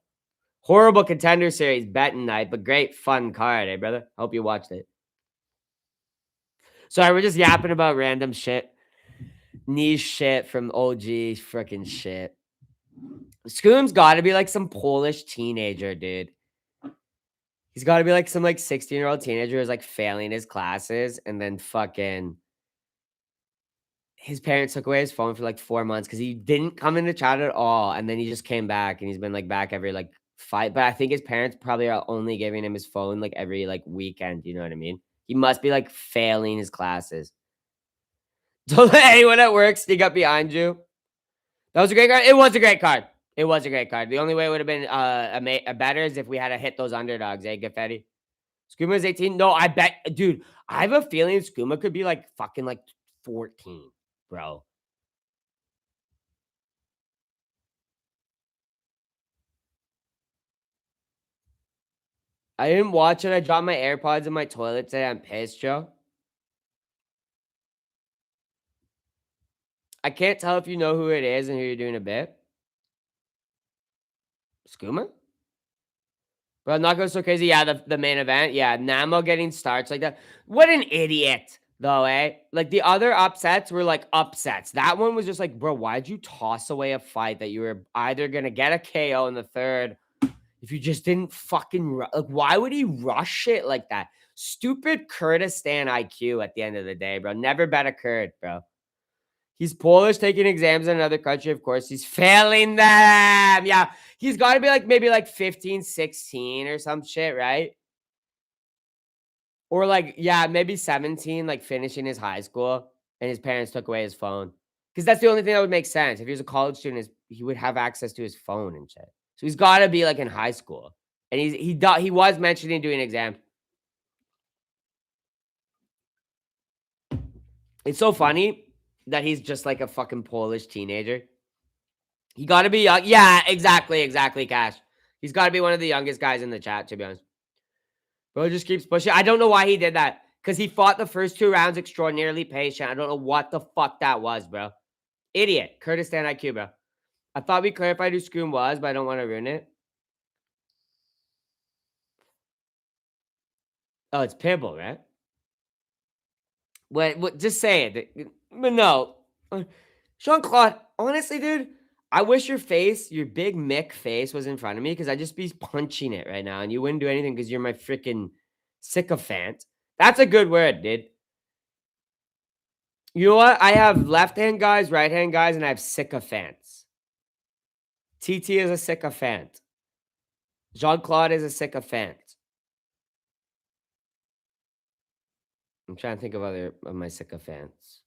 Horrible contender series betting night, but great fun card, eh, brother? Hope you watched it. Sorry, we're just yapping about random shit, niche shit from OG freaking shit. Scoom's got to be like some Polish teenager, dude. He's got to be like some like 16-year-old teenager who's like failing his classes and then fucking his parents took away his phone for like 4 months because he didn't come into chat at all. And then he just came back and he's been like back every like fight. But I think his parents probably are only giving him his phone like every like weekend. You know what I mean? He must be like failing his classes. Don't let anyone at work sneak up behind you. That was a great card. It was a great card. It was a great card. The only way it would have been a better is if we had to hit those underdogs, eh, Gaffetti? Skuma's 18. No, I bet, dude, I have a feeling Skuma could be like fucking like 14, bro. I didn't watch it. I dropped my AirPods in my toilet today. I'm pissed, Joe. I can't tell if you know who it is and who you're doing a bit. Skuma? But I'm not going so crazy. Yeah, the main event. Yeah, Namo getting starts like that. What an idiot, though, eh? Like the other upsets were like upsets. That one was just like, bro, why'd you toss away a fight that you were either going to get a KO in the third if you just didn't fucking like, why would he rush it like that? Stupid Kurdistan IQ at the end of the day, bro. Never bet a Kurd, bro. He's Polish, taking exams in another country. Of course, he's failing them. Yeah, he's got to be like maybe like 15, 16 or some shit, right? Or like, yeah, maybe 17, like finishing his high school and his parents took away his phone. Because that's the only thing that would make sense. If he was a college student, he would have access to his phone and shit. So he's got to be like in high school. And he was mentioning doing exams. It's so funny that he's just like a fucking Polish teenager. He got to be young. Yeah, exactly, Cash. He's got to be one of the youngest guys in the chat, to be honest. Bro just keeps pushing. I don't know why he did that. Because he fought the first 2 rounds extraordinarily patient. I don't know what the fuck that was, bro. Idiot. Kurdistan IQ, bro. I thought we clarified who Scroom was, but I don't want to ruin it. Oh, it's Pibble, right? What? Just say it. But no. Jean-Claude, honestly, dude, I wish your big Mick face was in front of me because I'd just be punching it right now and you wouldn't do anything because you're my freaking sycophant. That's a good word, dude. You know what? I have left-hand guys, right-hand guys, and I have sycophants. TT is a sycophant. Jean-Claude is a sycophant. I'm trying to think of other of my sycophants.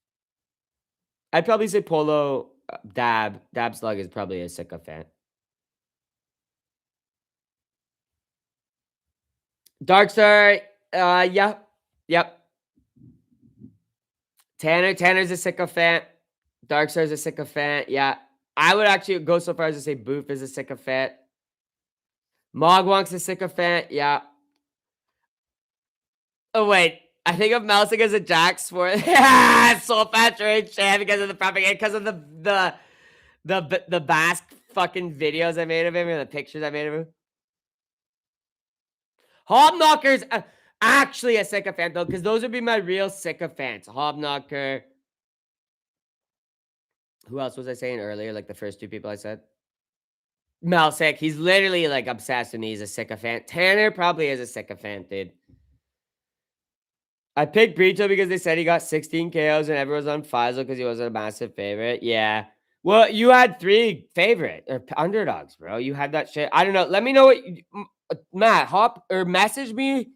I'd probably say Polo, Dab. Dab Slug is probably a sycophant. Darkstar, yeah. Yep. Tanner's a sycophant. Darkstar's a sycophant. Yeah. I would actually go so far as to say Boof is a sycophant. Mogwonk's a sycophant. Yeah. Oh, wait. I think of Melsing as a Jack Sport. Soul Patch Chan because of the propaganda, because of the Basque fucking videos I made of him and the pictures I made of him. Hobknocker's actually a sycophant, though, because those would be my real sycophants. Hobknocker. Who else was I saying earlier? Like the first 2 people I said? Melsick. He's literally like obsessed with me. He's a sycophant. Tanner probably is a sycophant, dude. I picked Brito because they said he got 16 KOs and everyone's on Faisal because he wasn't a massive favorite. Yeah. Well, you had 3 favorite or underdogs, bro. You had that shit. I don't know. Let me know what Matt, hop or message me.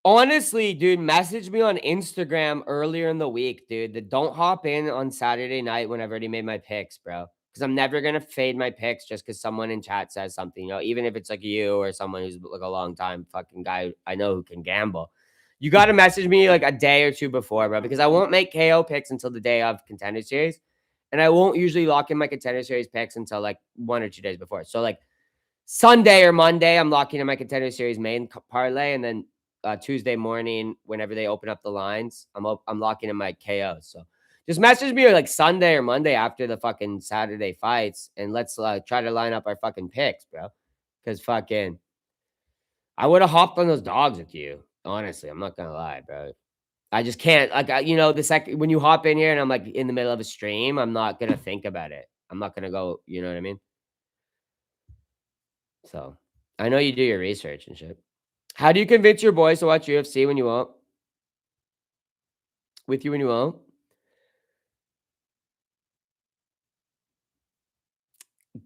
Honestly, dude, message me on Instagram earlier in the week, dude. Don't hop in on Saturday night when I've already made my picks, bro. Because I'm never gonna fade my picks just because someone in chat says something, you know, even if it's like you or someone who's like a long time fucking guy I know who can gamble. You gotta message me like a day or 2 before, bro, because I won't make KO picks until the day of Contender Series. And I won't usually lock in my Contender Series picks until like 1 or 2 days before. So like Sunday or Monday, I'm locking in my Contender Series main parlay, and then Tuesday morning whenever they open up the lines. I'm locking in my KOs. So just message me like Sunday or Monday after the fucking Saturday fights, and let's try to line up our fucking picks, bro. Because fucking, I would have hopped on those dogs with you. Honestly, I'm not gonna lie, bro. I just can't. Like, the second when you hop in here and I'm like in the middle of a stream, I'm not gonna think about it. I'm not gonna go. You know what I mean? So I know you do your research and shit. How do you convince your boys to watch UFC when you won't? With you when you won't?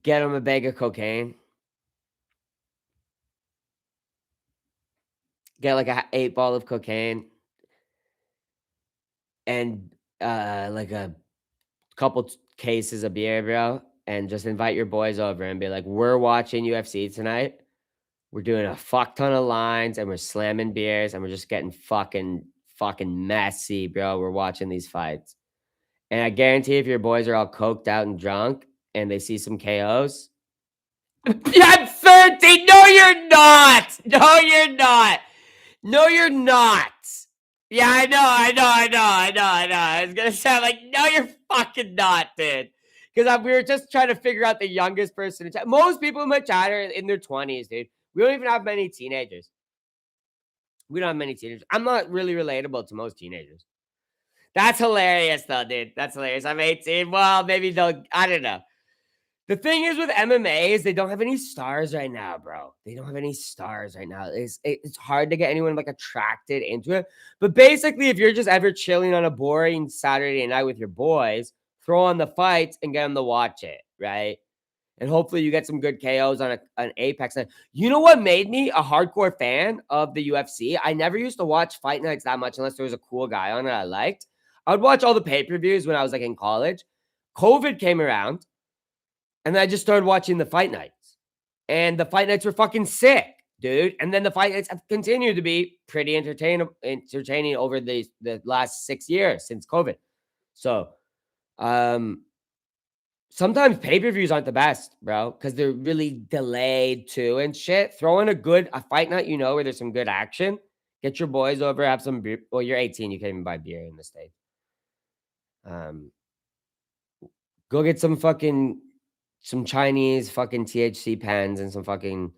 Get them a bag of cocaine. Get like a 8 ball of cocaine and like a couple cases of beer, bro, and just invite your boys over and be like, "We're watching UFC tonight. We're doing a fuck ton of lines and we're slamming beers and we're just getting fucking messy, bro. We're watching these fights." And I guarantee if your boys are all coked out and drunk and they see some KOs, I'm 30. No, you're not. No, you're not. No, you're not. Yeah, I know. It's gonna sound like, no, you're fucking not, dude. Because we were just trying to figure out the youngest person in chat. Most people in my chat are in their 20s, dude. We don't even have many teenagers. We don't have many teenagers. I'm not really relatable to most teenagers. That's hilarious, though, dude. That's hilarious. I'm 18. Well, maybe they'll, I don't know. The thing is with MMA is they don't have any stars right now, bro. They don't have any stars right now. It's hard to get anyone like attracted into it. But basically, if you're just ever chilling on a boring Saturday night with your boys, throw on the fights and get them to watch it, right? And hopefully you get some good KOs on an Apex night. You know what made me a hardcore fan of the UFC? I never used to watch fight nights that much unless there was a cool guy on it I liked. I would watch all the pay-per-views when I was like in college. COVID came around. And then I just started watching the fight nights. And the fight nights were fucking sick, dude. And then the fight nights have continued to be pretty entertaining over the last 6 years since COVID. So sometimes pay-per-views aren't the best, bro, because they're really delayed too and shit. Throw in a fight night, where there's some good action. Get your boys over, have some beer. Well, you're 18, you can't even buy beer in the States. Go get some Chinese fucking THC pens and some fucking,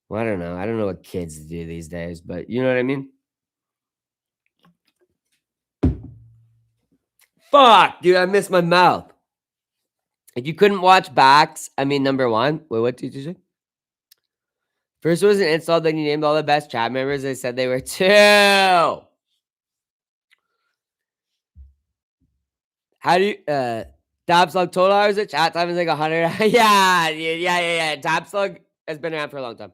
well, I don't know. I don't know what kids do these days, but you know what I mean? Fuck, dude, I missed my mouth. If you couldn't watch backs, number one. Wait, what did you say? First was an insult, then you named all the best chat members. They said they were 2. How do you, Tapslug total hours at chat time is like 100. Yeah. Tapslug has been around for a long time.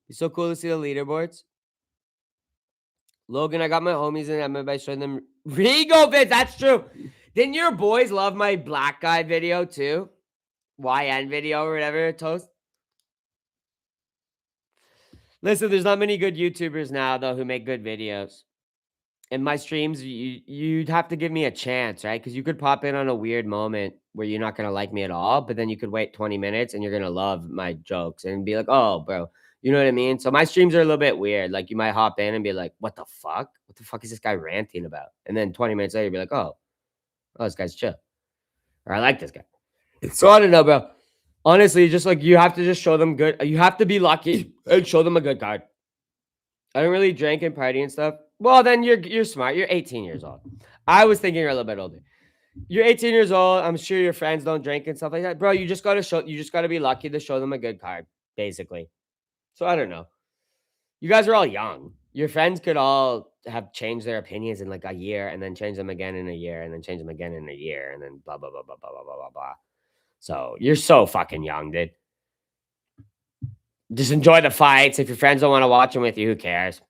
It's so cool to see the leaderboards. Logan, I got my homies in MMA by showing them Rego vids. That's true. Didn't your boys love my black guy video too? YN video or whatever, Toast? Listen, there's not many good YouTubers now, though, who make good videos. In my streams, you'd have to give me a chance, right? Because you could pop in on a weird moment where you're not going to like me at all, but then you could wait 20 minutes and you're going to love my jokes and be like, oh, bro. You know what I mean? So my streams are a little bit weird. Like, you might hop in and be like, what the fuck? What the fuck is this guy ranting about? And then 20 minutes later, you'll be like, oh, this guy's chill. Or I like this guy. So I don't know, bro. Honestly, just like you have to just show them good. You have to be lucky and show them a good card. I don't really drink and party and stuff. Well, then you're smart. You're 18 years old. I was thinking you're a little bit older. You're 18 years old. I'm sure your friends don't drink and stuff like that. Bro, you just gotta be lucky to show them a good card, basically. So I don't know. You guys are all young. Your friends could all have changed their opinions in like a year and then change them again in a year and then change them again in a year and then blah, blah, blah, blah, blah, blah, blah, blah, blah. So you're so fucking young, dude. Just enjoy the fights. If your friends don't want to watch them with you, who cares?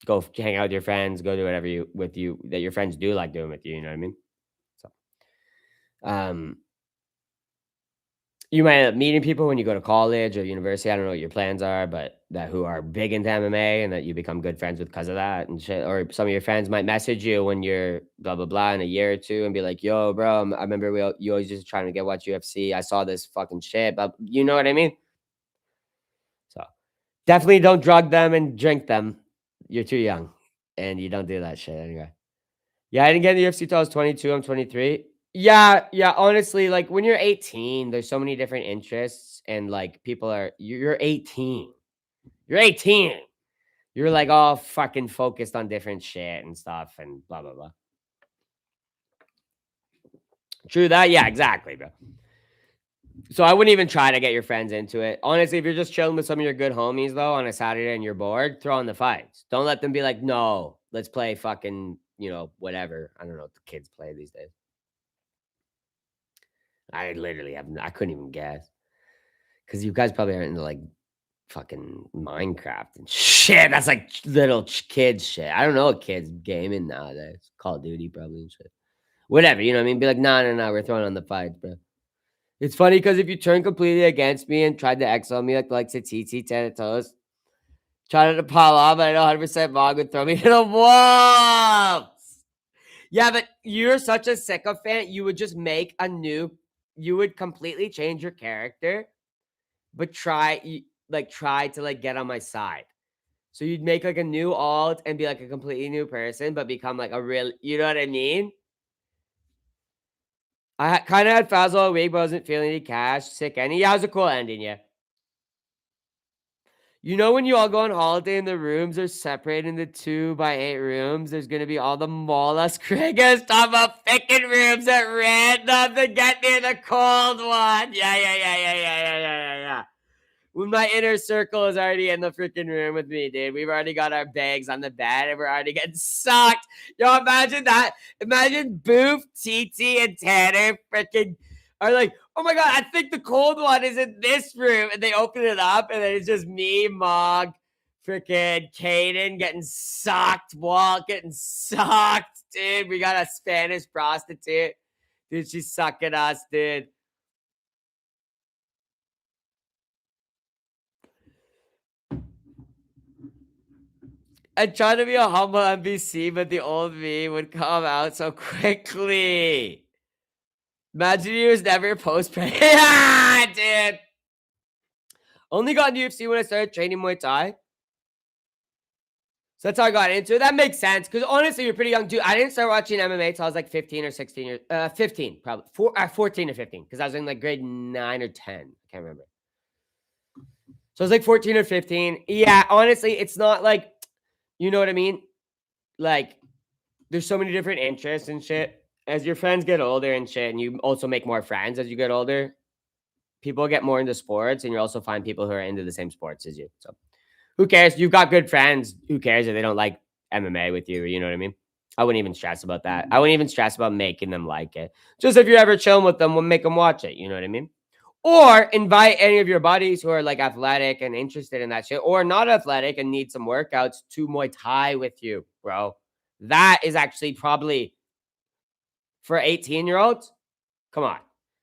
Go hang out with your friends. Go do whatever that your friends do like doing with you. You know what I mean? So, you might end up meeting people when you go to college or university. I don't know what your plans are, but who are big into MMA and that you become good friends with because of that and shit. Or some of your friends might message you when you're blah blah blah in a year or two and be like, "Yo, bro, I remember you always just trying to watch UFC. I saw this fucking shit," but you know what I mean. So definitely don't drug them and drink them. You're too young, and you don't do that shit anyway. Yeah, I didn't get in the UFC till I was 22. I'm 23. Yeah, yeah. Honestly, like when you're 18, there's so many different interests, and like people are. You're 18. You're 18. You're like all fucking focused on different shit and stuff, and blah blah blah. True that. Yeah, exactly, bro. So I wouldn't even try to get your friends into it. Honestly, if you're just chilling with some of your good homies though on a Saturday and you're bored, throw on the fights. Don't let them be like, no, let's play fucking, whatever. I don't know what the kids play these days. I literally have, I couldn't even guess. Because you guys probably aren't into like fucking Minecraft and shit. That's like little kids shit. I don't know what kids gaming nowadays. Call of Duty probably and shit. Whatever, you know what I mean? Be like, no, no, no, we're throwing on the fights, bro. It's funny because if you turn completely against me and tried to exile me like the likes of TT, Tanatos, tried to pile off, but I know 100% Mog would throw me to the wolves. Yeah, but you're such a sycophant. You would just make you would completely change your character, but try to like get on my side. So you'd make like a new alt and be like a completely new person, but become like a real, you know what I mean? I kind of had Fazal all week, but I wasn't feeling any cash. Sick ending. Yeah, it was a cool ending, yeah. You know when you all go on holiday and the rooms are separated into 2x8 rooms, there's gonna be all the mollusk criggers talking about picking rooms at random to get near the cold one. Yeah. When my inner circle is already in the freaking room with me, dude. We've already got our bags on the bed and we're already getting sucked. Yo, imagine that. Imagine Boof, TT, and Tanner freaking are like, oh my God, I think the cold one is in this room. And they open it up and then it's just me, Mog, freaking Caden getting sucked, Walt getting sucked, dude. We got a Spanish prostitute. Dude, she's sucking us, dude. I tried to be a humble NPC, but the old me would come out so quickly. Imagine you was never post yeah, dude. Only got in UFC when I started training Muay Thai. So that's how I got into it. That makes sense. Because honestly, you're pretty young, dude. I didn't start watching MMA until I was like 15 or 16 years. 15, probably. 14 or 15. Because I was in like grade 9 or 10. I can't remember. So I was like 14 or 15. Yeah, honestly, it's not like, you know what I mean? Like, there's so many different interests and shit. As your friends get older and shit, and you also make more friends as you get older, people get more into sports, and you also find people who are into the same sports as you. So who cares? You've got good friends. Who cares if they don't like MMA with you? You know what I mean? I wouldn't even stress about that. I wouldn't even stress about making them like it. Just if you're ever chilling with them, we'll make them watch it. You know what I mean? Or invite any of your buddies who are like athletic and interested in that shit, or not athletic and need some workouts to Muay Thai with you, bro. That is actually probably for 18-year-olds. Come on.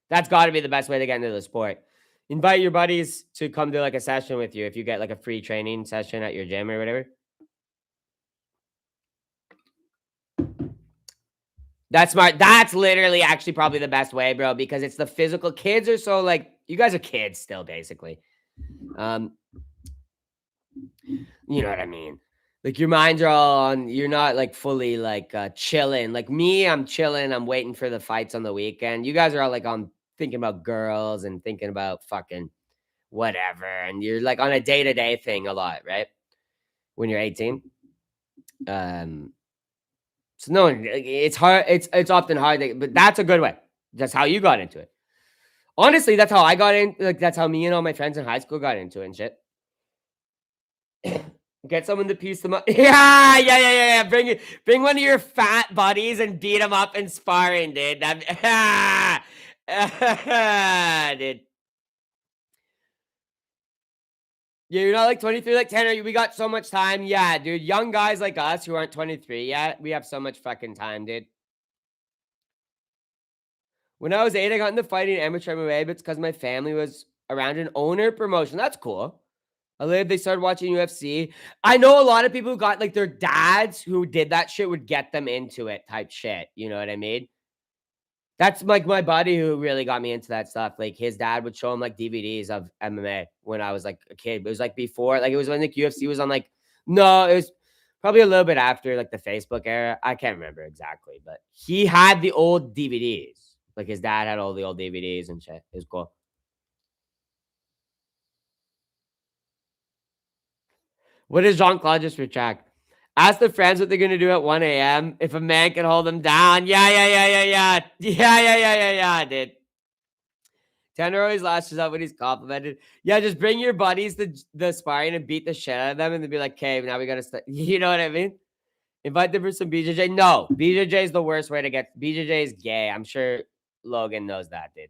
That's got to be the best way to get into the sport. Invite your buddies to come to like a session with you if you get like a free training session at your gym or whatever. That's smart. That's literally actually probably the best way, bro, because it's the physical. Kids are so like, you guys are kids still, basically. You know what I mean? Like your minds are all on, you're not like fully like chilling. Like me, I'm chilling. I'm waiting for the fights on the weekend. You guys are all like on thinking about girls and thinking about fucking whatever. And you're like on a day-to-day thing a lot, right? When you're 18. So no, it's hard. It's often hard, but that's a good way. That's how you got into it. Honestly, that's how I got in. Like that's how me and all my friends in high school got into it and shit. Get someone to piece them up. Yeah. Bring one of your fat buddies and beat them up in sparring, dude. Dude. Yeah, you're not like 23 like Tanner. We got so much time. Yeah, dude. Young guys like us who aren't 23 yet, we have so much fucking time, dude. When I was 8, I got into fighting amateur MMA, but it's because my family was around an owner promotion. That's cool. They started watching UFC. I know a lot of people who got like their dads who did that shit would get them into it type shit. You know what I mean? That's like my buddy who really got me into that stuff. Like his dad would show him like DVDs of MMA when I was like a kid. It was like before, like it was when like UFC was on like, no, it was Probably a little bit after like the Facebook era. I can't remember exactly, but he had the old DVDs. Like his dad had all the old DVDs and shit. It was cool. What does Jean Claude just retract? Ask the friends what they're gonna do at 1 a.m. if a man can hold them down. Yeah, yeah, yeah, yeah, yeah. Yeah, yeah, yeah, yeah, yeah, dude. Tanner always lashes out when he's complimented. Yeah, just bring your buddies to the sparring and beat the shit out of them and then be like, okay, now we gotta start. You know what I mean? Invite them for some BJJ. No, BJJ is the worst way to get. BJJ is gay. I'm sure Logan knows that, dude.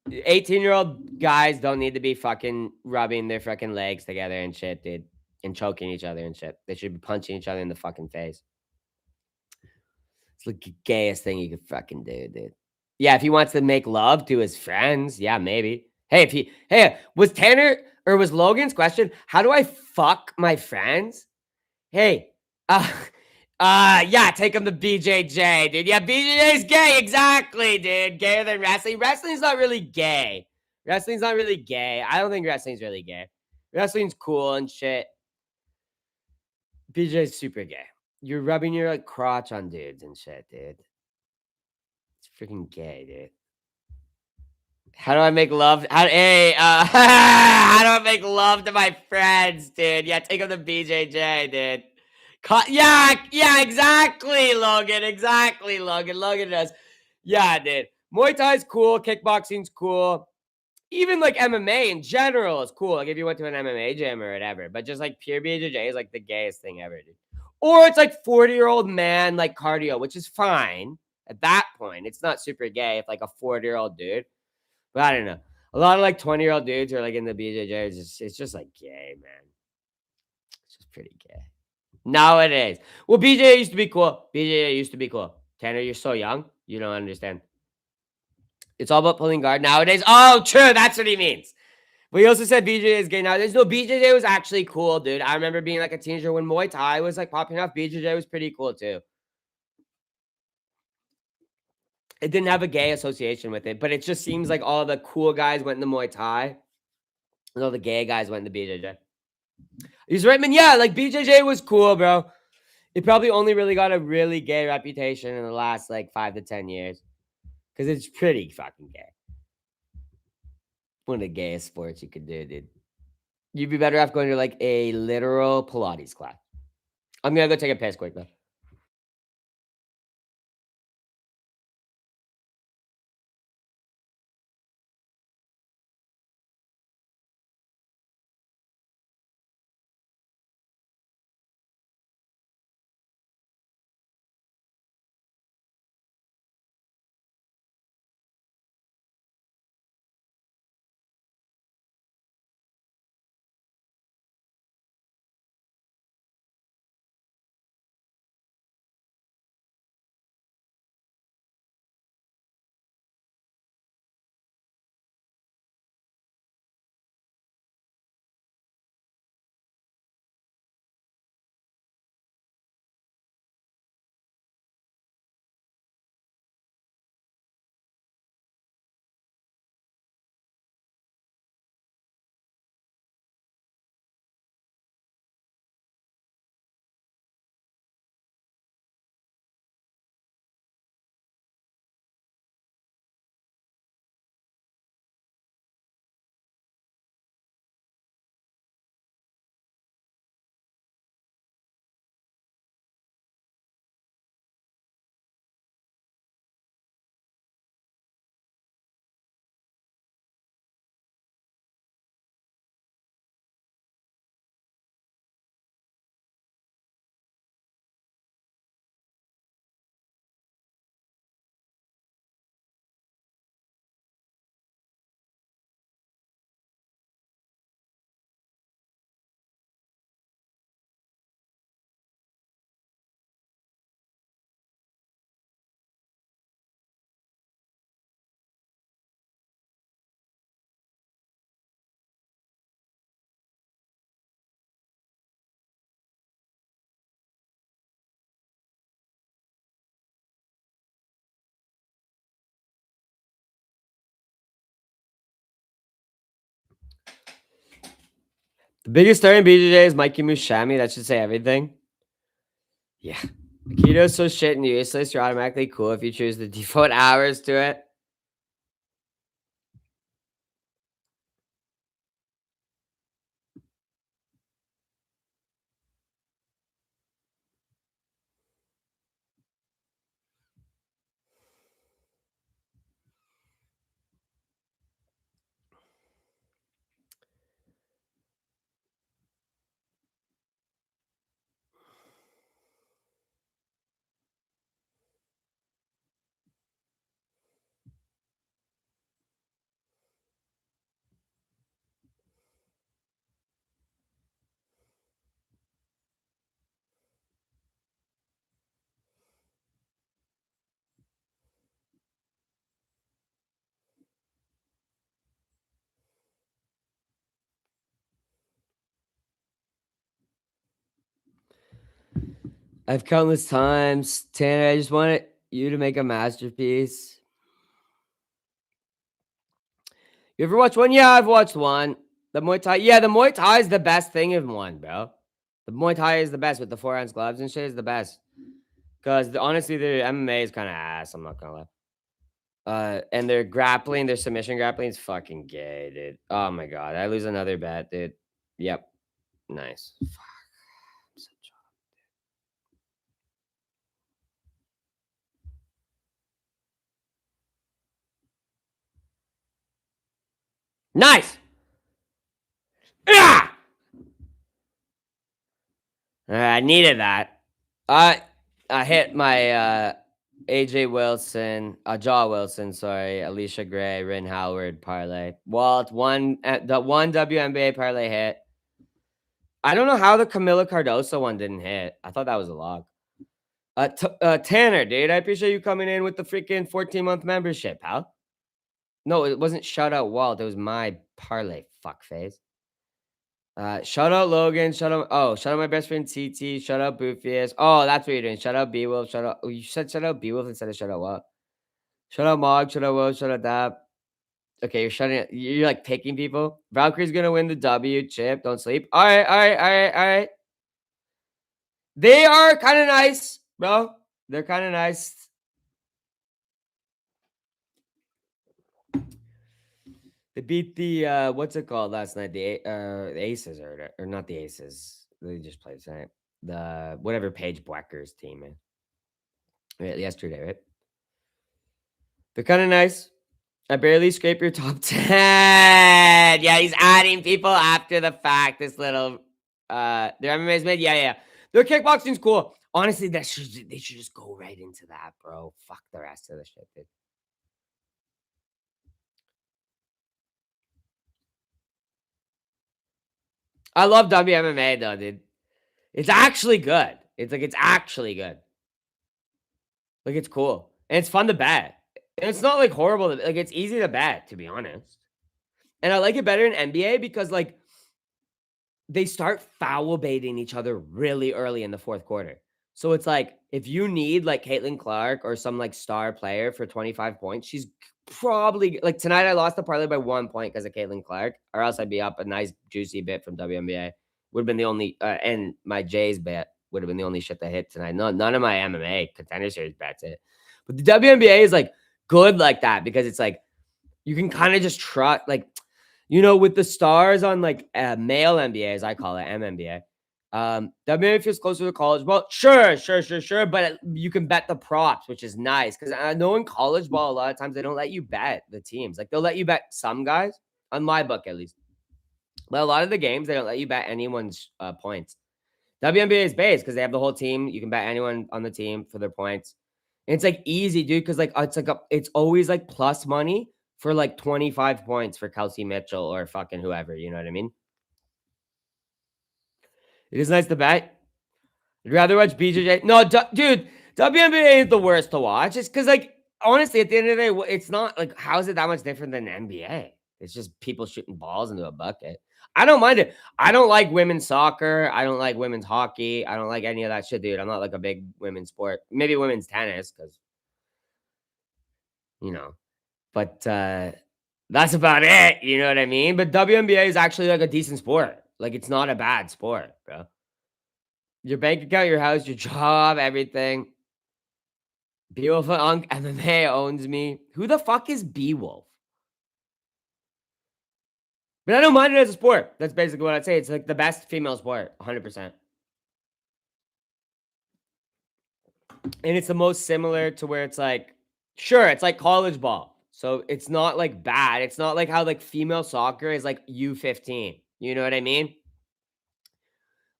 18-year-old guys don't need to be fucking rubbing their fucking legs together and shit, dude. And choking each other and shit. They should be punching each other in the fucking face. It's like the gayest thing you could fucking do, dude. Yeah, if he wants to make love to his friends, yeah, maybe. Hey, was Tanner or was Logan's question, how do I fuck my friends? Hey, uh, yeah, take him to BJJ, dude. Yeah, BJJ's gay, exactly, dude. Gayer than wrestling. Wrestling's not really gay. Wrestling's not really gay. I don't think wrestling's really gay. Wrestling's cool and shit. BJ's super gay. You're rubbing your like crotch on dudes and shit, dude. It's freaking gay, dude. How do I make love? How do I make love to my friends, dude? Yeah, take them to BJJ, dude. Yeah, exactly, Logan. Exactly, Logan. Logan does. Yeah, dude. Muay Thai's cool. Kickboxing's cool. Even like MMA in general is cool. Like if you went to an MMA gym or whatever, but just like pure BJJ is like the gayest thing ever, dude. Or it's like 40-year-old man like cardio, which is fine at that point. It's not super gay if like a 40-year-old dude. But I don't know. A lot of like 20-year-old dudes who are like in the BJJ. It's just like gay, man. It's just pretty gay. Nowadays. Well, BJJ used to be cool. BJJ used to be cool. Tanner, you're so young. You don't understand. It's all about pulling guard nowadays. Oh, true. That's what he means. But he also said BJJ is gay nowadays. No, BJJ was actually cool, dude. I remember being like a teenager when Muay Thai was like popping off. BJJ was pretty cool too. It didn't have a gay association with it, but it just seems like all the cool guys went into Muay Thai and all the gay guys went into BJJ. He's right, man. Yeah, like BJJ was cool, bro. It probably only really got a really gay reputation in the last like 5 to 10 years because it's pretty fucking gay. One of the gayest sports you could do, dude. You'd be better off going to like a literal Pilates class. I'm gonna go take a piss quick though. The biggest star in BJJ is Mikey Mushami. That should say everything. Yeah. Aikito's so shit and useless, you're automatically cool if you choose to devote hours to it. I've countless times. Tanner, I just wanted you to make a masterpiece. You ever watch one? Yeah, I've watched one. The Muay Thai. Yeah, the Muay Thai is the best thing in one, bro. The Muay Thai is the best with the 4-ounce gloves and shit is the best. Because honestly, the MMA is kind of ass. I'm not gonna lie. And their grappling, their submission grappling is fucking gay, dude. Oh my god, I lose another bet, dude. Yep, nice. Fuck. Nice. Yeah. I needed that. I hit my AJ Wilson, Jaw Wilson, sorry, Alicia Gray, Rin Howard parlay. Walt the one WNBA parlay hit. I don't know how the Camila Cardoso one didn't hit. I thought that was a lock. Tanner, dude, I appreciate you coming in with the freaking 14-month membership, pal. No, it wasn't shout out Walt. It was my parlay, fuckface. Shout out Logan. Shout out my best friend TT. Shout out Boofius. Oh, that's what you're doing. Shout out B-Wolf. Shout out. Oh, you said shout out B-Wolf instead of shout out what? Shout out Mog. Shout out Wolf. Shout out Dab. Okay, you're like picking people. Valkyrie's gonna win the W. Chip. Don't sleep. All right, all right, all right, all right. They are kind of nice, bro. They're kind of nice. They beat the what's it called last night? The Aces or not the Aces. They just played tonight. The whatever Paige Buecker's team, man. Yesterday, right? They're kind of nice. I barely scrape your top 10. Yeah, he's adding people after the fact. This little their MMA's made. Yeah, yeah. Their kickboxing's cool. Honestly, they should just go right into that, bro. Fuck the rest of the shit, dude. I love WMMA though, dude. It's actually good. It's actually good. Like it's cool. And it's fun to bet. And it's not like horrible. Like it's easy to bet, to be honest. And I like it better in NBA because like they start foul baiting each other really early in the fourth quarter. So it's like if you need like Caitlin Clark or some like star player for 25 points, she's probably like tonight I lost the parlay by 1 point because of Caitlin Clark, or else I'd be up a nice juicy bit from WNBA. Would have been the only and my Jays bet would have been the only shit that hit tonight. None of my MMA contender series bets it. But the WNBA is like good like that because it's like you can kind of just trust like with the stars on like male NBA, as I call it, MNBA, WNBA feels closer to college ball. Sure. But you can bet the props, which is nice because I know in college ball, a lot of times they don't let you bet the teams. Like they'll let you bet some guys, on my book at least. But a lot of the games, they don't let you bet anyone's points. WNBA is based because they have the whole team. You can bet anyone on the team for their points. And it's like easy, dude, because like it's always like plus money for like 25 points for Kelsey Mitchell or fucking whoever. You know what I mean? It is nice to bet. I'd rather watch BJJ. No, dude, WNBA is the worst to watch. It's because like honestly, at the end of the day, it's not like how is it that much different than NBA? It's just people shooting balls into a bucket. I don't mind it. I don't like women's soccer. I don't like women's hockey. I don't like any of that shit, dude. I'm not like a big women's sport. Maybe women's tennis because you know, but that's about it. You know what I mean? But WNBA is actually like a decent sport. Like, it's not a bad sport, bro. Your bank account, your house, your job, everything. Beowulf Unk MMA owns me. Who the fuck is Beowulf? But I don't mind it as a sport. That's basically what I'd say. It's like the best female sport, 100%. And it's the most similar to where it's like, sure, it's like college ball. So it's not like bad. It's not like how like female soccer is like U15. You know what I mean?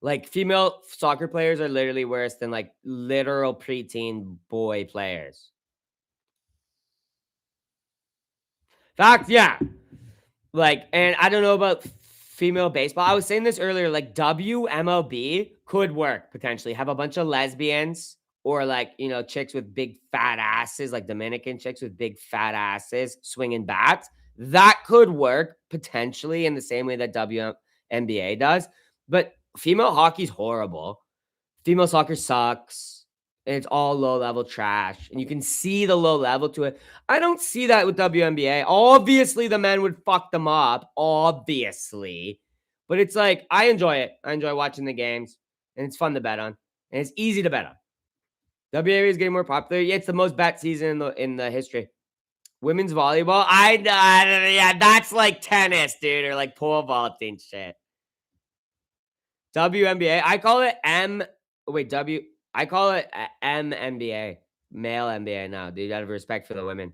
Like female soccer players are literally worse than like literal preteen boy players. Fact, yeah. Like, and I don't know about female baseball. I was saying this earlier, like WMLB could work potentially. Have a bunch of lesbians or like, you know, chicks with big fat asses, like Dominican chicks with big fat asses swinging bats. That could work potentially in the same way that WNBA does. But female hockey's horrible. Female soccer sucks. And it's all low level trash. And you can see the low level to it. I don't see that with WNBA. Obviously, the men would fuck them up. Obviously. But it's like, I enjoy it. I enjoy watching the games. And it's fun to bet on. And it's easy to bet on. WNBA is getting more popular. Yeah, it's the most bet season in the history. Women's volleyball. Yeah, that's like tennis, dude, or like pole vaulting shit. WNBA. I call it I call it MNBA, male NBA now, dude. Out of respect for the women.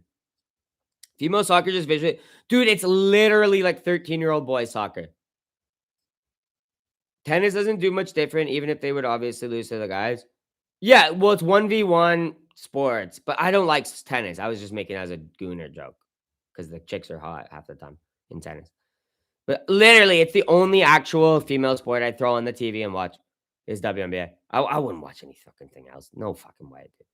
Female soccer just visually, dude, it's literally like 13-year-old boy soccer. Tennis doesn't do much different, even if they would obviously lose to the guys. Yeah, well, it's 1v1 sports, but I don't like tennis. I was just making it as a gooner joke because the chicks are hot half the time in tennis. But literally, it's the only actual female sport I throw on the TV and watch is WNBA. I wouldn't watch any fucking thing else. No fucking way, dude.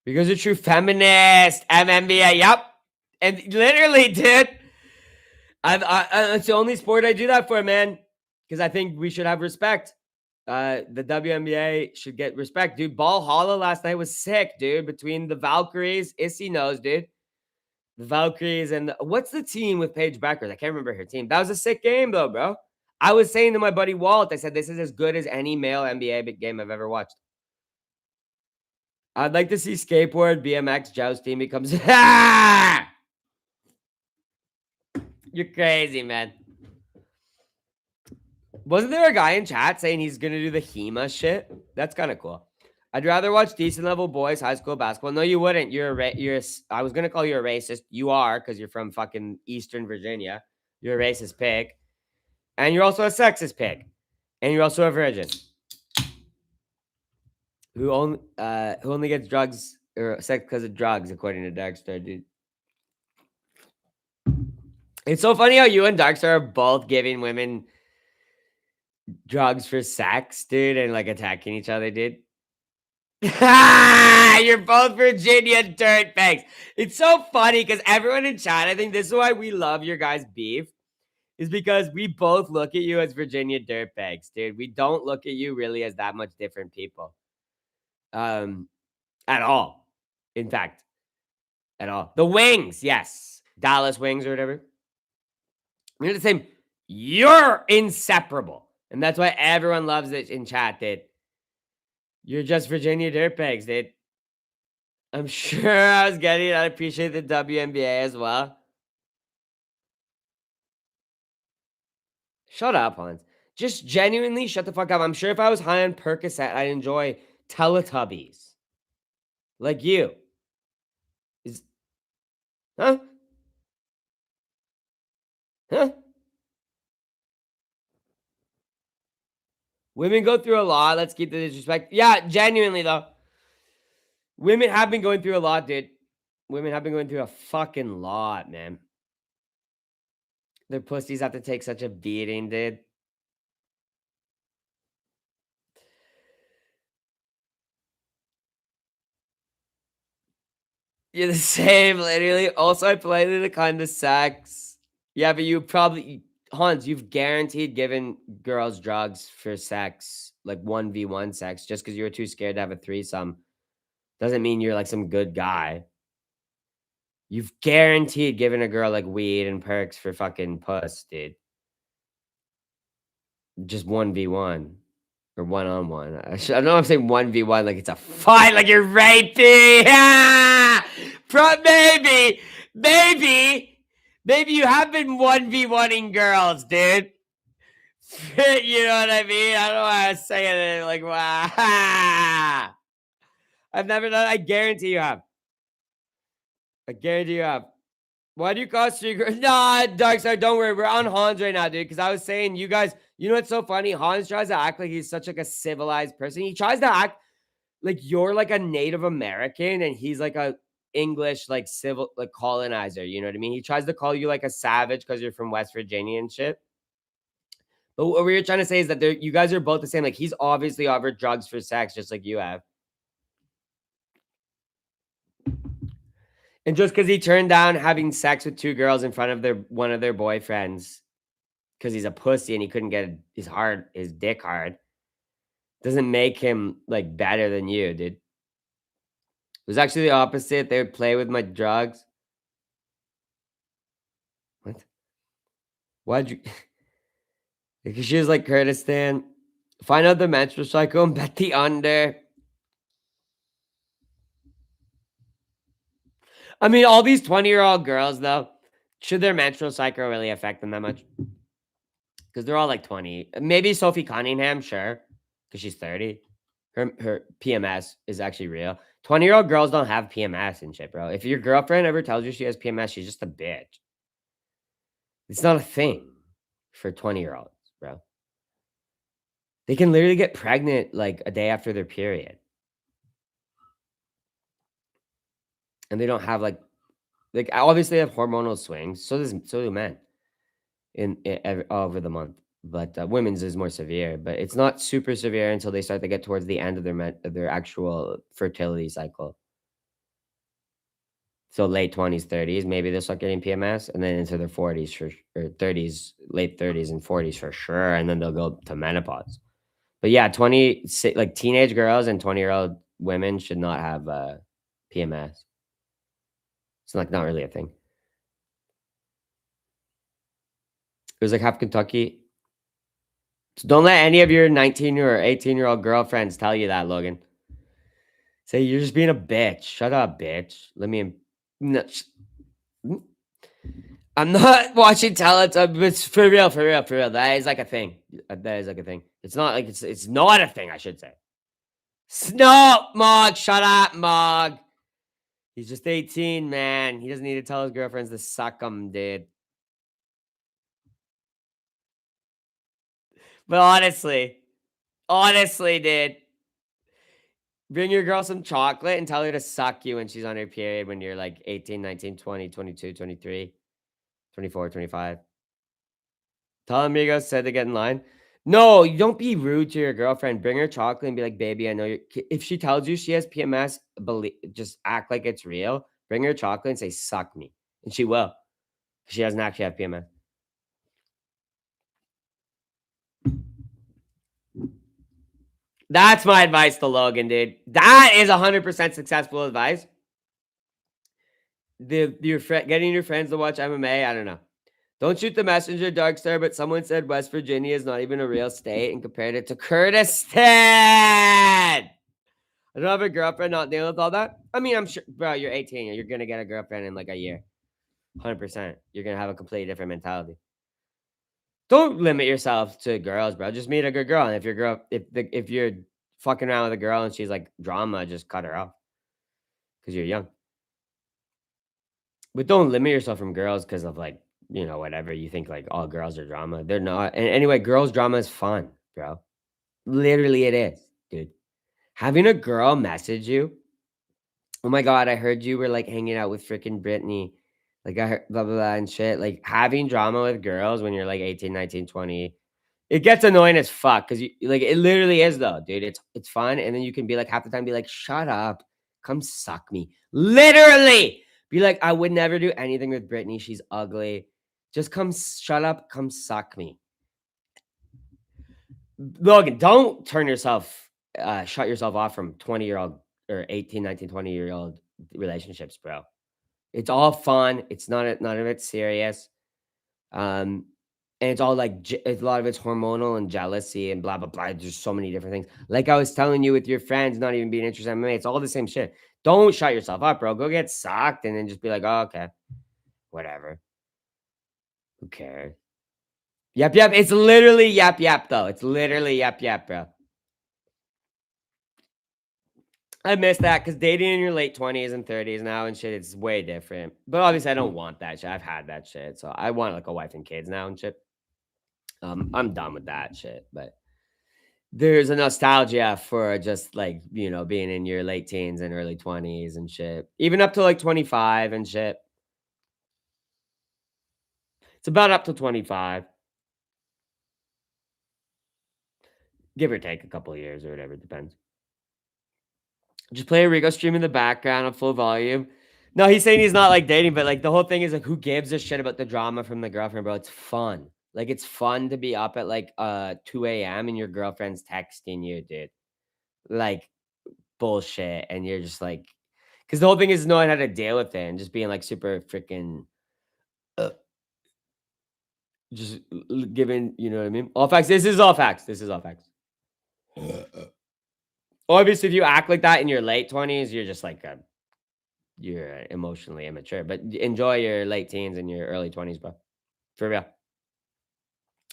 Because a true feminist, MNBA, yep. And literally, dude, it's the only sport I do that for, man. Because I think we should have respect. The WNBA should get respect, dude. Ball Hollow last night was sick, dude. Between the Valkyries, Issy knows, dude. The Valkyries and what's the team with Paige Beckers? I can't remember her team. That was a sick game, though, bro. I was saying to my buddy Walt, I said, this is as good as any male NBA game I've ever watched. I'd like to see skateboard, BMX, jousting becomes. You're crazy, man. Wasn't there a guy in chat saying he's going to do the HEMA shit? That's kind of cool. I'd rather watch decent level boys high school basketball. No, you wouldn't. I was gonna call you a racist. You are because you're from fucking Eastern Virginia. You're a racist pig, and you're also a sexist pig, and you're also a virgin who only gets drugs or sex because of drugs, according to Darkstar, dude. It's so funny how you and Darkstar are both giving women drugs for sex, dude, and like attacking each other, dude. You're both Virginia dirtbags. It's so funny because everyone in chat, I think this is why we love your guys' beef, is because we both look at you as Virginia dirtbags, dude. We don't look at you really as that much different people. At all. In fact, at all. The Wings, yes. Dallas Wings or whatever. We're the same. You're inseparable. And that's why everyone loves it in chat, dude. You're just Virginia dirtbags, dude. I'm sure I was getting it. I appreciate the WNBA as well. Shut up, Hans. Just genuinely shut the fuck up. I'm sure if I was high on Percocet, I'd enjoy Teletubbies. Like you. Huh? Huh? Women go through a lot. Let's keep the disrespect. Yeah, genuinely, though. Women have been going through a lot, dude. Women have been going through a fucking lot, man. Their pussies have to take such a beating, dude. You're the same, literally. Also, I play the kind of sex. Yeah, but you probably, Hans, you've guaranteed given girls drugs for sex, like 1v1 sex, just because you were too scared to have a threesome. Doesn't mean you're like some good guy. You've guaranteed given a girl like weed and perks for fucking puss, dude. Just 1v1 or one-on-one. I don't know if I'm saying 1v1 like it's a fight, like you're raping. Ah! Maybe you have been 1v1ing girls, dude. You know what I mean? I don't know why I was saying it like, wow. I've never done. I guarantee you have. I guarantee you have. Why do you call street girls? Nah, Darkside, don't worry. We're on Hans right now, dude. Because I was saying, you guys, you know what's so funny? Hans tries to act like he's such like a civilized person. He tries to act like you're like a Native American and he's like a English like civil like colonizer. You know what I mean? He tries to call you like a savage because you're from West Virginia and shit. But what we were trying to say is that you guys are both the same. Like he's obviously offered drugs for sex, just like you have. And just because he turned down having sex with 2 girls in front of one of their boyfriends because he's a pussy and he couldn't get his dick hard, doesn't make him like better than you, dude. It was actually the opposite. They would play with my drugs. What? Why'd you? Because she was like Kurdistan. Find out the menstrual cycle and bet the under. I mean, all these 20-year-old girls, though, should their menstrual cycle really affect them that much? Because they're all like 20. Maybe Sophie Cunningham, sure, because she's 30. Her PMS is actually real. 20-year-old girls don't have PMS and shit, bro. If your girlfriend ever tells you she has PMS, she's just a bitch. It's not a thing for 20-year-olds, bro. They can literally get pregnant like a day after their period. And they don't have like obviously they have hormonal swings. So do men all over the month. But women's is more severe, but it's not super severe until they start to get towards the end of their actual fertility cycle. So late 20s, 30s, maybe they'll start getting PMS, and then into their 40s or 30s, late 30s and 40s for sure, and then they'll go to menopause. But yeah, like teenage girls and 20-year-old women should not have PMS. It's like not really a thing. It was like half Kentucky. So don't let any of your 19 or 18-year-old girlfriends tell you that, Logan. Say you're just being a bitch. Shut up, bitch. Let me. No, I'm not watching Teletubbies for real, for real, for real. That is like a thing. That is like a thing. It's not like it's not a thing. I should say. No, Mog. Shut up, Mog. He's just 18, man. He doesn't need to tell his girlfriends to suck him, dude. But honestly, dude, bring your girl some chocolate and tell her to suck you when she's on her period when you're like 18, 19, 20, 22, 23, 24, 25. Tell amigos said to get in line. No, you don't be rude to your girlfriend. Bring her chocolate and be like, baby, I know you're. If she tells you she has PMS, just act like it's real. Bring her chocolate and say, suck me. And she will. She doesn't actually have PMS. That's my advice to Logan, dude. That is 100% successful advice. Getting your friends to watch MMA, I don't know. Don't shoot the messenger, Darkstar, but someone said West Virginia is not even a real state and compared it to Kurdistan. I don't have a girlfriend, not dealing with all that. I mean, I'm sure, bro, you're 18. You're going to get a girlfriend in like a year. 100%. You're going to have a completely different mentality. Don't limit yourself to girls, bro. Just meet a good girl. And if you're fucking around with a girl and she's like drama, just cut her off because you're young. But don't limit yourself from girls because of like, whatever you think like all girls are drama. They're not. And anyway, girls drama is fun, bro. Literally it is, dude. Having a girl message you, oh my God, I heard you were like hanging out with freaking Brittany. Like I heard blah, blah, blah and shit. Like having drama with girls when you're like 18, 19, 20, it gets annoying as fuck because you like it literally is though, dude. It's fun. And then you can be like half the time be like, shut up, come suck me. Literally. Be like, I would never do anything with Brittany. She's ugly. Just come shut up, come suck me. Logan, don't shut yourself off from 20-year-old or 18, 19, 20-year-old relationships, bro. It's all fun. It's none of it's serious. And it's all like a lot of it's hormonal and jealousy and blah blah blah. There's so many different things. Like I was telling you with your friends not even being interested in MMA, it's all the same shit. Don't shut yourself up, bro. Go get socked and then just be like, oh, okay, whatever. Who cares? Yep, yep. It's literally yep, yep, though. It's literally yep, yep, bro. I miss that because dating in your late 20s and 30s now and shit, it's way different. But obviously, I don't want that shit. I've had that shit. So I want like a wife and kids now and shit. I'm done with that shit. But there's a nostalgia for just like, being in your late teens and early 20s and shit. Even up to like 25 and shit. It's about up to 25, give or take a couple of years or whatever. It depends. Just play a Rigo stream in the background on full volume. No, he's saying he's not like dating, but like the whole thing is like, who gives a shit about the drama from the girlfriend, bro? It's fun. Like it's fun to be up at like 2 a.m. and your girlfriend's texting you, dude. Like bullshit. And you're just like, because the whole thing is knowing how to deal with it and just being like super freaking uh, just giving, you know what I mean? All facts. This is all facts. This is all facts. Obviously, if you act like that in your late 20s, you're just like you're emotionally immature. But enjoy your late teens and your early 20s, bro. For real.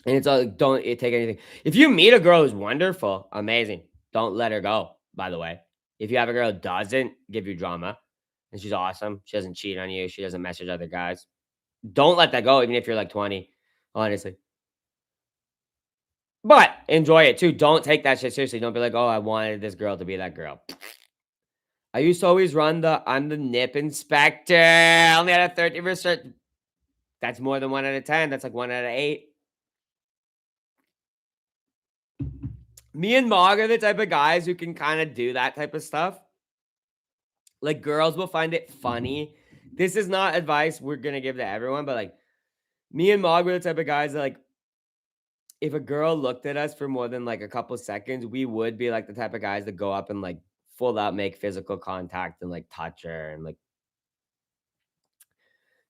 And it's all don't take anything. If you meet a girl who's wonderful, amazing, don't let her go. By the way, if you have a girl who doesn't give you drama and she's awesome, she doesn't cheat on you, she doesn't message other guys, don't let that go. Even if you're like 20, honestly. But enjoy it too. Don't take that shit seriously. Don't be like, oh, I wanted this girl to be that girl. I used to always run I'm the nip inspector. I only had a 30%. That's more than 1 out of 10. That's like 1 out of 8. Me and Mog are the type of guys who can kind of do that type of stuff. Like girls will find it funny. This is not advice we're gonna give to everyone, but like me and Mog were the type of guys that like if a girl looked at us for more than like a couple seconds, we would be like the type of guys that go up and like full out make physical contact and like touch her and like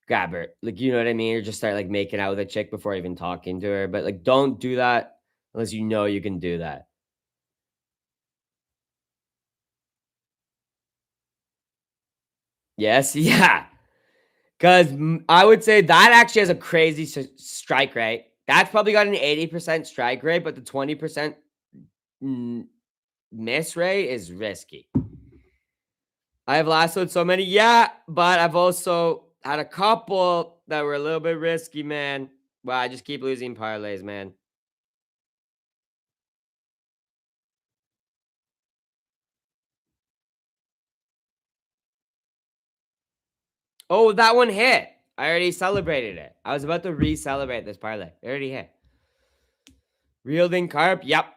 grab her. Like, you know what I mean? Or just start like making out with a chick before even talking to her. But like don't do that unless you know you can do that. Yes, yeah. Because I would say that actually has a crazy strike rate. That's probably got an 80% strike rate, but the 20% miss rate is risky. I have lassoed so many, yeah, but I've also had a couple that were a little bit risky, man. Well, I just keep losing parlays, man. Oh, that one hit. I already celebrated it. I was about to re-celebrate this parlay. It already hit. Reeled in carp? Yep.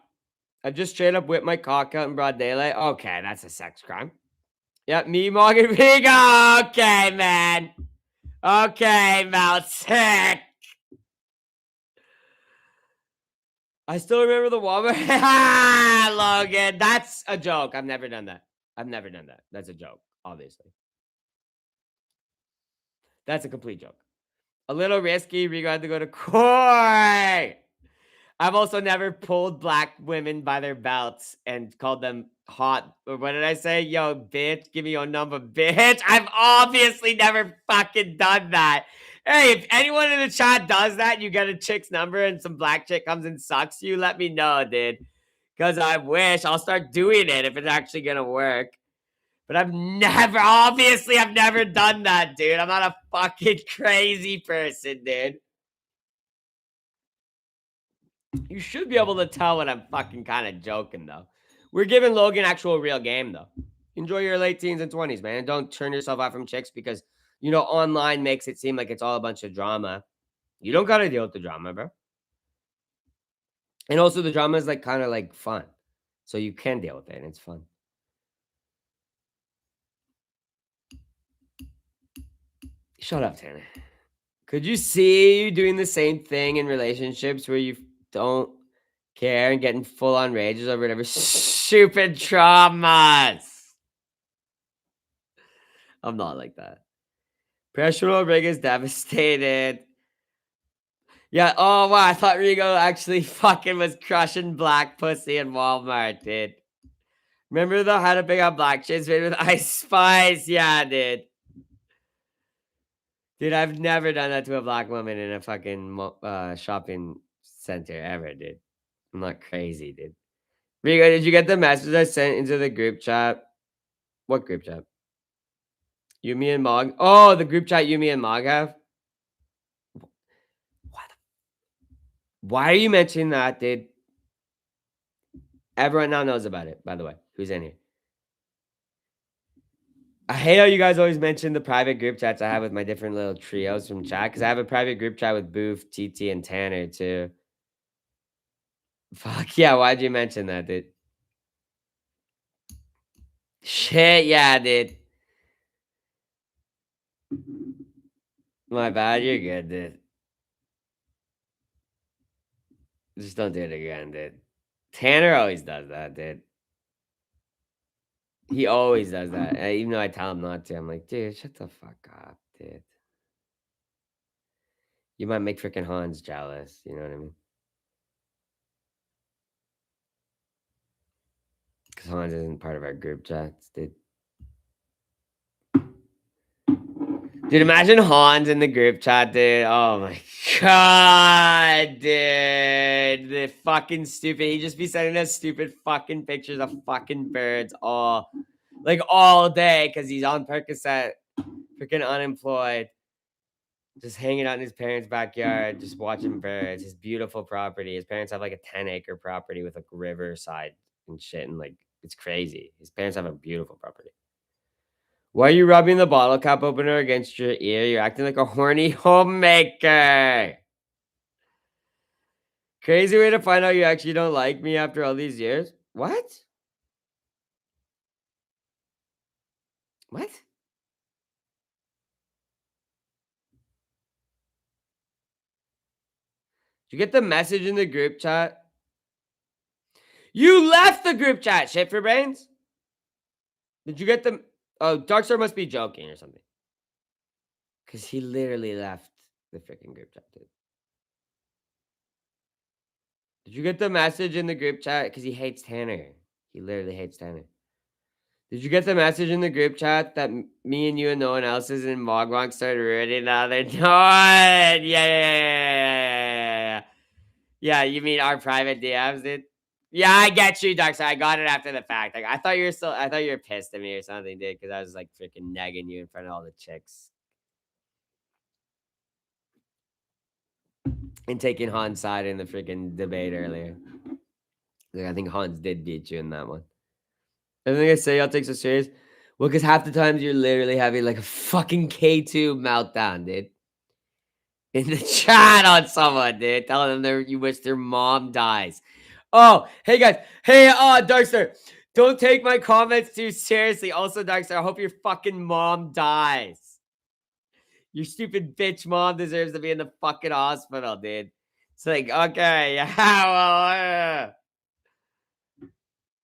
I just straight up whipped my cock out in broad daylight. Okay, that's a sex crime. Yep, me, Morgan Rigo. Okay, man. Okay, mouth sick. I still remember the Walmart. Logan, that's a joke. I've never done that. I've never done that. That's a joke, obviously. That's a complete joke. A little risky. Rigo had to go to court. I've also never pulled black women by their belts and called them hot. Or what did I say? Yo, bitch, give me your number, bitch. I've obviously never fucking done that. Hey, if anyone in the chat does that, you get a chick's number and some black chick comes and sucks you, let me know, dude. Because I wish I'll start doing it if it's actually going to work. But I've never done that, dude. I'm not a fucking crazy person, dude. You should be able to tell when I'm fucking kind of joking, though. We're giving Logan actual real game, though. Enjoy your late teens and 20s, man. Don't turn yourself out from chicks because, online makes it seem like it's all a bunch of drama. You don't got to deal with the drama, bro. And also, the drama is like kind of like fun. So you can deal with it and it's fun. Shut up, Tanner. Could you see you doing the same thing in relationships where you don't care and getting full on rages over whatever stupid traumas? I'm not like that. Professional rig is devastated. Yeah. Oh wow, I thought Rigo actually fucking was crushing black pussy in Walmart, dude. Remember though how to pick up black chicks made with Ice Spice? Yeah, dude. Dude, I've never done that to a black woman in a fucking shopping center ever, dude. I'm not crazy, dude. Rigo, did you get the message I sent into the group chat? What group chat? Yumi and Mog? Oh, the group chat Yumi and Mog have? What? Why are you mentioning that, dude? Everyone now knows about it, by the way. Who's in here? I hate how you guys always mention the private group chats I have with my different little trios from chat, because I have a private group chat with Boof, TT, and Tanner, too. Fuck yeah, why'd you mention that, dude? Shit, yeah, dude. My bad, you're good, dude. Just don't do it again, dude. Tanner always does that, dude. He always does that. Even though I tell him not to, I'm like, dude, shut the fuck up, dude. You might make freaking Hans jealous. You know what I mean? Because Hans isn't part of our group chats, dude. Dude, imagine Hans in the group chat, dude. Oh my god, dude. The fucking stupid. He'd just be sending us stupid fucking pictures of fucking birds all day because he's on Percocet, freaking unemployed, just hanging out in his parents' backyard, just watching birds. His beautiful property. His parents have like a 10-acre property with like riverside and shit, and like it's crazy. His parents have a beautiful property. Why are you rubbing the bottle cap opener against your ear? You're acting like a horny homemaker. Crazy way to find out you actually don't like me after all these years. What? What? Did you get the message in the group chat? You left the group chat, shit for brains. Did you get the? Oh, Darkstar must be joking or something. Because he literally left the freaking group chat, dude. Did you get the message in the group chat? Because he hates Tanner. He literally hates Tanner. Did you get the message in the group chat that me and you and no one else is in Mogwonk started ruining another? Yeah. Yeah, you mean our private DMs, dude? Yeah, I get you, Darkside. I got it after the fact. Like, I thought you were pissed at me or something, dude, because I was like freaking negging you in front of all the chicks and taking Han's side in the freaking debate earlier. Like, I think Hans did beat you in that one. Everything I say, y'all take so serious. Well, because half the times you're literally having like a fucking K2 meltdown, dude. In the chat on someone, dude, telling them you wish their mom dies. Oh, hey guys. Hey, Darkstar. Don't take my comments too seriously. Also, Darkstar, I hope your fucking mom dies. Your stupid bitch mom deserves to be in the fucking hospital, dude. It's like, okay, yeah, well,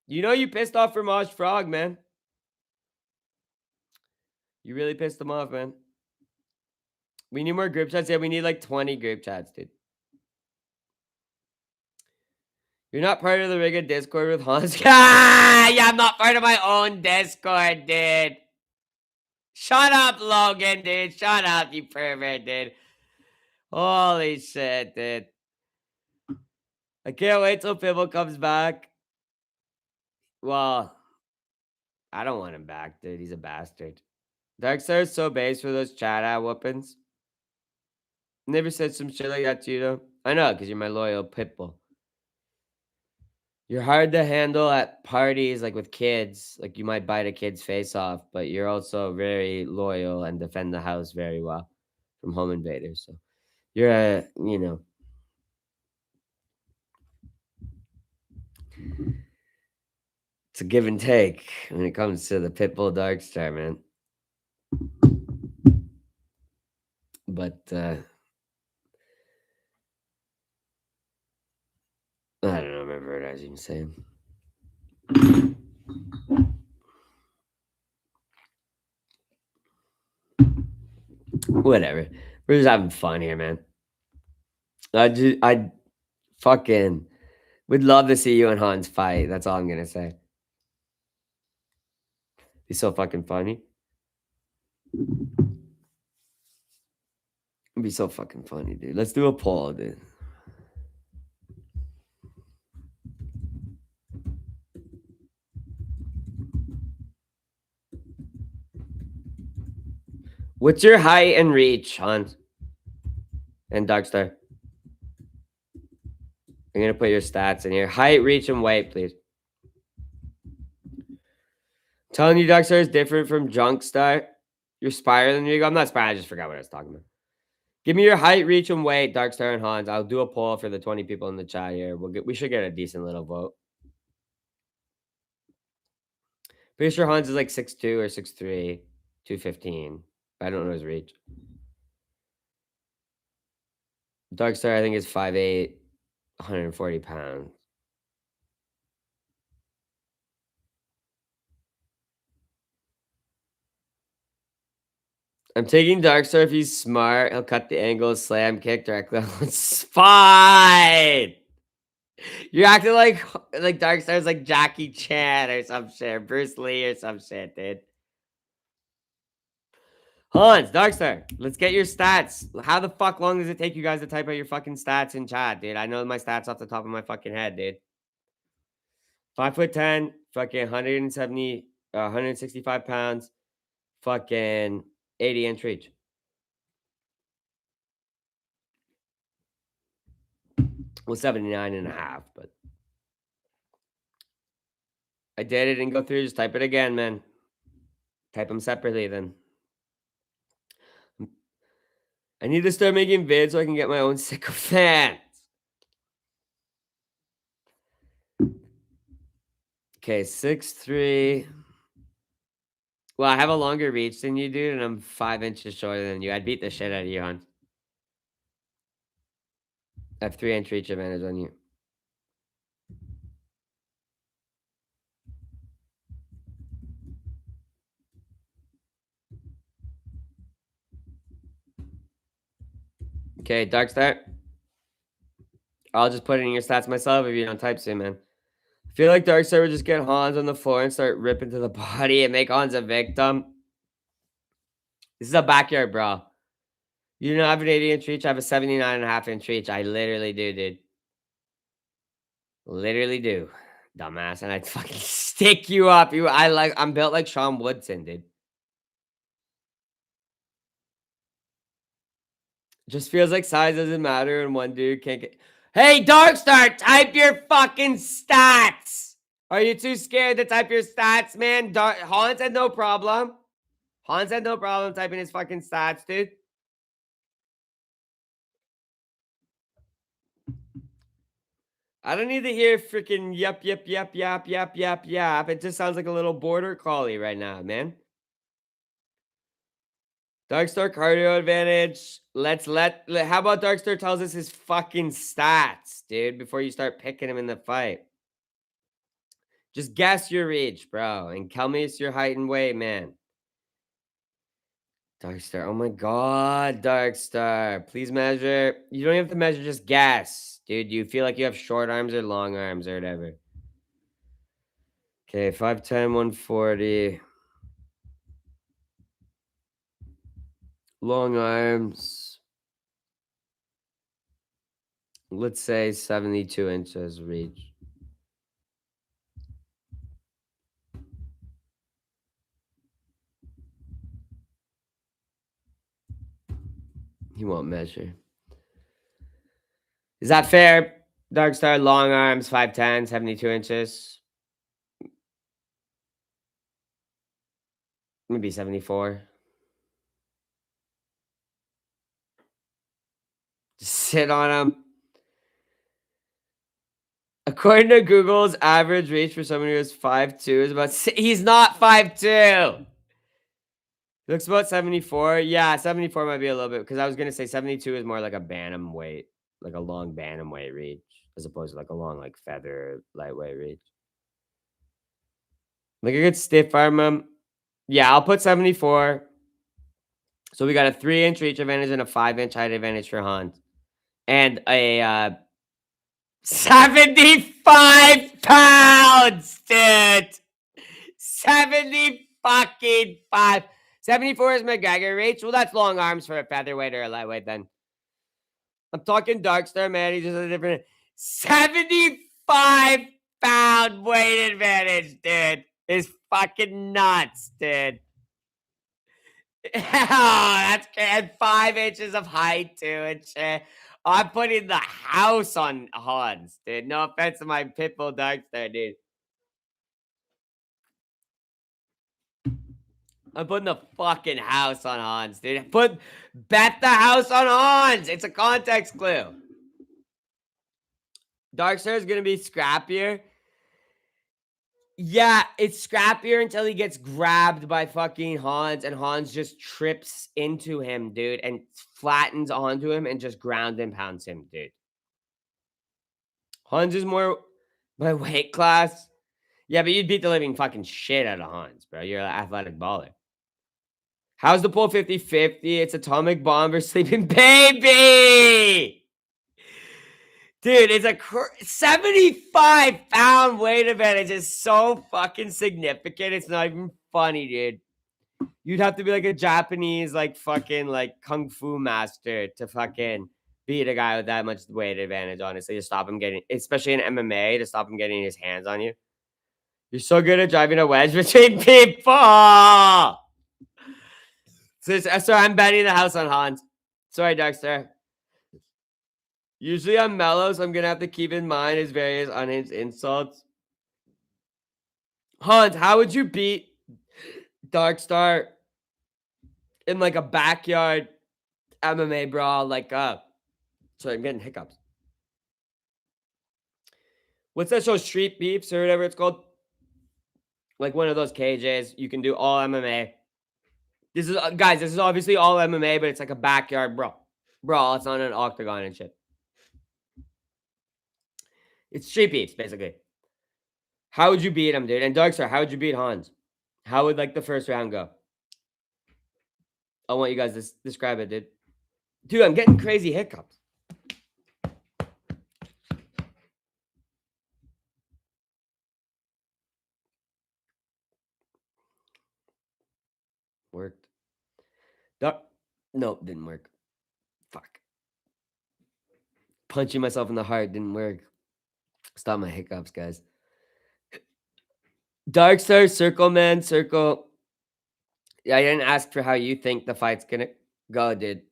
you know you pissed off Fromage Frog, man. You really pissed him off, man. We need more group chats. Yeah, we need like 20 group chats, dude. You're not part of the Riga Discord with Hans? Yeah, I'm not part of my own Discord, dude. Shut up, Logan, dude. Shut up, you pervert, dude. Holy shit, dude. I can't wait till Pibble comes back. Well, I don't want him back, dude. He's a bastard. Darkstar is so base for those chat ad whoopings. Never said some shit like that to you, though. I know, because you're my loyal pitbull. You're hard to handle at parties, like with kids. Like you might bite a kid's face off, but you're also very loyal and defend the house very well from home invaders. So you're it's a give and take when it comes to the Pitbull Darkstar, man. But I don't know, remember what I was even saying. Whatever. We're just having fun here, man. I fucking would love to see you and Hans fight. That's all I'm gonna say. Be so fucking funny. It'd be so fucking funny, dude. Let's do a poll, dude. What's your height and reach, Hans? And Darkstar? I'm gonna put your stats in here. Height, reach, and weight, please. Telling you Darkstar is different from Junkstar. You're Spire than you. I'm not Spire, I just forgot what I was talking about. Give me your height, reach, and weight, Darkstar and Hans. I'll do a poll for the 20 people in the chat here. We should get a decent little vote. Pretty sure Hans is like 6'2 or 6'3, 215. I don't know his reach. Darkstar, I think, is 5'8, 140 pounds. I'm taking Darkstar if he's smart. He'll cut the angle, slam kick directly on the spine. You're acting like Darkstar's like Jackie Chan or some shit, Bruce Lee or some shit, dude. Hans, Darkstar, let's get your stats. How the fuck long does it take you guys to type out your fucking stats in chat, dude? I know my stats off the top of my fucking head, dude. 5'10", fucking 170, 165 pounds, fucking 80-inch reach. Well, 79.5, but I did it and go through. Just type it again, man. Type them separately then. I need to start making vids so I can get my own sycophants. Okay, 6'3". Well, I have a longer reach than you, dude, and I'm 5 inches shorter than you. I'd beat the shit out of you, hon. I have 3-inch reach advantage on you. Okay, Darkstar. I'll just put it in your stats myself if you don't type soon, man. I feel like Darkstar would just get Hans on the floor and start ripping to the body and make Hans a victim. This is a backyard, bro. You don't have an 80-inch reach. I have a 79.5-inch reach. I literally do, dude. Literally do, dumbass. And I'd fucking stick you up. I'm built like Sean Woodson, dude. Just feels like size doesn't matter and one dude can't get. Hey, Darkstar, type your fucking stats. Are you too scared to type your stats, man? Hans had no problem. Hans had no problem typing his fucking stats, dude. I don't need to hear freaking yep. It just sounds like a little border collie right now, man. Darkstar cardio advantage. How about Darkstar tells us his fucking stats, dude, before you start picking him in the fight. Just guess your reach, bro, and tell me it's your height and weight, man. Darkstar, oh my god, Darkstar. Please measure. You don't have to measure, just guess. Dude, do you feel like you have short arms or long arms or whatever? Okay, 5'10", 140. Long arms. Let's say 72 inches reach. He won't measure. Is that fair? Darkstar, long arms, 5'10", 72 inches. Maybe 74. Just sit on him. According to Google's average reach for someone who is 5'2" is about... He's not 5'2". He looks about 74. Yeah, 74 might be a little bit, because I was going to say 72 is more like a bantamweight, like a long bantamweight reach, as opposed to like a long, like feather, lightweight reach. Like a good stiff arm him. Yeah, I'll put 74. So we got a 3-inch reach advantage and a 5-inch height advantage for Hans. and a 75 pounds, dude. 70 fucking 5. 74 is McGregor reach. Well, that's long arms for a featherweight or a lightweight then. I'm talking Darkstar, man. He's just a different 75-pound weight advantage, dude. Is fucking nuts, dude. Oh, that's great. And 5 inches of height, too, and shit. I'm putting the house on Hans, dude. No offense to my Pitbull Darkstar, dude. I'm putting the fucking house on Hans, dude. Bet the house on Hans. It's a context clue. Darkstar is gonna be scrappier. Yeah, it's scrappier until he gets grabbed by fucking Hans, and Hans just trips into him, dude, and flattens onto him and just ground and pounds him, dude. Hans is more my weight class. Yeah, but you'd beat the living fucking shit out of Hans, bro. You're an athletic baller. How's the poll 50-50? It's Atomic Bomb versus Sleeping Baby! Dude, it's a 75-pound weight advantage is so fucking significant. It's not even funny, dude. You'd have to be like a Japanese, like fucking like kung fu master to fucking beat a guy with that much weight advantage, honestly, to stop him getting, especially in MMA, to stop him getting his hands on you. You're so good at driving a wedge between people. So I'm betting the house on Hans. Sorry, Darkstar. Usually I'm mellow, so I'm gonna have to keep in mind his various unhinged insults. Hans, how would you beat Darkstar in like a backyard MMA brawl? Sorry, I'm getting hiccups. What's that show? Street Beefs or whatever it's called? Like one of those KJs. You can do all MMA. This is guys. This is obviously all MMA, but it's like a backyard brawl. It's not an octagon and shit. It's Street Beefs basically. How would you beat him, dude? And Darkstar, how would you beat Hans? How would like the first round go? I want you guys to describe it, dude. Dude, I'm getting crazy hiccups. Worked. Nope, didn't work. Fuck. Punching myself in the heart didn't work. Stop my hiccups, guys. Darkstar, circle, man, circle. Yeah, I didn't ask for how you think the fight's gonna go, dude.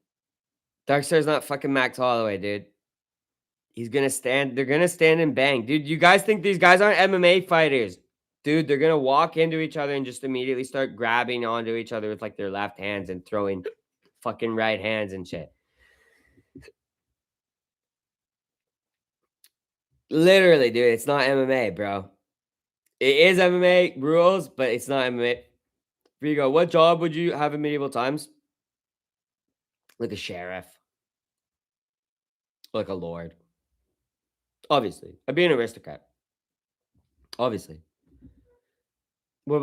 Darkstar's not fucking Max Holloway, dude. He's gonna stand. They're gonna stand and bang, dude. You guys think these guys aren't MMA fighters? Dude, they're gonna walk into each other and just immediately start grabbing onto each other with like their left hands and throwing fucking right hands and shit. Literally, dude, it's not MMA, bro. It is MMA rules, but it's not MMA. Vigo, what job would you have in medieval times? Like a sheriff. Like a lord. Obviously. I'd be an aristocrat. Obviously. What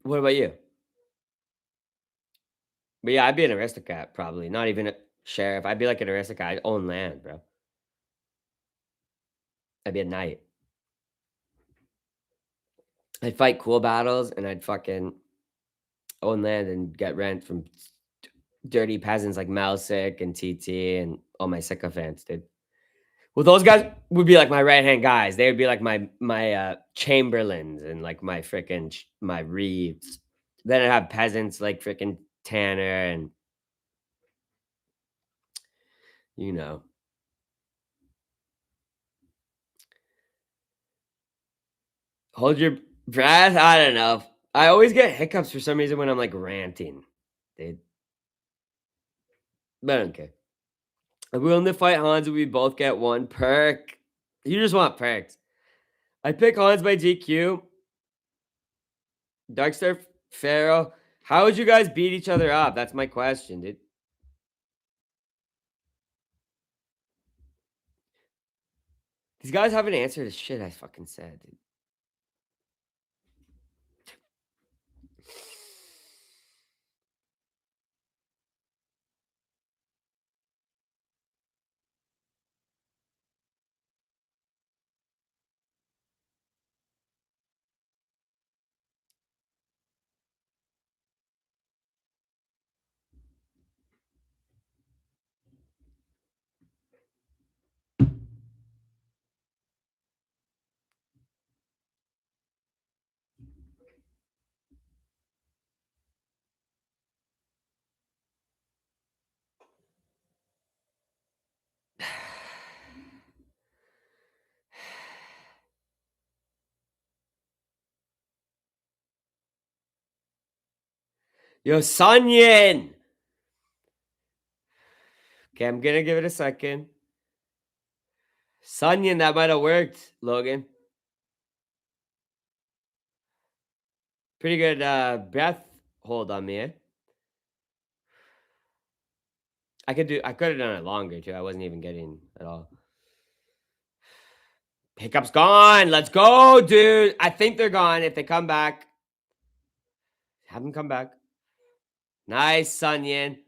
about you? But yeah, I'd be an aristocrat, probably. Not even a sheriff. I'd be like an aristocrat. I'd own land, bro. I'd be a knight. I'd fight cool battles and I'd fucking own land and get rent from dirty peasants like Malsick and TT and all my sycophants, dude. Well, those guys would be like my right hand guys. They would be like my chamberlains and like my freaking my reeves. Then I'd have peasants like freaking Tanner and you know. Hold your breath. I don't know. I always get hiccups for some reason when I'm like ranting, dude. But I don't care. I'm willing to fight Hans and we both get one perk. You just want perks. I pick Hans by GQ. Darkstar Pharaoh. How would you guys beat each other up? That's my question, dude. These guys haven't answered the shit I fucking said, dude. Yo, Sunyin. Okay, I'm gonna give it a second. Sunyin, that might have worked, Logan. Pretty good breath hold on me, eh? I could have done it longer too. I wasn't even getting at all. Hiccup's gone. Let's go, dude. I think they're gone. If they come back, have them come back. Nice, Sunyin.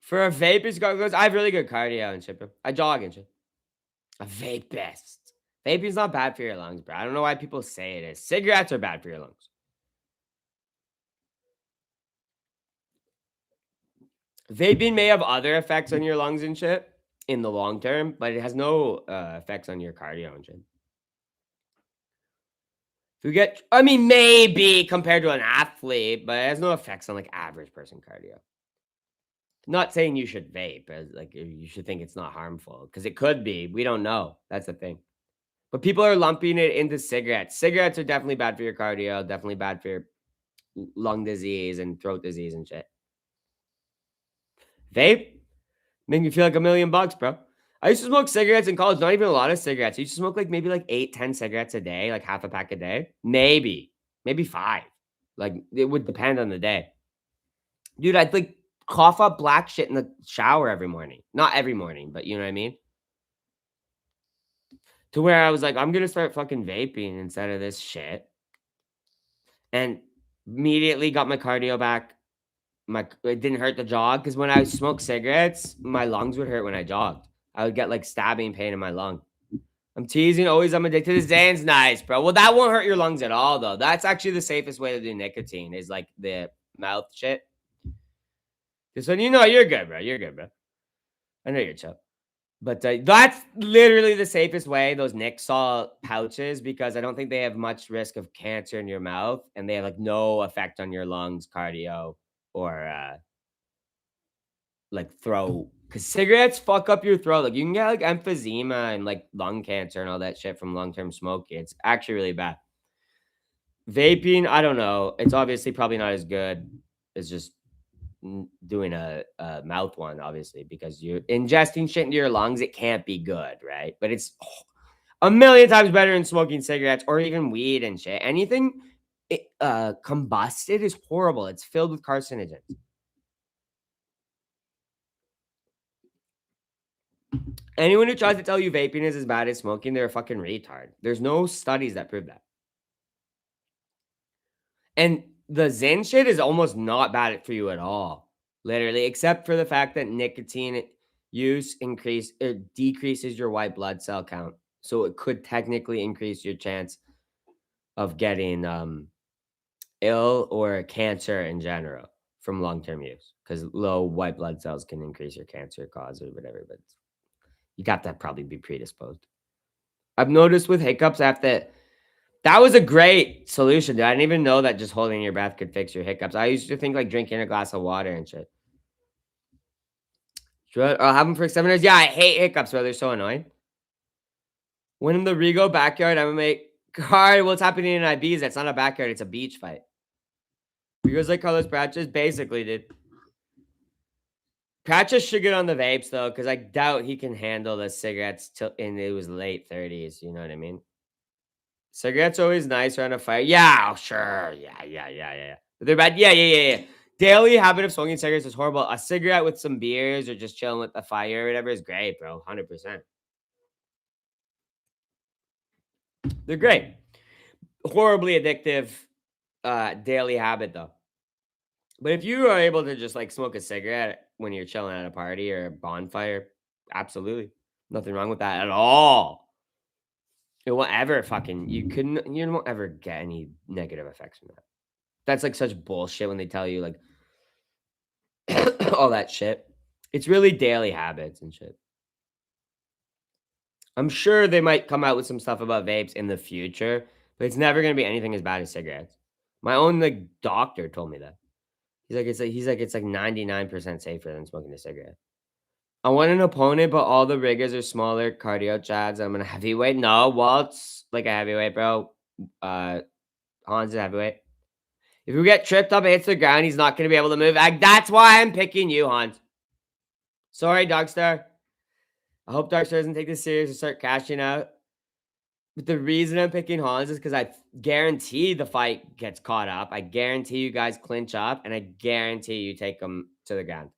For a vapist, I have really good cardio and shit, bro. I jog and shit. A vapist. Vaping's not bad for your lungs, bro. I don't know why people say it is. Cigarettes are bad for your lungs. Vaping may have other effects on your lungs and shit in the long term, but it has no effects on your cardio and shit. If you get, I mean, maybe compared to an athlete, but it has no effects on like average person cardio. Not saying you should vape, as like you should think it's not harmful because it could be. We don't know. That's the thing. But people are lumping it into cigarettes. Cigarettes are definitely bad for your cardio, definitely bad for your lung disease and throat disease and shit. Vape make me feel like $1,000,000, bro. I used to smoke cigarettes in college, not even a lot of cigarettes. I used to smoke like maybe like 8, 10 cigarettes a day, like half a pack a day. Maybe 5. Like it would depend on the day. Dude, I'd like cough up black shit in the shower every morning. Not every morning, but you know what I mean? To where I was like, I'm gonna start fucking vaping instead of this shit. And immediately got my cardio back. It didn't hurt to jog because when I smoked cigarettes, my lungs would hurt when I jogged. I would get like stabbing pain in my lung. I'm teasing. Always, I'm addicted to Zan's nice, bro. Well, that won't hurt your lungs at all, though. That's actually the safest way to do nicotine is like the mouth shit. This one, you know, you're good, bro. You're good, bro. I know you're chill. But that's literally the safest way, those Nixol pouches, because I don't think they have much risk of cancer in your mouth and they have like no effect on your lungs, cardio, or like throat. Because cigarettes fuck up your throat. Like you can get like emphysema and like lung cancer and all that shit from long term smoking. It's actually really bad. Vaping, I don't know. It's obviously probably not as good as just doing a mouth one, obviously, because you're ingesting shit into your lungs. It can't be good, right? But it's a million times better than smoking cigarettes or even weed and shit. Anything combusted is horrible. It's filled with carcinogens. Anyone who tries to tell you vaping is as bad as smoking, they're a fucking retard. There's no studies that prove that. And the Zen shit is almost not bad for you at all, literally, except for the fact that nicotine use decreases your white blood cell count. So it could technically increase your chance of getting ill or cancer in general from long-term use because low white blood cells can increase your cancer cause or whatever, but you got to probably be predisposed. I've noticed with hiccups after that was a great solution, dude. I didn't even know that just holding your breath could fix your hiccups. I used to think like drinking a glass of water and shit. Sure, I'll have them for 7 years. Yeah, I hate hiccups, bro. They're so annoying. When in the Rego backyard, I'm gonna make card. What's happening in IBs? That's not a backyard, it's a beach fight. Rego's like Carlos Pratchett, basically, dude. Pratchett should get on the vapes though, because I doubt he can handle the cigarettes till in his late 30s. You know what I mean? Cigarettes always nice around a fire. Yeah, sure. Yeah. But they're bad. Yeah. Daily habit of smoking cigarettes is horrible. A cigarette with some beers or just chilling with the fire or whatever is great, bro. 100%. They're great. Horribly addictive daily habit though. But if you are able to just like smoke a cigarette when you're chilling at a party or a bonfire, absolutely. Nothing wrong with that at all. It won't ever fucking you won't ever get any negative effects from that. That's like such bullshit when they tell you like all that shit. It's really daily habits and shit. I'm sure they might come out with some stuff about vapes in the future, but it's never gonna be anything as bad as cigarettes. My own like doctor told me that. It's like 99% safer than smoking a cigarette. I want an opponent, but all the riggers are smaller cardio chads. I'm gonna heavyweight. No, Walt's like a heavyweight, bro. Hans is heavyweight. If you get tripped up and hits the ground, he's not going to be able to move. That's why I'm picking you, Hans. Sorry, Darkstar. I hope Darkstar doesn't take this serious and start cashing out. But the reason I'm picking Hans is because I guarantee the fight gets caught up. I guarantee you guys clinch up, and I guarantee you take him to the ground.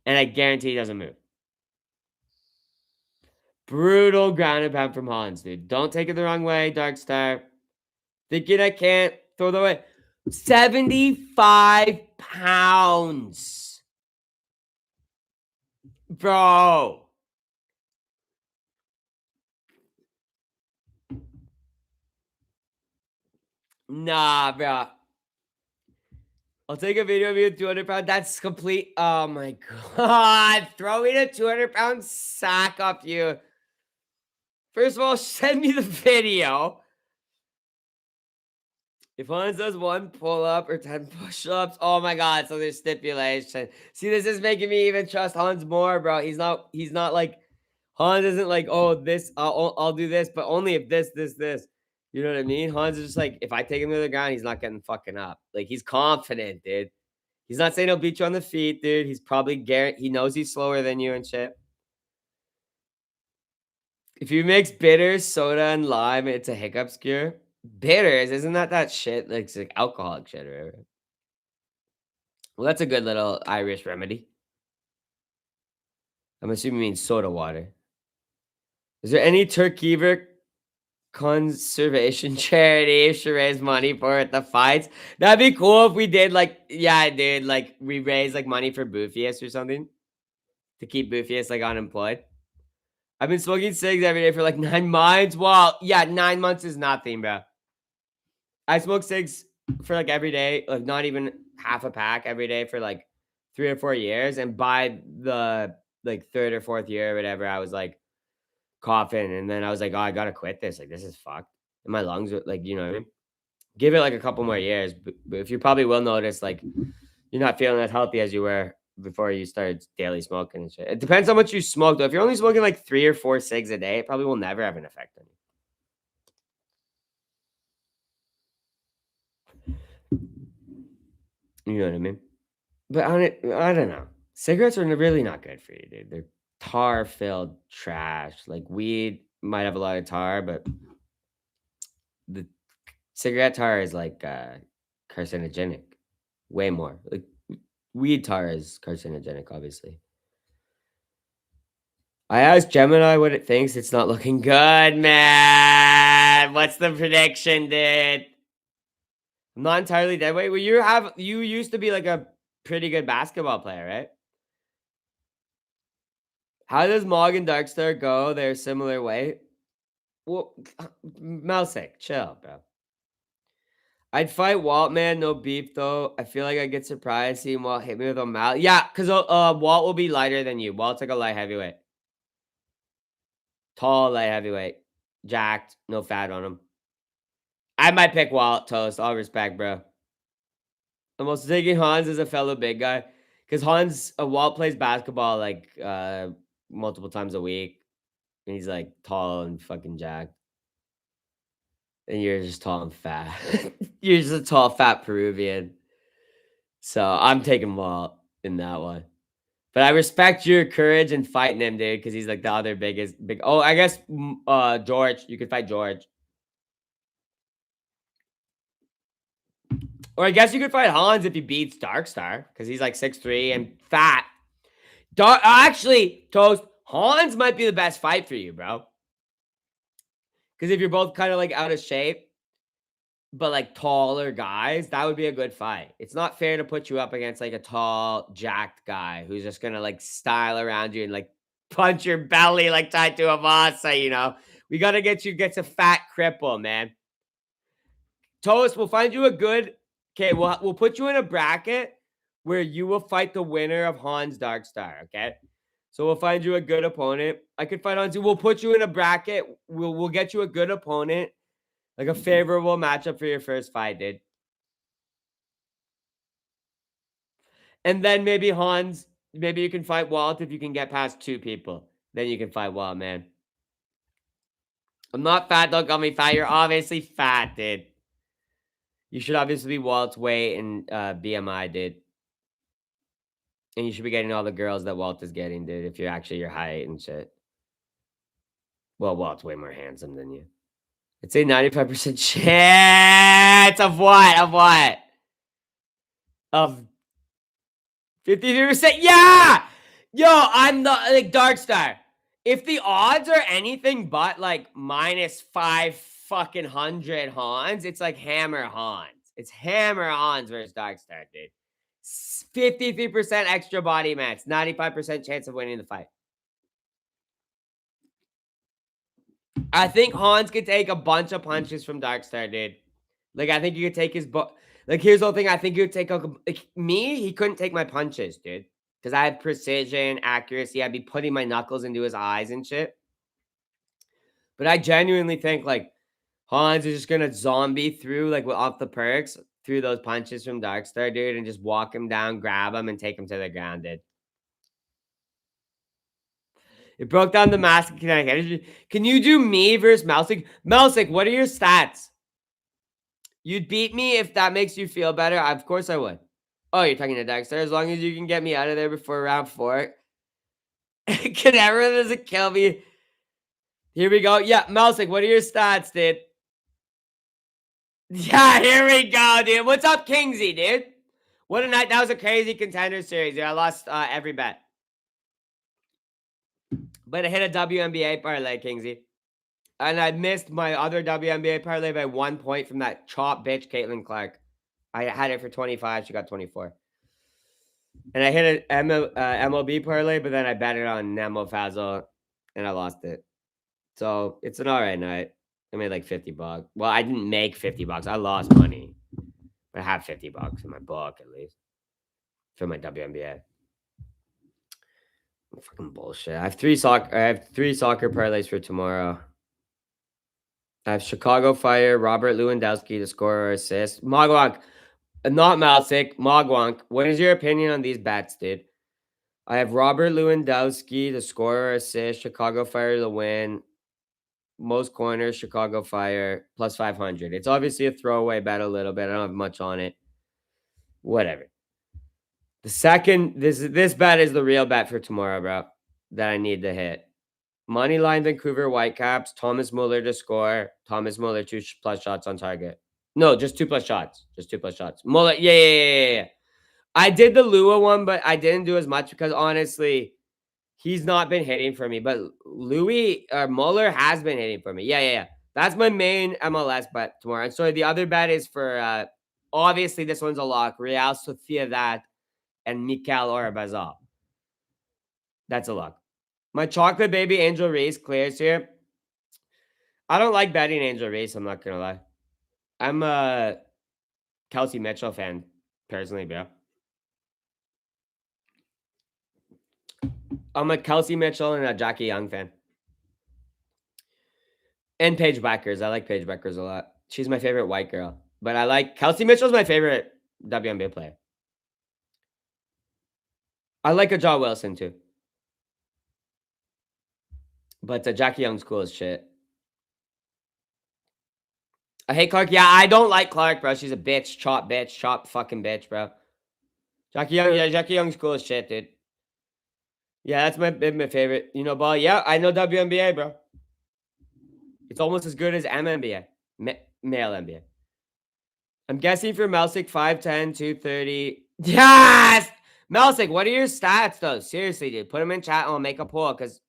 And I guarantee he doesn't move. Brutal ground and pound from Hans, dude. Don't take it the wrong way, Darkstar. Thinking I can't throw the way. 75 pounds. Bro. Nah, bro. I'll take a video of you at 200 pounds. That's complete. Oh my God. Throwing a 200-pound sack off you. First of all, send me the video. If Hans does 1 pull-up or 10 push-ups, oh my God. So there's stipulation. See, this is making me even trust Hans more, bro. He's not like, Hans isn't like, oh, this, I'll do this, but only if this. You know what I mean? Hans is just like, if I take him to the ground, he's not getting fucking up. Like, he's confident, dude. He's not saying he'll beat you on the feet, dude. He's probably he knows he's slower than you and shit. If you mix bitters, soda, and lime, it's a hiccup cure. Bitters, isn't that shit? Like, it's like alcoholic shit, right? Well, that's a good little Irish remedy. I'm assuming you mean soda water. Is there any Turkiver conservation charity should raise money for at the fights? That'd be cool if we did, like, yeah, dude, like, we raise, like, money for Boofius or something to keep Boofius, like, unemployed. I've been smoking cigs every day for, like, 9 months. Well, yeah, 9 months is nothing, bro. I smoke cigs for, like, every day, like, not even half a pack every day for, like, 3 or 4 years, and by the, like, 3rd or 4th year or whatever, I was, like, coughing, and then I was like, "Oh, I gotta quit this, like, this is fucked." And my lungs are like, you know what I mean? Give it, like, a couple more years, but if you probably will notice, like, you're not feeling as healthy as you were before you started daily smoking and shit. It depends how much you smoke, though. If you're only smoking, like, 3 or 4 cigs a day, it probably will never have an effect on you. You know what I mean? But I don't know. Cigarettes are really not good for you, dude. They're tar-filled trash. Like, weed might have a lot of tar, but the cigarette tar is, like, carcinogenic. Way more. Like, weed tar is carcinogenic, obviously. I asked Gemini what it thinks. It's not looking good, man. What's the prediction, dude? I'm not entirely dead weight. Well, you used to be like a pretty good basketball player, right? How does Mog and Darkstar go? They're similar weight. Well, Mousek, chill, bro. I'd fight Walt, man. No beef, though. I feel like I get surprised seeing Walt hit me with a mouth. Yeah, because Walt will be lighter than you. Walt's like a light heavyweight. Tall, light heavyweight. Jacked. No fat on him. I might pick Walt Toast. All respect, bro. I'm also taking Hans as a fellow big guy. Because Walt plays basketball like multiple times a week. And he's like tall and fucking jacked. And you're just tall and fat. You're just a tall, fat Peruvian. So I'm taking Walt in that one. But I respect your courage and fighting him, dude, because he's like the other big. Oh, I guess George. You could fight George. Or I guess you could fight Hans if he beats Darkstar, because he's like 6'3" and fat. Actually, Toast, Hans might be the best fight for you, bro. Because if you're both kind of like out of shape, but like taller guys, that would be a good fight. It's not fair to put you up against like a tall, jacked guy who's just gonna like style around you and like punch your belly like tied to a masa, you know. We gotta get a fat cripple, man. Toast, we'll find you a good. Okay, we'll put you in a bracket where you will fight the winner of Hans Darkstar. Okay, so we'll find you a good opponent. I could fight Hans. We'll put you in a bracket. We'll get you a good opponent, like a favorable matchup for your first fight, dude. And then maybe Hans. Maybe you can fight Walt if you can get past 2 people. Then you can fight Walt, man. I'm not fat. Don't call me fat. You're obviously fat, dude. You should obviously be Walt's weight and BMI, dude. And you should be getting all the girls that Walt is getting, dude, if you're actually your height and shit. Well, Walt's way more handsome than you. It's a 95% chance of what? Of what? Of 53%? Yeah! Yo, I'm the like Dark Star. If the odds are anything but like minus 5 fucking 100 Hans, it's like Hammer Hans. It's Hammer Hans versus Dark Star, dude. 53% extra body mass, 95% chance of winning the fight. I think Hans could take a bunch of punches from Darkstar, dude. Like, I think you could take his like, here's the whole thing. I think you would take like me. He couldn't take my punches, dude, because I have precision, accuracy. I'd be putting my knuckles into his eyes and shit. But I genuinely think like Hans is just gonna zombie through like off the perks through those punches from Darkstar, dude, and just walk him down, grab him, and take him to the ground, dude. It broke down the mask and kinetic energy. Can you do me versus Mousik? Mousik, what are your stats? You'd beat me if that makes you feel better. Of course I would. Oh, you're talking to Dexter. As long as you can get me out of there before round 4. Canberra doesn't kill me. Here we go. Yeah, Mousik, what are your stats, dude? Yeah, here we go, dude. What's up, Kingsy, dude? What a night. That was a crazy contender series, dude. I lost every bet. But I hit a WNBA parlay, Kingsy. And I missed my other WNBA parlay by 1 point from that chop bitch, Caitlin Clark. I had it for 25. She got 24. And I hit an MLB parlay, but then I bet it on Nemo Fazal, and I lost it. So it's an all right night. I made like $50. Well, I didn't make $50. I lost money. But I have $50 in my book, at least, for my WNBA. Fucking bullshit. I have three soccer parlays for tomorrow. I have Chicago Fire, Robert Lewandowski to score or assist. Mogwonk, not Malsick, Mogwonk. What is your opinion on these bets, dude? I have Robert Lewandowski to score or assist, Chicago Fire to win, most corners, Chicago Fire, plus 500. It's obviously a throwaway bet a little bit. I don't have much on it. Whatever. The second, this bet is the real bet for tomorrow, bro, that I need to hit. Moneyline Vancouver Whitecaps, Thomas Muller to score, Thomas Muller 2+ shots on target. No, just 2+ shots. Just 2+ shots. Muller, yeah. I did the Lua one, but I didn't do as much because honestly, he's not been hitting for me. But Muller has been hitting for me. Yeah. That's my main MLS bet tomorrow. And so the other bet is for obviously this one's a lock. Real Sociedad and Mikel Orbazal. That's a lock. My chocolate baby Angel Reese clears here. I don't like betting Angel Reese, I'm not gonna lie. I'm a Kelsey Mitchell fan, personally, bro. I'm a Kelsey Mitchell and a Jackie Young fan. And Paige Beckers. I like Paige Beckers a lot. She's my favorite white girl. But I like Kelsey Mitchell's my favorite WNBA player. I like a John Wilson too. But Jackie Young's cool as shit. I hate Clark. Yeah, I don't like Clark, bro. She's a bitch. Chop fucking bitch, bro. Jackie Young's cool as shit, dude. Yeah, that's my favorite. You know, ball. Yeah, I know WNBA, bro. It's almost as good as MNBA, male NBA. I'm guessing for Melsick, 5'10", 230. Yes! Melsick, what are your stats, though? Seriously, dude. Put them in chat and I'll make a poll because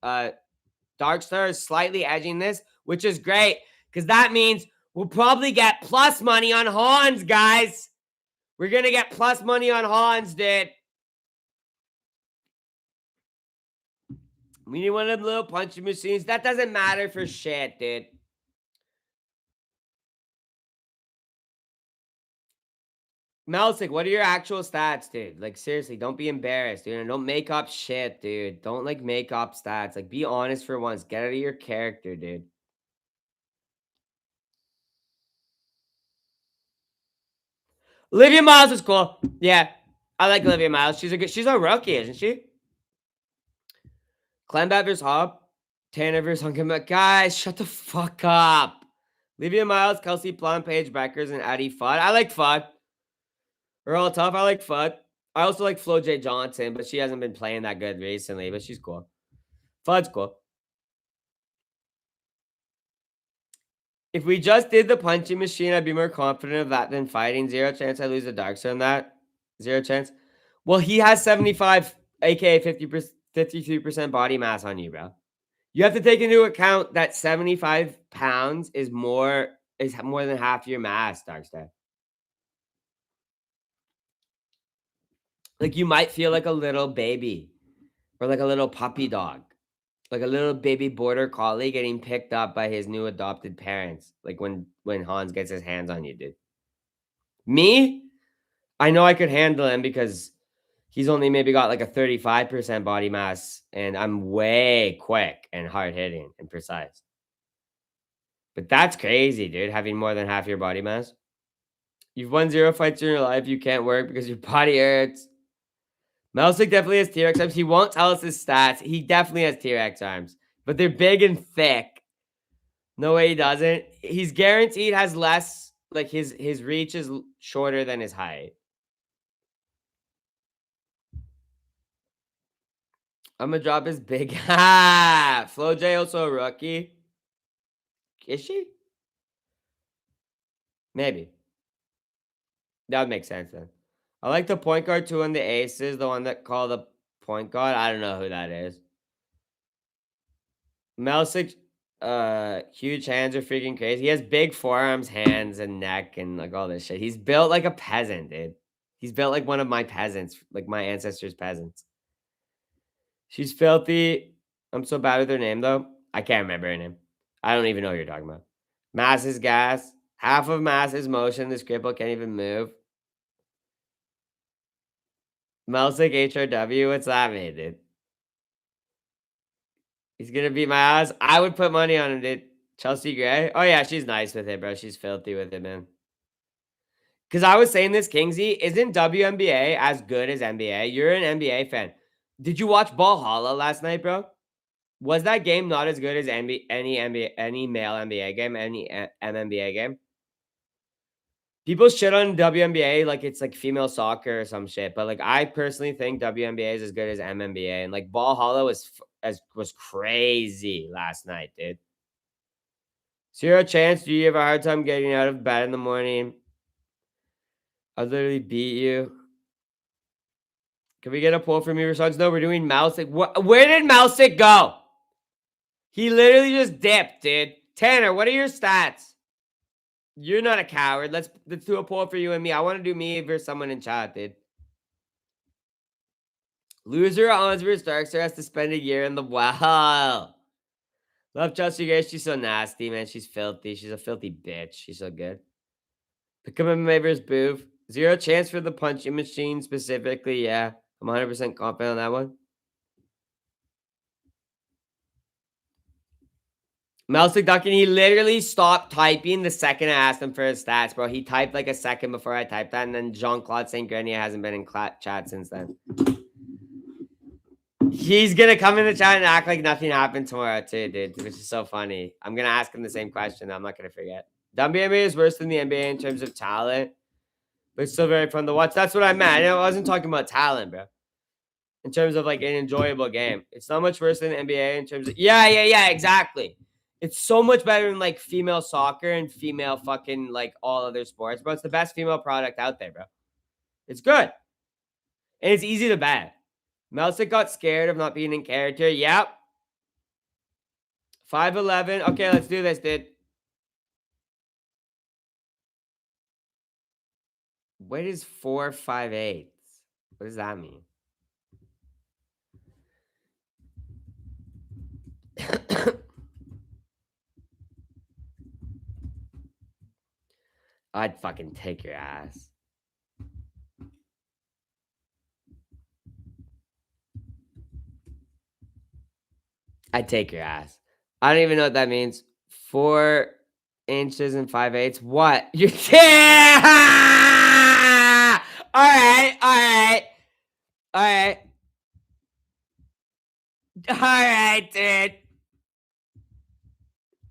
Darkstar is slightly edging this, which is great because that means we'll probably get plus money on Hans, guys. We're going to get plus money on Hans, dude. We need one of the little punching machines. That doesn't matter for shit, dude. Melsick, what are your actual stats, dude? Like, seriously, don't be embarrassed, dude. And don't make up shit, dude. Don't, like, make up stats. Like, be honest for once. Get out of your character, dude. Olivia Miles is cool. Yeah, I like Olivia Miles. She's a rookie, isn't she? Clembat versus Hobb. Tanner versus Hunkin. Guys, shut the fuck up. Livia Miles, Kelsey Plum, Paige Beckers, and Addie Fudd. I like Fudd. We're all tough. I like Fudd. I also like Flo J. Johnson, but she hasn't been playing that good recently, but she's cool. Fudd's cool. If we just did the punching machine, I'd be more confident of that than fighting. 0 chance I lose a dark on that. 0 chance. Well, he has 75, aka 50%, 53% body mass on you, bro. You have to take into account that 75 pounds is more than half your mass, Darkstar. Like you might feel like a little baby or like a little puppy dog. Like a little baby border collie getting picked up by his new adopted parents. Like when Hans gets his hands on you, dude. Me, I know I could handle him because he's only maybe got like a 35% body mass, and I'm way quick and hard hitting and precise. But that's crazy, dude, having more than half your body mass. You've won 0 fights in your life. You can't work because your body hurts. Melsik definitely has T-Rex arms. He won't tell us his stats. He definitely has T-Rex arms, but they're big and thick. No way he doesn't. He's guaranteed has less, like his reach is shorter than his height. I'm gonna drop his big. Ha! Flo J also a rookie. Is she? Maybe. That would make sense then. I like the point guard too on the aces, the one that called the point guard. I don't know who that is. Melsik, huge hands are freaking crazy. He has big forearms, hands, and neck, and like all this shit. He's built like a peasant, dude. He's built like one of my peasants, like my ancestors' peasants. She's filthy. I'm so bad with her name though. I can't remember her name. I don't even know who you're talking about. Mass is gas. Half of mass is motion. This cripple can't even move. Melsik HRW. What's that mean, dude? He's gonna beat my ass. I would put money on him, dude. Chelsea Gray. Oh yeah, she's nice with it, bro. She's filthy with it, man. Because I was saying this, Kingsy, isn't WNBA as good as NBA? You're an NBA fan. Did you watch Ball Halla last night, bro? Was that game not as good as any male NBA game, any MNBA game? People shit on WNBA like it's like female soccer or some shit, but like I personally think WNBA is as good as MNBA, and like Ball Halla was crazy last night, dude. 0 chance. Do you have a hard time getting out of bed in the morning? I'll literally beat you. Can we get a poll from your response? No, we're doing Mousick. Where did Mousick go? He literally just dipped, dude. Tanner, what are your stats? You're not a coward. Let's do a poll for you and me. I want to do me versus someone in chat, dude. Loser on versus Darkster has to spend a year in the well. Love Chelsea Grace. She's so nasty, man. She's filthy. She's a filthy bitch. She's so good. Pick up MMA versus Boof. 0 chance for the punching machine specifically. Yeah, I'm 100% confident on that one. Melsik Duckin, he literally stopped typing the second I asked him for his stats, bro. He typed like a second before I typed that, and then Jean-Claude St. Grenier hasn't been in chat since then. He's gonna come in the chat and act like nothing happened tomorrow too, dude, which is so funny. I'm gonna ask him the same question. I'm not gonna forget. WNBA is worse than the NBA in terms of talent, but it's still very fun to watch. That's what I meant. I wasn't talking about talent, bro. In terms of like an enjoyable game, it's not much worse than the NBA in terms of yeah, exactly. It's so much better than like female soccer and female fucking like all other sports, bro. It's the best female product out there, bro. It's good. And it's easy to bet. Melsik got scared of not being in character. Yep. 5'11. Okay, let's do this, dude. What is 4'5'8"? What does that mean? I'd fucking take your ass. I'd take your ass. I don't even know what that means. 4 inches and 5/8. What? You're all right, dude.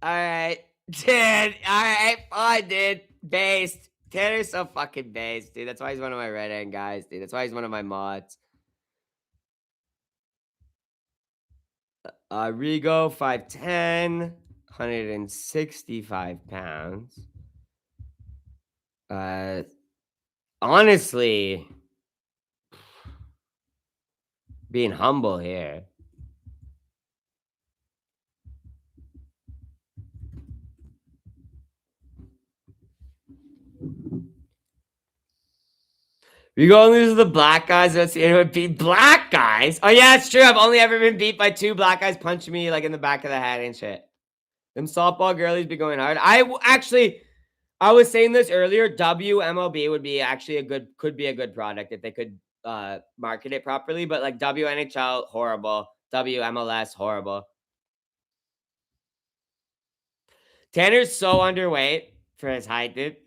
Alright. Dude, alright, fine, dude. Based. Tanner's so fucking based, dude. That's why he's one of my red end guys, dude. That's why he's one of my mods. Rigo, 5'10", 165 pounds. Honestly, being humble here. You go only to the black guys. Let's see anyone beat black guys. Oh yeah, it's true. I've only ever been beat by 2 black guys punching me like in the back of the head and shit. Them softball girlies be going hard. I was saying this earlier. WMLB would be actually could be a good product if they could market it properly. But like WNHL, horrible. WMLS, horrible. Tanner's so underweight for his height, dude.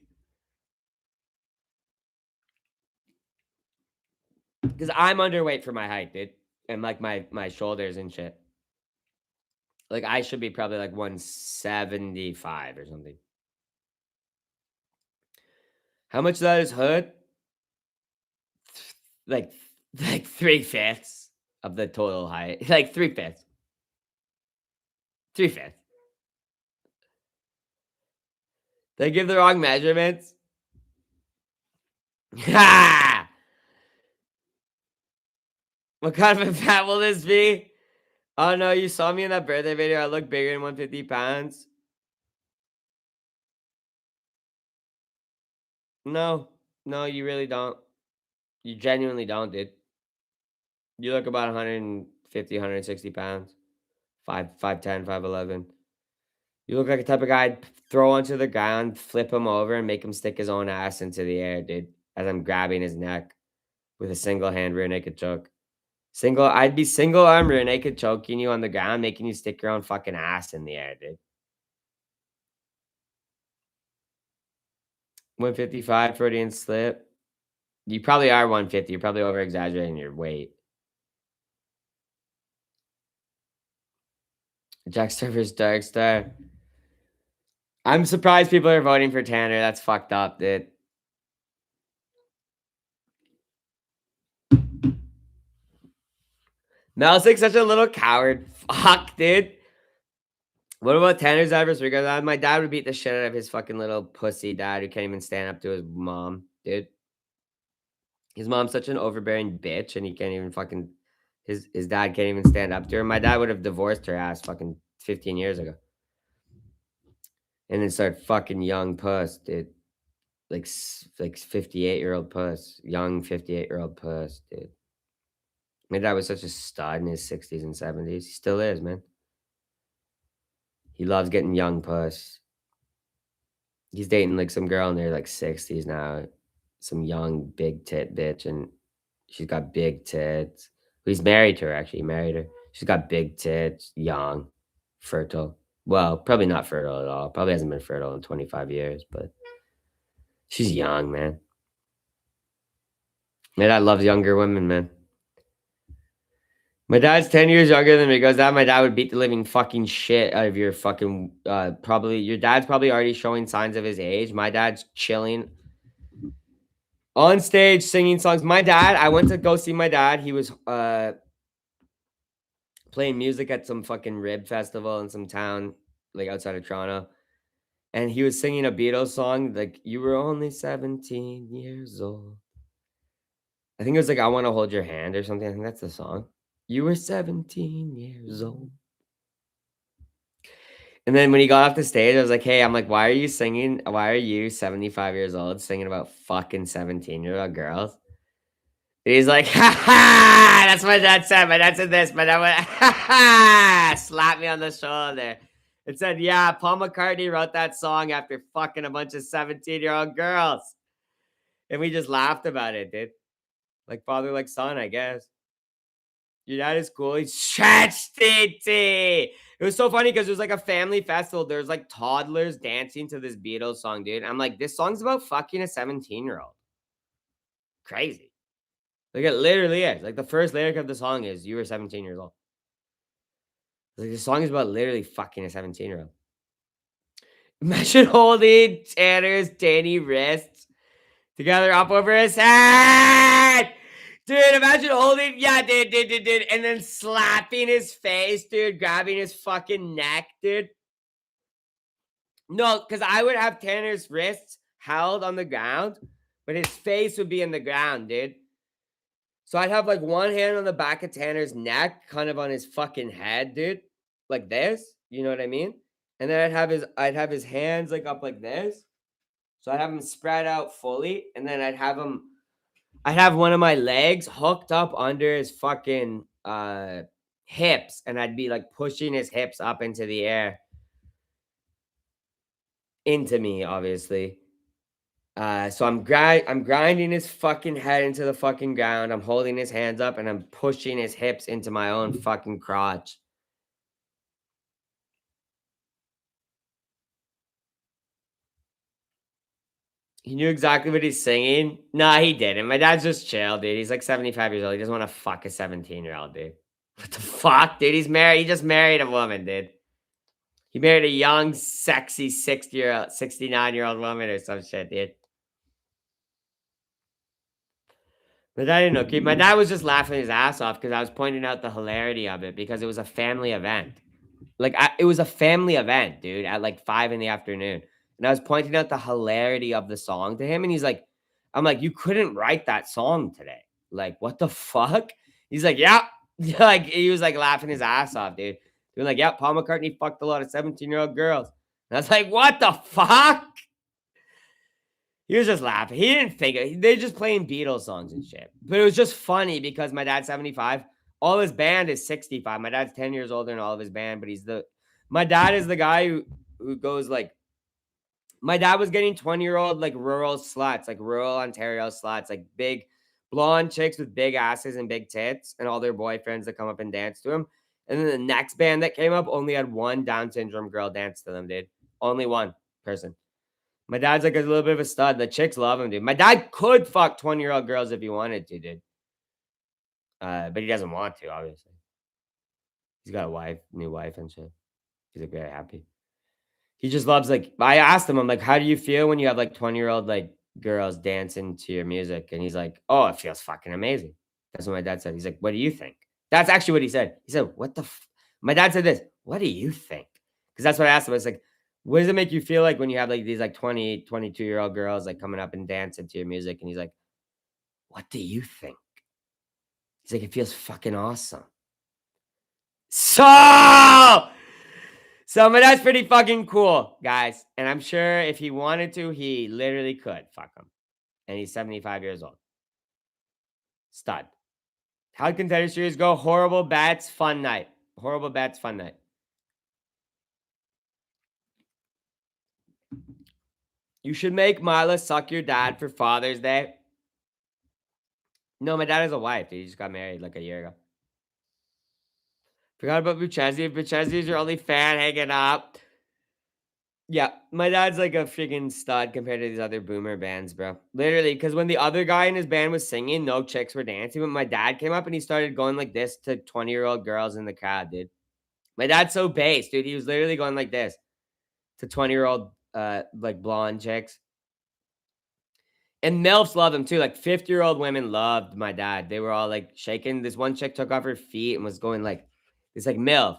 Because I'm underweight for my height, dude. And like my shoulders and shit. Like I should be probably like 175 or something. How much of that is hood? Like 3/5 of the total height. Like 3/5. 3/5. They give the wrong measurements. Ha! What kind of a fat will this be? Oh no, you saw me in that birthday video. I look bigger than 150 pounds. No, no, you really don't. You genuinely don't, dude. You look about 150, 160 pounds. 5'10", 5'11". You look like a type of guy I'd throw onto the ground, flip him over, and make him stick his own ass into the air, dude, as I'm grabbing his neck with a single hand rear naked choke. I'd be single arm rear naked choking you on the ground, making you stick your own fucking ass in the air, dude. 155 Freudian slip. You probably are 150. You're probably over exaggerating your weight. Jackster versus Darkstar. I'm surprised people are voting for Tanner. That's fucked up, dude. Melsik's such a little coward. Fuck, dude. What about Tanner's dad versus Rico's dad? My dad would beat the shit out of his fucking little pussy dad who can't even stand up to his mom, dude. His mom's such an overbearing bitch, and he can't even fucking his dad can't even stand up to her. My dad would have divorced her ass fucking 15 years ago. And then start fucking young puss, dude. Like 58-year-old puss. Young 58-year-old puss, dude. My dad was such a stud in his 60s and 70s. He still is, man. He loves getting young puss. He's dating like some girl in their like 60s now. Some young big tit bitch, and she's got big tits. He's married to her, actually. He married her. She's got big tits, young, fertile. Well, probably not fertile at all. Probably hasn't been fertile in 25 years, but she's young, man. My dad loves younger women, man. My dad's 10 years younger than me. Goes that my dad would beat the living fucking shit out of your fucking probably your dad's probably already showing signs of his age. My dad's chilling on stage singing songs. My dad, I went to go see my dad. He was playing music at some fucking rib festival in some town like outside of Toronto. And he was singing a Beatles song, like, you were only 17 years old. I think it was like, I Want to Hold Your Hand or something. I think that's the song. You were 17 years old. And then when he got off the stage, I was like, hey, I'm like, why are you singing? Why are you 75 years old singing about fucking 17-year-old girls? And he's like, ha ha, that's what my dad said. My dad said this. My dad went, ha ha, slapped me on the shoulder. It said, yeah, Paul McCartney wrote that song after fucking a bunch of 17-year-old girls. And we just laughed about it, dude. Like father, like son, I guess. Your dad is cool. He's stretched TT. It was so funny because it was like a family festival. There's like toddlers dancing to this Beatles song, dude. I'm like, this song's about fucking a 17-year-old. Crazy. Like it literally is. Like the first lyric of the song is, you were 17 years old. Like the song is about literally fucking a 17-year-old. Imagine holding Tanner's dainty wrists together up over his head. Dude, imagine holding, yeah, dude, and then slapping his face, dude, grabbing his fucking neck, dude. No, because I would have Tanner's wrists held on the ground, but his face would be in the ground, dude. So I'd have like one hand on the back of Tanner's neck, kind of on his fucking head, dude. Like this. You know what I mean? And then I'd have his hands like up like this. So I'd have him spread out fully, and then I'd have one of my legs hooked up under his fucking hips, and I'd be like pushing his hips up into the air. Into me, obviously. So I'm grinding his fucking head into the fucking ground. I'm holding his hands up and I'm pushing his hips into my own fucking crotch. He knew exactly what he's singing. Nah, he didn't. My dad's just chill, dude. He's like 75 years old. He doesn't want to fuck a 17-year-old, dude. What the fuck, dude? He's married. He just married a woman, dude. He married a young, sexy 69-year-old woman or some shit, dude. My dad didn't know. My dad was just laughing his ass off because I was pointing out the hilarity of it because it was a family event. Like, it was a family event, dude, at like 5 in the afternoon. And I was pointing out the hilarity of the song to him. And he's like, I'm like, you couldn't write that song today. Like, what the fuck? He's like, yeah. Like, he was like laughing his ass off, dude. He was like, yeah, Paul McCartney fucked a lot of 17-year-old girls. And I was like, what the fuck? He was just laughing. He didn't think it. They're just playing Beatles songs and shit. But it was just funny because my dad's 75. All his band is 65. My dad's 10 years older than all of his band, but my dad is the guy who goes like, my dad was getting 20-year-old like rural sluts, like rural Ontario sluts, like big blonde chicks with big asses and big tits, and all their boyfriends that come up and dance to him. And then the next band that came up only had one Down syndrome girl dance to them, dude. Only one person. My dad's like a little bit of a stud. The chicks love him, dude. My dad could fuck 20-year-old girls if he wanted to, dude. But he doesn't want to, obviously. He's got a wife, new wife and shit. He's like very happy. He just loves like I asked him, I'm like, how do you feel when you have like 20-year-old like girls dancing to your music? And he's like, oh, it feels fucking amazing. That's what my dad said. He's like, what do you think? That's actually what he said. He said, what the my dad said this, what do you think? Because that's what I asked him. It's like, what does it make you feel like when you have like these like 20, 22-year-old girls like coming up and dancing to your music? And he's like, what do you think? He's like, it feels fucking awesome. So my dad's pretty fucking cool, guys. And I'm sure if he wanted to, he literally could fuck him. And he's 75 years old. Stud. How'd Contender Series go? Horrible bets, fun night. Horrible bets, fun night. You should make Mila suck your dad for Father's Day. No, my dad has a wife, dude. He just got married like a year ago. Forgot about Buchesi. Buchesi's your only fan hanging up. Yeah, my dad's like a freaking stud compared to these other boomer bands, bro. Literally, because when the other guy in his band was singing, no chicks were dancing. But my dad came up and he started going like this to 20-year-old girls in the crowd, dude. My dad's so bass, dude. He was literally going like this to 20-year-old like blonde chicks. And MILFs love him too. Like 50-year-old women loved my dad. They were all like shaking. This one chick took off her feet and was going like, it's like MILF.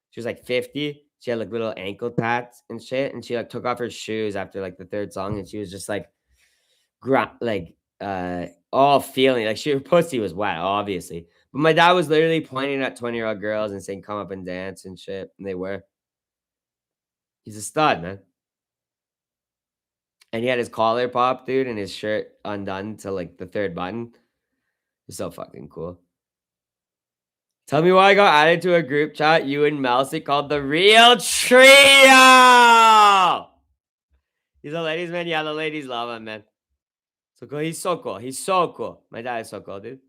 She was like 50. She had like little ankle tats and shit. And she like took off her shoes after like the third song. And she was just like, all feeling like her pussy was wet, obviously. But my dad was literally pointing at 20-year-old girls and saying, come up and dance and shit. And they were. He's a stud, man. And he had his collar popped, dude, and his shirt undone to like the third button. It's so fucking cool. Tell me why I got added to a group chat, you and Melcy, called the Real Trio. He's a ladies' man. Yeah, the ladies love him, man. So cool. He's so cool. He's so cool. My dad is so cool, dude.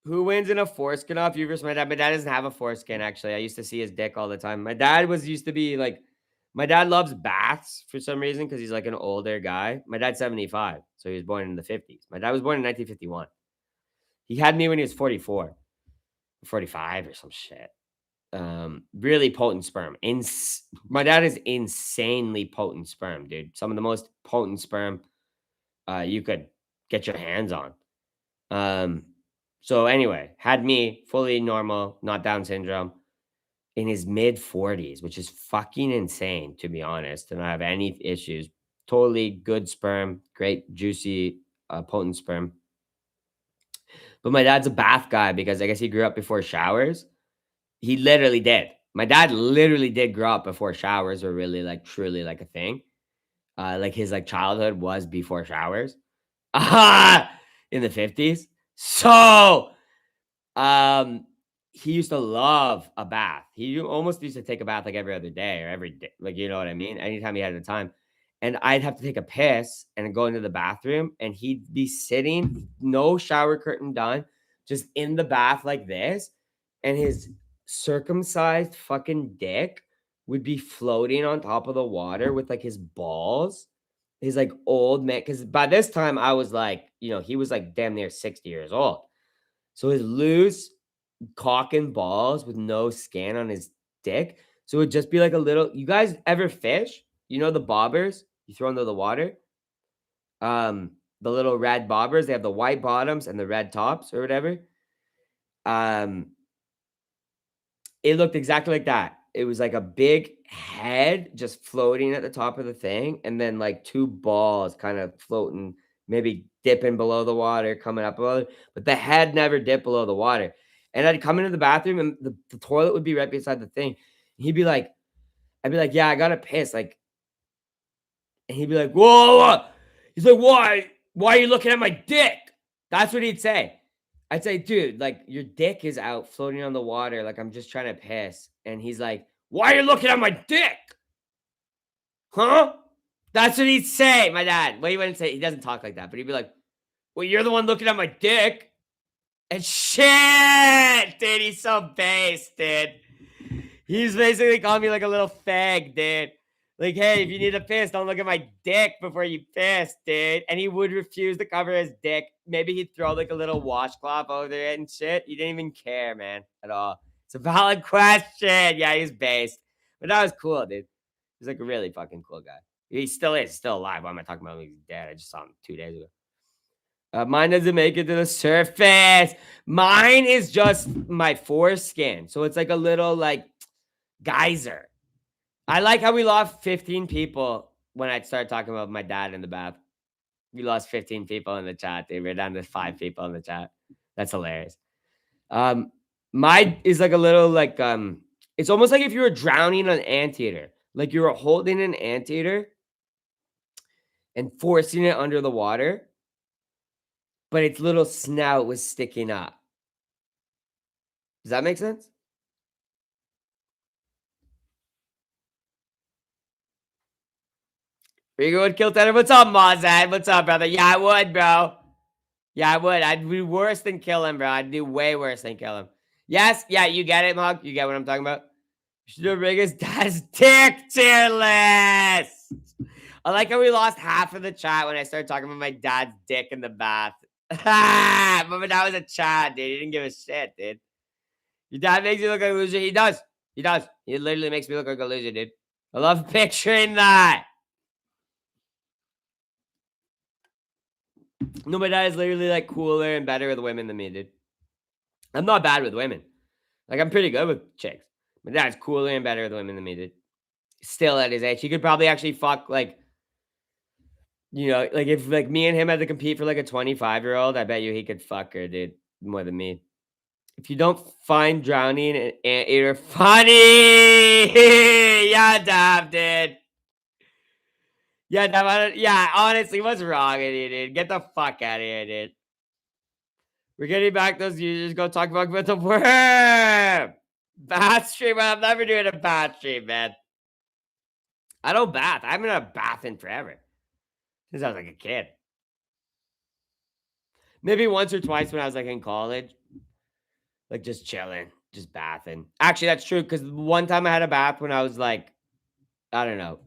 Who wins in a foreskin off, you versus my dad? My dad doesn't have a foreskin, actually. I used to see his dick all the time. My dad used to be like, my dad loves baths for some reason because he's like an older guy. My dad's 75, so he was born in the 50s. My dad was born in 1951. He had me when he was 44, 45 or some shit. Really potent sperm. My dad is insanely potent sperm, dude. Some of the most potent sperm you could get your hands on. So anyway, had me fully normal, not Down syndrome, in his mid 40s, which is fucking insane to be honest. And I have any issues. Totally good sperm, great, juicy, potent sperm. But my dad's a bath guy because I guess he grew up before showers. He literally did. My dad literally did grow up before showers were really like truly like a thing. Like his like childhood was before showers. In the 50s. So he used to love a bath. He almost used to take a bath like every other day or every day. Like, you know what I mean? Anytime he had the time. And I'd have to take a piss and go into the bathroom and he'd be sitting, no shower curtain done, just in the bath like this. And his circumcised fucking dick would be floating on top of the water with like his balls. His like old man, because by this time I was like, he was like damn near 60 years old. So his loose cock and balls with no skin on his dick. So it would just be like a little. You guys ever fish? You know the bobbers you throw into the water? The little red bobbers, they have the white bottoms and the red tops or whatever. It looked exactly like that. It was like a big head just floating at the top of the thing, and then like two balls kind of floating, maybe dipping below the water, coming up below it, but the head never dipped below the water. And I'd come into the bathroom and the toilet would be right beside the thing. He'd be like, I'd be like, yeah, I gotta piss. Like, and he'd be like, whoa, whoa. He's like, why? Why are you looking at my dick? That's what he'd say. I'd say, dude, like your dick is out floating on the water. Like I'm just trying to piss. And he's like, why are you looking at my dick? Huh? That's what he'd say, my dad. Well, he wouldn't say, he doesn't talk like that, but he'd be like, well, you're the one looking at my dick. And shit, dude, he's so base, dude. He's basically calling me like a little fag, dude. Like, hey, if you need a piss, don't look at my dick before you piss, dude. And he would refuse to cover his dick. Maybe he'd throw like a little washcloth over it and shit. He didn't even care, man, at all. It's a valid question. Yeah, he's based. But that was cool, dude. He's like a really fucking cool guy. He still is, still alive. Why am I talking about him? He's dead. I just saw him 2 days ago. Mine doesn't make it to the surface. Mine is just my foreskin. So it's like a little like geyser. I like how we lost 15 people when I started talking about my dad in the bath. We lost 15 people in the chat. We're down to 5 people in the chat. That's hilarious. Mine is like a little like it's almost like if you were drowning an anteater. Like you were holding an anteater and forcing it under the water, but its little snout was sticking up. Does that make sense? Rigo would kill Tanner. What's up, Mozad? What's up, brother? Yeah, I would, bro. Yeah, I would. I'd do worse than kill him, bro. I'd do way worse than kill him. Yes, yeah, you get it, Mog. You get what I'm talking about? You should do biggest dad's dick tier list. I like how we lost half of the chat when I started talking about my dad's dick in the bath. But my dad was a chat, dude. He didn't give a shit, dude. Your dad makes you look like a loser. He does. He does. He literally makes me look like a loser, dude. I love picturing that. No, my dad is literally like cooler and better with women than me, dude. I'm not bad with women. Like I'm pretty good with chicks. My dad's cooler and better with women than me, dude. Still at his age, he could probably actually fuck like, like if like me and him had to compete for like a 25-year-old, I bet you he could fuck her, dude, more than me. If you don't find drowning an anteater funny, yeah, Dab, dude. Yeah, Dab, yeah, honestly, what's wrong with you, dude? Get the fuck out of here, dude. We're getting back those users. Go talk about the worm. Bath stream. I'm never doing a bath stream, man. I don't bath. I haven't had a bath in forever. Since I was like a kid. Maybe once or twice when I was like in college. Like just chilling, just bathing. Actually, that's true. Because one time I had a bath when I was like, I don't know.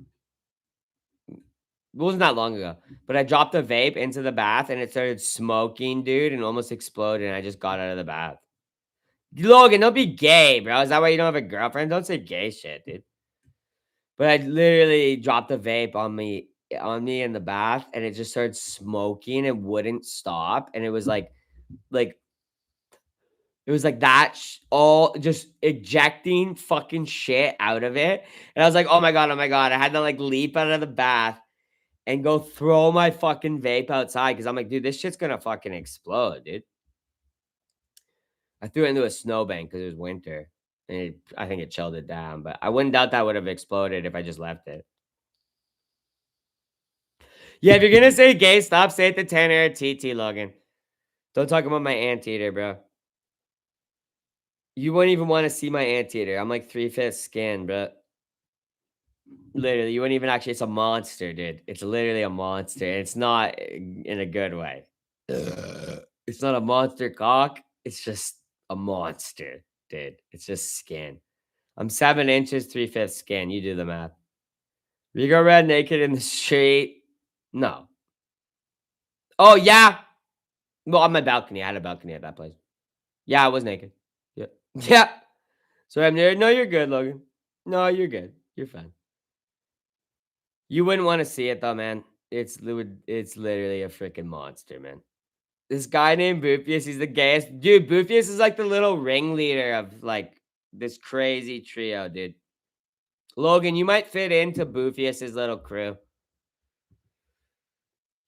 It wasn't that long ago. But I dropped a vape into the bath and it started smoking, dude, and almost exploded. And I just got out of the bath. Logan, don't be gay, bro. Is that why you don't have a girlfriend? Don't say gay shit, dude. But I literally dropped a vape on me in the bath, and it just started smoking and wouldn't stop. And like it was like that all just ejecting fucking shit out of it. And I was like, oh my god, oh my god. I had to like leap out of the bath and go throw my fucking vape outside because I'm like, dude, this shit's gonna fucking explode, dude. I threw it into a snowbank because it was winter. And I think it chilled it down, but I wouldn't doubt that would have exploded if I just left it. Yeah, if you're gonna say gay, stop say it to Tanner or TT, Logan. Don't talk about my anteater, bro. You wouldn't even want to see my anteater. I'm like 3/5 skin, bro. Literally, you wouldn't even actually. It's a monster, dude. It's literally a monster. And it's not in a good way. Ugh. It's not a monster cock. It's just a monster, dude. It's just skin. I'm 7 inches, 3/5 skin. You do the math. You go red naked in the street. No. Oh yeah. Well, on my balcony. I had a balcony at that place. Yeah, I was naked. Yeah. Yeah. So I'm there. No, you're good, Logan. No, you're good. You're fine. You wouldn't want to see it though, man. It's literally a freaking monster, man. This guy named Boofius, he's the gayest. Dude, Boofius is like the little ringleader of like this crazy trio, dude. Logan, you might fit into Boofius's little crew.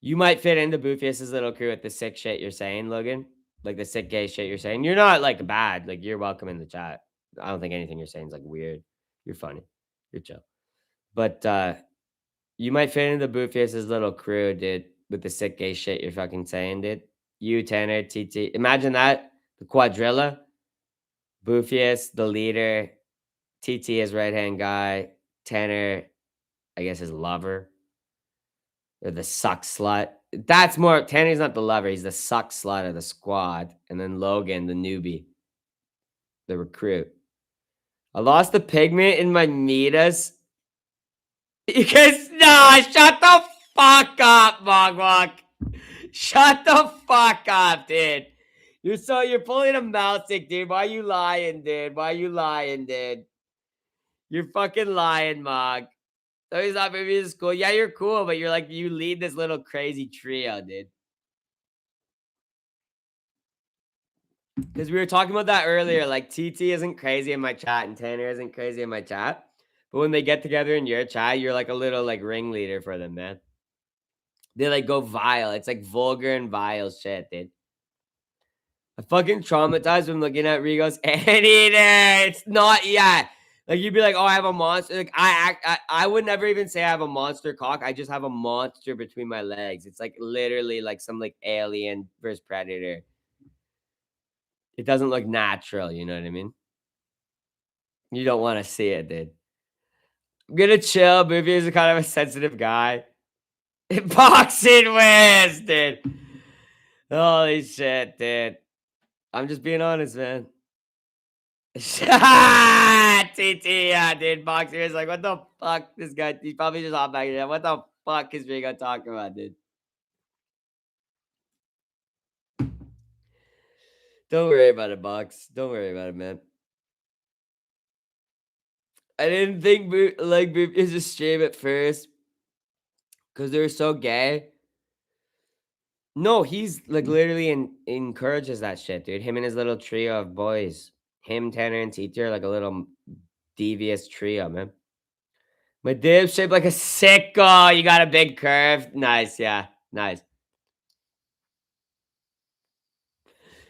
You might fit into Boofius's little crew with the sick shit you're saying, Logan. Like the sick gay shit you're saying. You're not like bad. Like you're welcome in the chat. I don't think anything you're saying is like weird. You're funny. You're chill. But you might fit into Boofius's little crew, dude, with the sick gay shit you're fucking saying, dude. You, Tanner, TT. Imagine that. The quadrilla. Boofius, the leader. TT, his right hand guy. Tanner, I guess his lover. Or the suck slut. That's more. Tanner's not the lover. He's the suck slut of the squad. And then Logan, the newbie, the recruit. I lost the pigment in my meatus. Because, nah, shut the fuck up, Mogwalk. Shut the fuck up, dude. You're pulling a mouseic, dude. Why you lying, dude? Why you lying, dude? You're fucking lying, Mog. So he's not maybe this cool. Yeah, you're cool, but you're like you lead this little crazy trio, dude. Because we were talking about that earlier. Like TT isn't crazy in my chat, and Tanner isn't crazy in my chat. But when they get together in your chat, you're like a little like ringleader for them, man. They like go vile. It's like vulgar and vile shit, dude. I fucking traumatized from looking at Rigo's anteater. It's not yet. Like you'd be like, oh, I have a monster. Like I would never even say I have a monster cock. I just have a monster between my legs. It's like literally like some like alien versus predator. It doesn't look natural. You know what I mean? You don't want to see it, dude. I'm gonna chill. Boofy is kind of a sensitive guy. Boxing wins, dude. Holy shit, dude. I'm just being honest, man. TT, yeah, dude. Boxer is like, what the fuck? This guy, he's probably just hot back here. What the fuck is Rigo talking about, dude? Don't worry about it, Box. Don't worry about it, man. I didn't think Boop is a stream at first because they were so gay. No, he's like literally encourages that shit, dude. Him and his little trio of boys. Him, Tanner, and TT are like a little devious trio, man. My dib's shaped like a sicko. You got a big curve. Nice, yeah. Nice.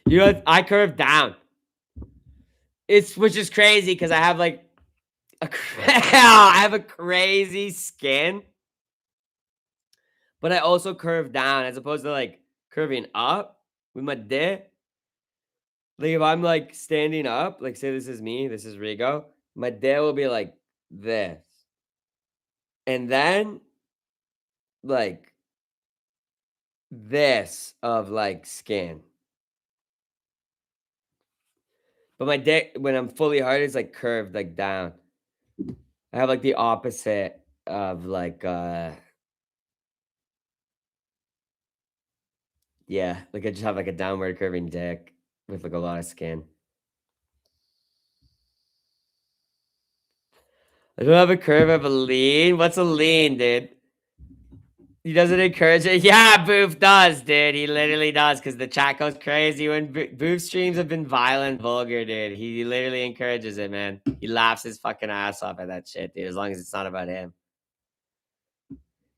You know what? I curve down. Which is crazy because I have like I have a crazy skin, but I also curve down as opposed to like curving up with my dick. Like if I'm like standing up, like say this is me, this is Rigo, my dick will be like this. And then like this of like skin. But my dick, when I'm fully hard, is like curved like down. I have like the opposite of like yeah, like I just have like a downward curving dick with like a lot of skin. I don't have a curve, I have a lean. What's a lean, dude? He doesn't encourage it. Yeah, Boof does, dude. He literally does because the chat goes crazy when Boof streams have been violent, vulgar, dude. He literally encourages it, man. He laughs his fucking ass off at that shit, dude. As long as it's not about him.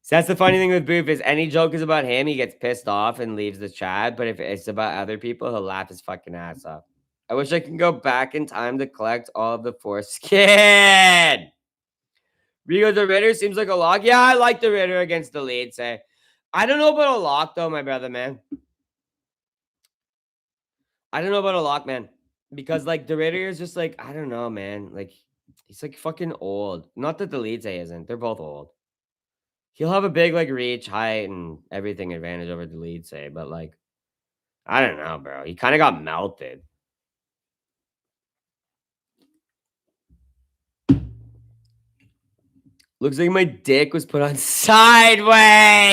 So that's the funny thing with Boof is any joke is about him, he gets pissed off and leaves the chat. But if it's about other people, he'll laugh his fucking ass off. I wish I could go back in time to collect all of the foreskin. Rigo the Ritter seems like a lock. Yeah, I like the Ritter against the lead. Say, I don't know about a lock though, my brother, man. I don't know about a lock, man, because like the Ritter is just like I don't know, man. Like he's like fucking old. Not that the lead say isn't. They're both old. He'll have a big like reach, height, and everything advantage over the lead say, but like I don't know, bro. He kind of got melted. Looks like my dick was put on sideways.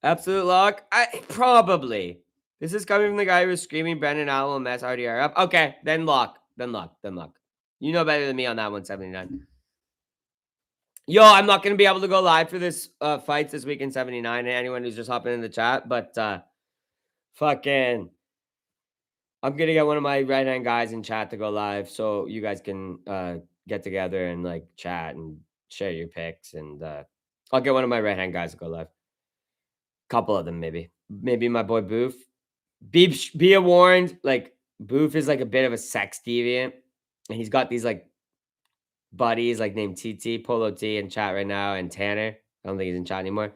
Absolute lock? Probably. This is coming from the guy who was screaming Brendan Allen will mess RDR up. Okay, then lock. Then lock. Then lock. You know better than me on that 179. Yo, I'm not gonna be able to go live for this fights this week in 79 and anyone who's just hopping in the chat, but fucking I'm gonna get one of my right hand guys in chat to go live so you guys can get together and like chat and share your picks and I'll get one of my right hand guys to go live. Couple of them maybe. Maybe my boy Boof. Be warned, like Boof is like a bit of a sex deviant, and he's got these like buddies like named TT, Polo T in chat right now, and Tanner. I don't think he's in chat anymore.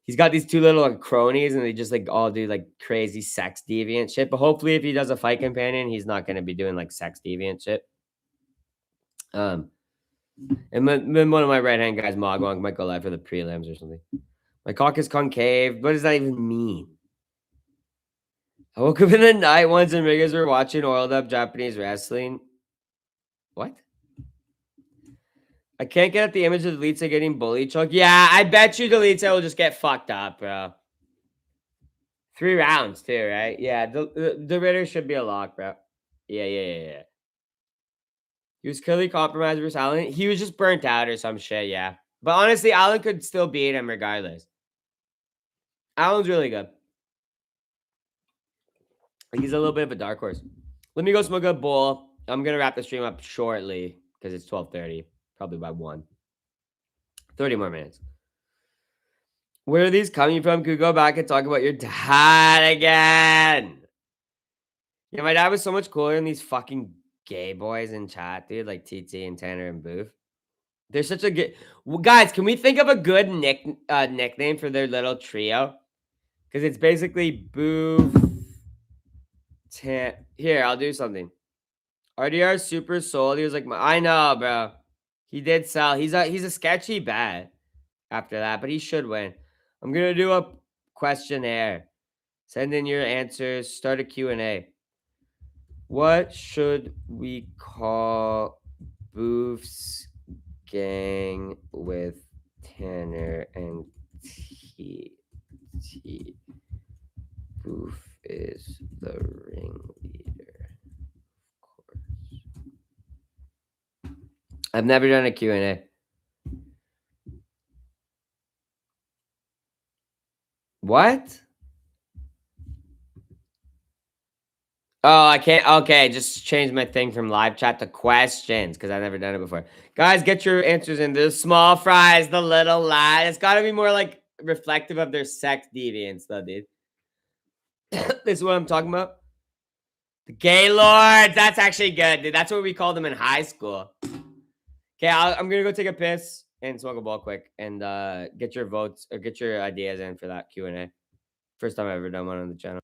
He's got these two little like cronies, and they just like all do like crazy sex deviant shit. But hopefully, if he does a fight companion, he's not gonna be doing like sex deviant shit. And then one of my right hand guys, Mogwong, might go live for the prelims or something. My cock is concave. What does that even mean? I woke up in the night once and Riggers were watching oiled up Japanese wrestling. What? I can't get at the image of the Delitza getting bully choked. Yeah, I bet you Delitza will just get fucked up, bro. 3 rounds too, right? Yeah, the Ritter should be a lock, bro. Yeah. He was clearly compromised versus Allen. He was just burnt out or some shit, yeah. But honestly, Allen could still beat him regardless. Allen's really good. He's a little bit of a dark horse. Let me go smoke a bowl. I'm gonna wrap the stream up shortly because it's 12:30, probably by 1. 30 more minutes. Where are these coming from? Could go back and talk about your dad again. Yeah, my dad was so much cooler than these fucking gay boys in chat, dude, like TT and Tanner and Booth. They're such a good guys. Can we think of a good nickname for their little trio? Because it's basically Booth. Here, I'll do something. RDR super sold. He was like, I know, bro. He did sell. He's a sketchy bet after that, but he should win. I'm gonna do a questionnaire. Send in your answers. Start a Q&A. What should we call Booth's gang with Tanner and T? Booth is the ringleader. Of course. I've never done a Q&A. What? Oh, I can't. Okay, just change my thing from live chat to questions because I've never done it before. Guys, get your answers in. The small fries, the little lad. It's got to be more like reflective of their sex deviance, though, dude. This is what I'm talking about. The gay lords. That's actually good, dude. That's what we called them in high school. Okay, I'm gonna go take a piss and smoke a ball quick and get your votes or get your ideas in for that Q&A. First time I've ever done one on the channel.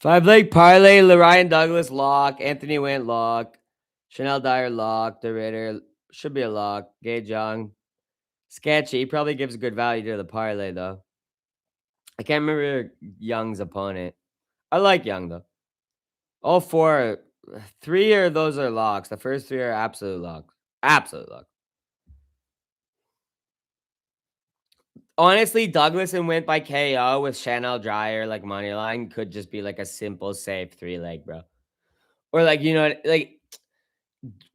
5-leg parlay, Ryan Douglas lock, Anthony Wynn lock, Chanel Dyer lock, the Ritter should be a lock, Gage Young. Sketchy. He probably gives good value to the parlay though. I can't remember Young's opponent. I like Young though. All four, three of those are locks. The first three are absolute locks. Absolute locks. Honestly, Douglas and went by KO with Chanel Dryer like money line could just be like a simple safe 3-leg, bro. Or like, you know, like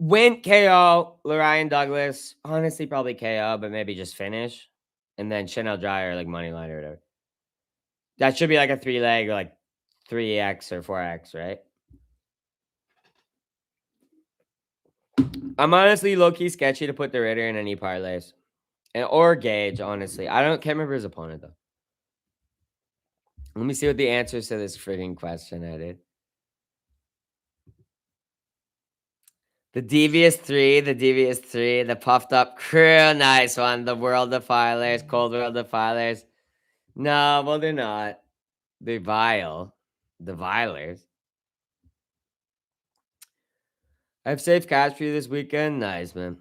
went KO, Ryan Douglas. Honestly, probably KO, but maybe just finish. And then Chanel Dryer like money line or whatever. That should be like a 3-leg or like 3x or 4x, right? I'm honestly low-key sketchy to put the Ritter in any parlays. Or Gage, honestly. Can't remember his opponent though. Let me see what the answers to this freaking question I did. The Devious 3, the puffed up crew, nice one. The World Defilers, Cold World Defilers. No, well, they're not. They're vile. The Vilers. I have safe cash for you this weekend. Nice, man.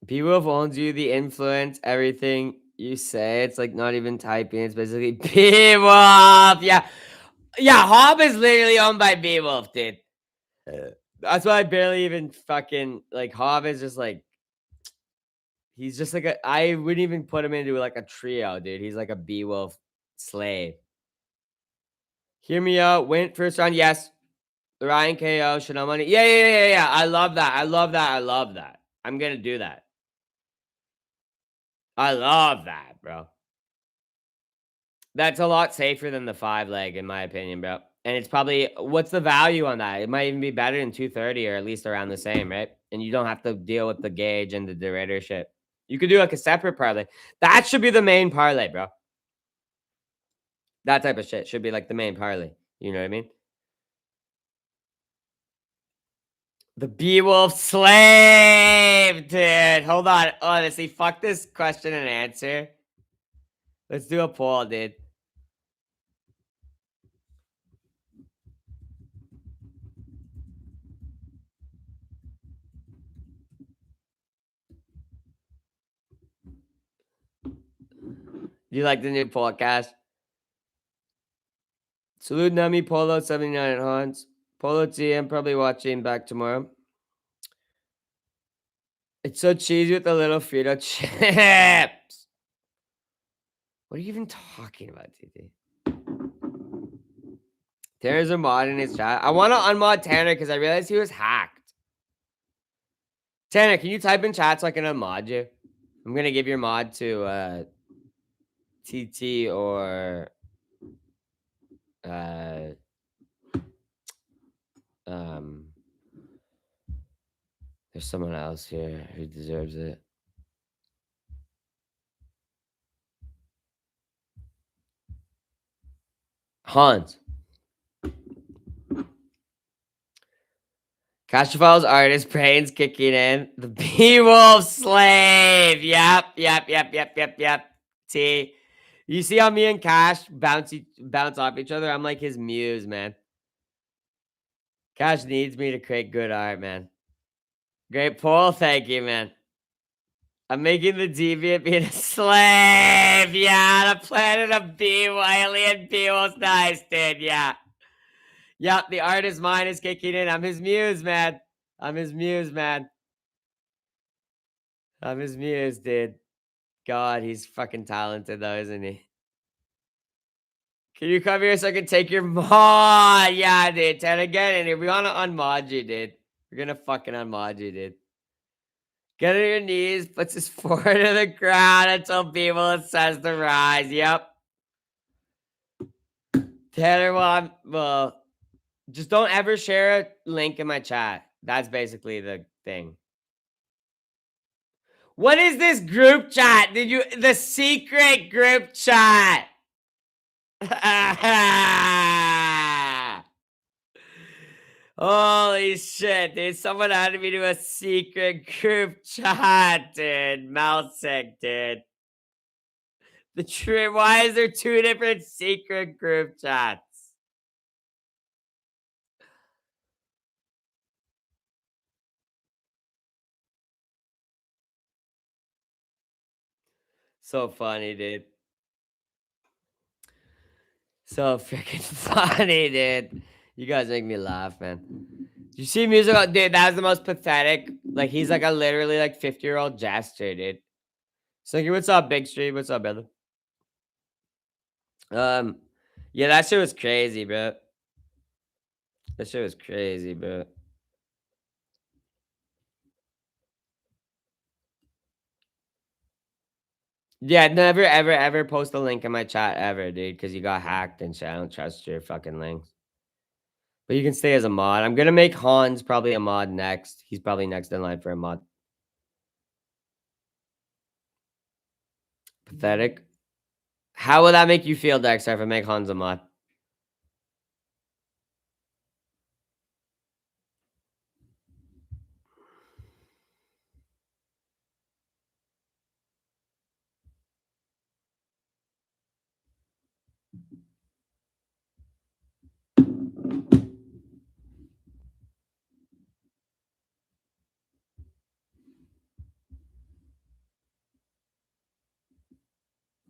P-Wolf owns you, the influence, everything you say. It's like not even typing. It's basically P-Wolf. Yeah. Yeah, Hob is literally owned by P-Wolf, dude. That's why I barely even fucking like Hob is just like he's just like I wouldn't even put him into like a trio, dude. He's like a Beowulf slave. Hear me out. Went first round, yes. Ryan KO, Chanel money. Yeah. I love that. I love that. I'm gonna do that. I love that, bro. That's a lot safer than the 5-leg, in my opinion, bro. And it's probably what's the value on that? It might even be better than 230 or at least around the same, right? And you don't have to deal with the gauge and the derivative shit. You could do like a separate parlay. That should be the main parlay, bro. That type of shit should be like the main parlay. You know what I mean? The Beowulf slave, dude. Hold on. Honestly, fuck this question and answer. Let's do a poll, dude. You like the new podcast? Salute Nami Polo 79 at Hans. Polo T, I'm probably watching back tomorrow. It's so cheesy with the little Frito chips. What are you even talking about, TT? Tanner's a mod in his chat. I want to unmod Tanner because I realized he was hacked. Tanner, can you type in chat so I can unmod you? I'm going to give your mod to TT or there's someone else here who deserves it. Hans. Cashfall's artist brains kicking in. The Beowulf slave. Yep. T. You see how me and Cash bounce off each other? I'm like his muse, man. Cash needs me to create good art, man. Great poll. Thank you, man. I'm making the deviant being a slave. Yeah, the planet of alien Beowulf's nice, dude. Yeah. Yep, the artist mind is kicking in. I'm his muse, man. I'm his muse, dude. God, he's fucking talented though, isn't he? Can you come here so I can take your mod? Yeah, dude. Ted, again, and here we want to unmod you, dude. We're gonna fucking unmod you, dude. Get on your knees, puts his forehead to the ground until people says to rise. Yep. Tanner, well, just don't ever share a link in my chat. That's basically the thing. What is this group chat? The secret group chat? Holy shit, dude. Someone added me to a secret group chat, dude. Malsick, dude. Why is there 2 different secret group chats? So funny, dude. So freaking funny, dude. You guys make me laugh, man. You see music, dude? That's the most pathetic. Like he's like a literally like 50-year-old jester, dude. It's like, what's up, Big Street? What's up, brother? Um, yeah, that shit was crazy, bro. That shit was crazy, bro. Yeah, never, ever, ever post a link in my chat ever, dude, because you got hacked and shit. I don't trust your fucking links. But you can stay as a mod. I'm gonna make Hans probably a mod next. He's probably next in line for a mod. Pathetic. How will that make you feel, Dexter, if I make Hans a mod?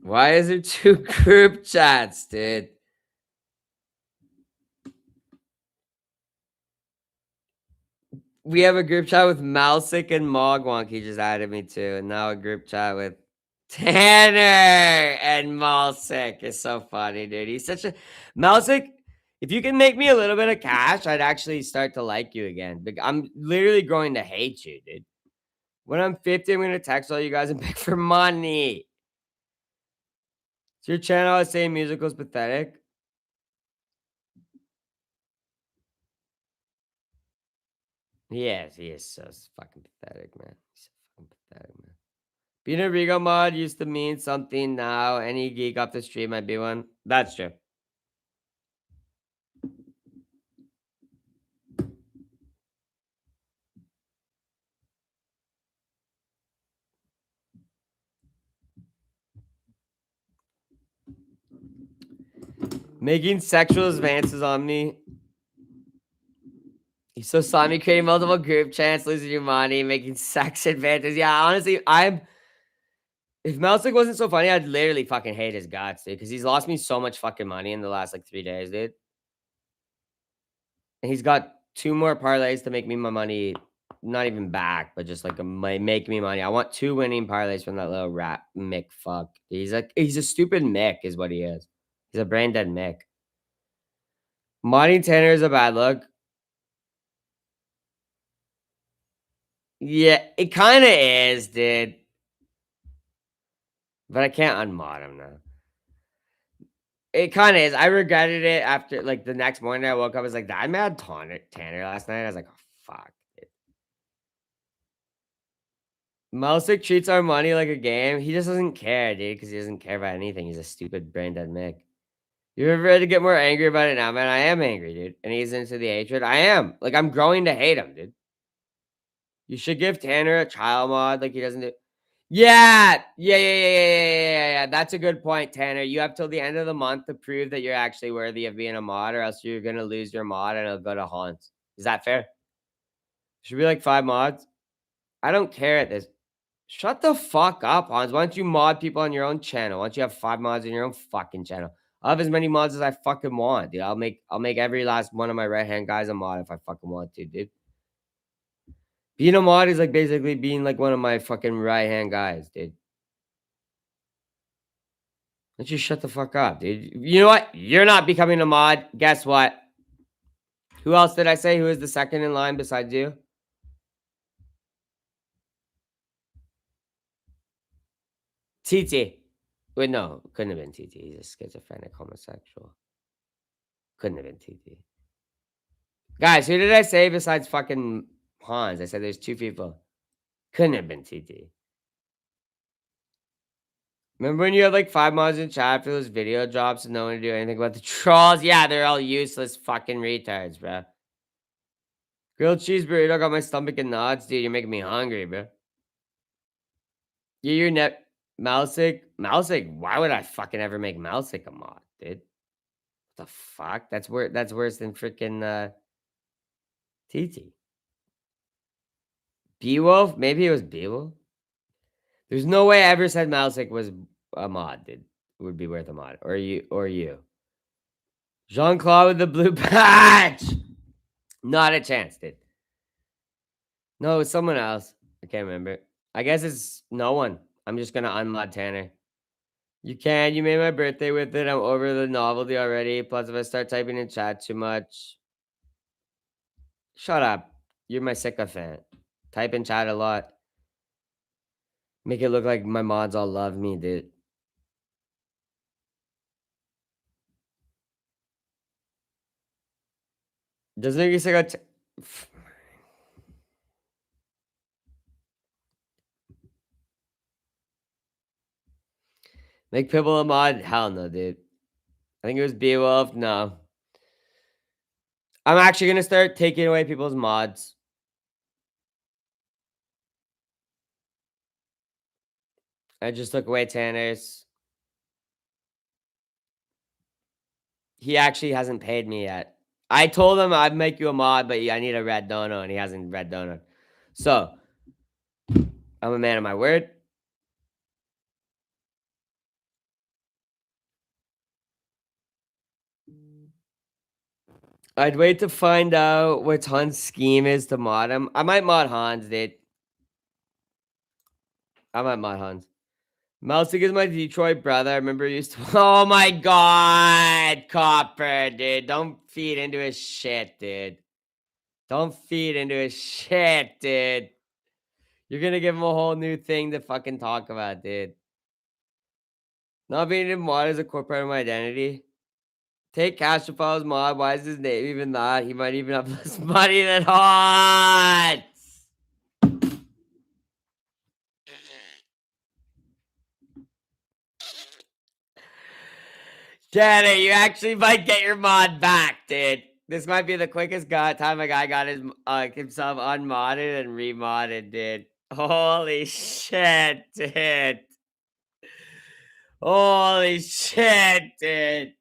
Why is there two group chats, dude? We have a group chat with Malsic and Mogwonk. He just added me to, and now a group chat with Tanner and Malsic. Is so funny, dude. He's such a Malsic. If you can make me a little bit of cash, I'd actually start to like you again. I'm literally going to hate you, dude. When I'm 50, I'm gonna text all you guys and beg for money. Is your channel saying musical's pathetic? He is so fucking pathetic, man. He's so fucking pathetic, man. Being a Rigo mod used to mean something now. Any geek off the street might be one. That's true. Making sexual advances on me. You so saw me creating multiple group chats, losing your money, making sex advances. Yeah, honestly, if Melsick wasn't so funny, I'd literally fucking hate his guts, dude. Because he's lost me so much fucking money in the last like 3 days, dude. And he's got 2 more parlays to make me my money, not even back, but just like make me money. I want 2 winning parlays from that little rat Mick fuck. He's a stupid Mick, is what he is. He's a brain dead Mick. Modding Tanner is a bad look. Yeah, it kind of is, dude. But I can't unmod him now. It kind of is. I regretted it after, like, the next morning I woke up. I was like, I mad Tanner last night. I was like, oh, fuck. Melsik treats our money like a game. He just doesn't care, dude, because he doesn't care about anything. He's a stupid brain dead Mick. You ever ready to get more angry about it now, man? I am angry, dude. And he's into the hatred. I am. Like, I'm growing to hate him, dude. You should give Tanner a child mod like he doesn't do. Yeah. That's a good point, Tanner. You have till the end of the month to prove that you're actually worthy of being a mod, or else you're gonna lose your mod and it'll go to Hans. Is that fair? Should be like 5 mods. I don't care at this. Shut the fuck up, Hans. Why don't you mod people on your own channel? Why don't you have 5 mods on your own fucking channel? I'll have as many mods as I fucking want, dude. I'll make every last one of my right hand guys a mod if I fucking want to, dude. Being a mod is like basically being like one of my fucking right hand guys, dude. Why don't you shut the fuck up, dude? You know what? You're not becoming a mod. Guess what? Who else did I say? Who is the second in line besides you? TT. Wait, no. Couldn't have been TT. He's a schizophrenic homosexual. Couldn't have been TT. Guys, who did I say besides fucking Hans? I said there's 2 people. Couldn't have been TT. Remember when you had like 5 mods in chat for those video drops and no one to do anything about the trolls? Yeah, they're all useless fucking retards, bro. Grilled cheese burrito got my stomach in knots, dude. You're making me hungry, bro. Yeah, you're net Mousik. Mousik, why would I fucking ever make Mousik a mod, dude? What the fuck? That's worse than freaking TT. Beowulf? Maybe it was Beowulf. There's no way I ever said Malik was a mod, dude. Would be worth a mod. Or you. Jean-Claude with the blue patch. Not a chance, dude. No, it's someone else. I can't remember. I guess it's no one. I'm just gonna unmod Tanner. You can. You made my birthday with it. I'm over the novelty already. Plus, if I start typing in chat too much, shut up. You're my sycophant. Type in chat a lot. Make it look like my mods all love me, dude. Doesn't make you sick. Make Pibble a mod? Hell no, dude. I think it was Beowulf. No. I'm actually gonna start taking away people's mods. I just took away Tanner's. He actually hasn't paid me yet. I told him I'd make you a mod, but I need a red dono, and he hasn't red dono. So, I'm a man of my word. I'd wait to find out what Han's scheme is to mod him. I might mod Hans, dude. I might mod Hans. Melsig is my Detroit brother. I remember he used to. Oh my god, Copper, dude. Don't feed into his shit, dude. Don't feed into his shit, dude. You're gonna give him a whole new thing to fucking talk about, dude. Not being in mod is a core part of my identity. Take Castrophile's mod. Why is his name even that? He might even have less money than Hans. Janet, you actually might get your mod back, dude. This might be the quickest time a guy got his himself unmodded and remodded, dude. Holy shit, dude. Holy shit, dude.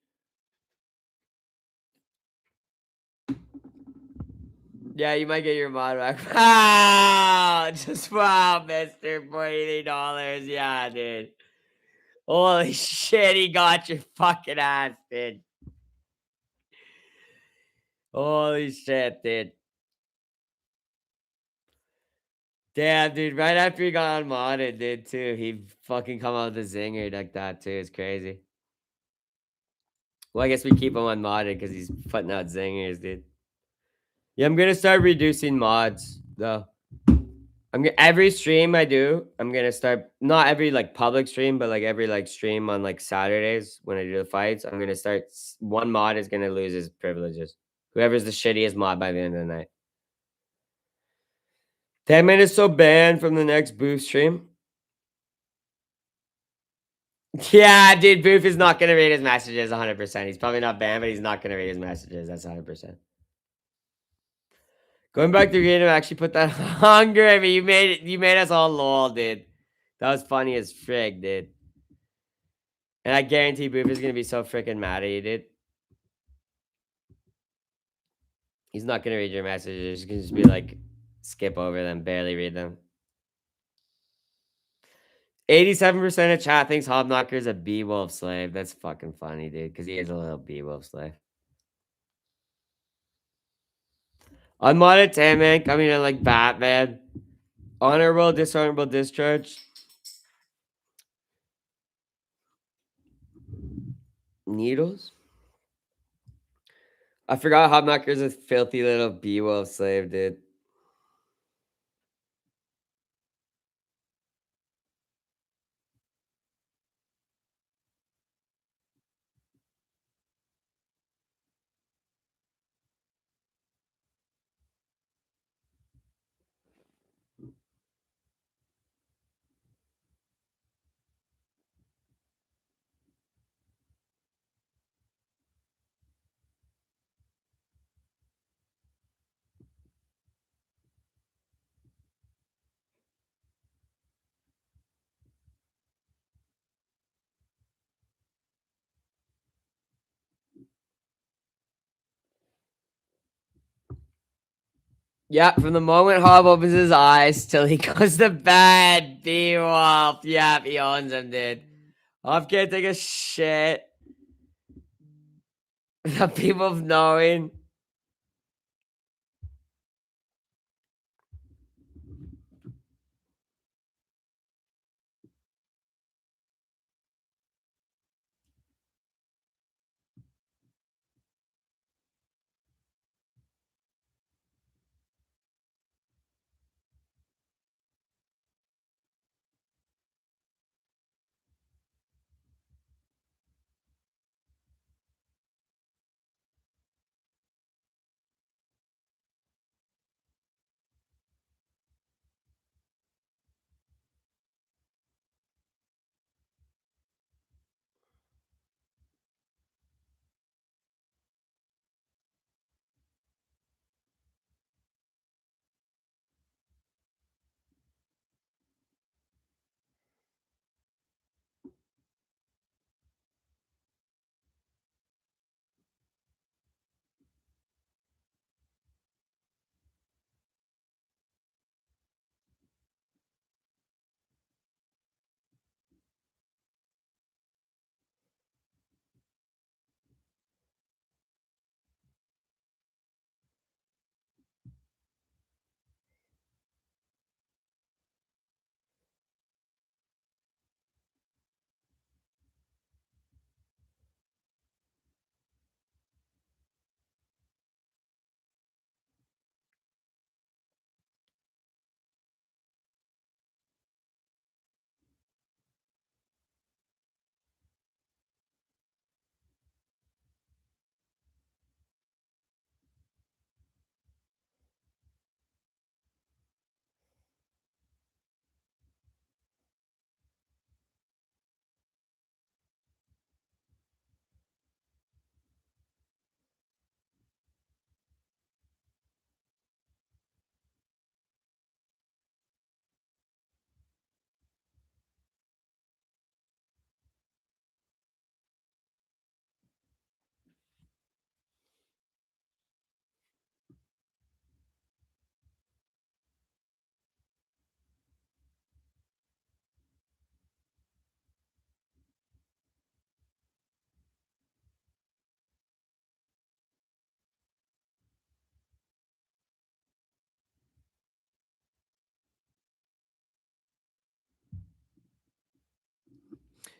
Yeah, you might get your mod back. Wow! Just wow, Mr. $43. Yeah, dude. Holy shit, he got your fucking ass, dude. Holy shit, dude. Damn, dude. Right after he got unmodded, dude, too. He fucking come out with a zinger like that, too. It's crazy. Well, I guess we keep him unmodded because he's putting out zingers, dude. Yeah, I'm gonna start reducing mods, though. Every stream I do, I'm gonna start not every like public stream, but like every like stream on like Saturdays when I do the fights. I'm gonna start. One mod is gonna lose his privileges. Whoever's the shittiest mod by the end of the night. 10 minutes so banned from the next booth stream. Yeah, dude, Booth is not gonna read his messages 100%. He's probably not banned, but he's not gonna read his messages. That's 100%. Going back to reading him actually put that hunger in me. You made us all lol, dude. That was funny as frig, dude. And I guarantee Boof is gonna be so freaking mad at you, dude. He's not gonna read your messages. He's gonna just be like, skip over them, barely read them. 87% of chat thinks Hobknocker is a B-Wolf slave. That's fucking funny, dude, because he is a little B-Wolf slave. Unmodded 10 man coming in like Batman. Honorable, dishonorable discharge. Needles? I forgot Hobknocker's a filthy little B-Wolf slave, dude. Yeah, from the moment Hob opens his eyes till he goes to bed, B-Wolf. Yeah, he owns him, dude. Hob can't take a shit without people knowing.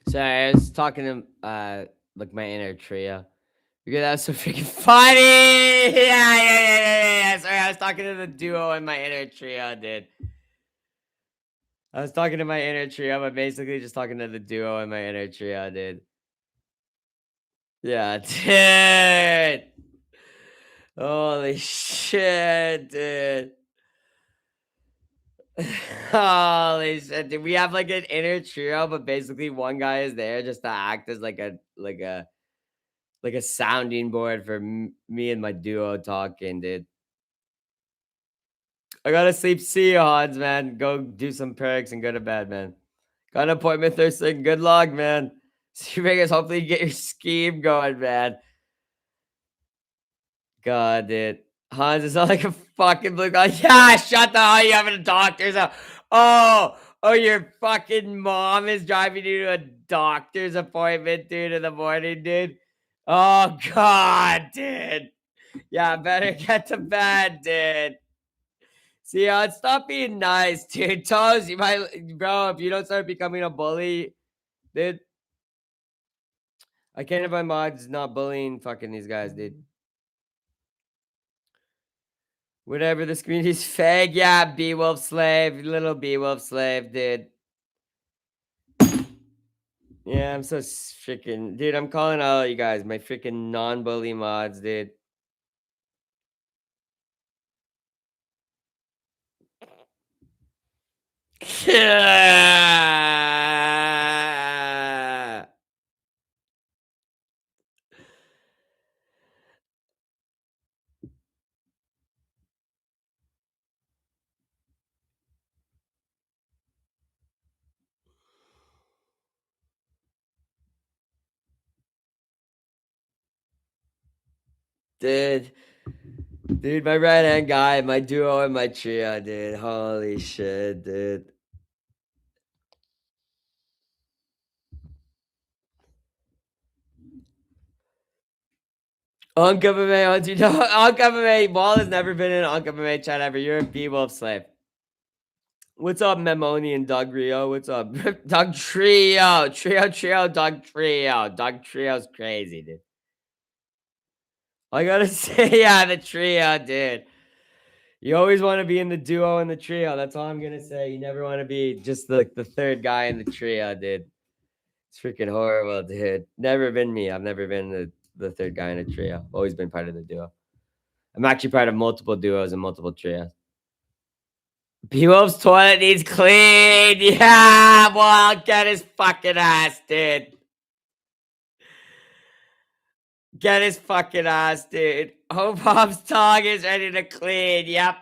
Sorry, I was talking to like my inner trio. Because that was so freaking funny. Yeah. Sorry, I was talking to the duo in my inner trio, dude. I was talking to my inner trio, but basically just talking to the duo in my inner trio, dude. Yeah, dude. Holy shit, dude. Holy shit, dude. We have like an inner trio, but basically one guy is there just to act as like a sounding board for me and my duo talking, dude. I gotta sleep. See you, Hans, man. Go do some perks and go to bed, man. Got an appointment Thursday. Good luck, man. See you, Vegas. Hopefully, you get your scheme going, man. God, dude. Hans, it's not like a fucking blue guy. Yeah, shut the hell you having a doctor's oh, your fucking mom is driving you to a doctor's appointment, dude, in the morning, dude. Oh, God, dude. Yeah, better get to bed, dude. See, stop being nice, dude. Toes, you might, bro. If you don't start becoming a bully, dude, I can't have my mods not bullying fucking these guys, dude. Whatever, this community's fag. Yeah, B Wolf slave, little B Wolf slave, dude. Yeah, I'm so freaking, dude. I'm calling out you guys, my freaking non-bully mods, dude. Dude. Dude, my right hand guy, my duo and my trio, dude. Holy shit, dude. Uncle MMA, you know, Uncle MMA, Ball has never been in Uncle MMA chat ever. You're a B-Wolf slave. What's up, Memoni and Doug Rio? What's up? Doug Trio. Trio, Doug Trio. Doug Trio's crazy, dude. I gotta say, yeah, the trio, dude. You always want to be in the duo and the trio. That's all I'm gonna say. You never want to be just the third guy in the trio, dude. It's freaking horrible, dude. Never been me. I've never been the third guy in a trio. Always been part of the duo. I'm actually part of multiple duos and multiple trios. B-Wolf's toilet needs clean. Yeah, well, get his fucking ass, dude. Get his fucking ass, dude. Hope Bob's tongue is ready to clean. Yep.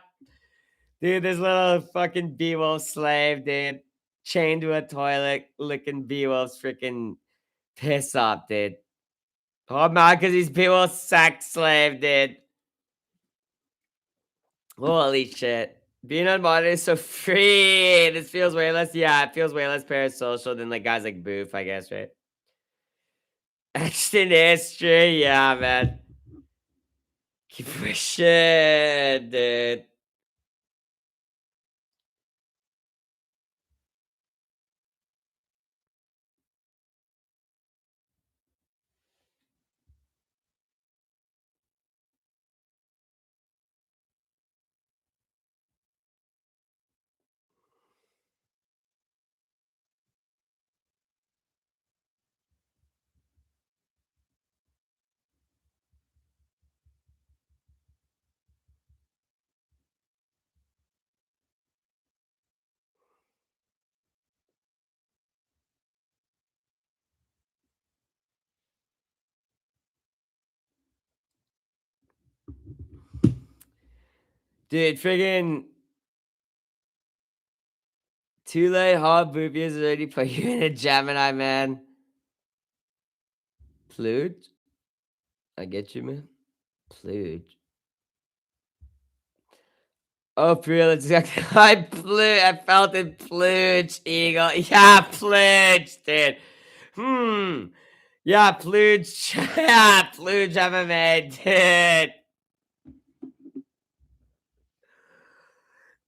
Dude, this little fucking B-Wolf slave, dude. Chained to a toilet, licking B-Wolf's freaking piss up, dude. Oh, man, because he's B-Wolf's sex slave, dude. Holy shit. Being unmodded is so free. This feels way less, yeah, it feels way less parasocial than like guys like Boof, I guess, right? Extant history, yeah, man. Keep pushing, dude. Dude, friggin' too late, hot Boofy has already put you in a Gemini, man. Pluge? I get you, man. Pluge. Oh, for real, that's exactly I felt it, Pluge, Eagle. Yeah, Pluge, dude. Yeah, Pluge. Yeah, Pluge MMA, dude.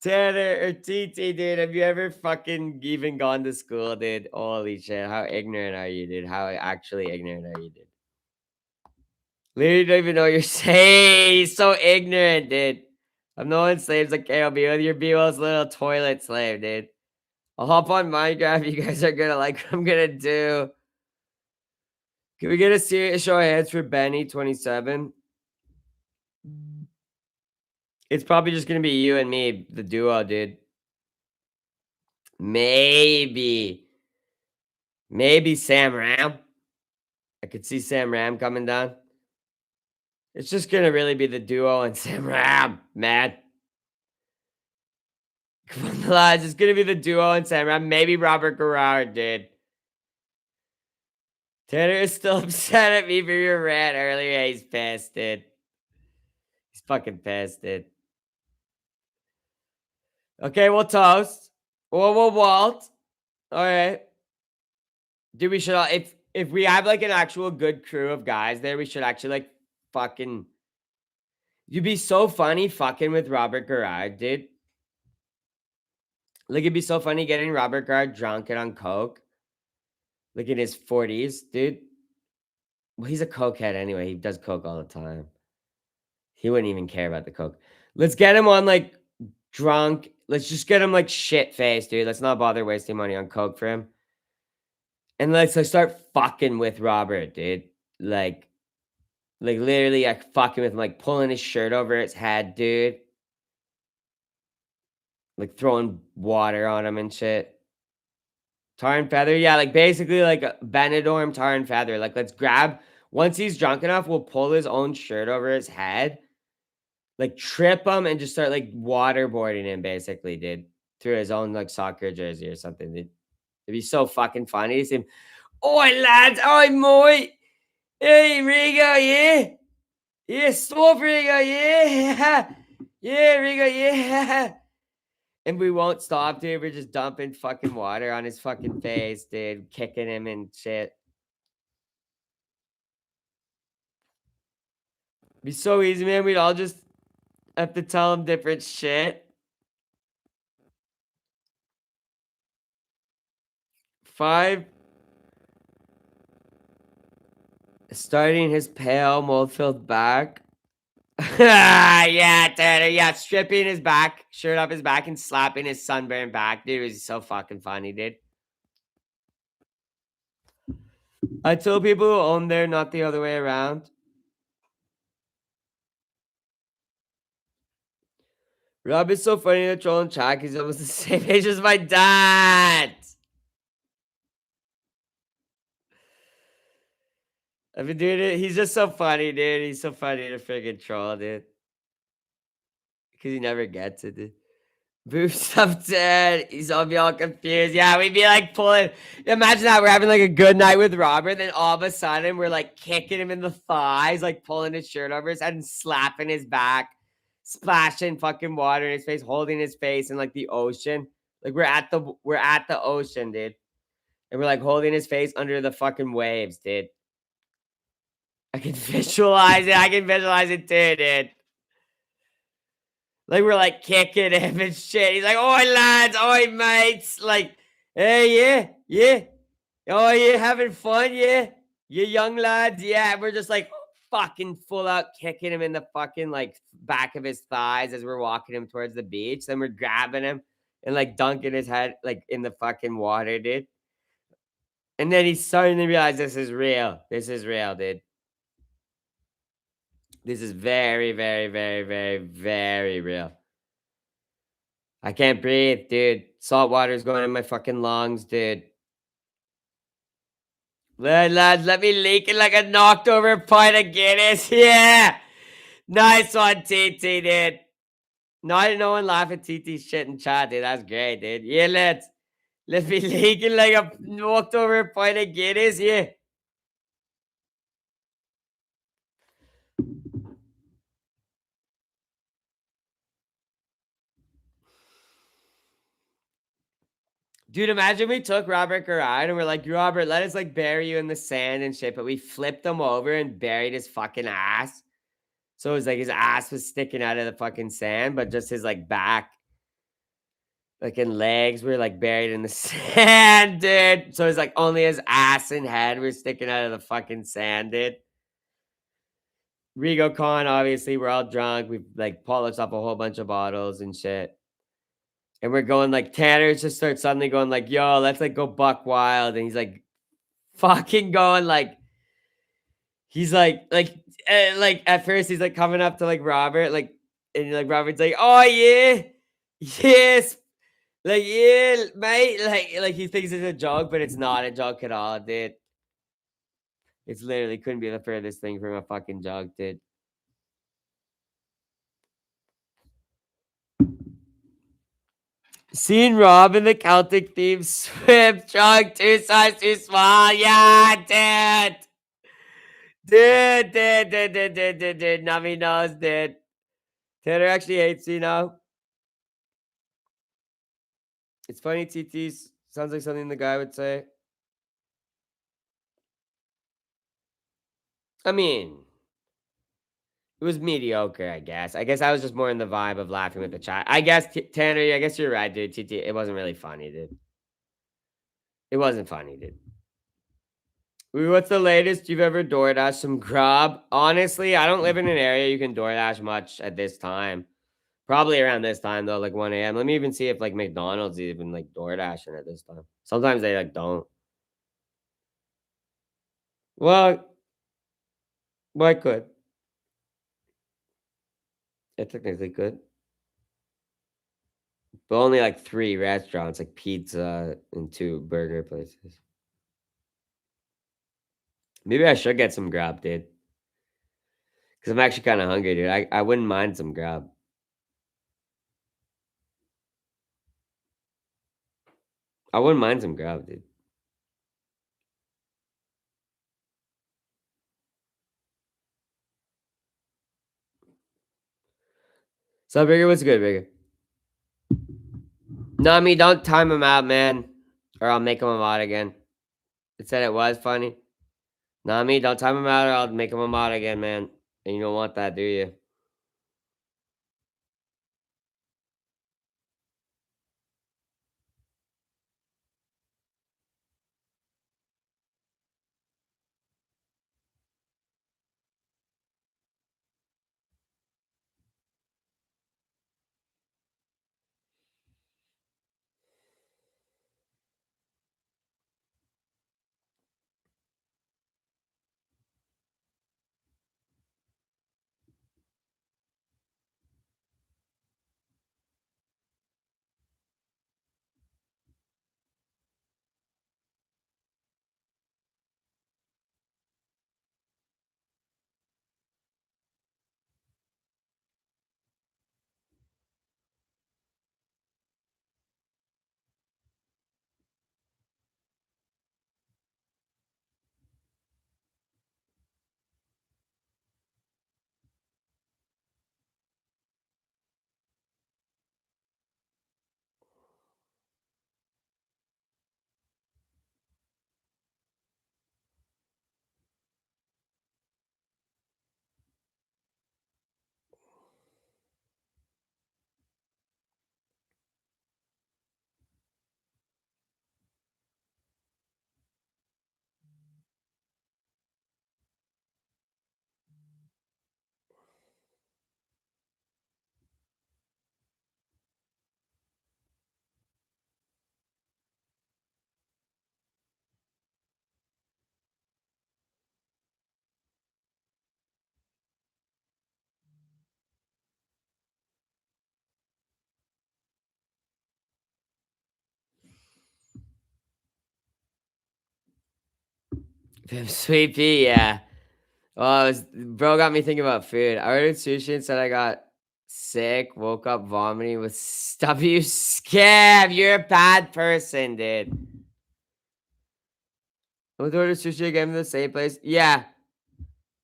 Tanner or TT, dude, have you ever fucking even gone to school, dude? Holy shit, how ignorant are you, dude? How actually ignorant are you, dude? Literally don't even know what you're saying. He's so ignorant, dude. I'm knowing slaves like KLB with your BL's little toilet slave, dude. I'll hop on Minecraft. You guys are gonna like what I'm gonna do. Can we get a serious show of hands for Benny 27? It's probably just gonna be you and me, the duo, dude. Maybe. Maybe Sam Ram. I could see Sam Ram coming down. It's just gonna really be the duo and Sam Ram, man. Come on, lads. It's gonna be the duo and Sam Ram. Maybe Robert Garrard, dude. Tanner is still upset at me for your rant earlier. He's pissed, dude. He's fucking pissed, dude. Okay, we'll toast. We'll Walt. All right. Dude, we should if we have like an actual good crew of guys there, we should actually like fucking. You'd be so funny fucking with Robert Garrard, dude. Like it'd be so funny getting Robert Garrard drunk and on coke, like in his 40s, dude. Well, he's a cokehead anyway. He does coke all the time. He wouldn't even care about the coke. Let's get him on like drunk. Let's just get him like shit faced, dude. Let's not bother wasting money on coke for him. And let's like start fucking with Robert, dude. Like literally like fucking with him, like pulling his shirt over his head, dude. Like throwing water on him and shit. Tar and feather, yeah, like basically like a Benidorm tar and feather. Like let's grab once he's drunk enough, we'll pull his own shirt over his head, like trip him and just start like waterboarding him basically, dude. Through his own like soccer jersey or something, dude. It'd be so fucking funny to see him. Oi lads, oi moi. Hey Rigo, yeah. Yeah, stop, Riga. Yeah. Yeah, Riga. Yeah. And we won't stop, dude. We're just dumping fucking water on his fucking face, dude. Kicking him and shit. Be so easy, man. We'd all just have to tell him different shit. 5. Starting his pale, mold-filled back. Yeah, Tanner. Yeah, stripping his back, shirt off his back, and slapping his sunburned back, dude. It was so fucking funny, dude. I tell people who own there, not the other way around. Rob is so funny to troll and chat. He's almost the same age as my dad. I've been doing it. He's just so funny, dude. He's so funny to freaking troll, dude. Because he never gets it, dude. Boof stuff dead. He's all be all confused. Yeah, we'd be like pulling. Imagine that we're having like a good night with Robert, then all of a sudden we're like kicking him in the thighs, like pulling his shirt over his head and slapping his back, splashing fucking water in his face, holding his face in like the ocean. Like we're at the ocean, dude. And we're like holding his face under the fucking waves, dude. I can visualize it. I can visualize it too, dude. Like we're like kicking him and shit. He's like, "Oi, lads, oi, mates!" Like, "Hey, yeah, yeah, oh, yeah, having fun, yeah, you young lads, yeah." We're just like fucking full out kicking him in the fucking like back of his thighs as we're walking him towards the beach. Then we're grabbing him and like dunking his head like in the fucking water, dude. And then he's starting to realize this is real. This is real, dude. This is very, very, very, very, very real. I can't breathe, dude. Salt water's going in my fucking lungs, dude. Lads, let me leak it like a knocked over pint of Guinness. Yeah. Nice one, TT, dude. No one laugh at TT's shit in chat, dude. That's great, dude. Yeah, let me leak it like a knocked over pint of Guinness. Yeah. Dude, imagine we took Robert Garrard and we're like, Robert, let us like bury you in the sand and shit, but we flipped him over and buried his fucking ass. So it was like his ass was sticking out of the fucking sand, but just his like back, like and legs were like buried in the sand, dude. So it's like only his ass and head were sticking out of the fucking sand, dude. Rigo Con, obviously, we're all drunk. We've like polished up a whole bunch of bottles and shit. And we're going like Tanner just starts suddenly going like, yo, let's like go buck wild. And he's like fucking going he's like at first he's like coming up to like Robert, like, and like Robert's like, oh yeah, yes, like yeah, mate, like he thinks it's a joke, but it's not a joke at all, dude. It's literally couldn't be the furthest thing from a fucking joke, dude. Seeing Rob in the Celtic theme swim trunk, 2 size too small, yeah, dude. Dude. Nubby knows, dude. Tanner actually hates you now. It's funny, TT's sounds like something the guy would say. I mean, it was mediocre, I guess. I guess I was just more in the vibe of laughing with the chat. I guess, Tanner, I guess you're right, dude. TT, it wasn't really funny, dude. It wasn't funny, dude. What's the latest you've ever DoorDash some grub? Honestly, I don't live in an area you can DoorDash much at this time. Probably around this time though, like 1 a.m. Let me even see if like McDonald's even like DoorDashing at this time. Sometimes they like don't. Well, I could. I technically could. But only like 3 restaurants, like pizza and 2 burger places. Maybe I should get some grub, dude. Because I'm actually kind of hungry, dude. I wouldn't mind some grub. I wouldn't mind some grub, dude. So, Bigger, what's good, Bigger? Nami, don't time him out, man. Or I'll make him a mod again. It said it was funny. Nami, don't time him out or I'll make him a mod again, man. And you don't want that, do you? Sweet pea, yeah. Well, bro got me thinking about food. I ordered sushi and said I got sick, woke up vomiting with stuff. You scab. You're a bad person, dude. I went to order sushi again from the same place. Yeah.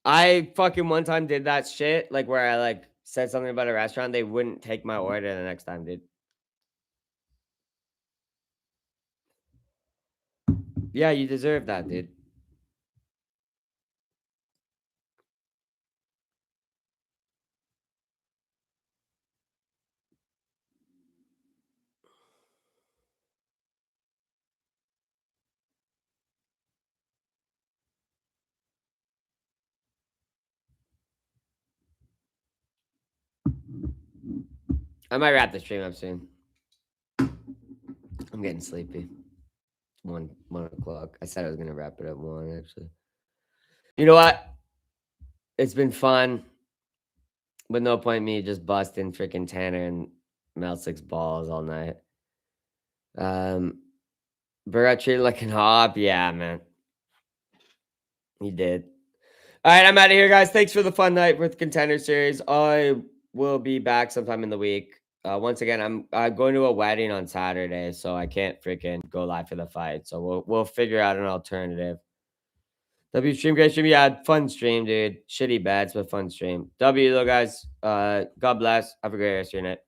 I fucking one time did that shit, like where I like said something about a restaurant, they wouldn't take my order the next time, dude. Yeah, you deserve that, dude. I might wrap the stream up soon. I'm getting sleepy. 1 o'clock. I said I was gonna wrap it up 1, actually. You know what? It's been fun, but no point me just busting freaking Tanner and Melsick's balls all night. Bro got treated like an op. Yeah, man. He did. All right, I'm out of here, guys. Thanks for the fun night with Contender Series. I will be back sometime in the week. Once again, I'm going to a wedding on Saturday, so I can't freaking go live for the fight. So we'll figure out an alternative. W stream, great stream. Yeah, fun stream, dude. Shitty bets, but fun stream. W though, guys. God bless. Have a great rest of your night.